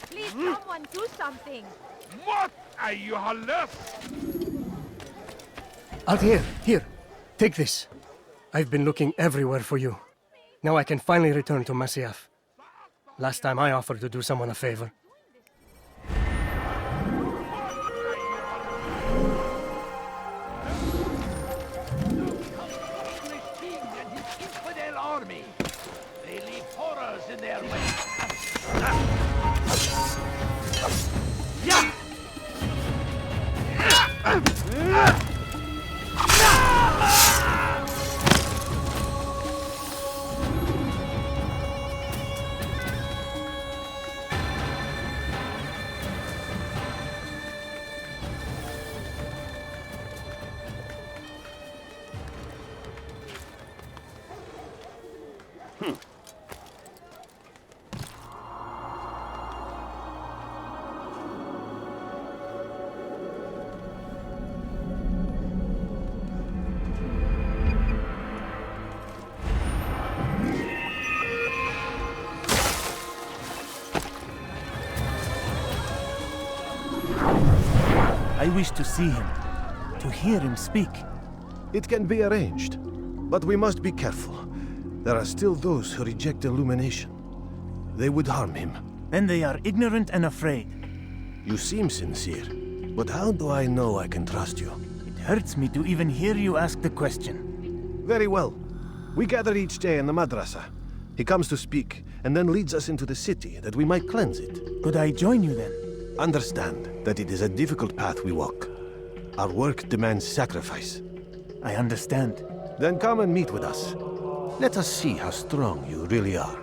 Please, someone do something. What are you hollers? Altaïr, here. Take this. I've been looking everywhere for you. Now I can finally return to Masyaf. Last time I offered to do someone a favor. Infidel army. They leave horrors in their way. I wish to see him, to hear him speak. It can be arranged, but we must be careful. There are still those who reject illumination. They would harm him. Then they are ignorant and afraid. You seem sincere, but how do I know I can trust you? It hurts me to even hear you ask the question. Very well. We gather each day in the madrasa. He comes to speak, and then leads us into the city, that we might cleanse it. Could I join you then? Understand that it is a difficult path we walk. Our work demands sacrifice. I understand. Then come and meet with us. Let us see how strong you really are.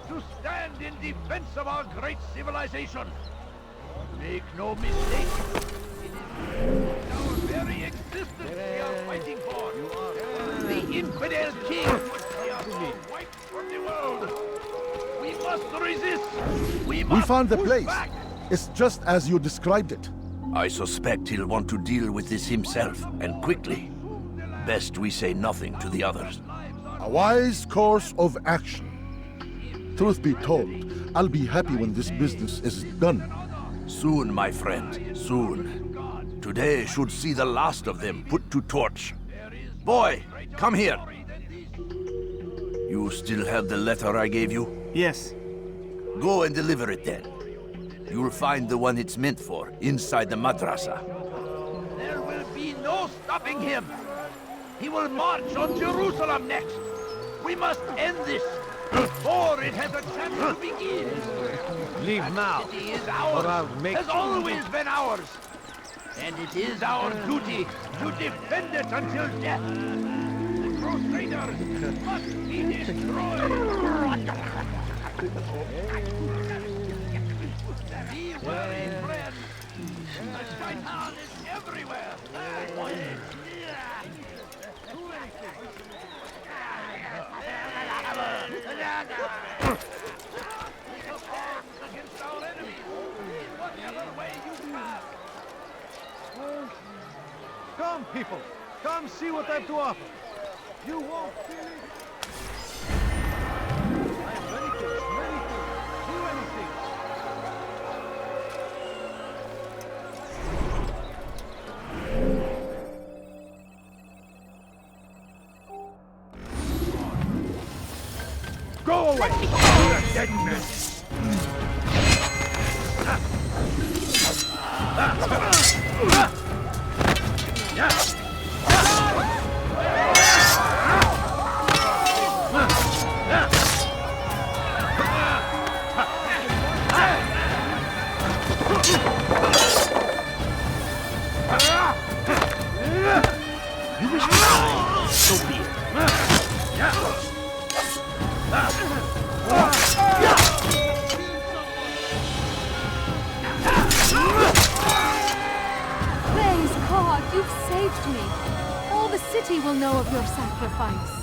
To stand in defense of our great civilization. Make no mistake, it is our very existence we are fighting for. The infidel king would see us all wiped from the world. We must resist. We We found the push place. back. It's just as you described it. I suspect he'll want to deal with this himself, and quickly. Best we say nothing to the others. A wise course of action. Truth be told, I'll be happy when this business is done. Soon, my friend, soon. Today should see the last of them put to torch. Boy, come here. You still have the letter I gave you? Yes. Go and deliver it then. You'll find the one it's meant for inside the madrasa. There will be no stopping him. He will march on Jerusalem next. We must end this before it has a chance to begin. Leave now, That city is ours, or I'll make has always been ours. And it is our duty to defend it until death. The Crusaders must be destroyed. Be wary, friend. The Shaitan is everywhere. Against our enemies, in whatever way you can. Come, people. Come see what I've to offer. You won't feel it. I have many things, too many things. Go away! You're a dead man! So be it. Praise God, you've saved me. All the city will know of your sacrifice.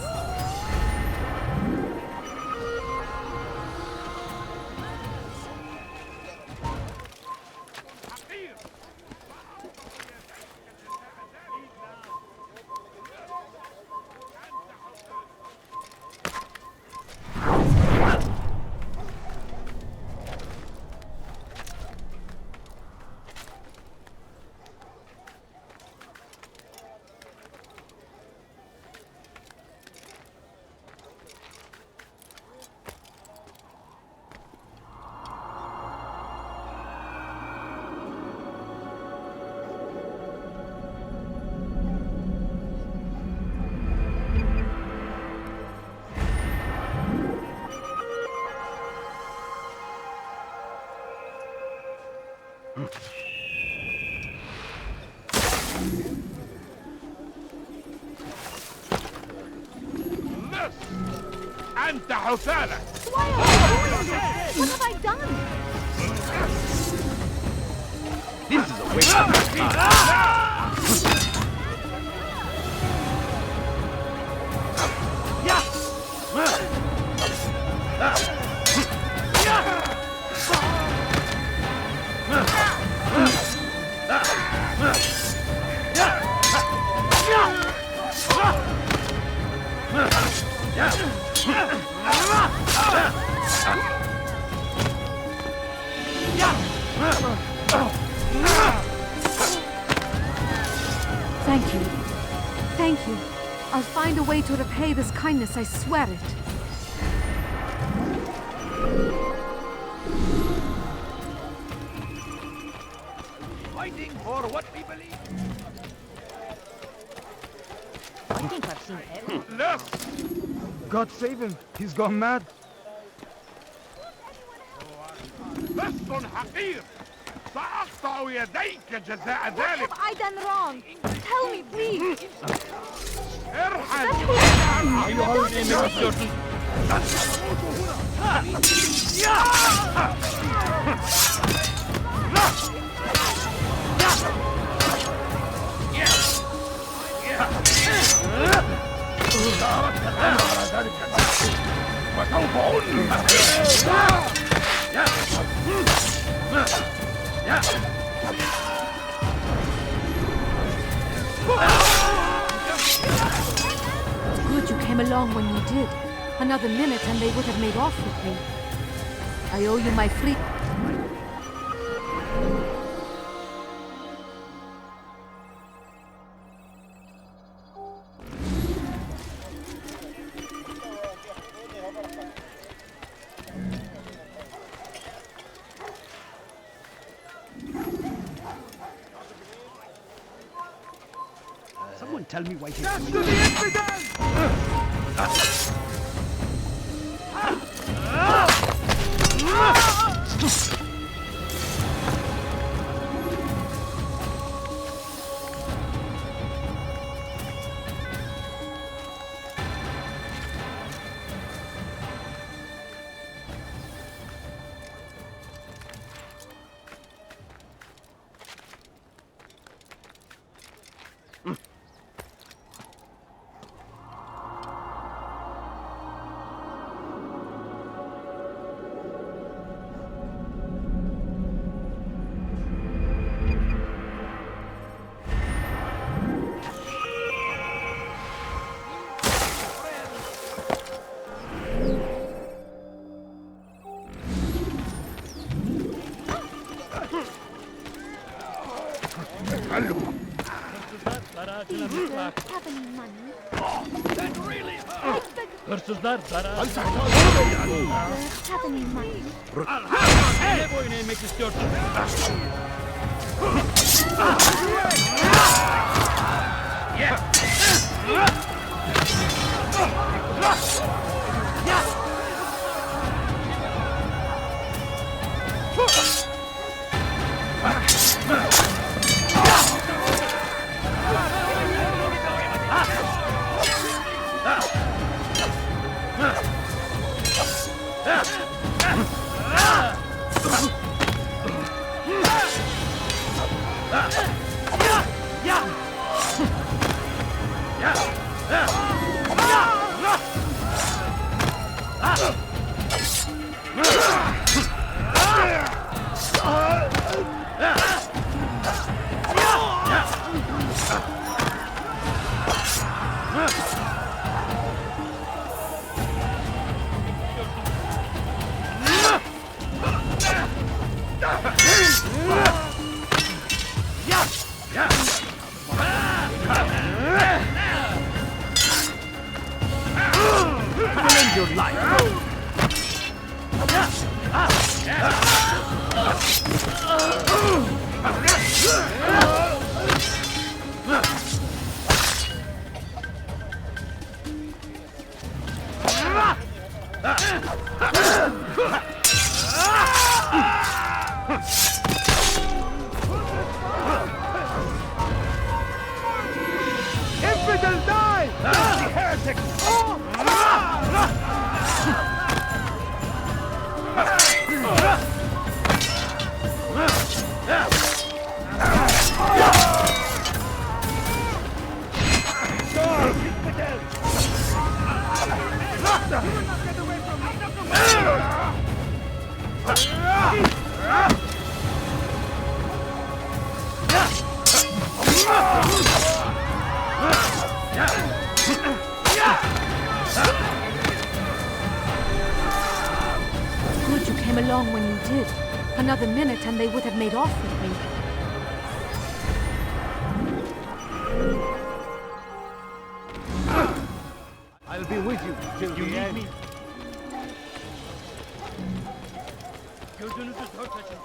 أنت حثالة. Why are you doing this? What have I done? This is a waste of time. Thank you. Thank you. I'll find a way to repay this kindness, I swear it. Fighting for what we believe. I think I've seen everything. Left! God save him. He's gone mad. لست حقير سأقطع يديك جزاء What ذلك. have I done wrong? Tell me, please. ارحل. أيها الإمبراطور. وسوف Good you came along when you did. Another minute and they would have made off with me. I owe you my free... Someone tell me why he's That's doing to the infidels! Hırsızlar zarar. Ne boyun eğmek istiyorsun? Infidel die! Dirty heretic! came along when you did. Another minute and they would have made off with me. I'll be with you till you need me. Gözünüzü dört açın.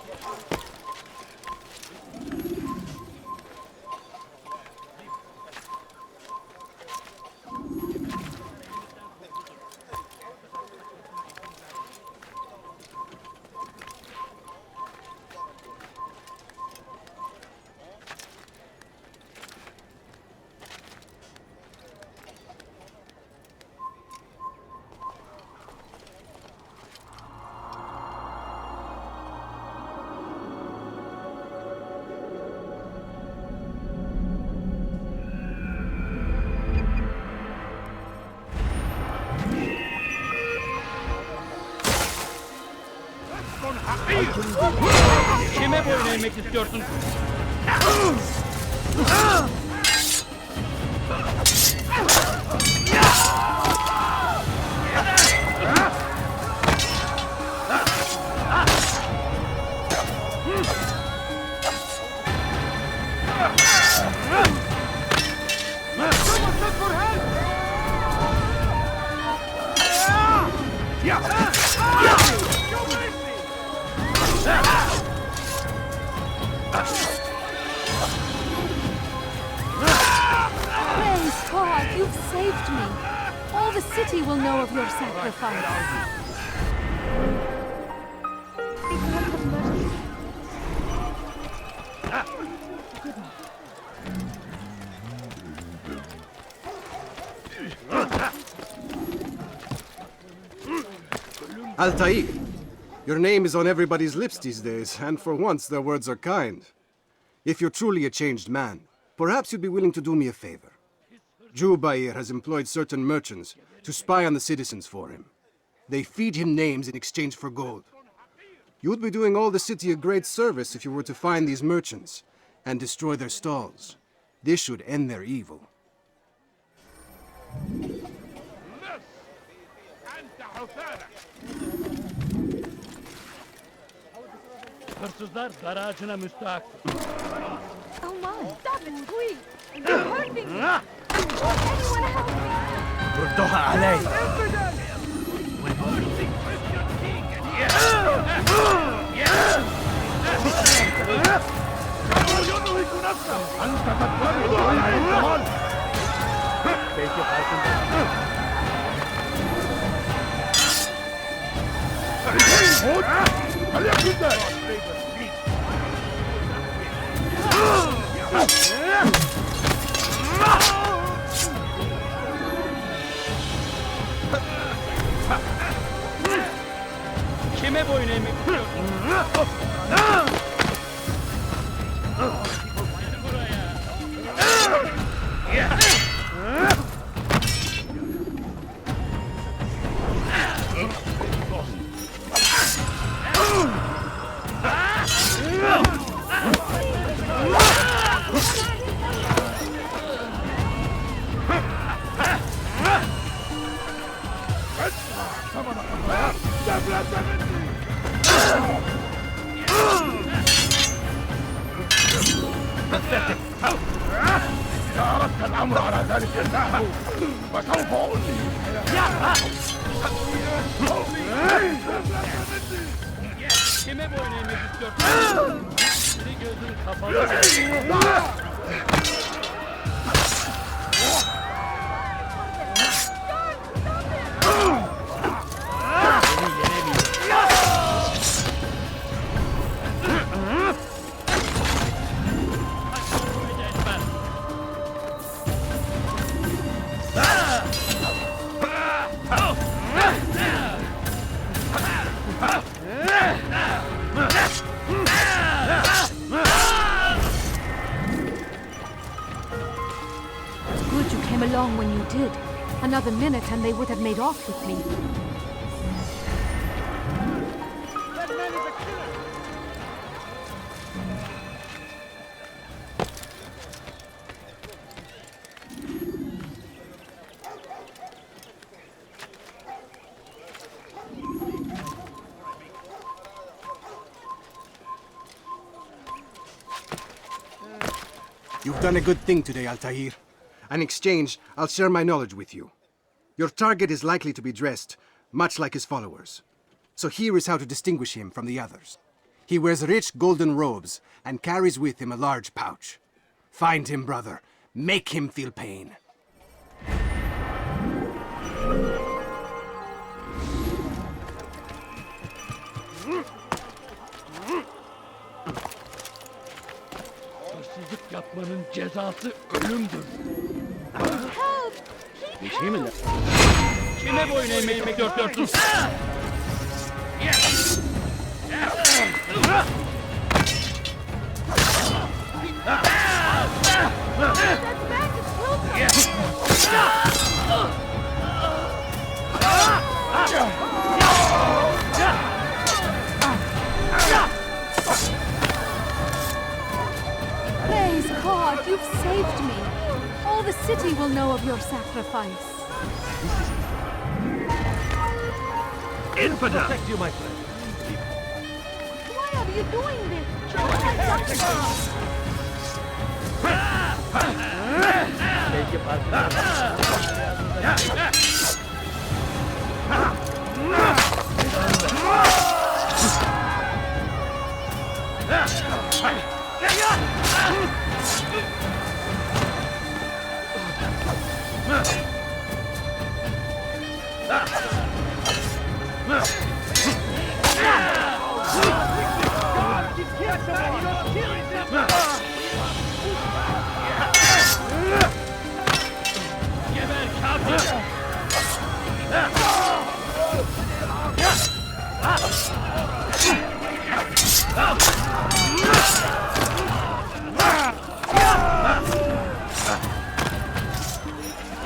Kime boyun eğmek istiyorsun? Praise God, you've saved me. All the city will know of your sacrifice. Altaïr, your name is on everybody's lips these days, and for once their words are kind. If you're truly a changed man, perhaps you'd be willing to do me a favor. Jubair has employed certain merchants to spy on the citizens for him. They feed him names in exchange for gold. You would be doing all the city a great service if you were to find these merchants and destroy their stalls. This should end their evil. Hırsızlar dar ağacına müstahak. Oh my, stop it, please! You're hurting me! Anyone help me! ردوها علي! أنت تتورط على الزمان! Belki farkındasın. خليك كده! Kime boyun eğmek istiyorsun? إذا أردت الأمر على ذلك النحو فسوف أولي Kime boyun eğmek istiyorsun? Bir gözün kapalı. Good you came along when you did. Another minute and they would have made off with me. That man is a killer! You've done a good thing today, Altaïr. In exchange, I'll share my knowledge with you. Your target is likely to be dressed much like his followers. So here is how to distinguish him from the others. He wears rich golden robes and carries with him a large pouch. Find him, brother. Make him feel pain. Hırsızlık yapmanın cezası ölümdür. Bir şey mi? Kime boyun eğmeyi bekliyorsun? Praise God, you've saved me. All the city will know of your sacrifice. Infidel! Protect you, my friend. Why are you doing this? What have I done to you?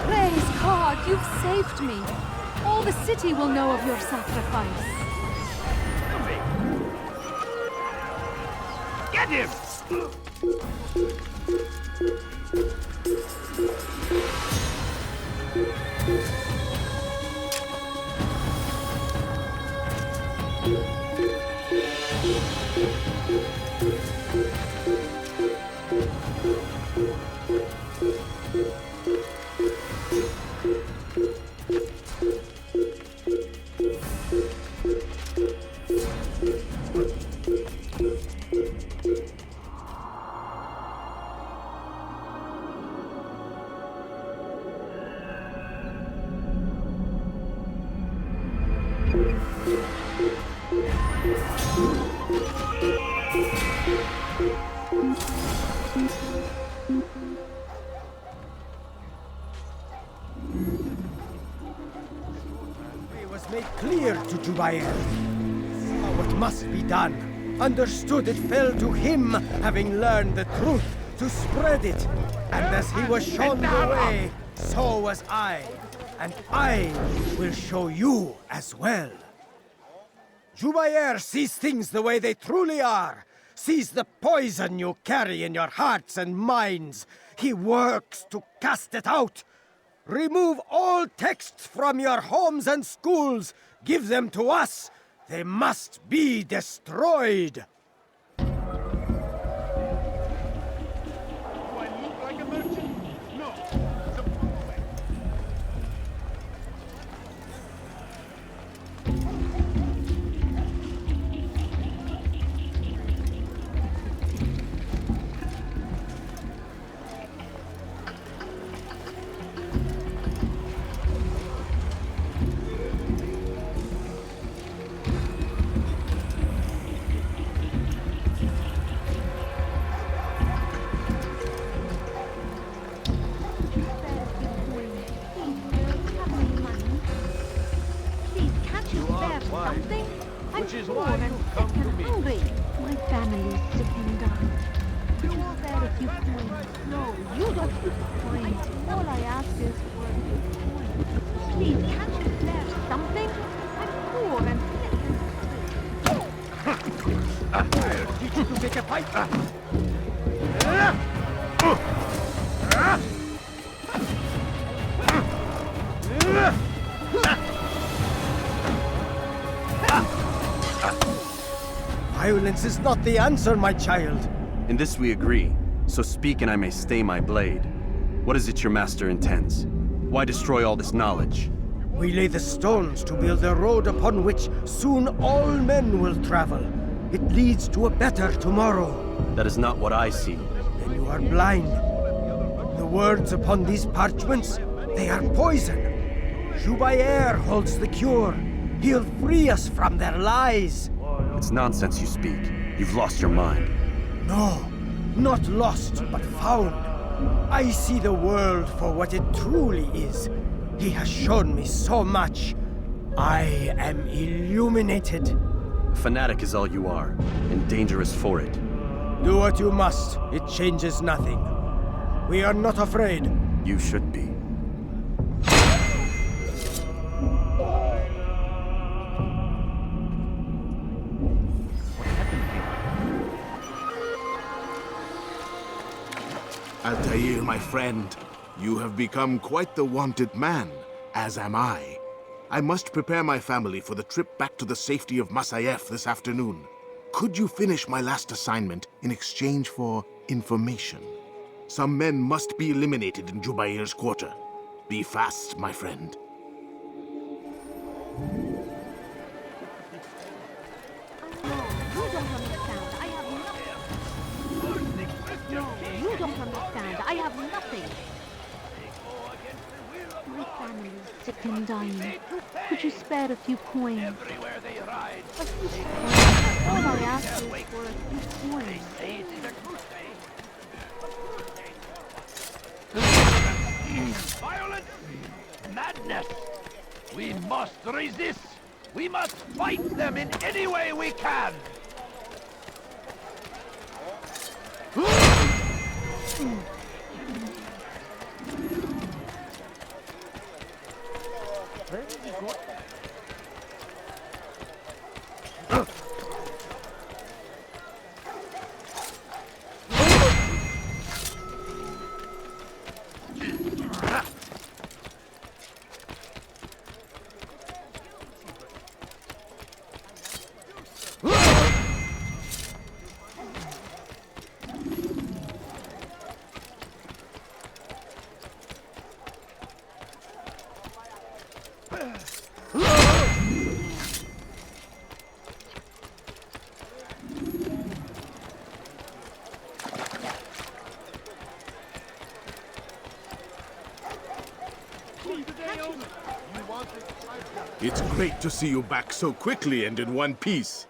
Praise God, you've saved me. All the city will know of your sacrifice. Get him! Made clear to Jubair. What must be done. Understood it fell to him, having learned the truth, to spread it. And as he was shown the way, so was I. And I will show you as well. Jubair sees things the way they truly are. Sees the poison you carry in your hearts and minds. He works to cast it out. Remove all texts from your homes and schools. Give them to us. They must be destroyed. Which is why you come to me. Hungry. My family's sick and dying. Do all that if you coin. No, you don't coin. All I ask is for a coin. Please, can't you spare something? I'm poor and sick. I'll teach you to take a fight. Violence is not the answer, my child. In this we agree. So speak and I may stay my blade. What is it your master intends? Why destroy all this knowledge? We lay the stones to build a road upon which soon all men will travel. It leads to a better tomorrow. That is not what I see. Then you are blind. The words upon these parchments, they are poison. Jubair holds the cure. He'll free us from their lies. It's nonsense you speak. You've lost your mind. No, not lost, but found. I see the world for what it truly is. He has shown me so much. I am illuminated. A fanatic is all you are, and dangerous for it. Do what you must. It changes nothing. We are not afraid. You should be. Altaïr, my friend, you have become quite the wanted man, as am I. I must prepare my family for the trip back to the safety of Masayef this afternoon. Could you finish my last assignment in exchange for information? Some men must be eliminated in Jubair's quarter. Be fast, my friend. You don't understand. I have nothing. My family is sick and dying. Could you spare a few coins? Everywhere they ride. A few coins. All I ask is for a few coins. Violence! Madness! We must resist! We must fight them in any way we can! It's great to see you back so quickly and in one piece.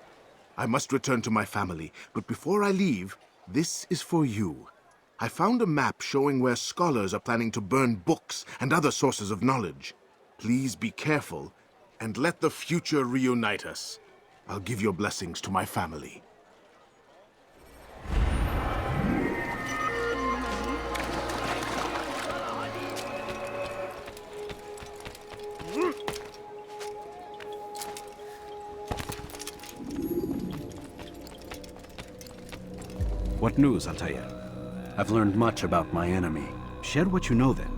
I must return to my family, but before I leave, this is for you. I found a map showing where scholars are planning to burn books and other sources of knowledge. Please be careful, and let the future reunite us. I'll give your blessings to my family. What news, Altaïr? I've learned much about my enemy. Share what you know, then.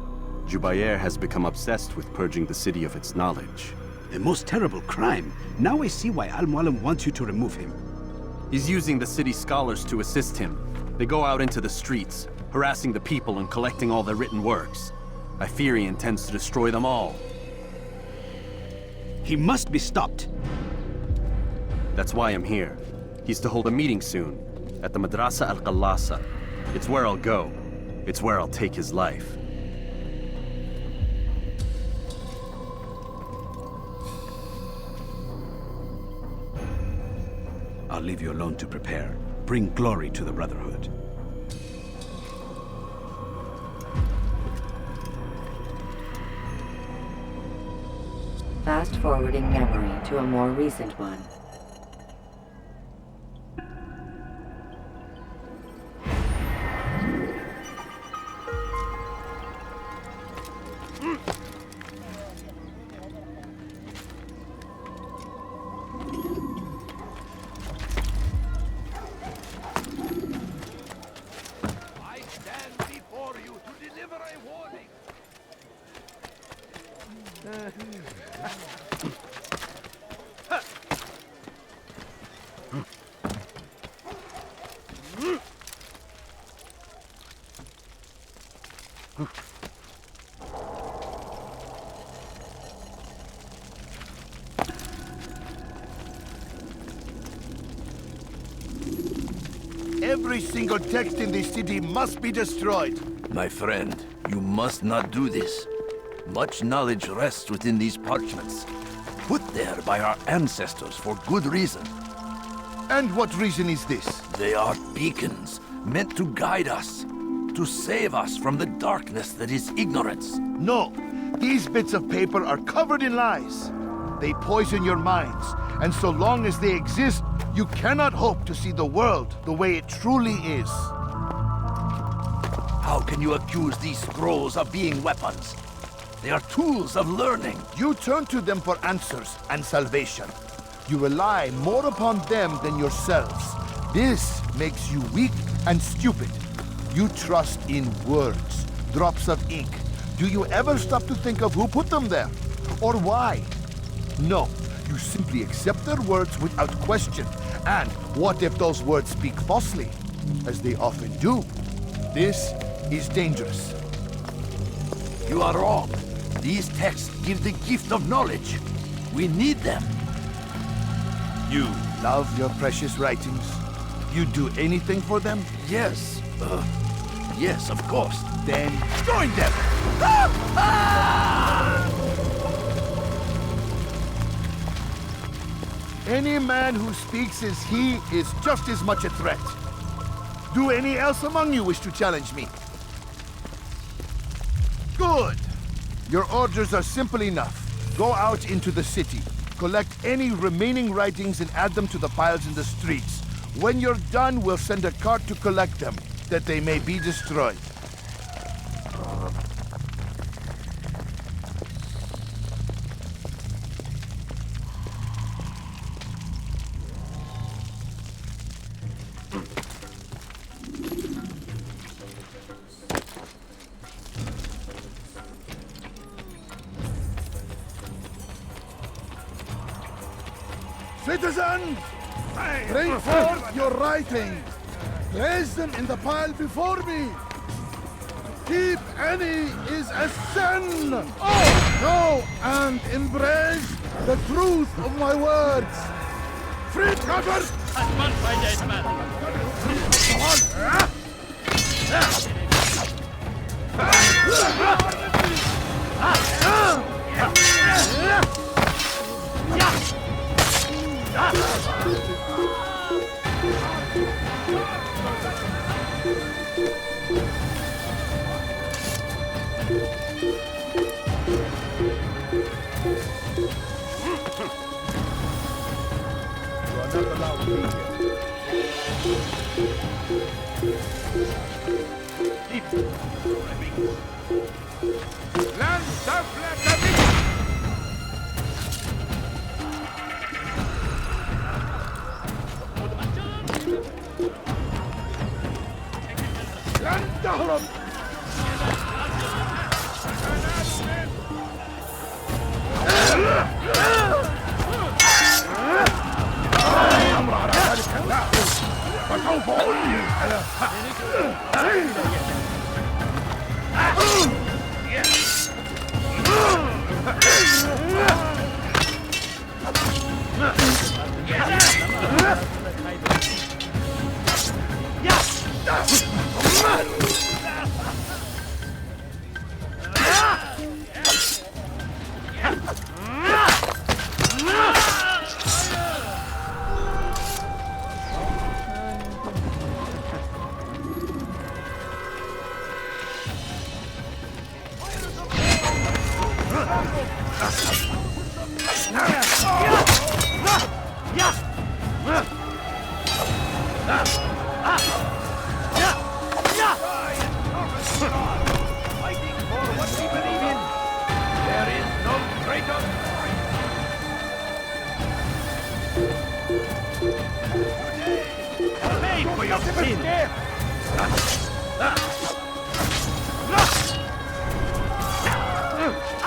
Jubair has become obsessed with purging the city of its knowledge. A most terrible crime. Now I see why Al-Mualim wants you to remove him. He's using the city scholars to assist him. They go out into the streets, harassing the people and collecting all their written works. I fear he intends to destroy them all. He must be stopped. That's why I'm here. He's to hold a meeting soon, at the Madrasa Al-Qallasa. It's where I'll go. It's where I'll take his life. I'll leave you alone to prepare. Bring glory to the Brotherhood. Fast-forwarding memory to a more recent one. Every single text in this city must be destroyed. My friend, you must not do this. Much knowledge rests within these parchments, put there by our ancestors for good reason. And what reason is this? They are beacons, meant to guide us, to save us from the darkness that is ignorance. No, these bits of paper are covered in lies. They poison your minds, and so long as they exist, you cannot hope to see the world the way it truly is. How can you accuse these scrolls of being weapons? They are tools of learning. You turn to them for answers and salvation. You rely more upon them than yourselves. This makes you weak and stupid. You trust in words, drops of ink. Do you ever stop to think of who put them there? Or why? No, you simply accept their words without question. And what if those words speak falsely? As they often do. This is dangerous. You are wrong. These texts give the gift of knowledge. We need them. You love your precious writings? You'd do anything for them? Yes. Yes, of course. Then join them! Any man who speaks as he is just as much a threat. Do any else among you wish to challenge me? Good. Your orders are simple enough. Go out into the city. Collect any remaining writings and add them to the piles in the streets. When you're done, we'll send a cart to collect them, that they may be destroyed. Citizen, bring forth your writing. Place them in the pile before me. Keep any is a sin. Oh, no, and embrace the truth of my words. Free cutters!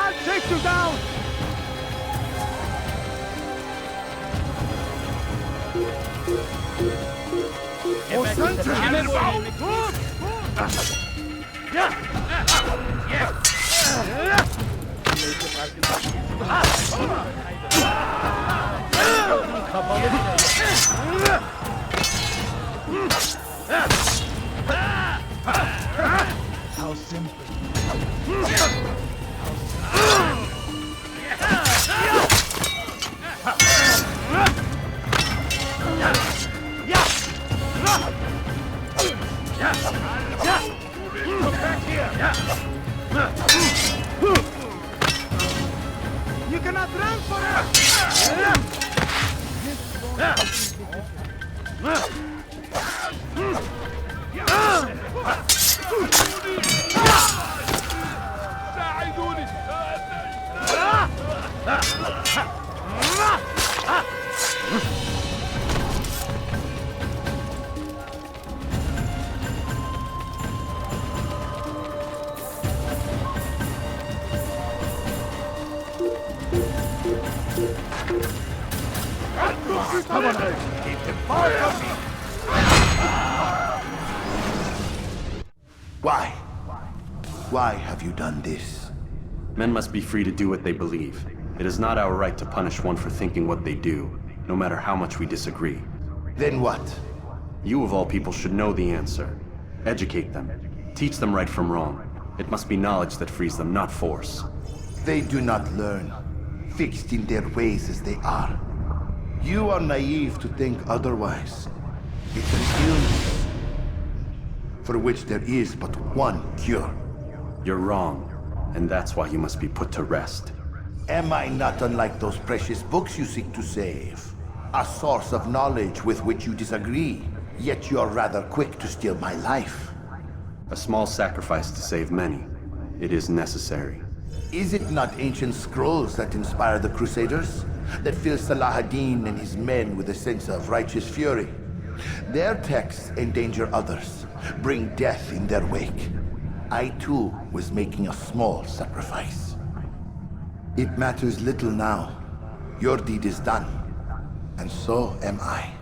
I'll take you down! Run for Come on, keep them far from me. Why? Why have you done this? Men must be free to do what they believe. It is not our right to punish one for thinking what they do, no matter how much we disagree. Then what? You of all people should know the answer. Educate them. Teach them right from wrong. It must be knowledge that frees them, not force. They do not learn, fixed in their ways as they are. You are naive to think otherwise. It's an illness for which there is but one cure. You're wrong, and that's why you must be put to rest. Am I not unlike those precious books you seek to save? A source of knowledge with which you disagree, yet you are rather quick to steal my life. A small sacrifice to save many. It is necessary. Is it not ancient scrolls that inspire the Crusaders? That fill Salah ad-Din and his men with a sense of righteous fury? Their texts endanger others, bring death in their wake. I too was making a small sacrifice. It matters little now. Your deed is done, and so am I.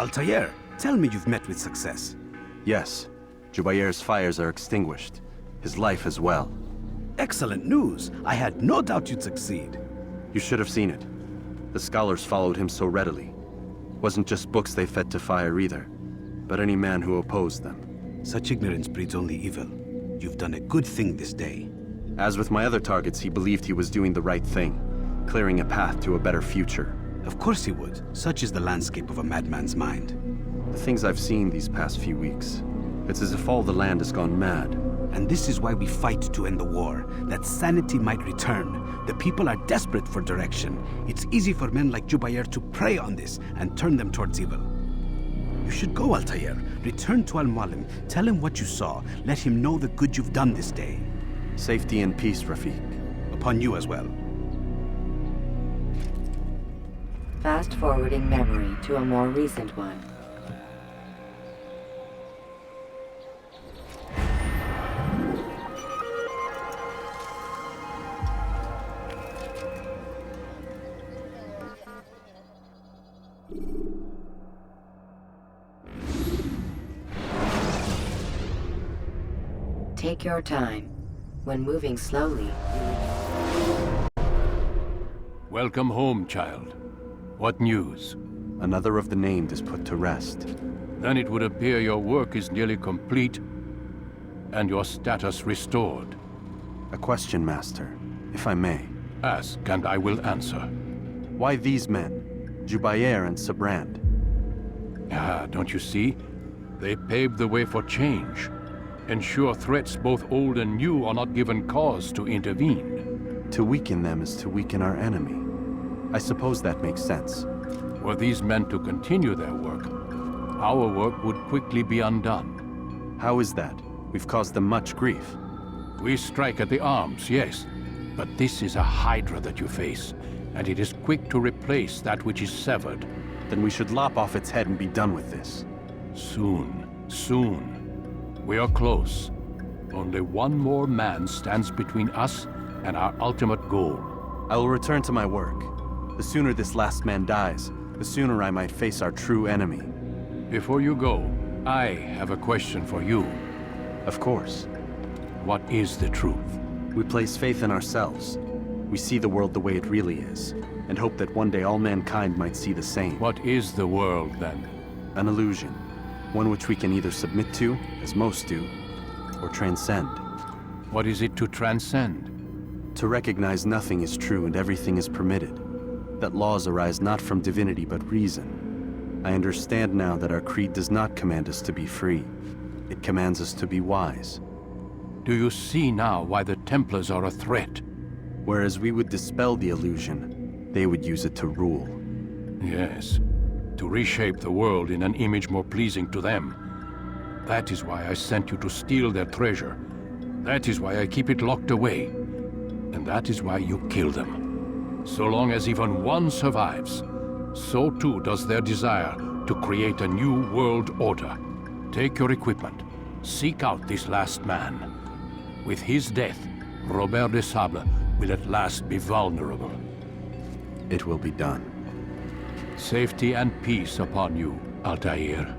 Altaïr, tell me you've met with success. Yes. Jubayr's fires are extinguished. His life as well. Excellent news. I had no doubt you'd succeed. You should have seen it. The scholars followed him so readily. Wasn't just books they fed to fire either, but any man who opposed them. Such ignorance breeds only evil. You've done a good thing this day. As with my other targets, he believed he was doing the right thing, clearing a path to a better future. Of course he would. Such is the landscape of a madman's mind. The things I've seen these past few weeks, it's as if all the land has gone mad. And this is why we fight to end the war, that sanity might return. The people are desperate for direction. It's easy for men like Jubayr to prey on this and turn them towards evil. You should go, Altaïr. Return to Al-Mualim. Tell him what you saw. Let him know the good you've done this day. Safety and peace, Rafiq. Upon you as well. Fast-forwarding memory to a more recent one. Take your time. When moving slowly, Welcome home, child. What news? Another of the named is put to rest. Then it would appear your work is nearly complete and your status restored. A question, Master, if I may. Ask, and I will answer. Why these men, Jubayer and Sabrand? Ah, don't you see? They paved the way for change. Ensure threats both old and new are not given cause to intervene. To weaken them is to weaken our enemy. I suppose that makes sense. Were these men to continue their work, our work would quickly be undone. How is that? We've caused them much grief. We strike at the arms, yes. But this is a hydra that you face, and it is quick to replace that which is severed. Then we should lop off its head and be done with this. Soon, soon. We are close. Only one more man stands between us and our ultimate goal. I will return to my work. The sooner this last man dies, the sooner I might face our true enemy. Before you go, I have a question for you. Of course. What is the truth? We place faith in ourselves. We see the world the way it really is, and hope that one day all mankind might see the same. What is the world, then? An illusion. One which we can either submit to, as most do, or transcend. What is it to transcend? To recognize nothing is true and everything is permitted. That laws arise not from divinity but reason. I understand now that our creed does not command us to be free. It commands us to be wise. Do you see now why the Templars are a threat? Whereas we would dispel the illusion, they would use it to rule. Yes, to reshape the world in an image more pleasing to them. That is why I sent you to steal their treasure. That is why I keep it locked away. And that is why you kill them. So long as even one survives, so too does their desire to create a new world order. Take your equipment. Seek out this last man. With his death, Robert de Sable will at last be vulnerable. It will be done. Safety and peace upon you, Altaïr.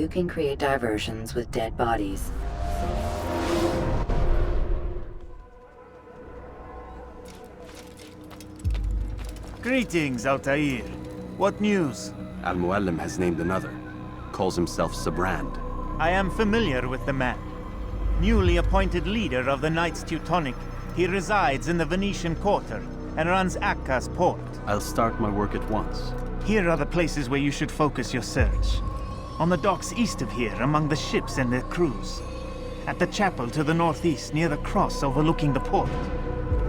you can create diversions with dead bodies. Greetings, Altaïr. What news? Al-Muallim has named another. Calls himself Sabrand. I am familiar with the man. Newly appointed leader of the Knights Teutonic, he resides in the Venetian Quarter and runs Acre's port. I'll start my work at once. Here are the places where you should focus your search. On the docks east of here, among the ships and their crews. At the chapel to the northeast, near the cross overlooking the port.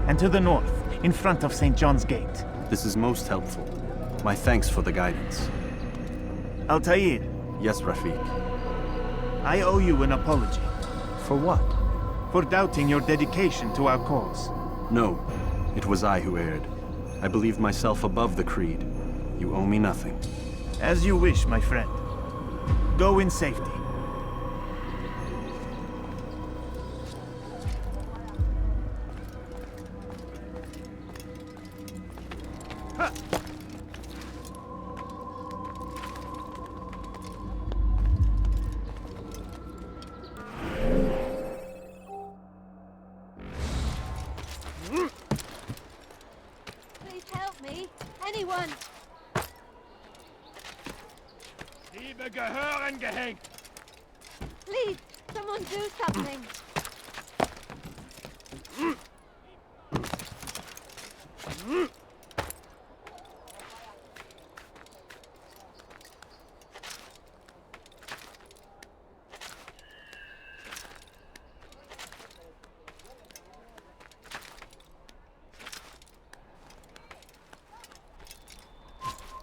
And to the north, in front of St. John's Gate. This is most helpful. My thanks for the guidance. Altaïr. Yes, Rafiq. I owe you an apology. For what? For doubting your dedication to our cause. No, it was I who erred. I believed myself above the creed. You owe me nothing. As you wish, my friend. Go in safety. Please help me. Anyone. Liebe gehören gehängt. Please, someone do something.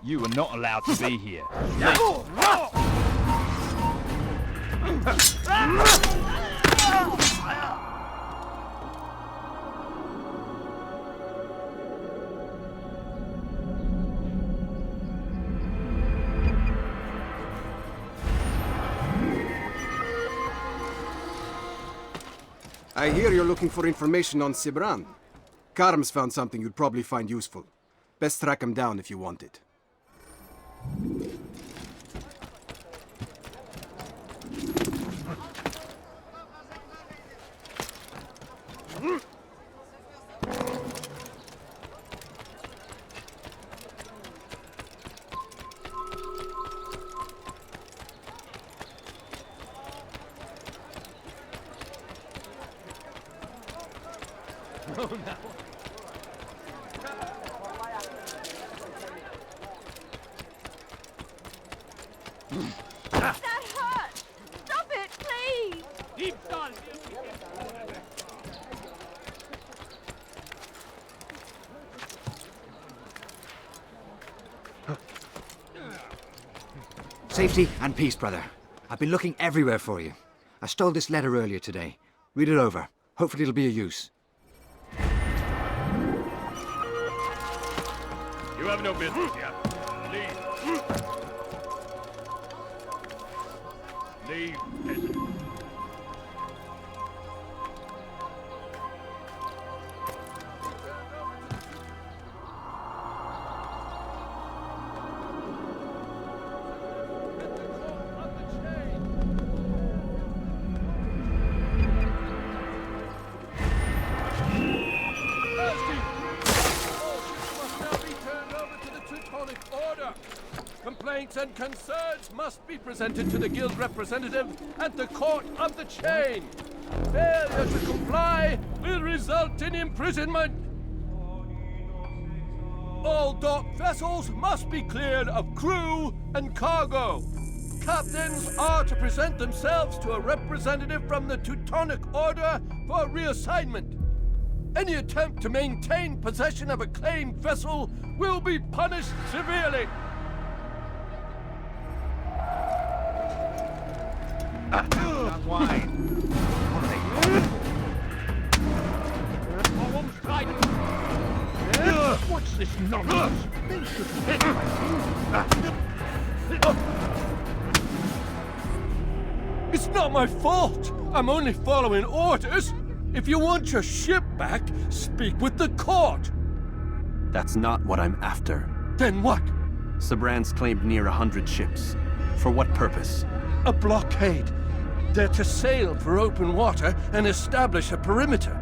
You are not allowed to be here. I hear you're looking for information on Sibran. Karm's found something you'd probably find useful. Best track him down if you want it. Oh no. That hurts! Stop it, please! Keep on! Safety and peace, brother. I've been looking everywhere for you. I stole this letter earlier today. Read it over. Hopefully it'll be of use. You have no business here. Leave. Leave, peasant. Complaints and concerns must be presented to the guild representative at the court of the chain. Failure to comply will result in imprisonment. All docked vessels must be cleared of crew and cargo. Captains are to present themselves to a representative from the Teutonic Order for reassignment. Any attempt to maintain possession of a claimed vessel will be punished severely. Wine. What's this nonsense? They shouldn't hit It's not my fault. I'm only following orders. If you want your ship back, speak with the court. That's not what I'm after. Then what? Sabran's claimed near 100 ships. For what purpose? A blockade. They're to sail for open water and establish a perimeter.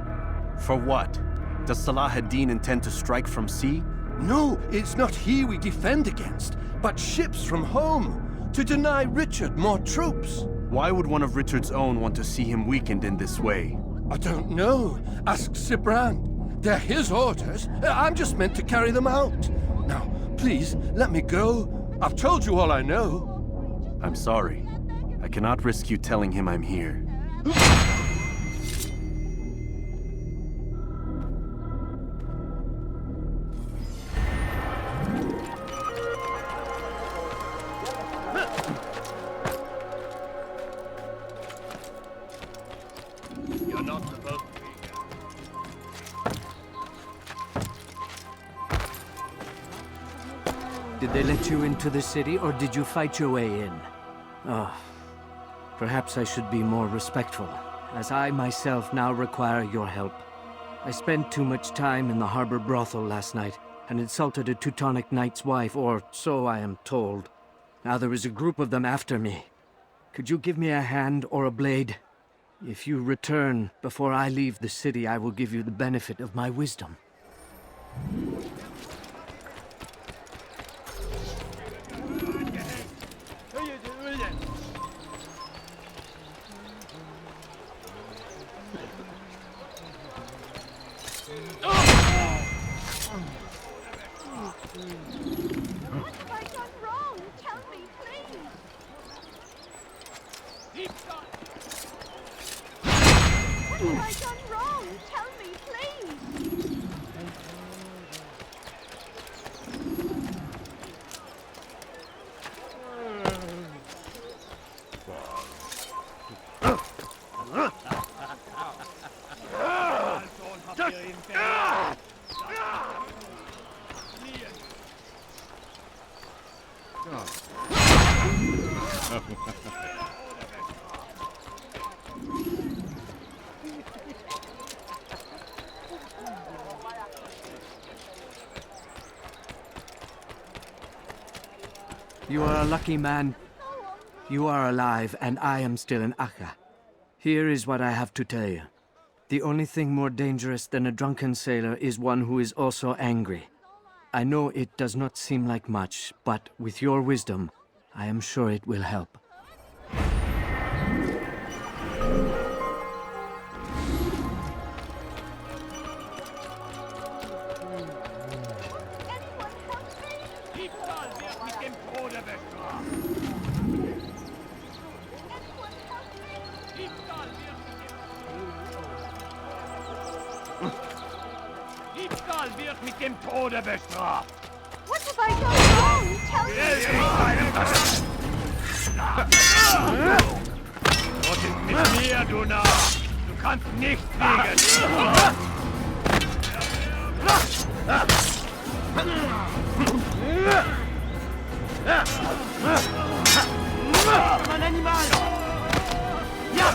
For what? Does Salah ad-Din intend to strike from sea? No, it's not he we defend against, but ships from home, to deny Richard more troops. Why would one of Richard's own want to see him weakened in this way? I don't know. Ask Sibran. They're his orders. I'm just meant to carry them out. Now, please, let me go. I've told you all I know. I'm sorry. I cannot risk you telling him I'm here. You're not supposed to be here. Did they let you into the city, or did you fight your way in? Oh, perhaps I should be more respectful, as I myself now require your help. I spent too much time in the harbor brothel last night, and insulted a Teutonic knight's wife, or so I am told. Now there is a group of them after me. Could you give me a hand or a blade? If you return before I leave the city, I will give you the benefit of my wisdom. What have I done wrong? Tell me, please. What have I done wrong? Tell me, please. You are a lucky man. You are alive, and I am still in Acre. Here is what I have to tell you. The only thing more dangerous than a drunken sailor is one who is also angry. I know it does not seem like much, but with your wisdom, I am sure it will help. Wird mit dem Tode bestraft. What have I done wrong? Tell me. Was ist mit mir, du Narr? Du kannst nicht fliegen. Mein Animal! Ja!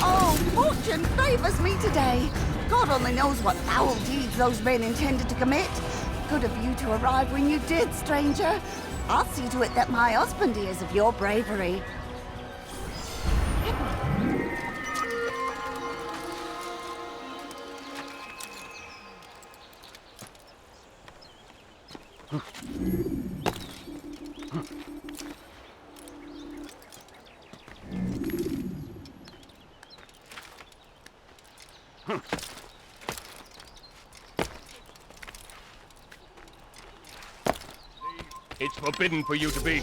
Oh, fortune favors me today. God only knows what foul deeds those men intended to commit. Good of you to arrive when you did, stranger. I'll see to it that my husband hears of your bravery. It's forbidden for you to be.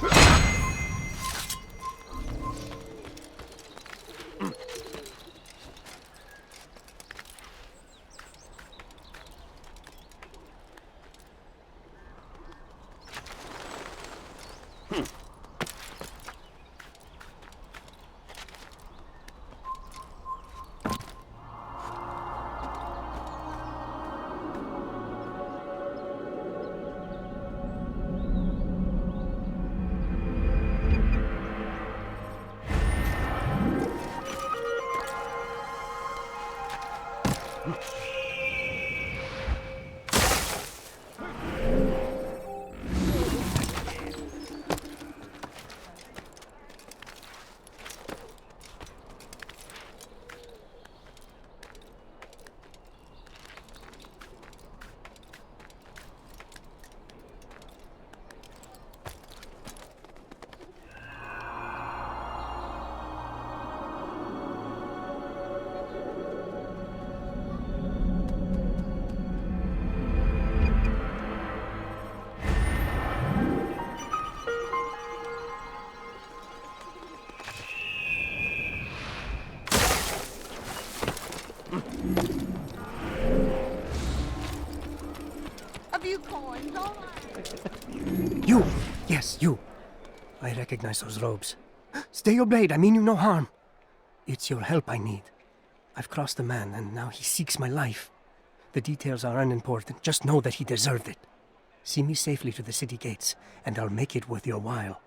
A few coins, all right. You! Yes, you. I recognize those robes. Stay your blade, I mean you no harm. It's your help I need. I've crossed a man, and now he seeks my life. The details are unimportant. Just know that he deserved it. See me safely to the city gates, and I'll make it worth your while.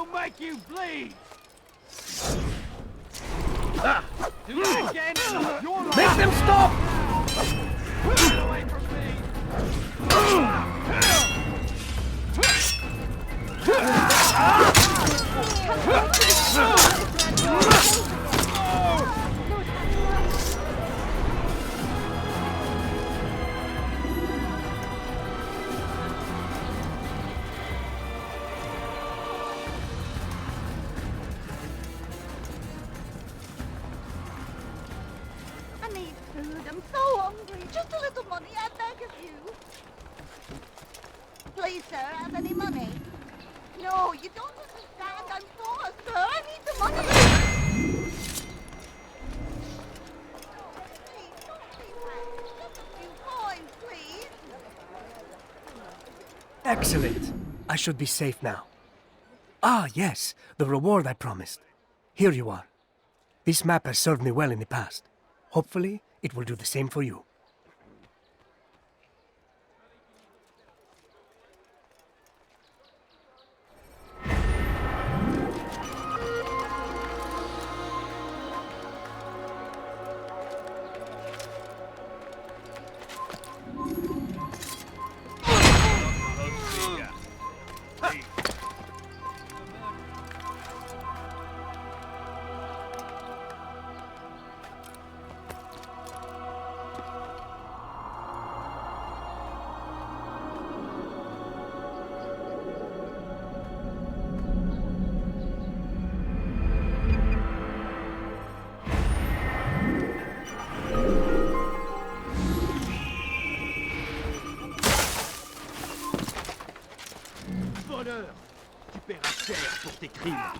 will make you bleed! Ah. Do it again! Make them stop! Get away from me! I need food. I'm so hungry. Just a little money, I beg of you. Please, sir, have any money? No, you don't understand. I'm poor, sir. I need the money. Please, don't be mad. Just a few coins, please. Excellent. I should be safe now. Ah, yes, the reward I promised. Here you are. This map has served me well in the past. Hopefully, it will do the same for you. Voleur! Tu paieras cher pour tes crimes!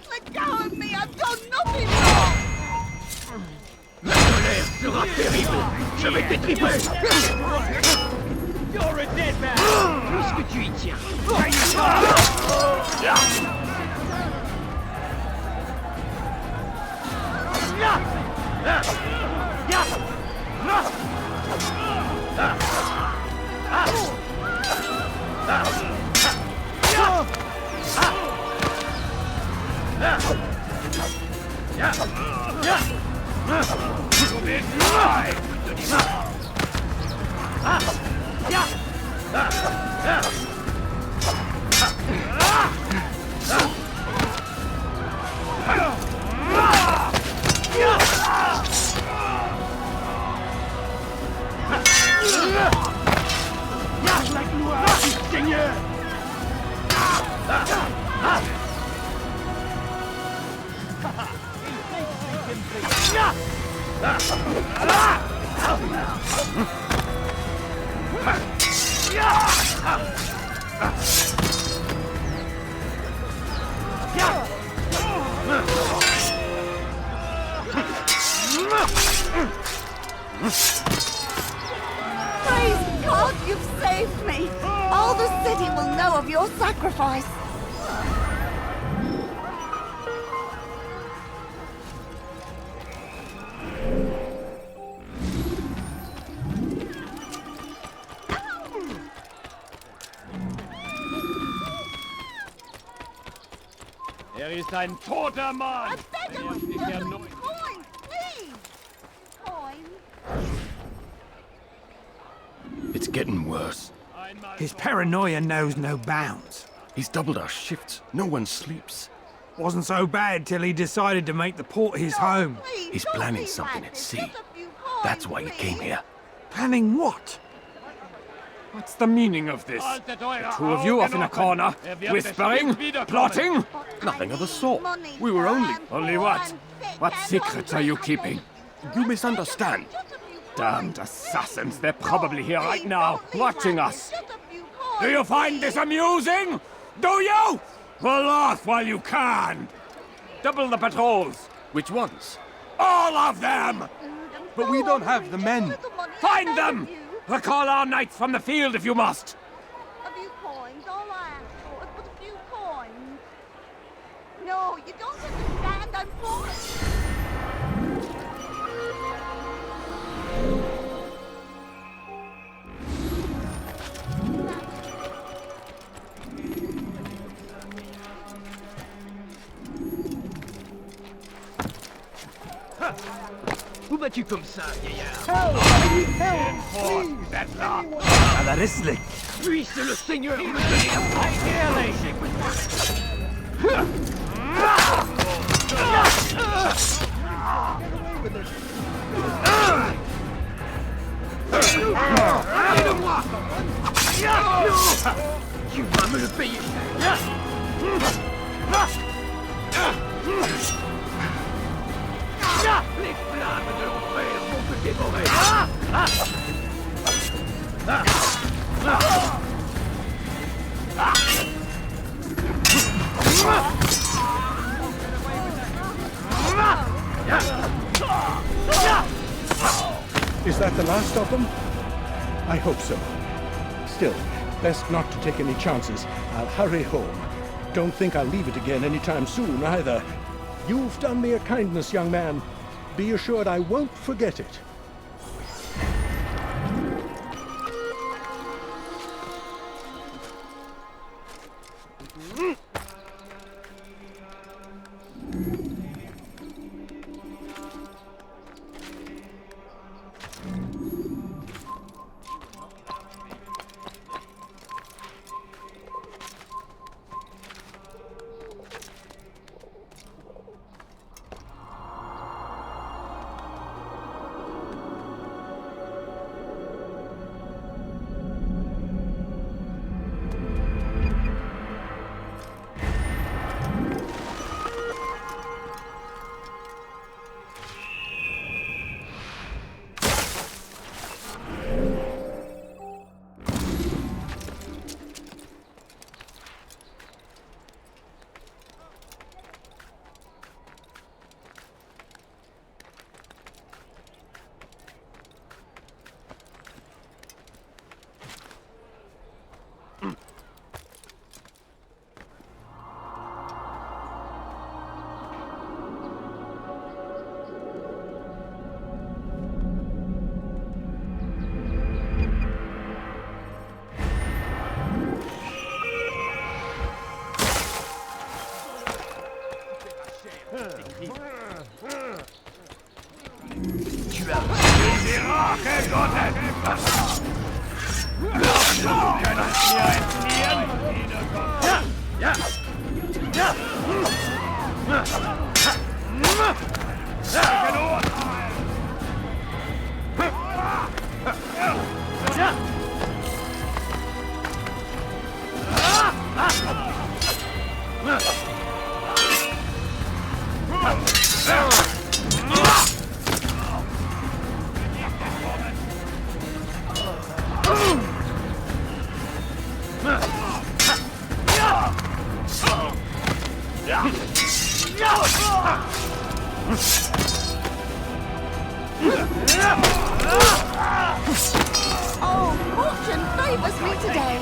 Let go of me! I've done nothing wrong! La colère sera terrible! Je vais t'étriper! You're a dead man! Puisque tu y tiens! La gloire du Seigneur! Praise God, you've saved me. All the city will know of your sacrifice. Ist ein toter Mann! I beg of you, coins, please! Coins? It's getting worse. His paranoia knows no bounds. He's doubled our shifts. No one sleeps. Wasn't so bad till he decided to make the port his home. He's planning something at sea. That's why he came here. Planning what? What's the meaning of this? The two of you off in a corner, whispering, plotting? Nothing of the sort. We were only... Only what? What secrets are you keeping? You misunderstand. Damned assassins, they're probably here right now, watching us. Do you find this amusing? Do you? Well, laugh while you can. Double the patrols. Which ones? All of them! But we don't have the men. Find them! Recall our knights from the field if you must. A few coins, all I ask for is but a few coins. No, you don't understand, I'm poor. Où vas-tu comme ça, vieillard? À la Reslick. Puisse le Seigneur me donner un Aide-moi! Tu vas me le payer! Les flammes de l'enfer vont te dévorer! Is that the last of them? I hope so. Still, best not to take any chances. I'll hurry home. Don't think I'll leave it again anytime soon, either. You've done me a kindness, young man. Be assured I won't forget it. Oh, fortune favors me today.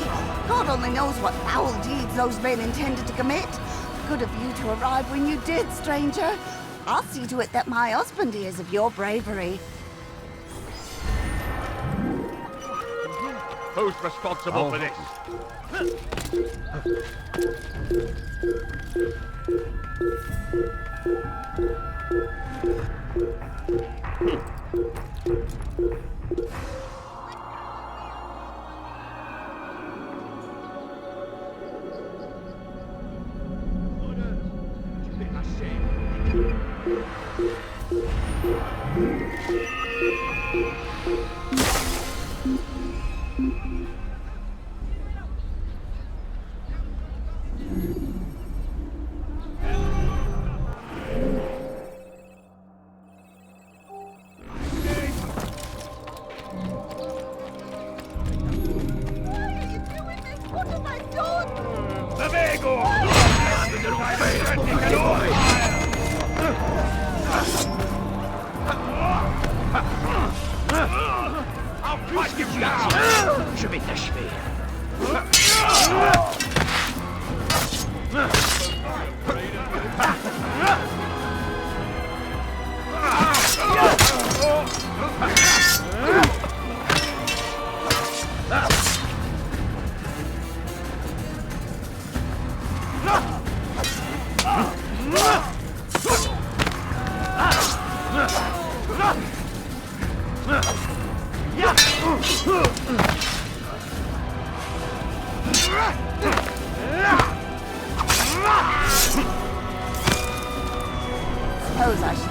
God only knows what foul deeds those men intended to commit. Good of you to arrive when you did, stranger. I'll see to it that my husband hears of your bravery. Who's responsible for this? Je vais t'achever.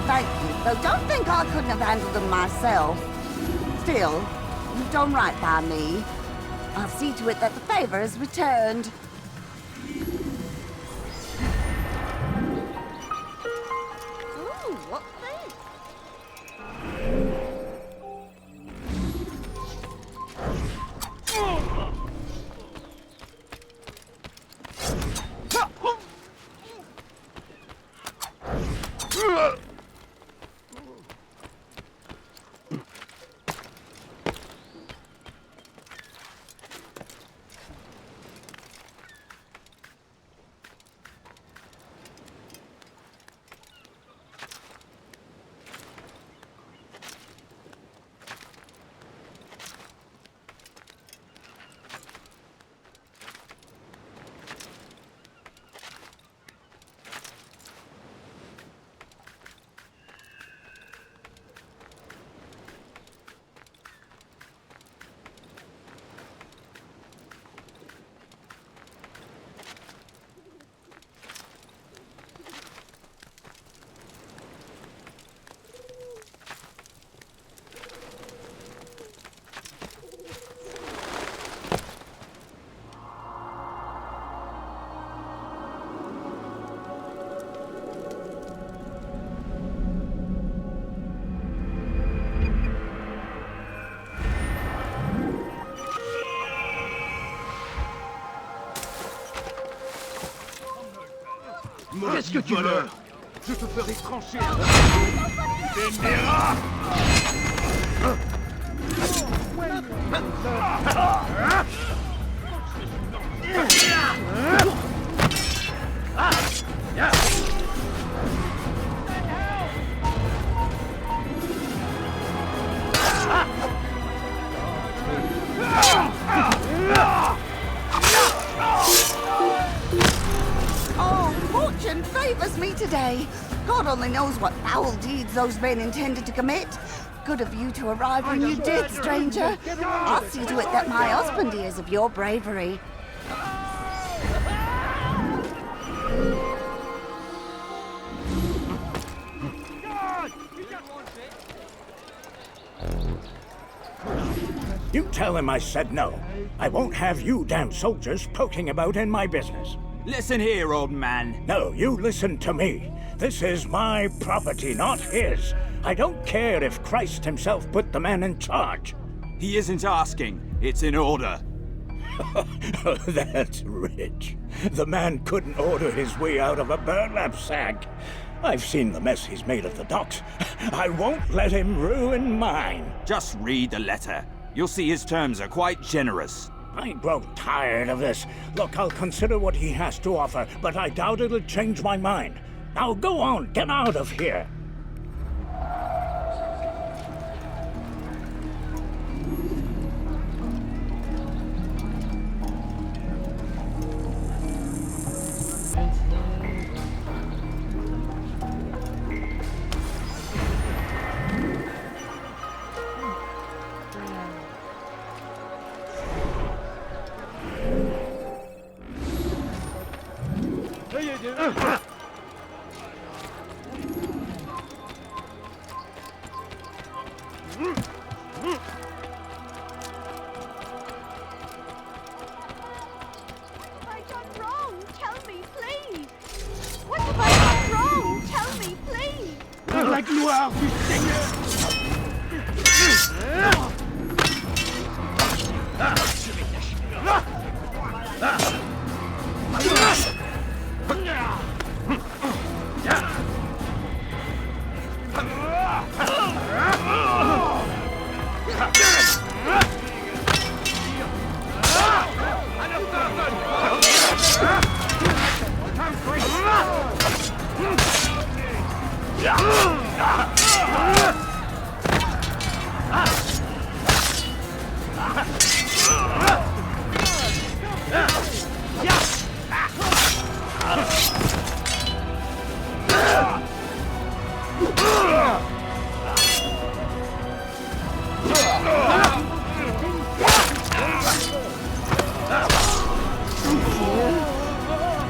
thank you, though don't think I couldn't have handled them myself. Still, you've done right by me. I'll see to it that the favor is returned. Ooh, what's this? Qu'est-ce que tu veux? Je te ferai trancher. Fortune favors me today. God only knows what foul deeds those men intended to commit. Good of you to arrive when you did, stranger. I'll see to it that my husband hears of your bravery. You tell him I said no. I won't have you damn soldiers poking about in my business. Listen here, old man. No, you listen to me. This is my property, not his. I don't care if Christ himself put the man in charge. He isn't asking. It's in order. That's rich. The man couldn't order his way out of a burlap sack. I've seen the mess he's made of the docks. I won't let him ruin mine. Just read the letter. You'll see his terms are quite generous. I grow tired of this. Look, I'll consider what he has to offer, but I doubt it'll change my mind. Now go on, get out of here. La gloire du Seigneur! Je vais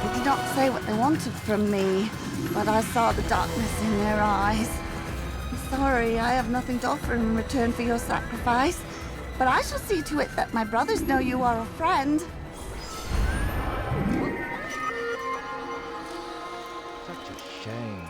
They did not say what they wanted from me, but I saw the darkness in their eyes. sorry I have nothing to offer in return for your sacrifice, but I shall see to it that my brothers know you are a friend. Such a shame.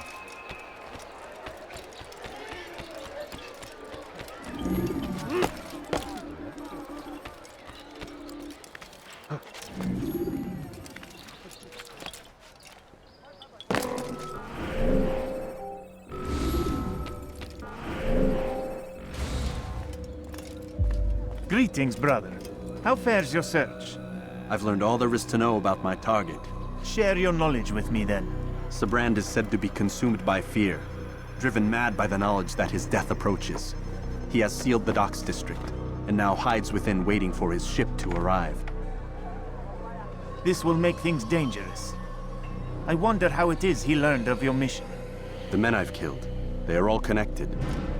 Greetings, brother. How fares your search? I've learned all there is to know about my target. Share your knowledge with me, then. Sabrand is said to be consumed by fear, driven mad by the knowledge that his death approaches. He has sealed the docks district, and now hides within waiting for his ship to arrive. This will make things dangerous. I wonder how it is he learned of your mission. The men I've killed, they are all connected.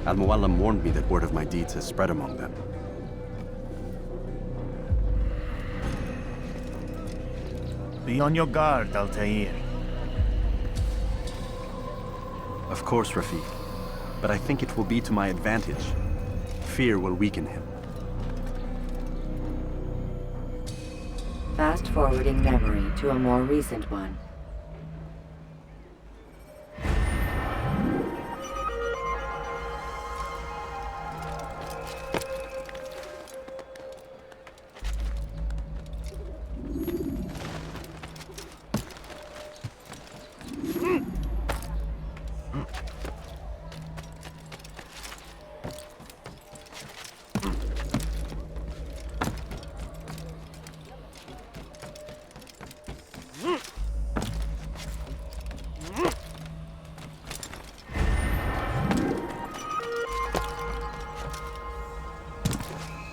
Al-Muallim warned me that word of my deeds has spread among them. Be on your guard, Altaïr. Of course, Rafiq. But I think it will be to my advantage. Fear will weaken him. Fast-forwarding memory to a more recent one.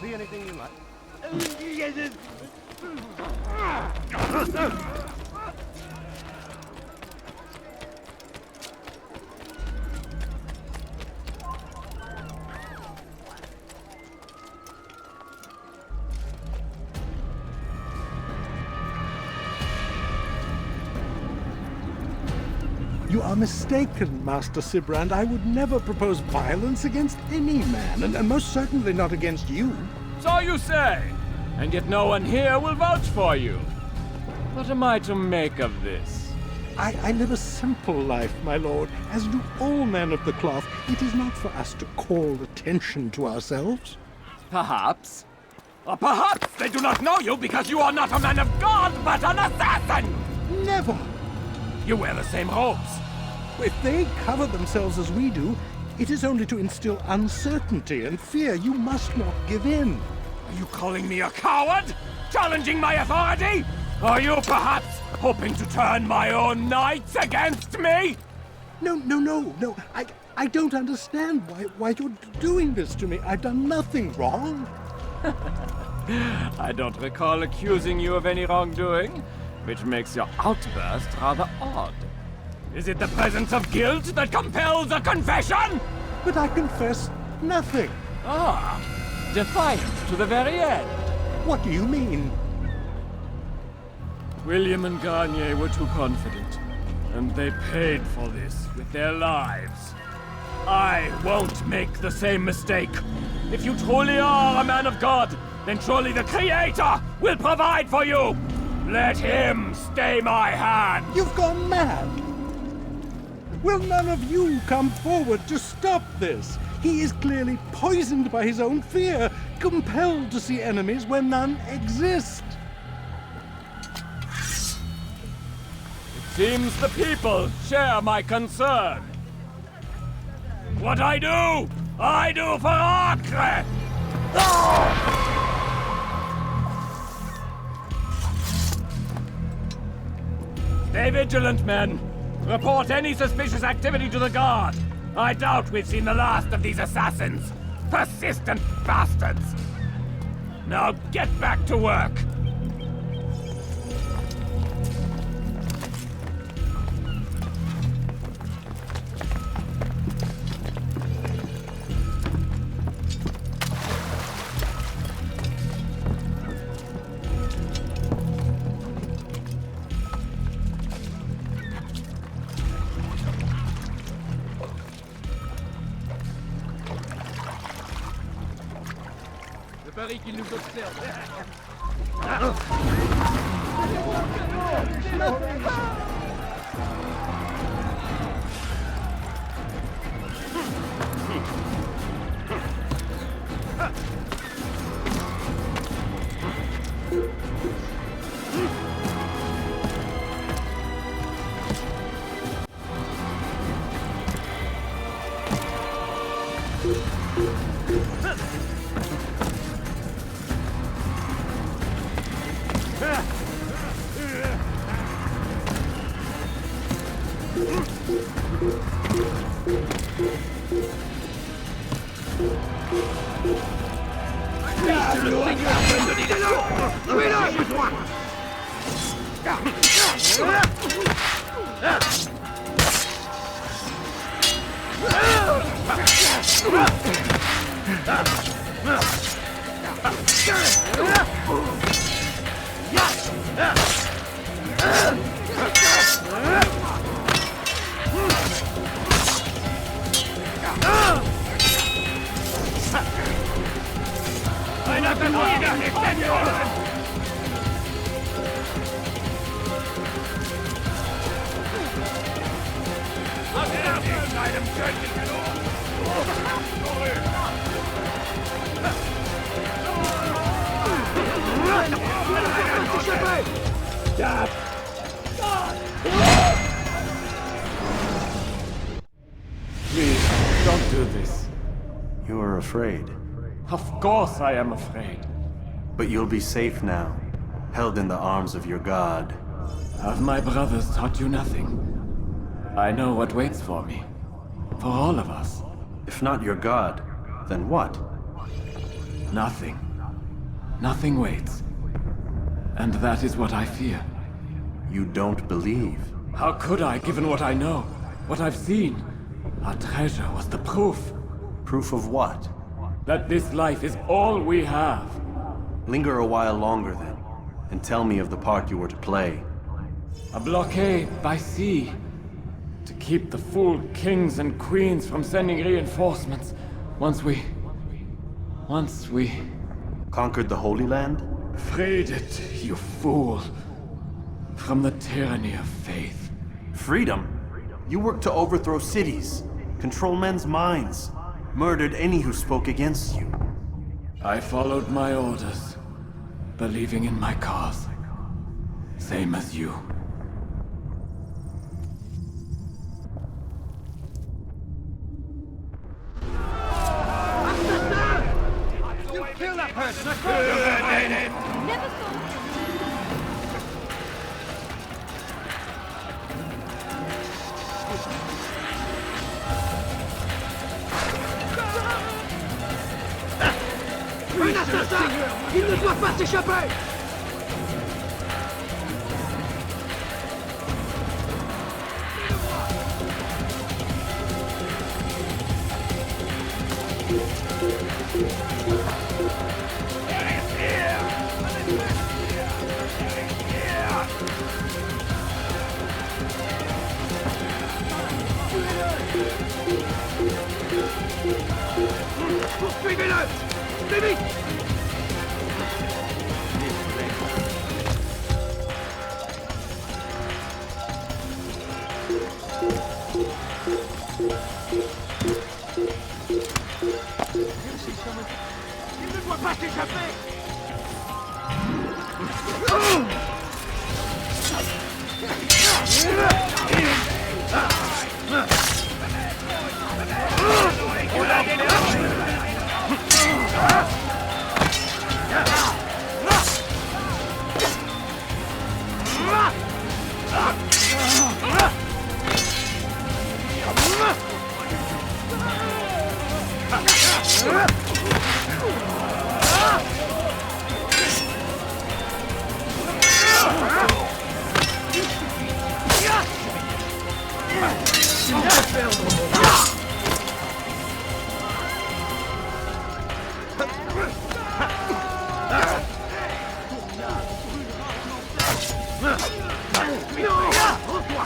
See anything you like? You are mistaken, Master Sibrand. I would never propose violence against any man, and most certainly not against you. So you say, and yet no one here will vouch for you. What am I to make of this? I live a simple life, my lord, as do all men of the cloth. It is not for us to call attention to ourselves. Perhaps. Or perhaps they do not know you because you are not a man of God, but an assassin! Never! You wear the same robes. If they cover themselves as we do, it is only to instill uncertainty and fear. You must not give in. Are you calling me a coward? Challenging my authority? Are you perhaps hoping to turn my own knights against me? No. I don't understand why you're doing this to me. I've done nothing wrong. I don't recall accusing you of any wrongdoing, which makes your outburst rather odd. Is it the presence of guilt that compels a confession? But I confess nothing. Ah, defiant to the very end. What do you mean? William and Garnier were too confident, and they paid for this with their lives. I won't make the same mistake. If you truly are a man of God, then surely the Creator will provide for you. Let him stay my hand. You've gone mad. Will none of you come forward to stop this? He is clearly poisoned by his own fear, compelled to see enemies where none exist. It seems the people share my concern. What I do for Acre! Stay vigilant, men. Report any suspicious activity to the guard. I doubt we've seen the last of these assassins. Persistent bastards. Now get back to work. parie qu'il nous observe. Please, don't do this. You are afraid. Of course I am afraid. But you'll be safe now, held in the arms of your god. Have my brothers taught you nothing? I know what waits for me. For all of us. If not your god, then what? Nothing. Nothing waits. And that is what I fear. You don't believe? How could I, given what I know? What I've seen? Our treasure was the proof. Proof of what? That this life is all we have. Linger a while longer then, and tell me of the part you were to play. A blockade by sea. To keep the fool kings and queens from sending reinforcements. Once we... Conquered the Holy Land? Freed it, you fool. From the tyranny of faith. Freedom? You worked to overthrow cities, control men's minds, murdered any who spoke against you. I followed my orders, believing in my cause. Same as you. You kill that person! Never saw Un assassin! Il ne doit pas s'échapper! Poursuivez-le! Plus vite! Il ne doit pas s'échapper!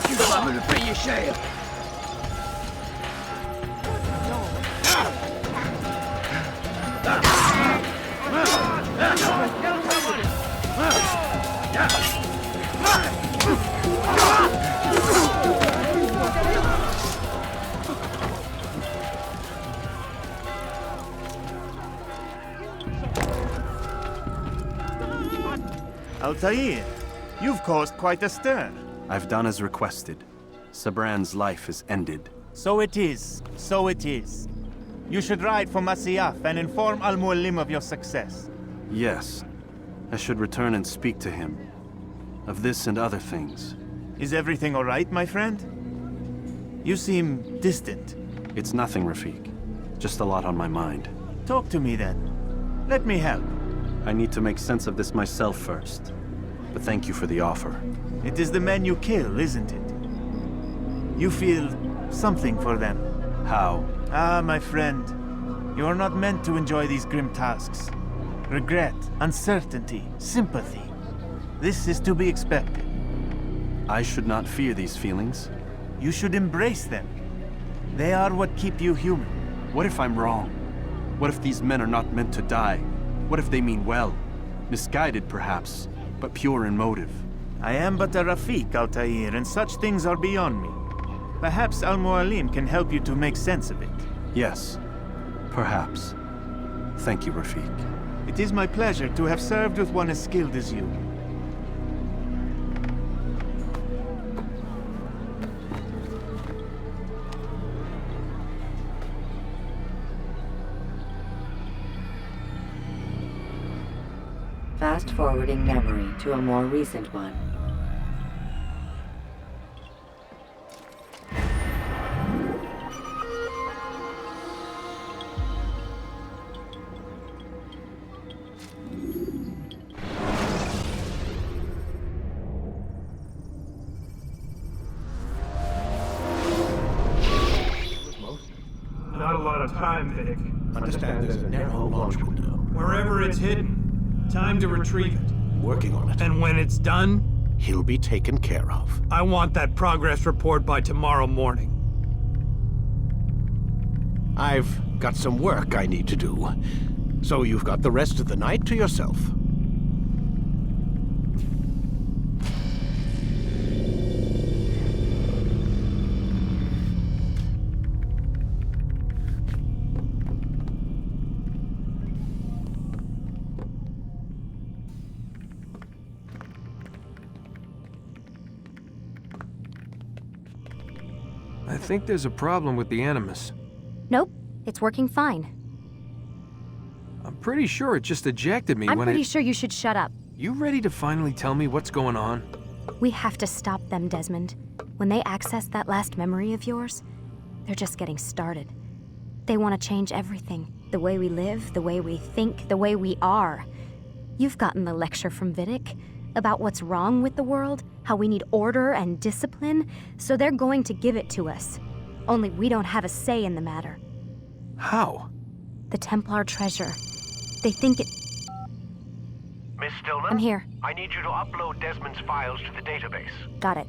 Tu vas me le payer cher! Altaïr, you've caused quite a stir. I've done as requested. Sabran's life is ended. So it is. So it is. You should ride for Masyaf and inform Al-Mualim of your success. Yes. I should return and speak to him. Of this and other things. Is everything all right, my friend? You seem distant. It's nothing, Rafik. Just a lot on my mind. Talk to me then. Let me help. I need to make sense of this myself first. But thank you for the offer. It is the men you kill, isn't it? You feel something for them. How? Ah, my friend. You are not meant to enjoy these grim tasks. Regret, uncertainty, sympathy. This is to be expected. I should not fear these feelings. You should embrace them. They are what keep you human. What if I'm wrong? What if these men are not meant to die? What if they mean well? Misguided, perhaps, but pure in motive. I am but a Rafik, Altaïr, and such things are beyond me. Perhaps Al-Mualim can help you to make sense of it. Yes, perhaps. Thank you, Rafik. It is my pleasure to have served with one as skilled as you. Fast-forwarding memory to a more recent one. Not a lot of time, Vic. Understand there's a narrow launch window. Wherever it's hidden, time to retrieve it. Working on it. And when it's done, He'll be taken care of. I want that progress report by tomorrow morning. I've got some work I need to do. So you've got the rest of the night to yourself. I think there's a problem with the Animus. Nope, it's working fine. I'm pretty sure it just ejected me I'm when pretty sure you should shut up. You ready to finally tell me what's going on? We have to stop them, Desmond. When they access that last memory of yours, they're just getting started. They want to change everything. The way we live, the way we think, the way we are. You've gotten the lecture from Vidic about what's wrong with the world, how we need order and discipline, so they're going to give it to us. Only we don't have a say in the matter. How? The Templar treasure. They think it... Miss Stillman? I'm here. I need you to upload Desmond's files to the database. Got it.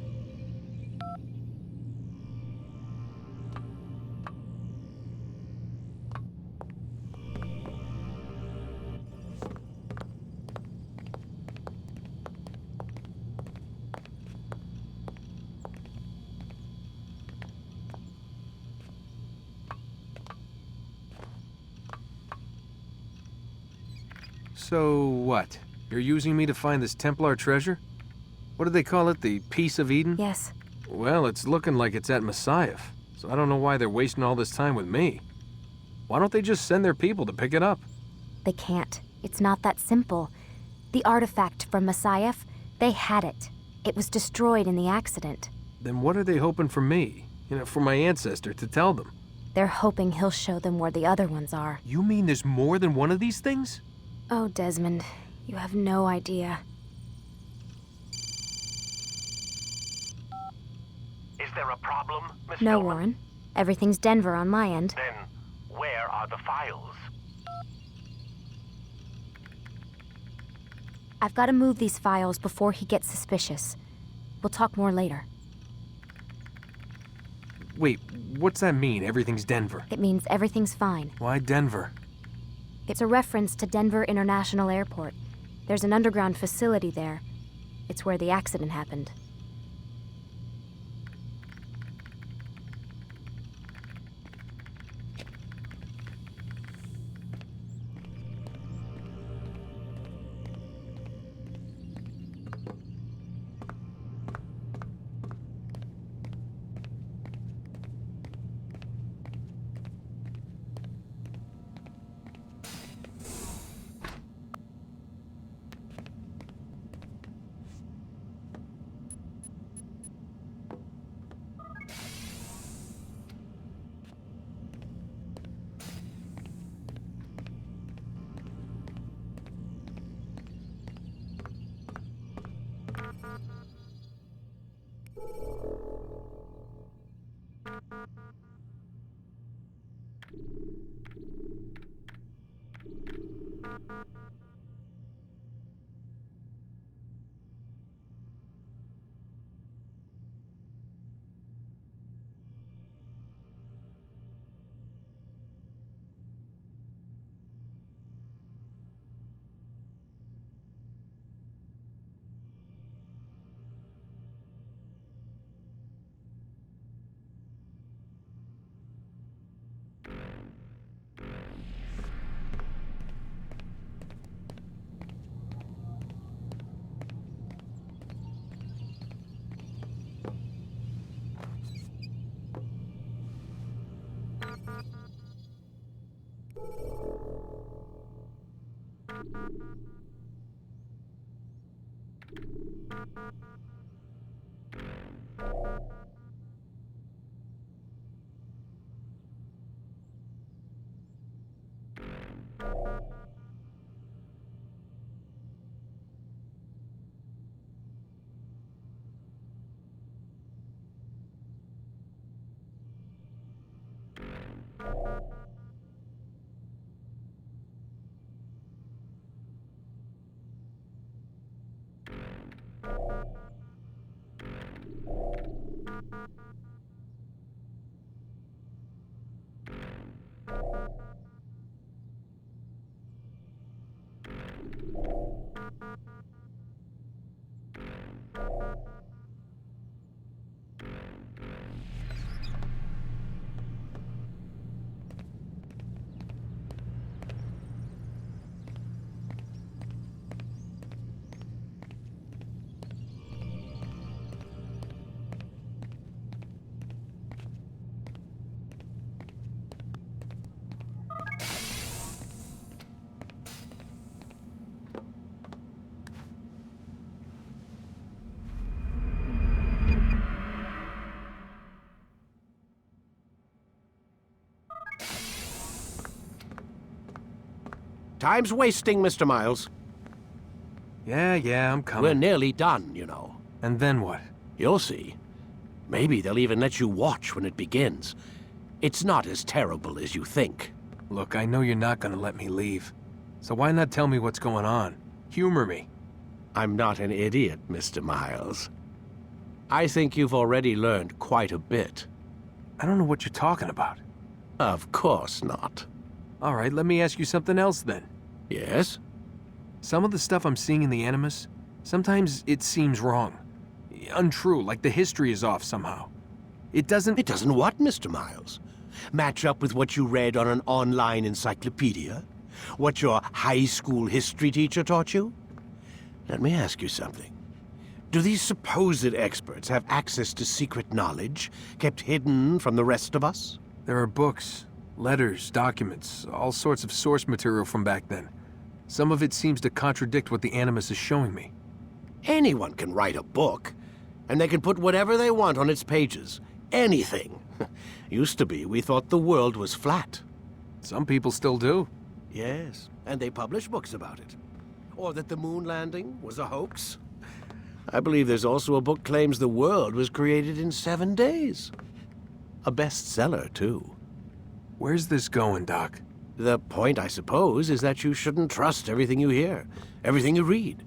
So what? You're using me to find this Templar treasure? What do they call it, the Peace of Eden? Yes. Well, it's looking like it's at Masyaf, so I don't know why they're wasting all this time with me. Why don't they just send their people to pick it up? They can't. It's not that simple. The artifact from Masyaf, they had it. It was destroyed in the accident. Then what are they hoping for me? For my ancestor to tell them? They're hoping he'll show them where the other ones are. You mean there's more than one of these things? Oh, Desmond, you have no idea. Is there a problem, Miss No, Stillman? Warren. Everything's Denver on my end. Then, where are the files? I've got to move these files before he gets suspicious. We'll talk more later. Wait, what's that mean, everything's Denver? It means everything's fine. Why Denver? It's a reference to Denver International Airport. There's an underground facility there. It's where the accident happened. Time's wasting, Mr. Miles. Yeah, I'm coming. We're nearly done, you know. And then what? You'll see. Maybe they'll even let you watch when it begins. It's not as terrible as you think. Look, I know you're not gonna let me leave. So why not tell me what's going on? Humor me. I'm not an idiot, Mr. Miles. I think you've already learned quite a bit. I don't know what you're talking about. Of course not. All right, let me ask you something else then. Yes? Some of the stuff I'm seeing in the Animus, sometimes it seems wrong. Untrue, like the history is off somehow. It doesn't... It doesn't what, Mr. Miles? Match up with what you read on an online encyclopedia? What your high school history teacher taught you? Let me ask you something. Do these supposed experts have access to secret knowledge kept hidden from the rest of us? There are books, letters, documents, all sorts of source material from back then. Some of it seems to contradict what the Animus is showing me. Anyone can write a book, and they can put whatever they want on its pages. Anything. Used to be, we thought the world was flat. Some people still do. Yes, and they publish books about it. Or that the moon landing was a hoax. I believe there's also a book claims the world was created in 7 days. A bestseller, too. Where's this going, Doc? The point, I suppose, is that you shouldn't trust everything you hear, everything you read.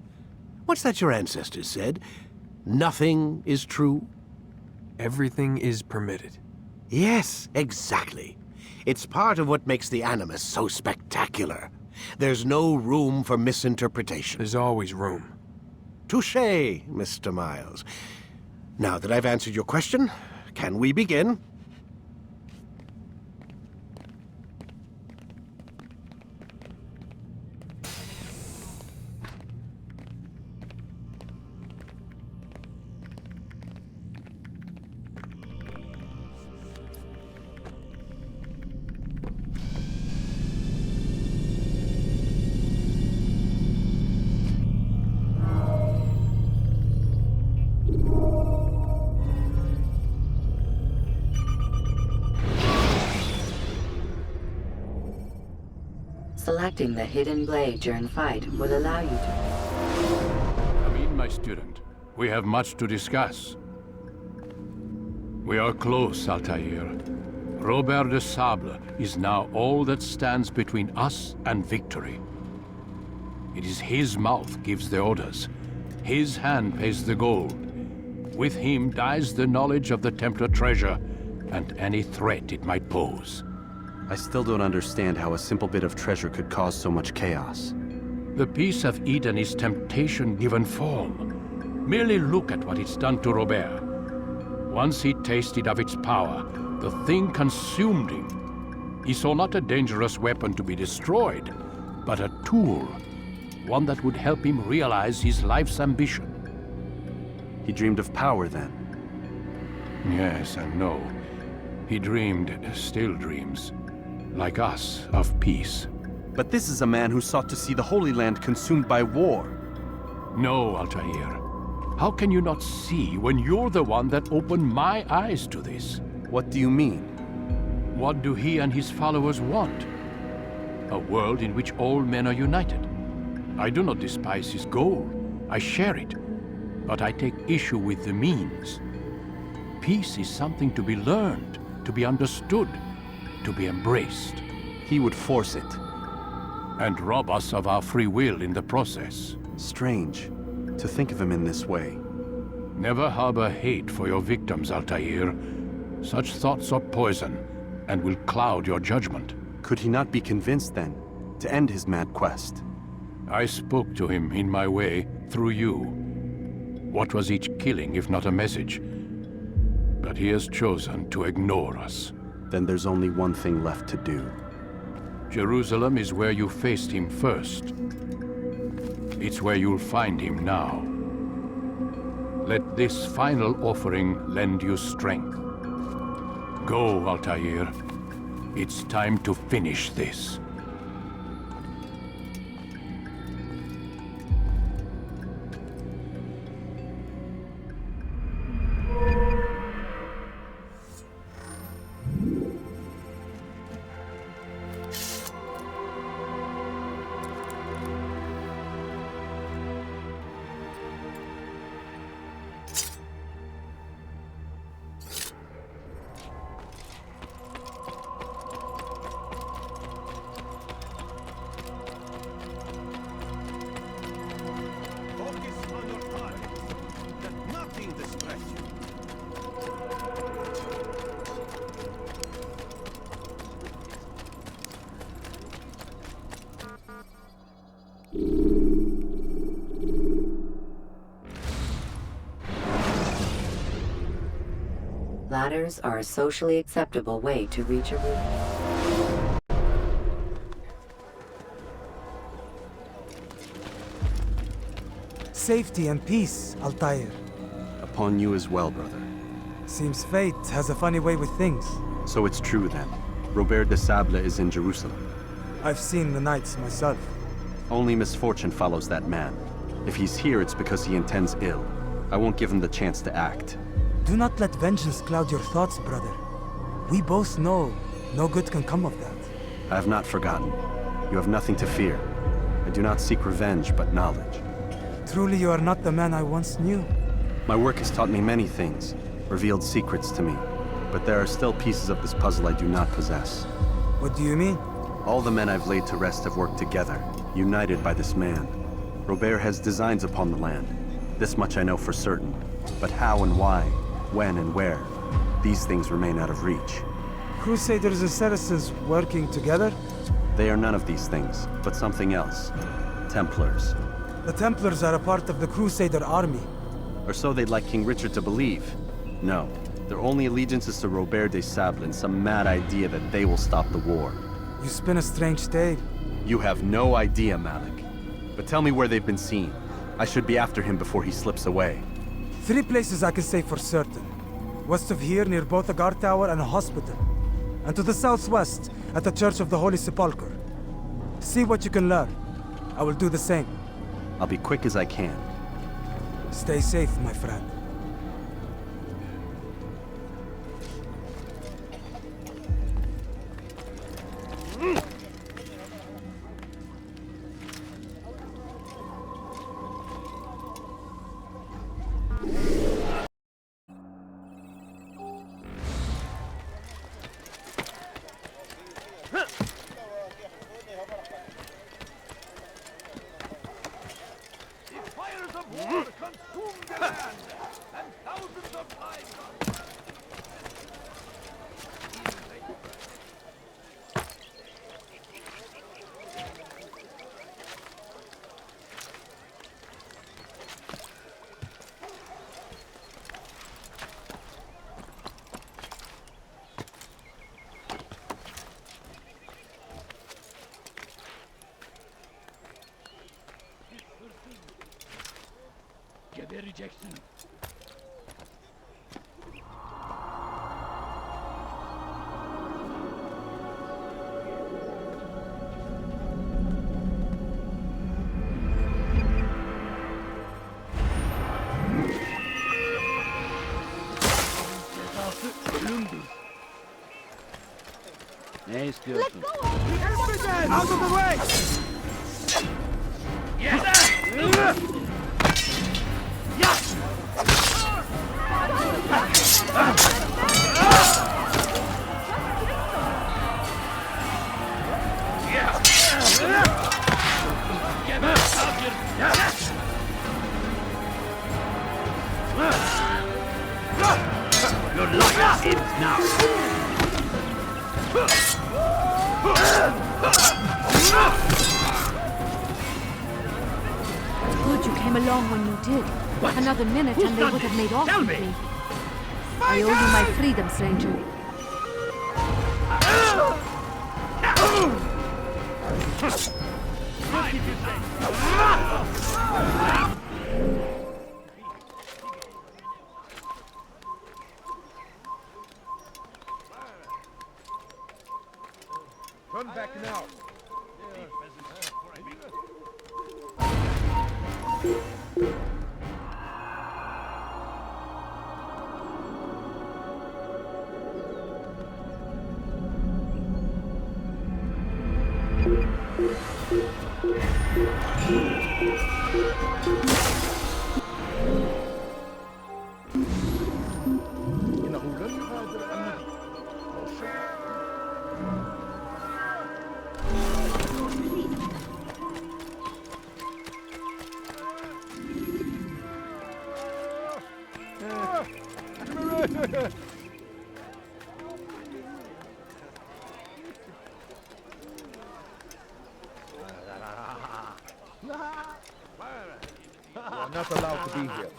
What's that your ancestors said? Nothing is true? Everything is permitted. Yes, exactly. It's part of what makes the Animus so spectacular. There's no room for misinterpretation. There's always room. Touché, Mr. Miles. Now that I've answered your question, can we begin? Selecting the hidden blade during fight will allow you to... Come in, my student. We have much to discuss. We are close, Altaïr. Robert de Sable is now all that stands between us and victory. It is his mouth gives the orders. His hand pays the gold. With him dies the knowledge of the Templar treasure and any threat it might pose. I still don't understand how a simple bit of treasure could cause so much chaos. The piece of Eden is temptation given form. Merely look at what it's done to Robert. Once he tasted of its power, the thing consumed him. He saw not a dangerous weapon to be destroyed, but a tool. One that would help him realize his life's ambition. He dreamed of power then? Yes and no. He dreamed, still dreams. Like us, of peace. But this is a man who sought to see the Holy Land consumed by war. No, Altaïr. How can you not see when you're the one that opened my eyes to this? What do you mean? What do he and his followers want? A world in which all men are united. I do not despise his goal. I share it. But I take issue with the means. Peace is something to be learned, to be understood, to be embraced. He would force it. And rob us of our free will in the process. Strange, to think of him in this way. Never harbor hate for your victims, Altaïr. Such thoughts are poison, and will cloud your judgment. Could he not be convinced, then, to end his mad quest? I spoke to him in my way, through you. What was each killing, if not a message? But he has chosen to ignore us. Then there's only one thing left to do. Jerusalem is where you faced him first. It's where you'll find him now. Let this final offering lend you strength. Go, Altaïr. It's time to finish this. Ladders are a socially acceptable way to reach a roof. Safety and peace, Altaïr. Upon you as well, brother. Seems fate has a funny way with things. So it's true then. Robert de Sable is in Jerusalem. I've seen the knights myself. Only misfortune follows that man. If he's here, it's because he intends ill. I won't give him the chance to act. Do not let vengeance cloud your thoughts, brother. We both know no good can come of that. I have not forgotten. You have nothing to fear. I do not seek revenge, but knowledge. Truly, you are not the man I once knew. My work has taught me many things, revealed secrets to me. But there are still pieces of this puzzle I do not possess. What do you mean? All the men I've laid to rest have worked together, united by this man. Robert has designs upon the land. This much I know for certain. But how and why, when and where, these things remain out of reach. Crusaders and Saracens working together? They are none of these things, but something else. Templars. The Templars are a part of the Crusader army. Or so they'd like King Richard to believe. No, their only allegiance is to Robert de Sable and some mad idea that they will stop the war. You spin a strange tale. You have no idea, Malik. But tell me where they've been seen. I should be after him before he slips away. 3 places I can say for certain. West of here, near both a guard tower and a hospital. And to the southwest, at the Church of the Holy Sepulchre. See what you can learn. I will do the same. I'll be quick as I can. Stay safe, my friend. Rejection. Ne istiyorsun? Out of the way! Your life ends now. Good you came along when you did. What? Another minute and they would have made off with me. I owe you my freedom, stranger. Turn back now. not allowed to be here.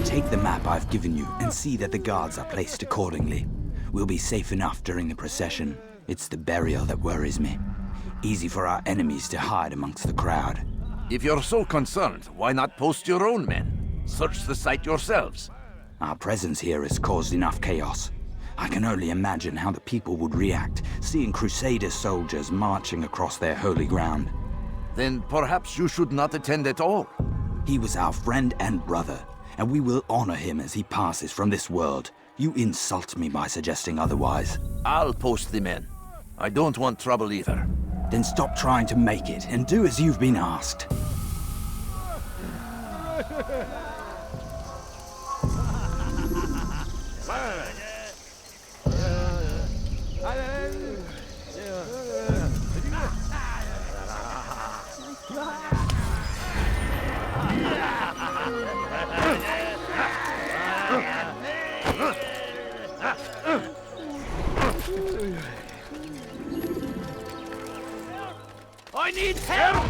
Take the map I've given you and see that the guards are placed accordingly. We'll be safe enough during the procession. It's the burial that worries me. Easy for our enemies to hide amongst the crowd. If you're so concerned, why not post your own men? Search the site yourselves. Our presence here has caused enough chaos. I can only imagine how the people would react, seeing Crusader soldiers marching across their holy ground. Then perhaps you should not attend at all. He was our friend and brother, and we will honor him as he passes from this world. You insult me by suggesting otherwise. I'll post the men. I don't want trouble either. Then stop trying to make it, and do as you've been asked. I need help!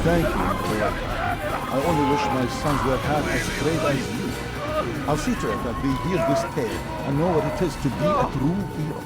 Thank you. I only wish my sons were half as brave as you. I'll see to it that they hear this tale and know what it is to be a true hero.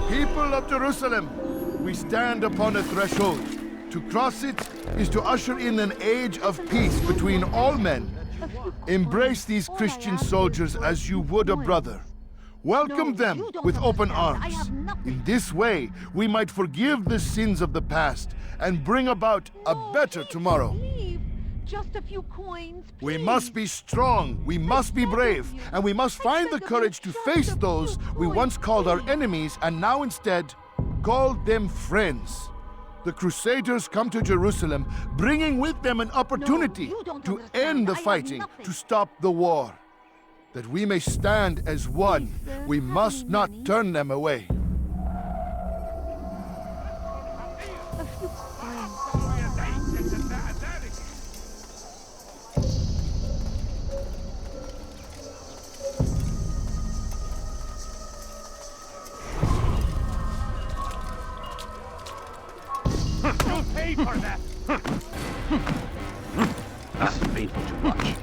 People of Jerusalem, we stand upon a threshold. To cross it is to usher in an age of peace between all men. Embrace these Christian soldiers as you would a brother. Welcome them with open arms. In this way, we might forgive the sins of the past and bring about a better tomorrow. Just a few coins. We must be strong, we must be brave, and we must find the courage to face those we once called our enemies and now instead call them friends. The Crusaders come to Jerusalem, bringing with them an opportunity to end the fighting, to stop the war. That we may stand as one, we must not turn them away. You'll pay for that! This is painful to watch.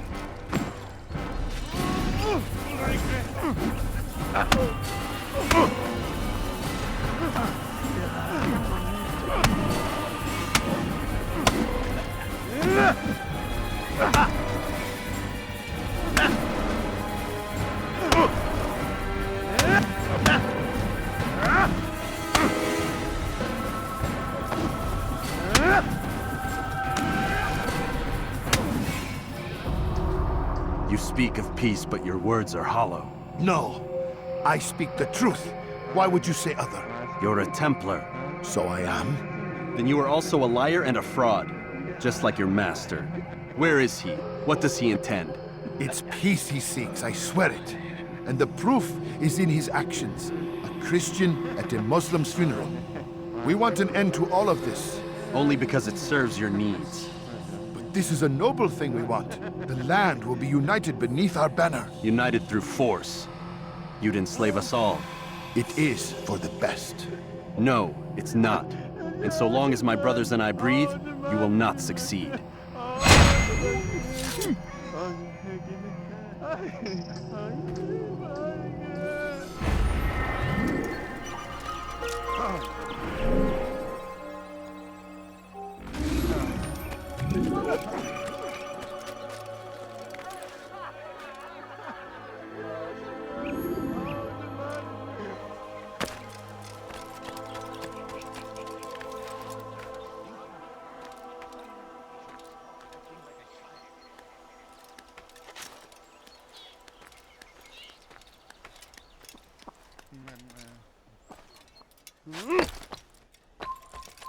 You speak of peace, but your words are hollow. No, I speak the truth. Why would you say other? You're a Templar. So I am. Then you are also a liar and a fraud, just like your master. Where is he? What does he intend? It's peace he seeks, I swear it. And the proof is in his actions. A Christian at a Muslim's funeral. We want an end to all of this. Only because it serves your needs. But this is a noble thing we want. The land will be united beneath our banner. United through force. You'd enslave us all. It is for the best. No, it's not. And so long as my brothers and I breathe, you will not succeed.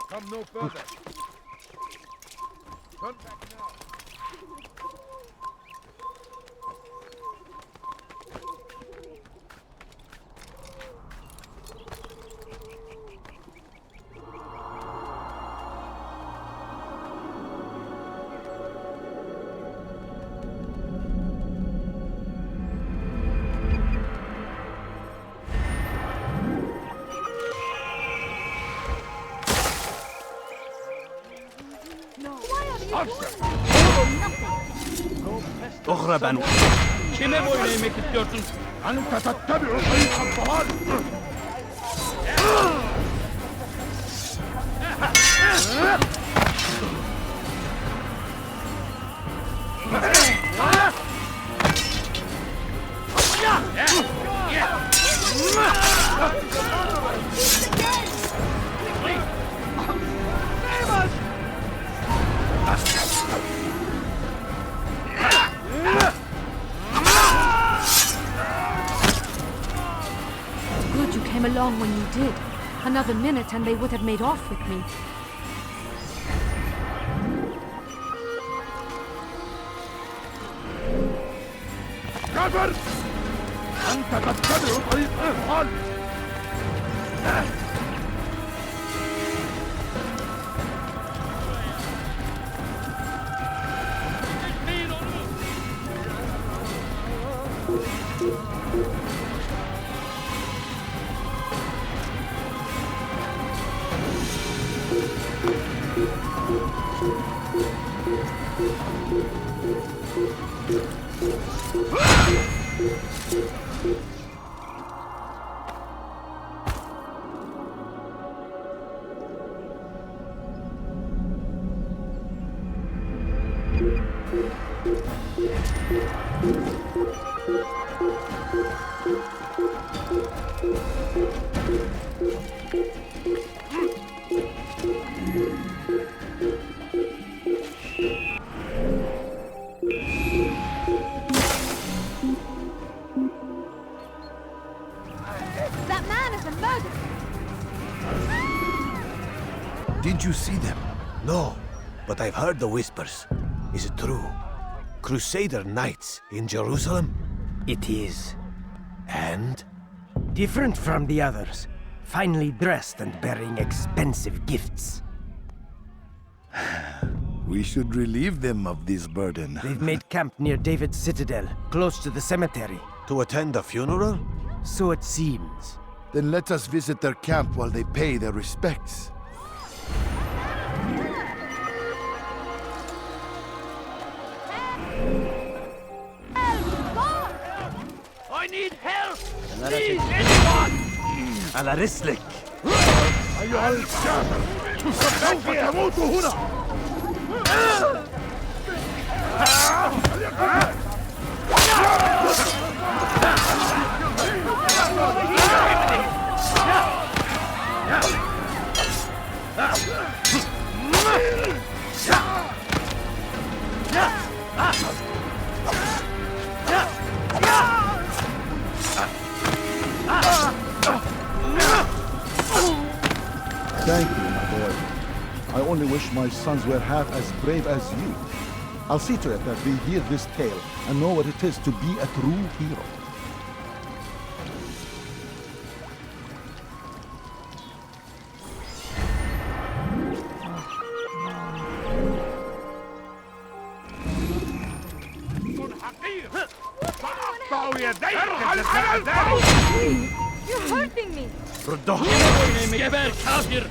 Come no further. Turn back now. أغربا Kime boyun eğmek istiyorsun? أنت تتبع طريق الضلال. Good you came along when you did. Another minute and they would have made off with me. كافر! أنت تتبع طريق الضلال. That man is a murderer! Did you see them? No, but I've heard the whispers. Is it true? Crusader knights in Jerusalem? It is. And? Different from the others. Finely dressed and bearing expensive gifts. We should relieve them of this burden. They've made camp near David's citadel, close to the cemetery. To attend a funeral? So it seems. Then let us visit their camp while they pay their respects. I need help! Please, anyone! على رسلك. أيها الكافر! سوف تموت هنا! Thank you, my boy. I only wish my sons were half as brave as you. I'll see to it that they hear this tale and know what it is to be a true hero. You're hurting me! جبل كافر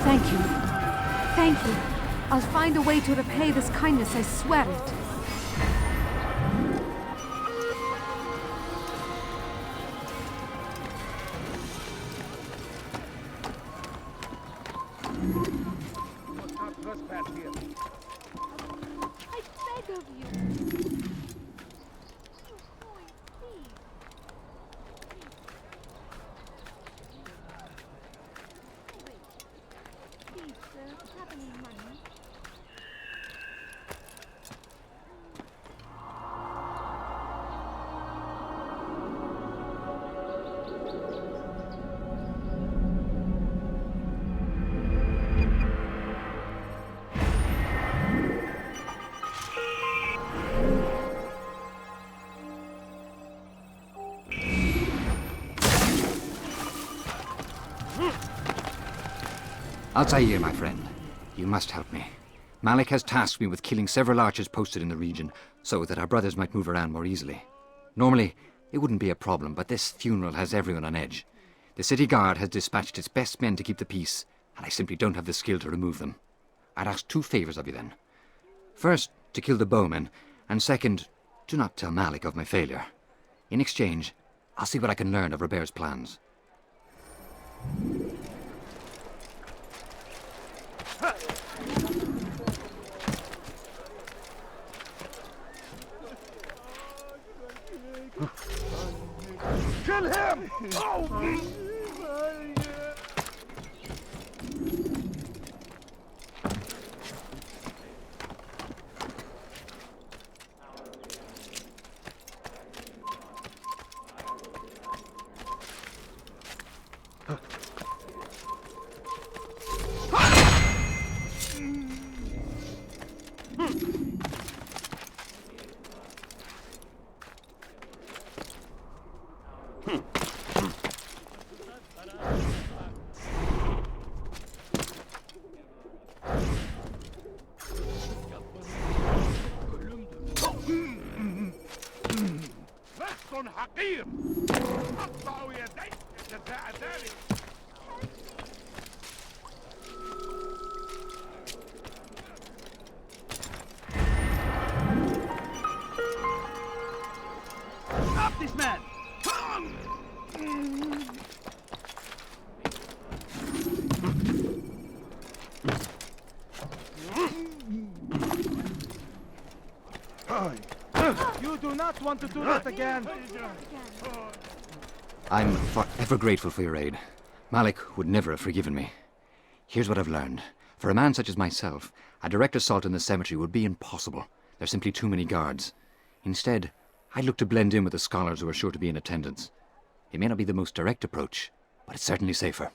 Thank you. Thank you. I'll find a way to repay this kindness, I swear it. I beg of you. Please, sir, have any money? Altaïr, my friend, you must help me. Malik has tasked me with killing several archers posted in the region, so that our brothers might move around more easily. Normally, it wouldn't be a problem, but this funeral has everyone on edge. The city guard has dispatched its best men to keep the peace, and I simply don't have the skill to remove them. I'd ask 2 favors of you then. First, to kill the bowmen, and second, do not tell Malik of my failure. In exchange, I'll see what I can learn of Robert's plans. Kill him! Oh! حقير أقطع يديك جزاء ذلك. Stop this man! You do not want to do that again. I'm forever grateful for your aid. Malik would never have forgiven me. Here's what I've learned. For a man such as myself, a direct assault in the cemetery would be impossible. There's simply too many guards. Instead, I'd look to blend in with the scholars who are sure to be in attendance. It may not be the most direct approach, but it's certainly safer.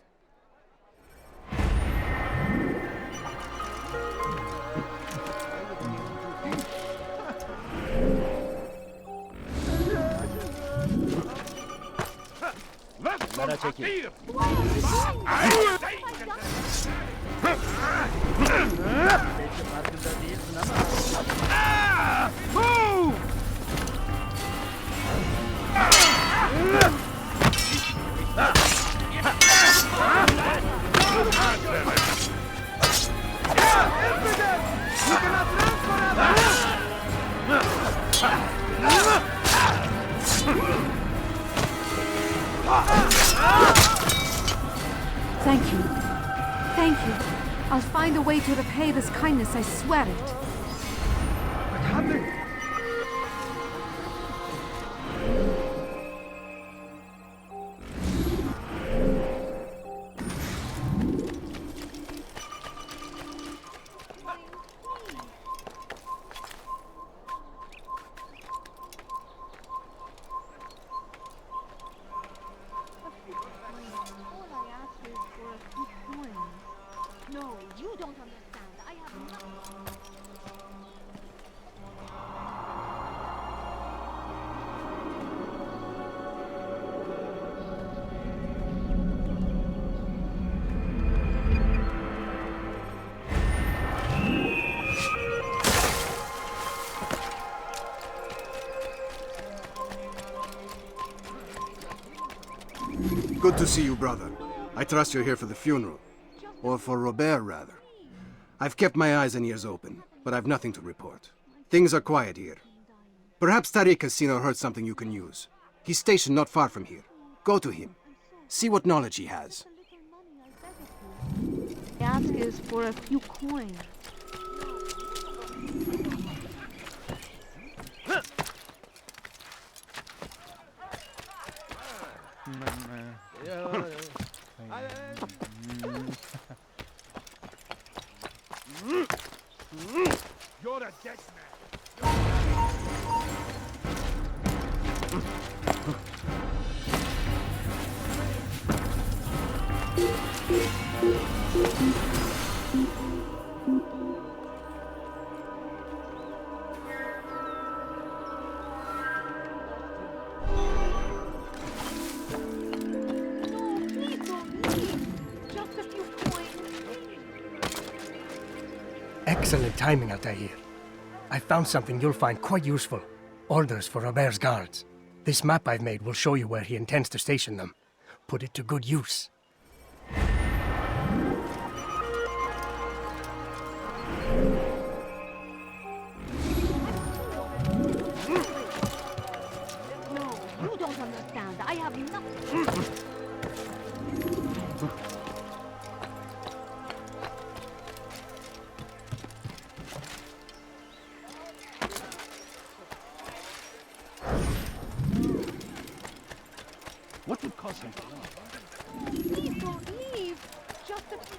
Let us take it. Thank you. Thank you. I'll find a way to repay this kindness, I swear it. What happened? Good to see you, brother. I trust you're here for the funeral. Or for Robert, rather. I've kept my eyes and ears open, but I've nothing to report. Things are quiet here. Perhaps Tariq has seen or heard something you can use. He's stationed not far from here. Go to him. See what knowledge he has. The ask is for a few coins. You're a dead man. Excellent timing, Altaïr. I found something you'll find quite useful. Orders for Robert's guards. This map I've made will show you where he intends to station them. Put it to good use. No, you don't understand. I have nothing. What would cause him to leave? Please don't leave. Just a few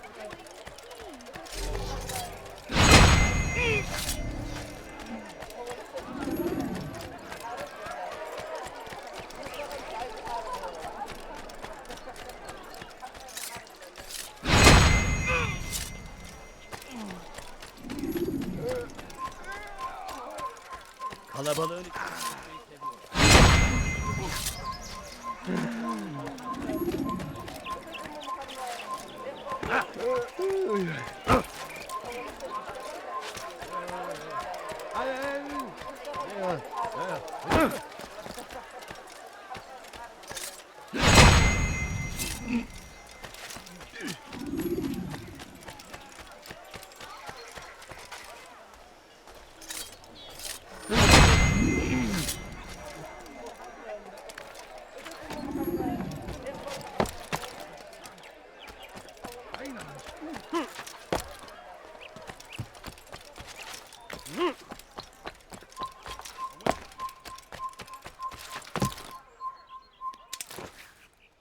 Kalabalığın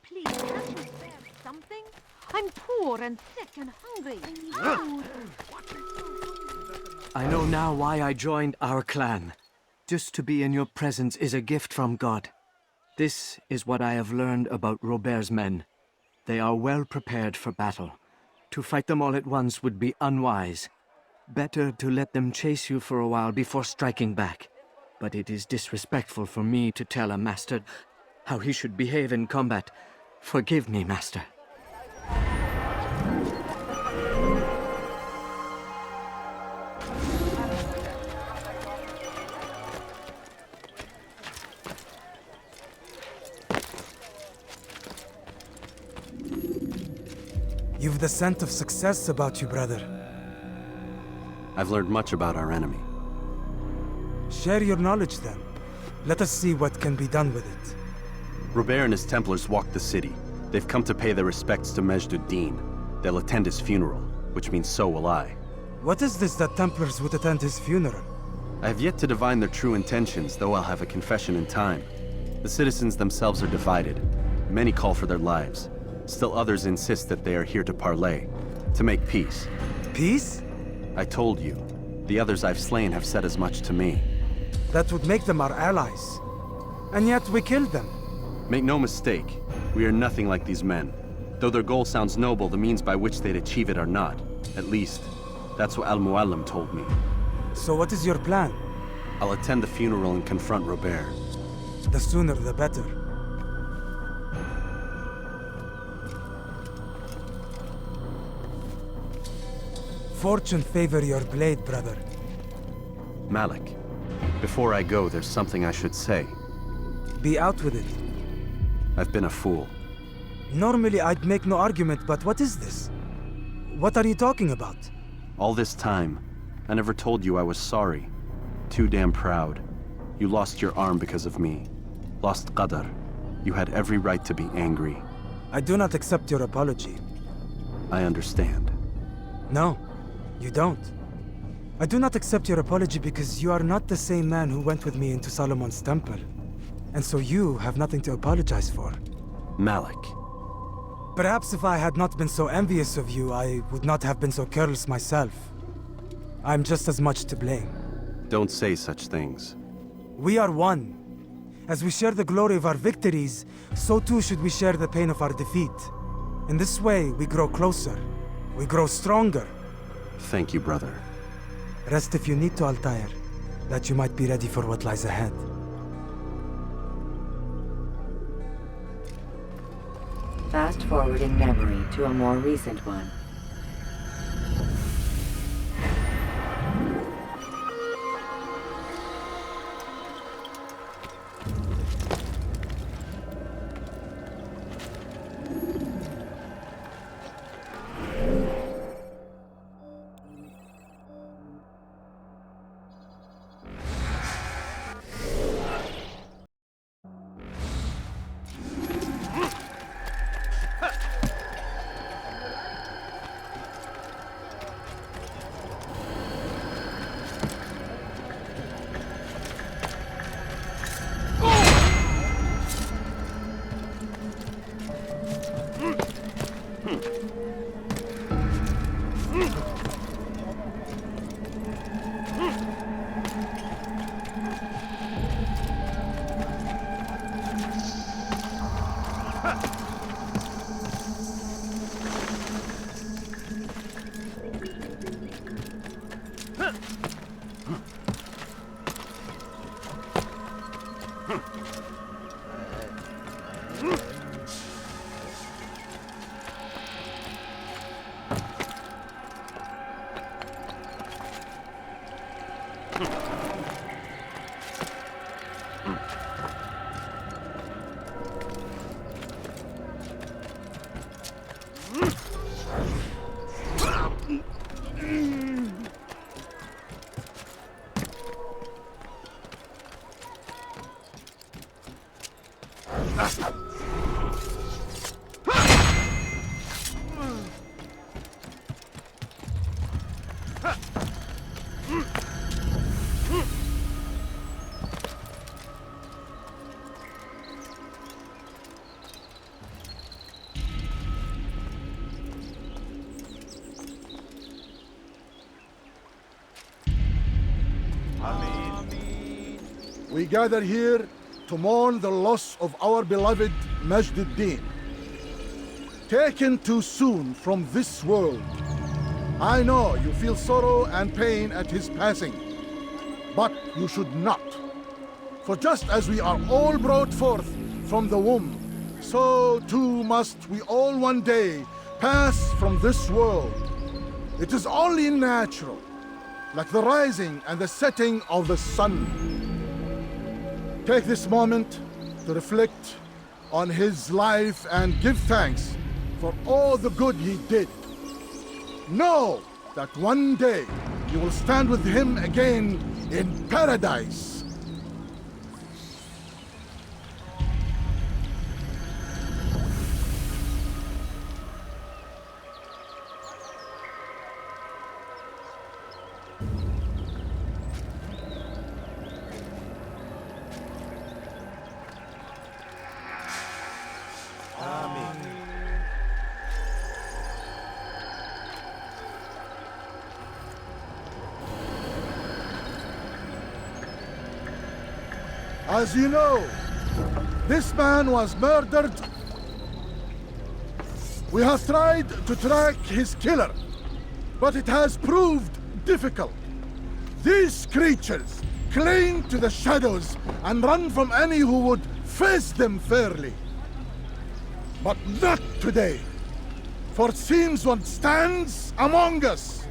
Please, can't you spare something? I'm poor and sick and hungry. I need food. I know now why I joined our clan. Just to be in your presence is a gift from God. This is what I have learned about Robert's men. They are well prepared for battle. To fight them all at once would be unwise. Better to let them chase you for a while before striking back. But it is disrespectful for me to tell a master how he should behave in combat. Forgive me, master. You've the scent of success about you, brother. I've learned much about our enemy. Share your knowledge then. Let us see what can be done with it. Robert and his Templars walked the city. They've come to pay their respects to Majd-ud-Din. They'll attend his funeral, which means so will I. What is this that Templars would attend his funeral? I have yet to divine their true intentions, though I'll have a confession in time. The citizens themselves are divided. Many call for their lives. Still others insist that they are here to parley, to make peace. Peace? I told you. The others I've slain have said as much to me. That would make them our allies. And yet we killed them. Make no mistake, we are nothing like these men. Though their goal sounds noble, the means by which they'd achieve it are not. At least, that's what Al-Muallim told me. So what is your plan? I'll attend the funeral and confront Robert. The sooner the better. Fortune favor your blade, brother. Malik, before I go, there's something I should say. Be out with it. I've been a fool. Normally I'd make no argument, but what is this? What are you talking about? All this time, I never told you I was sorry. Too damn proud. You lost your arm because of me. Lost Qadar. You had every right to be angry. I do not accept your apology. I understand. No, you don't. I do not accept your apology because you are not the same man who went with me into Solomon's temple. And so you have nothing to apologize for. Malik. Perhaps if I had not been so envious of you, I would not have been so careless myself. I'm just as much to blame. Don't say such things. We are one. As we share the glory of our victories, so too should we share the pain of our defeat. In this way, we grow closer. We grow stronger. Thank you, brother. Rest if you need to, Altaïr, that you might be ready for what lies ahead. Fast-forwarding memory to a more recent one. We gather here to mourn the loss of our beloved Majd ad-Din. Taken too soon from this world. I know you feel sorrow and pain at his passing, but you should not. For just as we are all brought forth from the womb, so too must we all one day pass from this world. It is only natural, like the rising and the setting of the sun. Take this moment to reflect on his life and give thanks for all the good he did. Know that one day you will stand with him again in paradise. As you know, this man was murdered. We have tried to track his killer, but it has proved difficult. These creatures cling to the shadows and run from any who would face them fairly. But not today, for it seems one stands among us.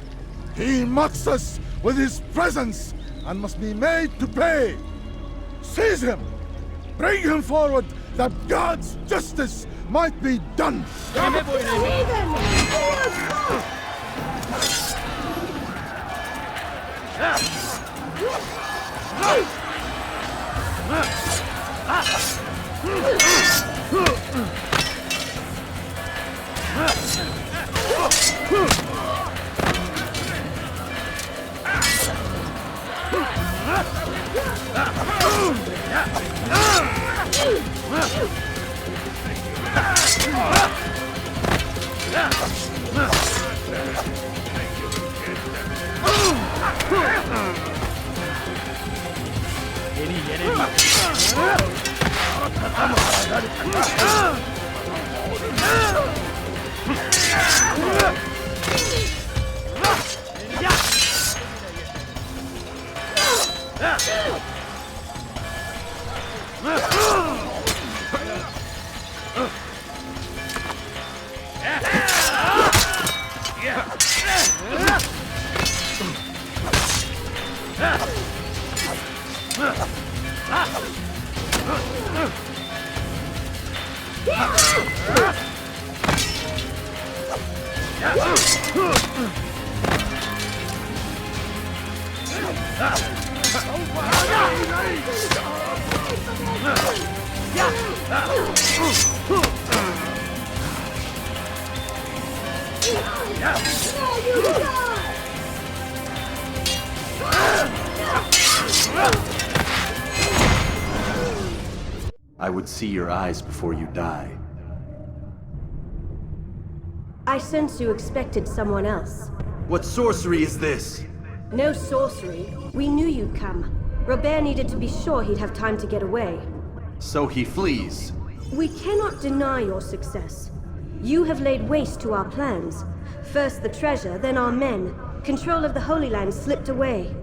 He mocks us with his presence and must be made to pay. Seize him! Bring him forward that God's justice might be done. I would see your eyes before you die. I sense you expected someone else. What sorcery is this? No sorcery. We knew you'd come. Robert needed to be sure he'd have time to get away. So he flees. We cannot deny your success. You have laid waste to our plans. First the treasure, then our men. Control of the Holy Land slipped away.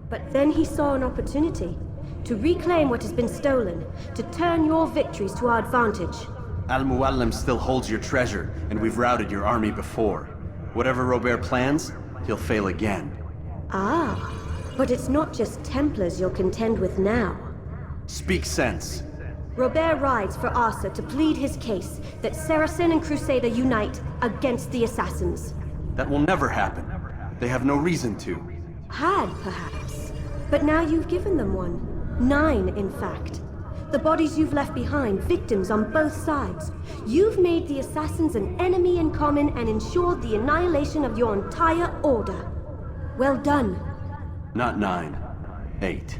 But then he saw an opportunity to reclaim what has been stolen, to turn your victories to our advantage. Al-Muallim still holds your treasure, and we've routed your army before. Whatever Robert plans, he'll fail again. Ah, but it's not just Templars you'll contend with now. Speak sense. Robert rides for Asa to plead his case that Saracen and Crusader unite against the Assassins. That will never happen. They have no reason to. Had, perhaps. But now you've given them one. 9, in fact. The bodies you've left behind, victims on both sides. You've made the Assassins an enemy in common and ensured the annihilation of your entire order. Well done. Not 9. 8.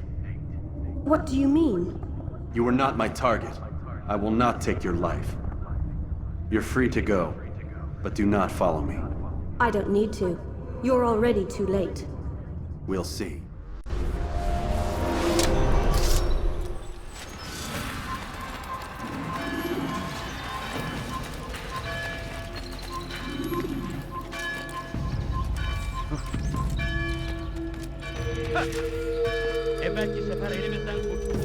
What do you mean? You are not my target. I will not take your life. You're free to go, but do not follow me. I don't need to. You're already too late. We'll see. Evvelki sefer elimizden kurtulduk.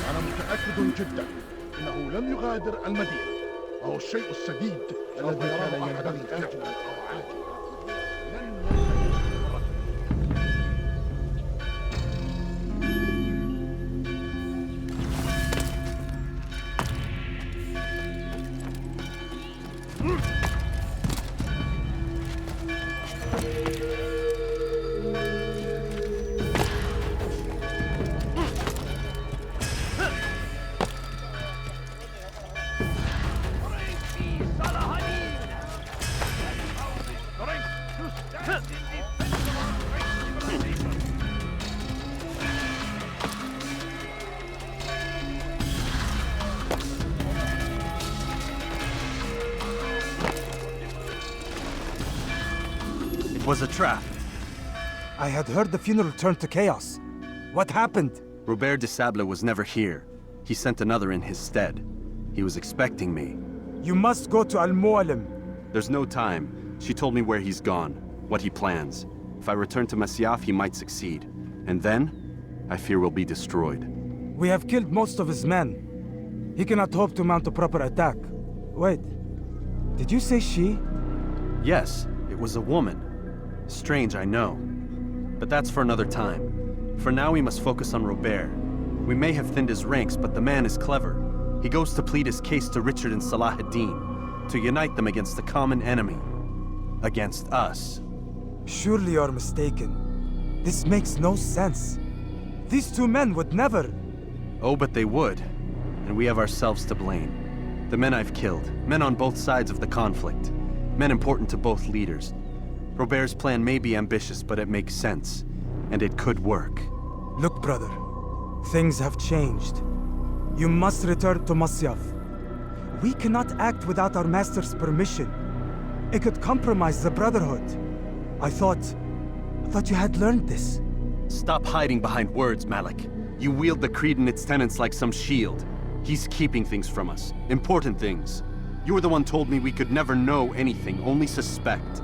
أنا متأكد جدا إنه لم يغادر المدينة وهو الشيء السديد الذي كان ينبغي فعله. was a trap. I had heard the funeral turned to chaos. What happened? Robert de Sable was never here. He sent another in his stead. He was expecting me. You must go to Al-Mu'alim. There's no time. She told me where he's gone, what he plans. If I return to Masyaf, he might succeed. And then, I fear we'll be destroyed. We have killed most of his men. He cannot hope to mount a proper attack. Wait, did you say she? Yes, it was a woman. Strange, I know. But that's for another time. For now, we must focus on Robert. We may have thinned his ranks, but the man is clever. He goes to plead his case to Richard and Salah ad-Din, to unite them against the common enemy. Against us. Surely you're mistaken. This makes no sense. These two men would never... Oh, but they would. And we have ourselves to blame. The men I've killed, men on both sides of the conflict. Men important to both leaders. Robert's plan may be ambitious, but it makes sense. And it could work. Look, brother. Things have changed. You must return to Masyaf. We cannot act without our master's permission. It could compromise the Brotherhood. I thought you had learned this. Stop hiding behind words, Malik. You wield the creed and its tenets like some shield. He's keeping things from us. Important things. You were the one told me we could never know anything, only suspect.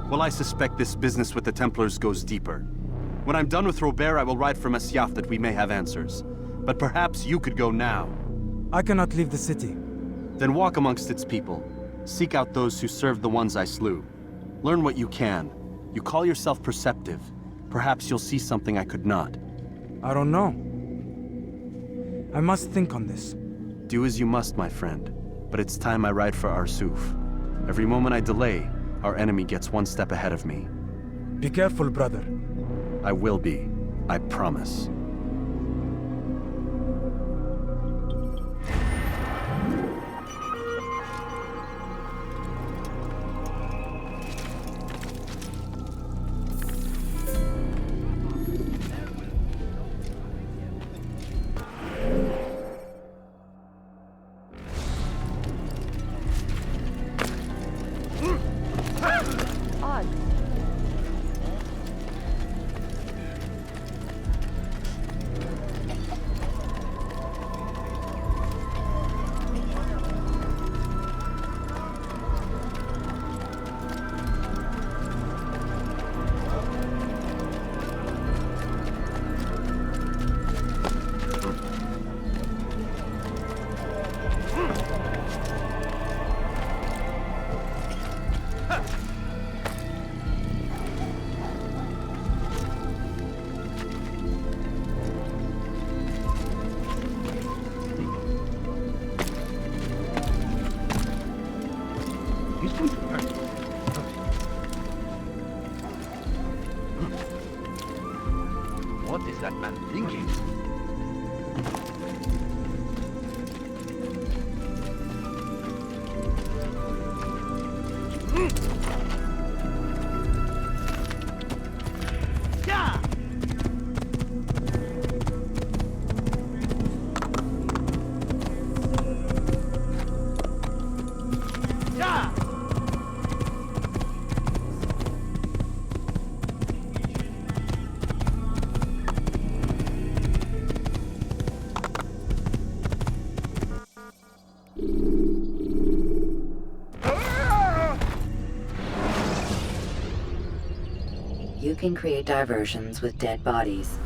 Well, I suspect this business with the Templars goes deeper. When I'm done with Robert, I will ride for Masyaf that we may have answers. But perhaps you could go now. I cannot leave the city. Then walk amongst its people. Seek out those who served the ones I slew. Learn what you can. You call yourself perceptive. Perhaps you'll see something I could not. I don't know. I must think on this. Do as you must, my friend. But it's time I ride for Arsuf. Every moment I delay, our enemy gets one step ahead of me. Be careful, brother. I will be. I promise. What is that man thinking? You can create diversions with dead bodies.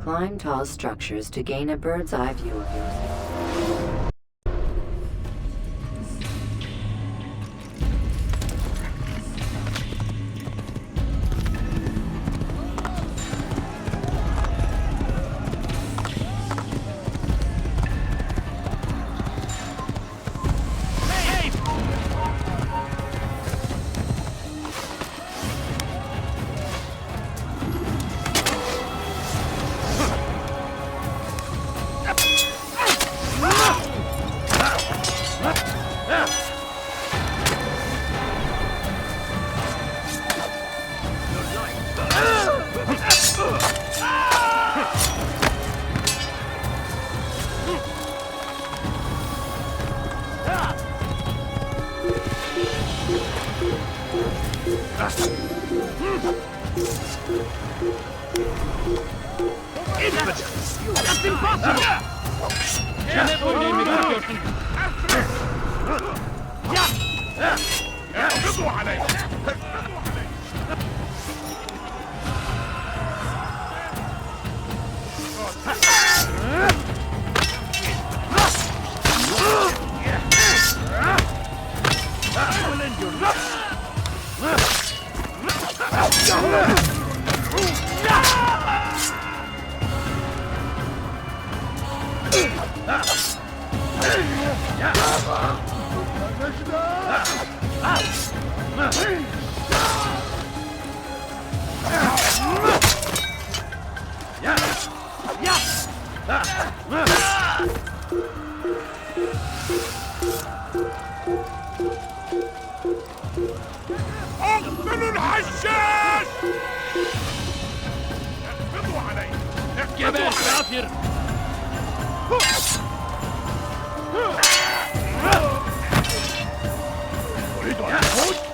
Climb tall structures to gain a bird's eye view of yourself. That's impossible! Çene boylayayım mı tutuyorsun? اعرضوا علي. اقتلوا الحشاش! اقبضوا علي! جبال كافر! أريد أن أموت!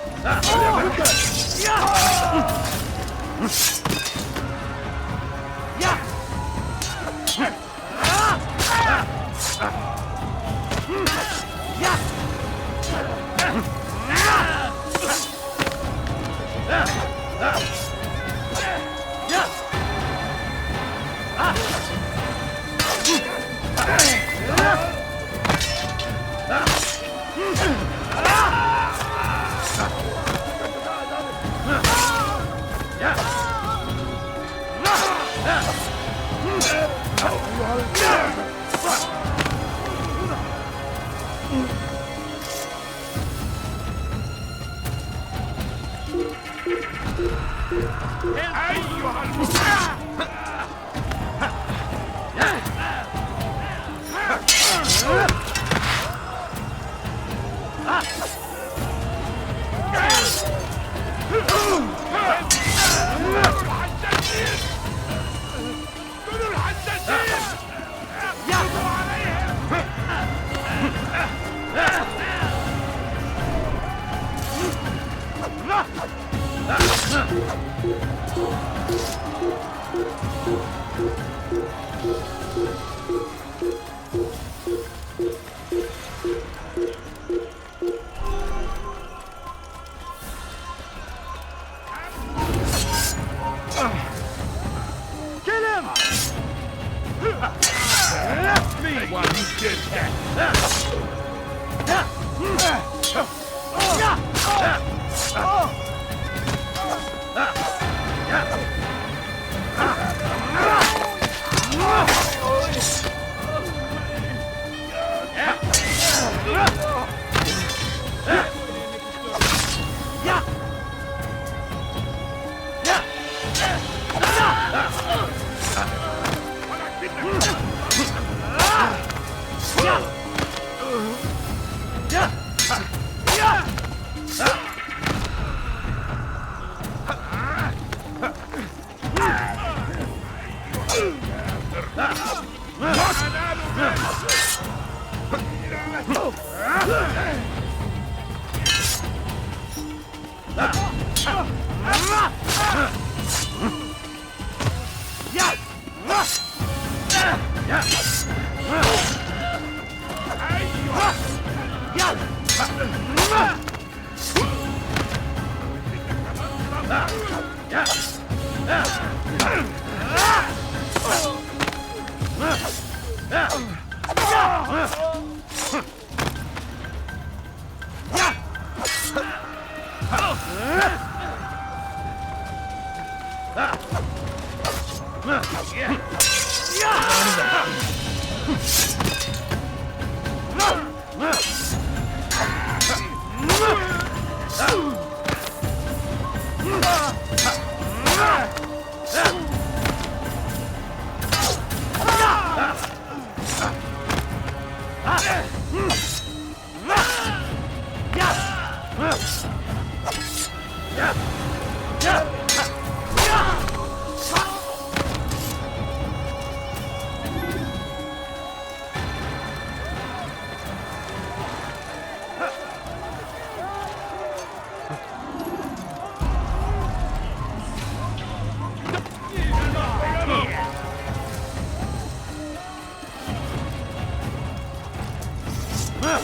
Now,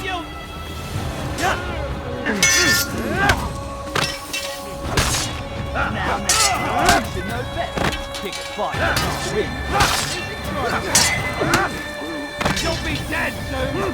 you should know better. Pick a fight, not win. You'll be dead soon.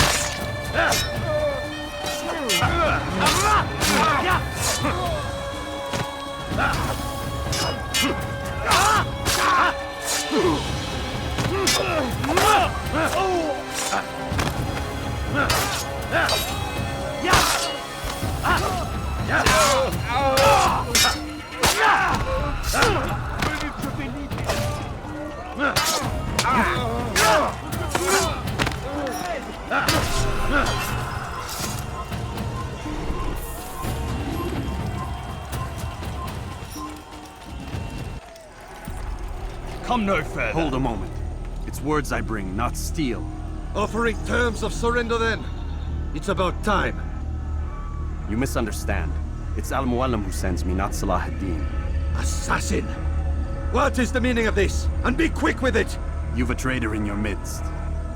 Come no further. Hold a moment. It's words I bring, not steel. Offering terms of surrender then. It's about time. You misunderstand. It's Al-Muallim who sends me, not Salah ad-Din. Assassin! What is the meaning of this? And be quick with it! You've a traitor in your midst.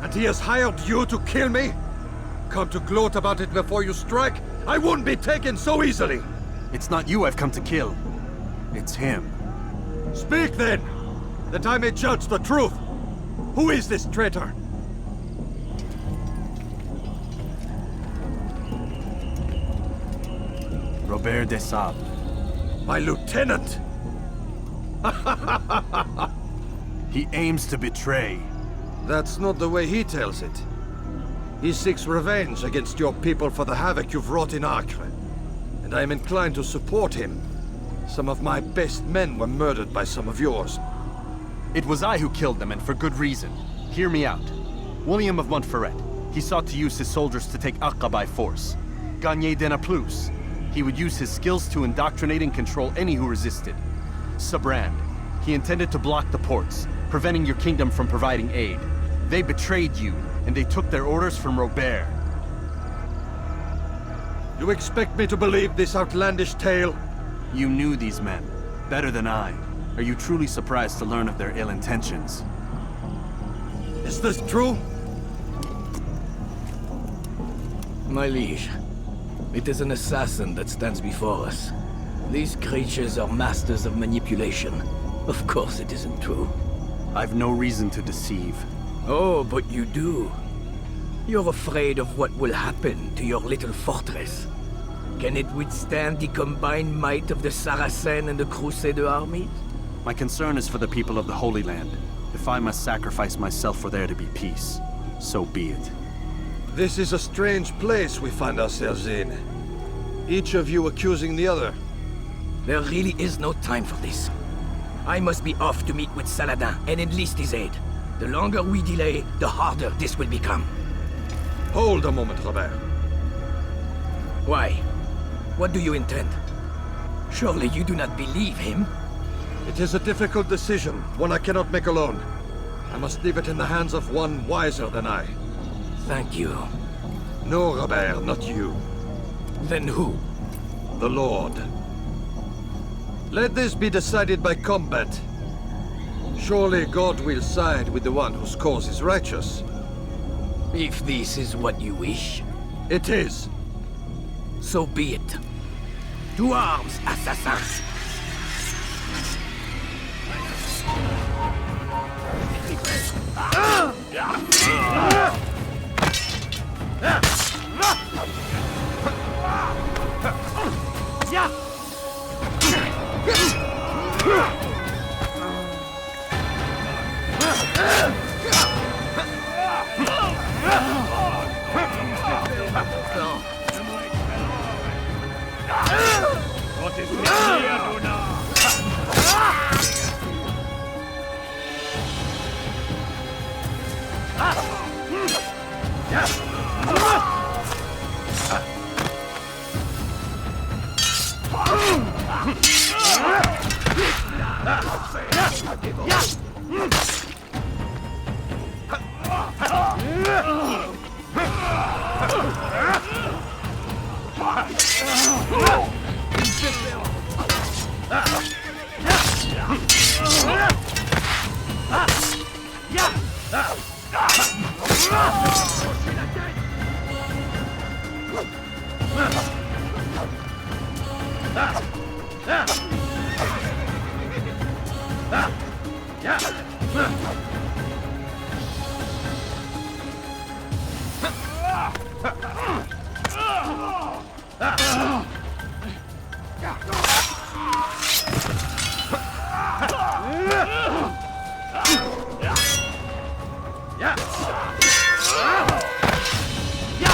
And he has hired you to kill me? Come to gloat about it before you strike? I won't be taken so easily! It's not you I've come to kill. It's him. Speak then! That I may judge the truth! Who is this traitor? Robert de Sable. My lieutenant! He aims to betray. That's not the way he tells it. He seeks revenge against your people for the havoc you've wrought in Acre. And I am inclined to support him. Some of my best men were murdered by some of yours. It was I who killed them, and for good reason. Hear me out. William of Montferrat. He sought to use his soldiers to take Acre by force. Gagné de Naplouse. He would use his skills to indoctrinate and control any who resisted. Sabrand. He intended to block the ports, preventing your kingdom from providing aid. They betrayed you, and they took their orders from Robert. You expect me to believe this outlandish tale? You knew these men, better than I. Are you truly surprised to learn of their ill intentions? Is this true? My liege, it is an assassin that stands before us. These creatures are masters of manipulation. Of course it isn't true. I've no reason to deceive. Oh, but you do. You're afraid of what will happen to your little fortress. Can it withstand the combined might of the Saracen and the Crusader armies? My concern is for the people of the Holy Land. If I must sacrifice myself for there to be peace, so be it. This is a strange place we find ourselves in. Each of you accusing the other. There really is no time for this. I must be off to meet with Saladin and enlist his aid. The longer we delay, the harder this will become. Hold a moment, Robert. Why? What do you intend? Surely you do not believe him? It is a difficult decision, one I cannot make alone. I must leave it in the hands of one wiser than I. Thank you. No, Robert, not you. Then who? The Lord. Let this be decided by combat. Surely God will side with the one whose cause is righteous. If this is what you wish. It is. So be it. To arms, assassins!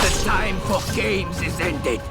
The time for games is ended.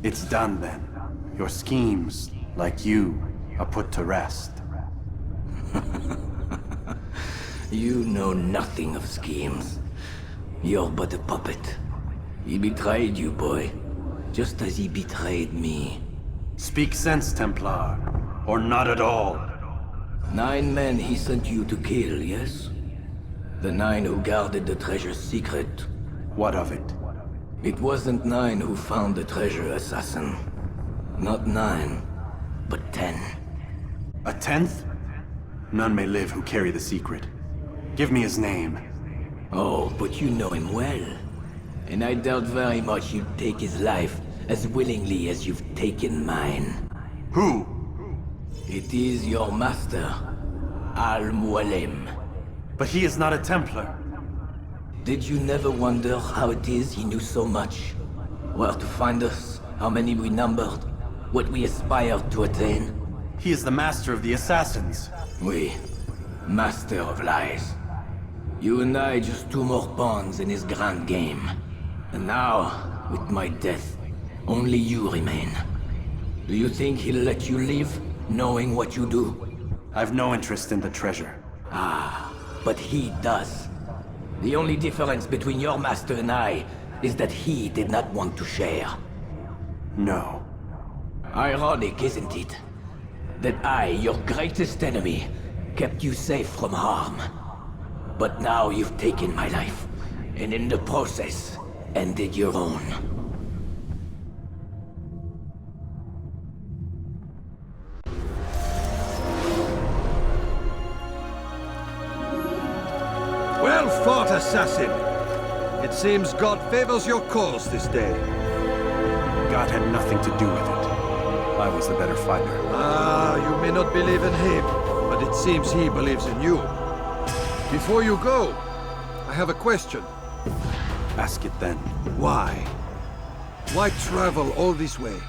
It's done then. Your schemes, like you, are put to rest. You know nothing of schemes. You're but a puppet. He betrayed you, boy. Just as he betrayed me. Speak sense, Templar. Or not at all. 9 men he sent you to kill, yes? The 9 who guarded the treasure's secret. What of it? It wasn't 9 who found the treasure, Assassin. Not 9, but 10. A 10th? None may live who carry the secret. Give me his name. Oh, but you know him well. And I doubt very much you'd take his life as willingly as you've taken mine. Who? It is your master, Al-Mualim. But he is not a Templar. Did you never wonder how it is he knew so much? Where to find us, how many we numbered, what we aspired to attain? He is the master of the assassins. Oui, master of lies. You and I just 2 more pawns in his grand game. And now, with my death, only you remain. Do you think he'll let you live, knowing what you do? I've no interest in the treasure. Ah, but he does. The only difference between your master and I is that he did not want to share. No. Ironic, isn't it? That I, your greatest enemy, kept you safe from harm. But now you've taken my life, and in the process, ended your own. Well fought, assassin! It seems God favors your cause this day. God had nothing to do with it. I was the better fighter. Ah, you may not believe in him, but it seems he believes in you. Before you go, I have a question. Ask it then. Why? Why travel all this way?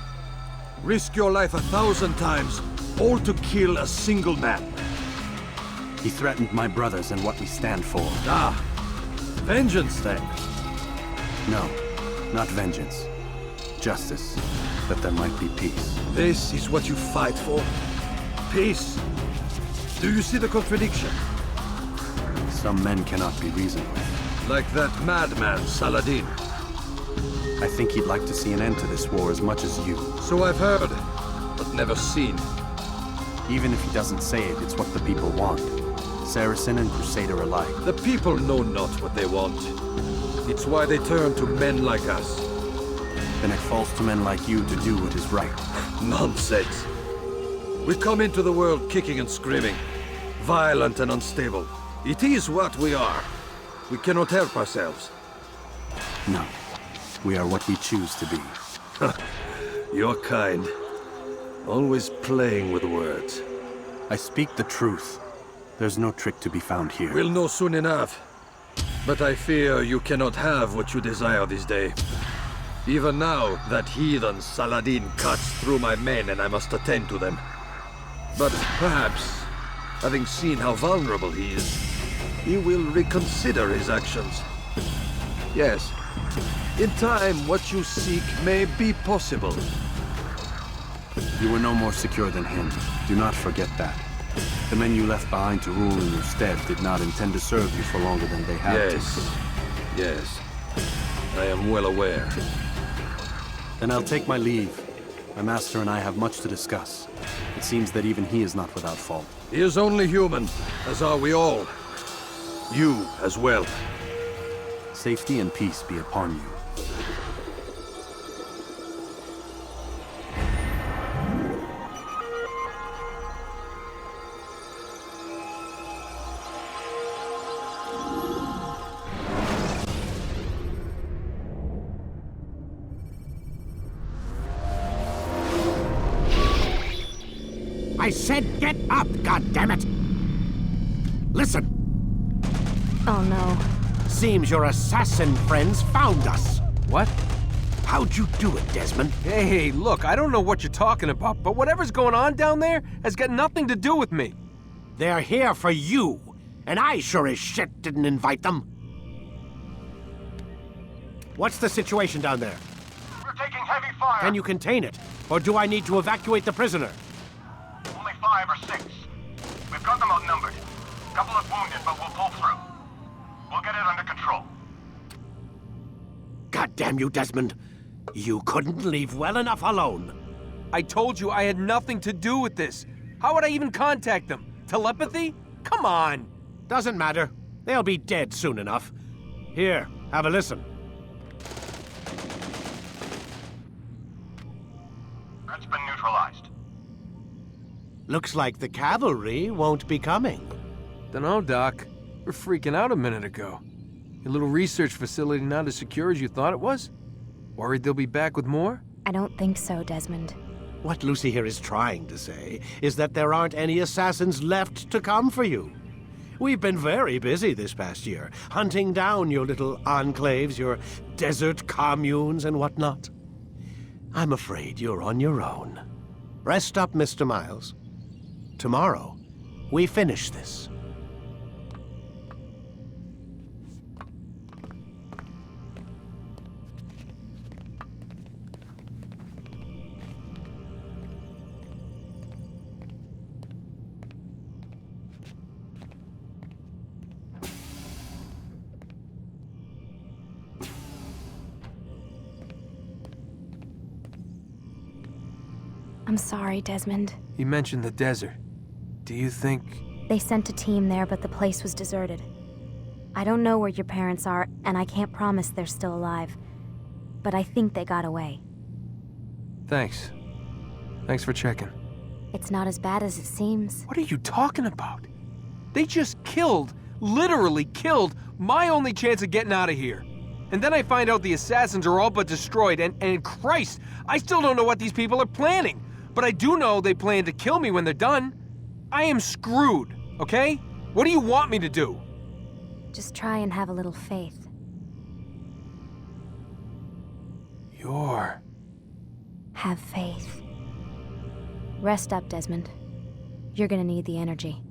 Risk your life 1,000 times, all to kill a single man? He threatened my brothers and what we stand for. Ah, vengeance then? No, not vengeance. Justice, that there might be peace. This is what you fight for? Peace? Do you see the contradiction? Some men cannot be reasoned with. Like that madman, Saladin. I think he'd like to see an end to this war as much as you. So I've heard, but never seen. Even if he doesn't say it, it's what the people want. Saracen and Crusader alike. The people know not what they want. It's why they turn to men like us. Then it falls to men like you to do what is right. Nonsense. We come into the world kicking and screaming, violent and unstable. It is what we are. We cannot help ourselves. No. We are what we choose to be. You're kind. Always playing with words. I speak the truth. There's no trick to be found here. We'll know soon enough. But I fear you cannot have what you desire this day. Even now, that heathen Saladin cuts through my men and I must attend to them. But perhaps, having seen how vulnerable he is, he will reconsider his actions. Yes, in time what you seek may be possible. You were no more secure than him. Do not forget that. The men you left behind to rule in your stead did not intend to serve you for longer than they had to. Yes. I am well aware. Then I'll take my leave. My master and I have much to discuss. It seems that even he is not without fault. He is only human, as are we all. You as well. Safety and peace be upon you. I said get up, goddammit! Listen! Oh no. Seems your assassin friends found us. What? How'd you do it, Desmond? Hey, look, I don't know what you're talking about, but whatever's going on down there has got nothing to do with me. They're here for you, and I sure as shit didn't invite them. What's the situation down there? We're taking heavy fire. Can you contain it? Or do I need to evacuate the prisoner? Only 5 or 6. We've got them outnumbered. Couple of wounded, but we'll pull through. We'll get it under control. God damn you, Desmond. You couldn't leave well enough alone. I told you I had nothing to do with this. How would I even contact them? Telepathy? Come on. Doesn't matter. They'll be dead soon enough. Here, have a listen. That's been neutralized. Looks like the cavalry won't be coming. Dunno, Doc. We're freaking out a minute ago. Your little research facility not as secure as you thought it was? Worried they'll be back with more? I don't think so, Desmond. What Lucy here is trying to say is that there aren't any assassins left to come for you. We've been very busy this past year, hunting down your little enclaves, your desert communes and whatnot. I'm afraid you're on your own. Rest up, Mr. Miles. Tomorrow, we finish this. I'm sorry, Desmond. You mentioned the desert. Do you think... They sent a team there, but the place was deserted. I don't know where your parents are, and I can't promise they're still alive. But I think they got away. Thanks. Thanks for checking. It's not as bad as it seems. What are you talking about? They just killed, literally killed, my only chance of getting out of here. And then I find out the assassins are all but destroyed, and Christ, I still don't know what these people are planning. But I do know they plan to kill me when they're done. I am screwed, okay? What do you want me to do? Just try and have a little faith. Have faith. Rest up, Desmond. You're gonna need the energy.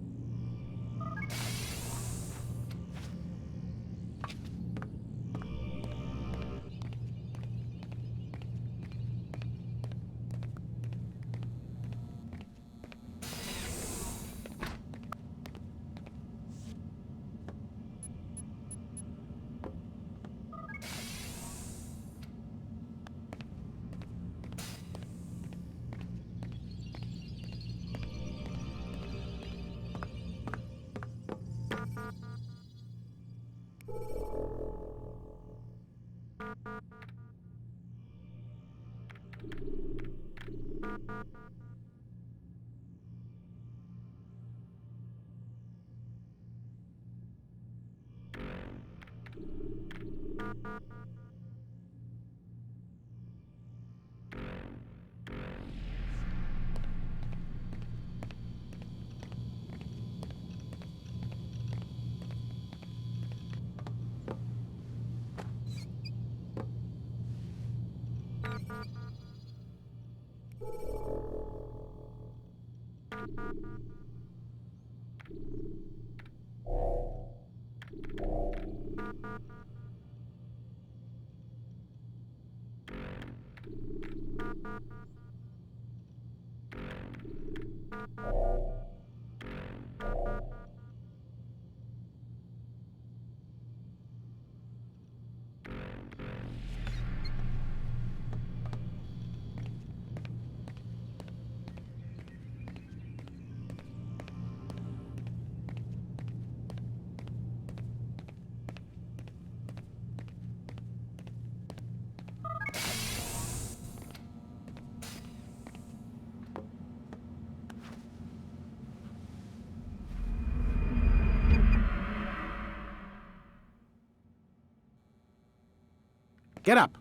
Get up.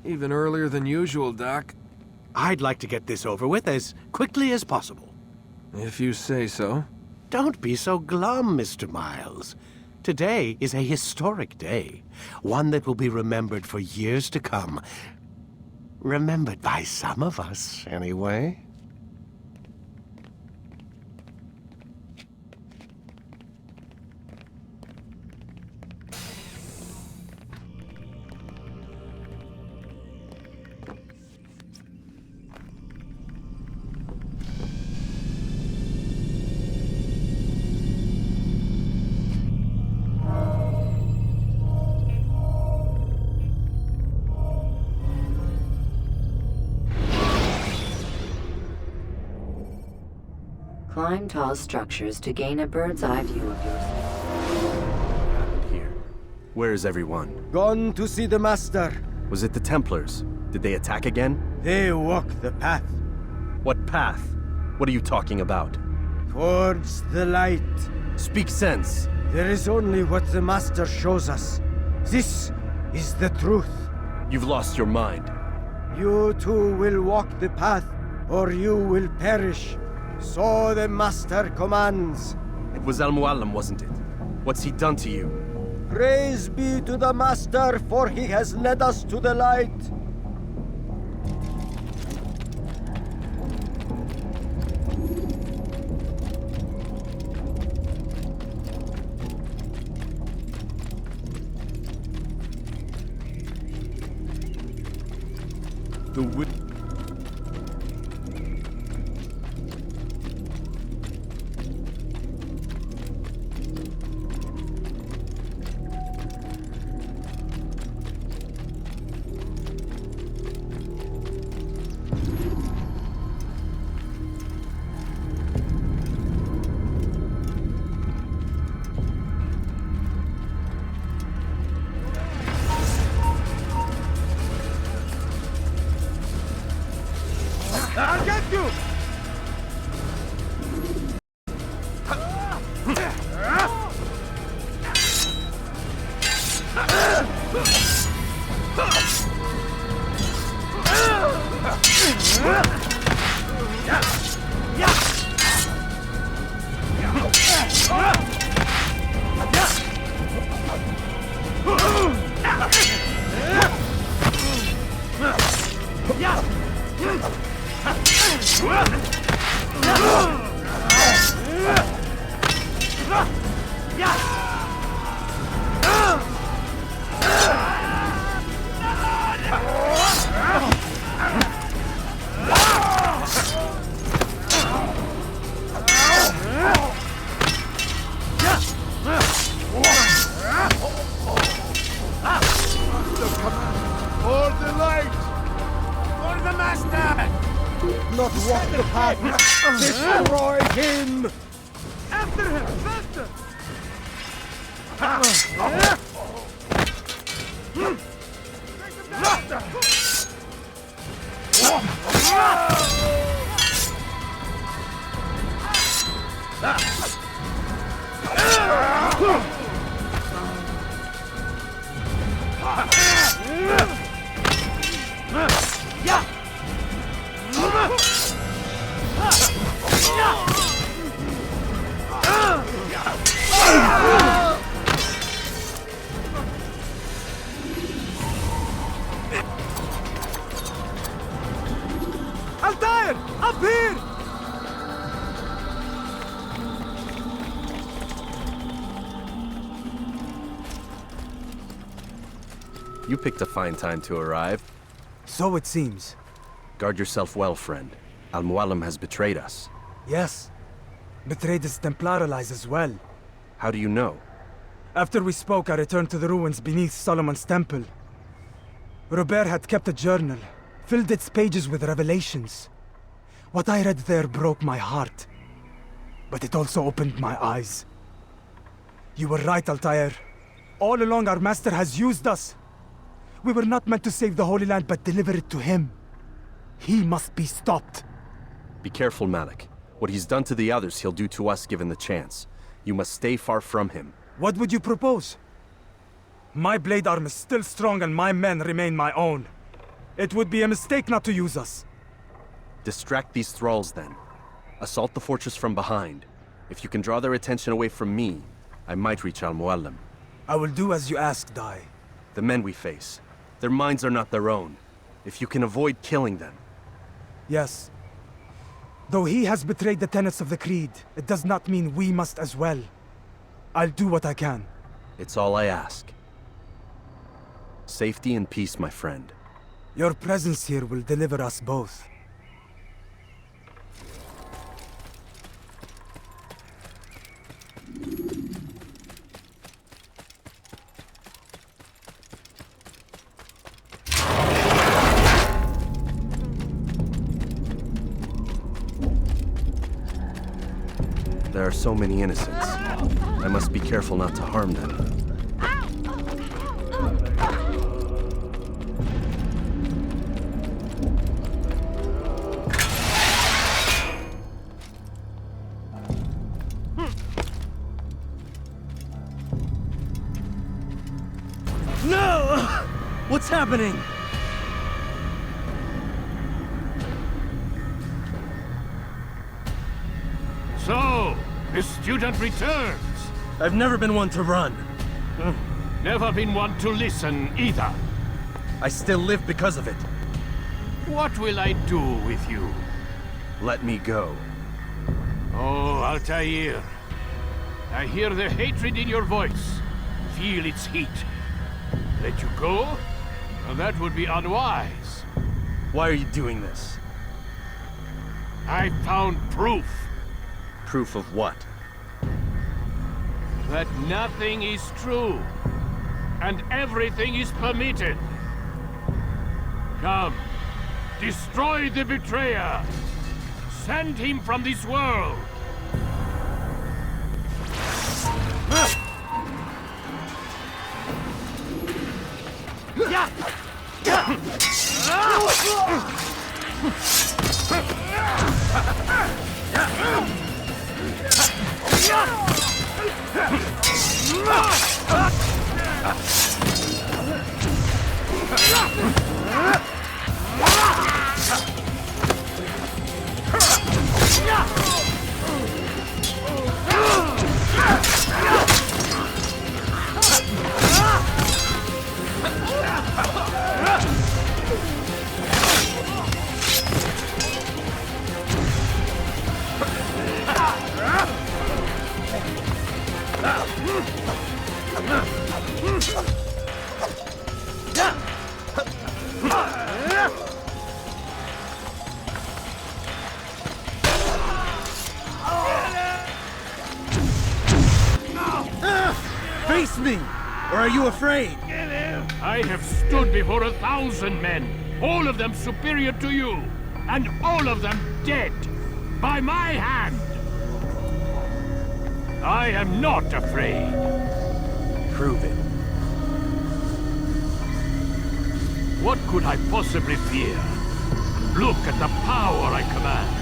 Even earlier than usual, Doc. I'd like to get this over with as quickly as possible. If you say so. Don't be so glum, Mr. Miles. Today is a historic day, one that will be remembered for years to come. Remembered by some of us, anyway. Climb tall structures to gain a bird's eye view of yourself. Here. Where is everyone? Gone to see the Master. Was it the Templars? Did they attack again? They walk the path. What path? What are you talking about? Towards the light. Speak sense. There is only what the Master shows us. This is the truth. You've lost your mind. You too will walk the path, or you will perish. So the Master commands. It was Al-Mu'allim, wasn't it? What's he done to you? Praise be to the Master, for he has led us to the light. The I'll get you! Not walk the path! Destroy him! After him! Faster! Altaïr! Up here! You picked a fine time to arrive. So it seems. Guard yourself well, friend. Al-Mualim has betrayed us. Yes. Betrayed his Templar allies as well. How do you know? After we spoke, I returned to the ruins beneath Solomon's temple. Robert had kept a journal, filled its pages with revelations. What I read there broke my heart. But it also opened my eyes. You were right, Altaïr. All along our master has used us. We were not meant to save the Holy Land, but deliver it to him. He must be stopped. Be careful, Malik. What he's done to the others, he'll do to us given the chance. You must stay far from him. What would you propose? My blade arm is still strong and my men remain my own. It would be a mistake not to use us. Distract these thralls, then. Assault the fortress from behind. If you can draw their attention away from me, I might reach Al-Mualim. I will do as you ask, Dai. The men we face, their minds are not their own. If you can avoid killing them. Yes. Though he has betrayed the tenets of the Creed, it does not mean we must as well. I'll do what I can. It's all I ask. Safety and peace, my friend. Your presence here will deliver us both. There are so many innocents. I must be careful not to harm them. No! What's happening? So, the student returns. I've never been one to run. Never been one to listen either. I still live because of it. What will I do with you? Let me go. Oh, Altaïr. I hear the hatred in your voice. Feel its heat. Let you go? Well, that would be unwise. Why are you doing this? I found proof. Proof of what? That nothing is true. And everything is permitted. Come. Destroy the betrayer. Send him from this world. Face me! Or are you afraid? I have stood before 1,000 men, all of them superior to you, and all of them dead, by my hand. I am not afraid. Prove it. What could I possibly fear? Look at the power I command.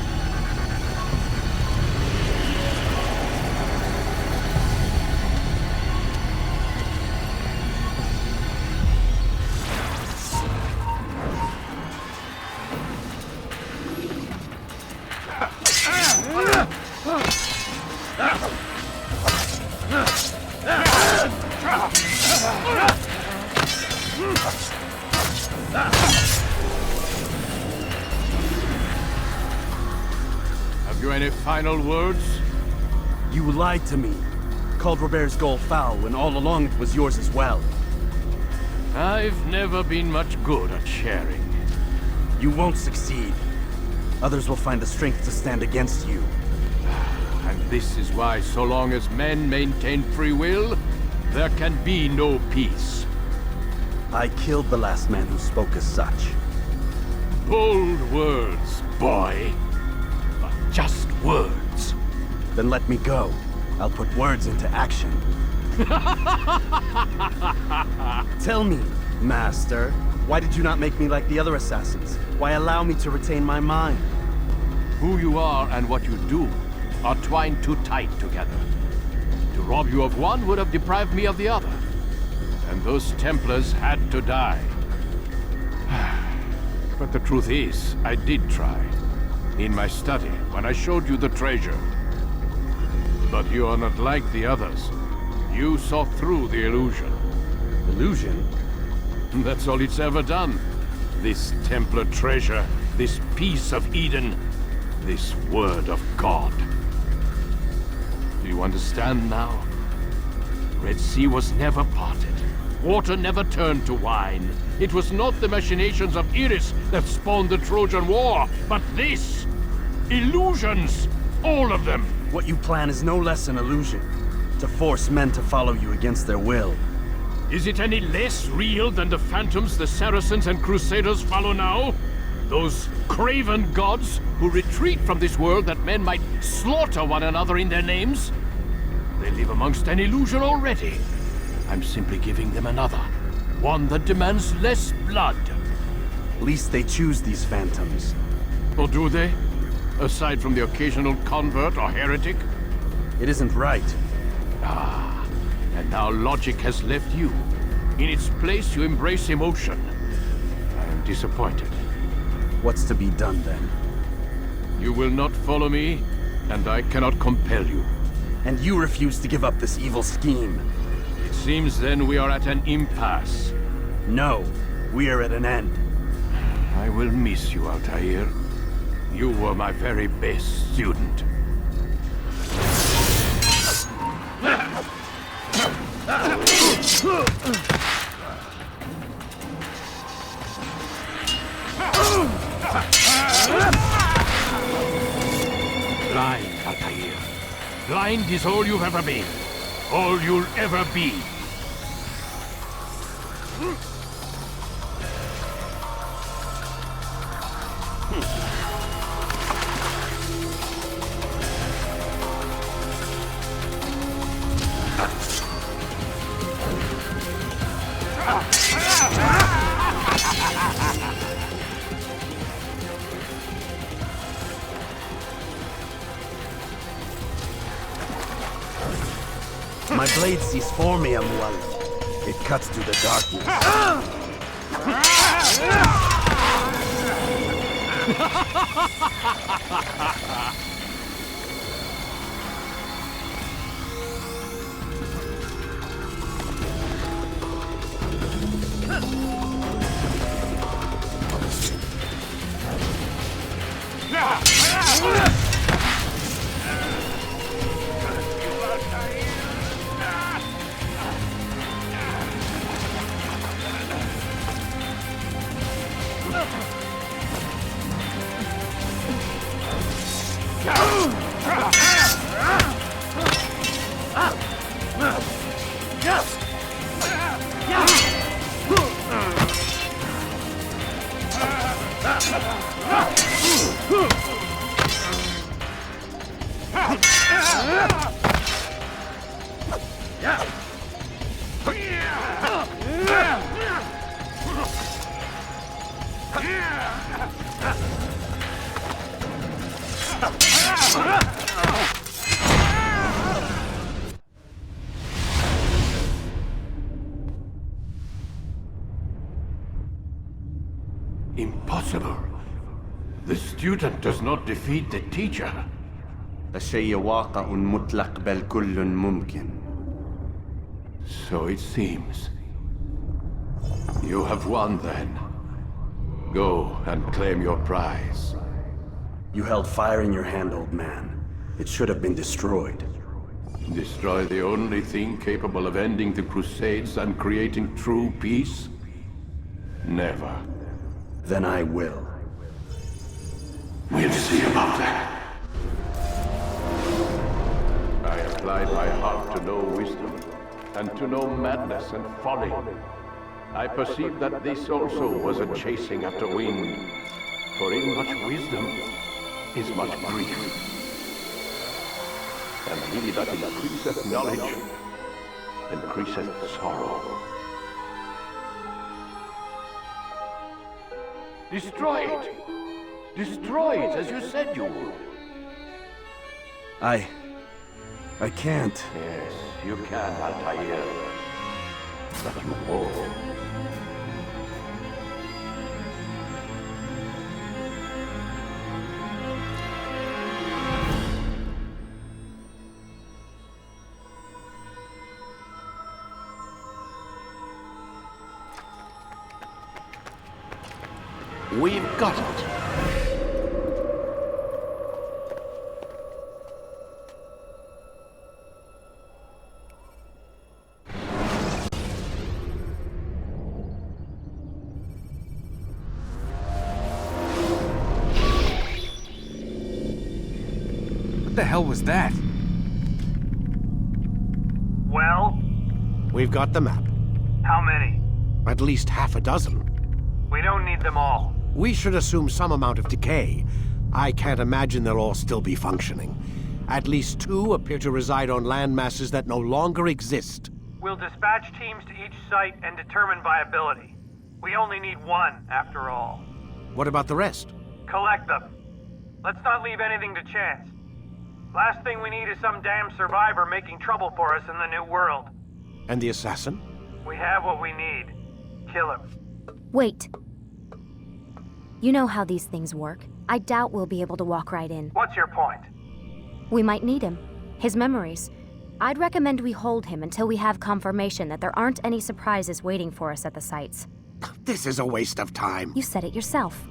Have you any final words? You lied to me. Called Robert's goal foul when all along it was yours as well. I've never been much good at sharing. You won't succeed. Others will find the strength to stand against you. And this is why, so long as men maintain free will, there can be no peace. I killed the last man who spoke as such. Bold words, boy. But just words. Then let me go. I'll put words into action. Tell me, Master, why did you not make me like the other assassins? Why allow me to retain my mind? Who you are and what you do are twined too tight together. To rob you of one would have deprived me of the other. And those Templars had to die. But the truth is, I did try. In my study, when I showed you the treasure. But you are not like the others. You saw through the illusion. Illusion? That's all it's ever done. This Templar treasure, this piece of Eden, this word of God. Do you understand now? Red Sea was never parted. Water never turned to wine. It was not the machinations of Iris that spawned the Trojan War, but this! Illusions! All of them! What you plan is no less an illusion. To force men to follow you against their will. Is it any less real than the phantoms the Saracens and Crusaders follow now? Those craven gods who retreat from this world that men might slaughter one another in their names? They live amongst an illusion already. I'm simply giving them another. One that demands less blood. At least they choose these phantoms. Or do they? Aside from the occasional convert or heretic? It isn't right. Ah, and now logic has left you. In its place, you embrace emotion. I am disappointed. What's to be done, then? You will not follow me, and I cannot compel you. And you refuse to give up this evil scheme. It seems then we are at an impasse. No, we are at an end. I will miss you, Altaïr. You were my very best student. Blind, Altaïr. Blind is all you've ever been. All you'll ever be. My blade sees for me, Amual. It cuts through the darkness. Impossible. The student does not defeat the teacher. الشيء واقع مطلق بل كل ممكن. So it seems. You have won then. Go and claim your prize. You held fire in your hand, old man. It should have been destroyed. Destroy the only thing capable of ending the Crusades and creating true peace? Never. Then I will. We'll see about that. I applied my heart to know wisdom, and to know madness and folly. I perceived that this also was a chasing after wind, for in much wisdom is much grief. And he that increaseth knowledge increaseth sorrow. Destroy it! Destroy it as you said you would. I can't. Yes, you can, Altaïr. But you won't. We've got it. What the hell was that? Well? We've got the map. How many? At least half a dozen. We don't need them all. We should assume some amount of decay. I can't imagine they'll all still be functioning. At least 2 appear to reside on land masses that no longer exist. We'll dispatch teams to each site and determine viability. We only need 1, after all. What about the rest? Collect them. Let's not leave anything to chance. Last thing we need is some damn survivor making trouble for us in the new world. And the assassin? We have what we need. Kill him. Wait. You know how these things work. I doubt we'll be able to walk right in. What's your point? We might need him. His memories. I'd recommend we hold him until we have confirmation that there aren't any surprises waiting for us at the sites. This is a waste of time. You said it yourself.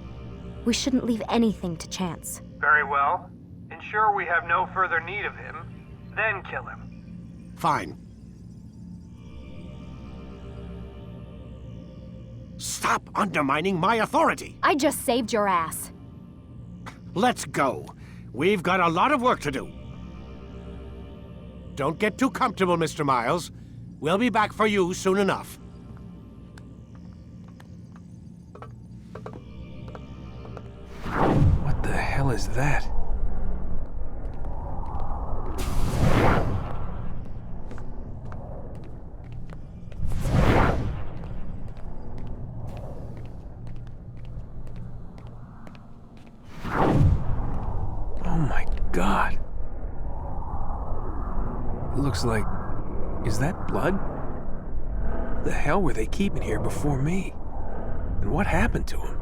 We shouldn't leave anything to chance. Very well. Ensure we have no further need of him, then kill him. Fine. Stop undermining my authority! I just saved your ass. Let's go. We've got a lot of work to do. Don't get too comfortable, Mr. Miles. We'll be back for you soon enough. What the hell is that? Oh my God. It looks like... Is that blood? What the hell were they keeping here before me? And what happened to him?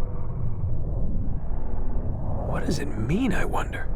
What does it mean, I wonder?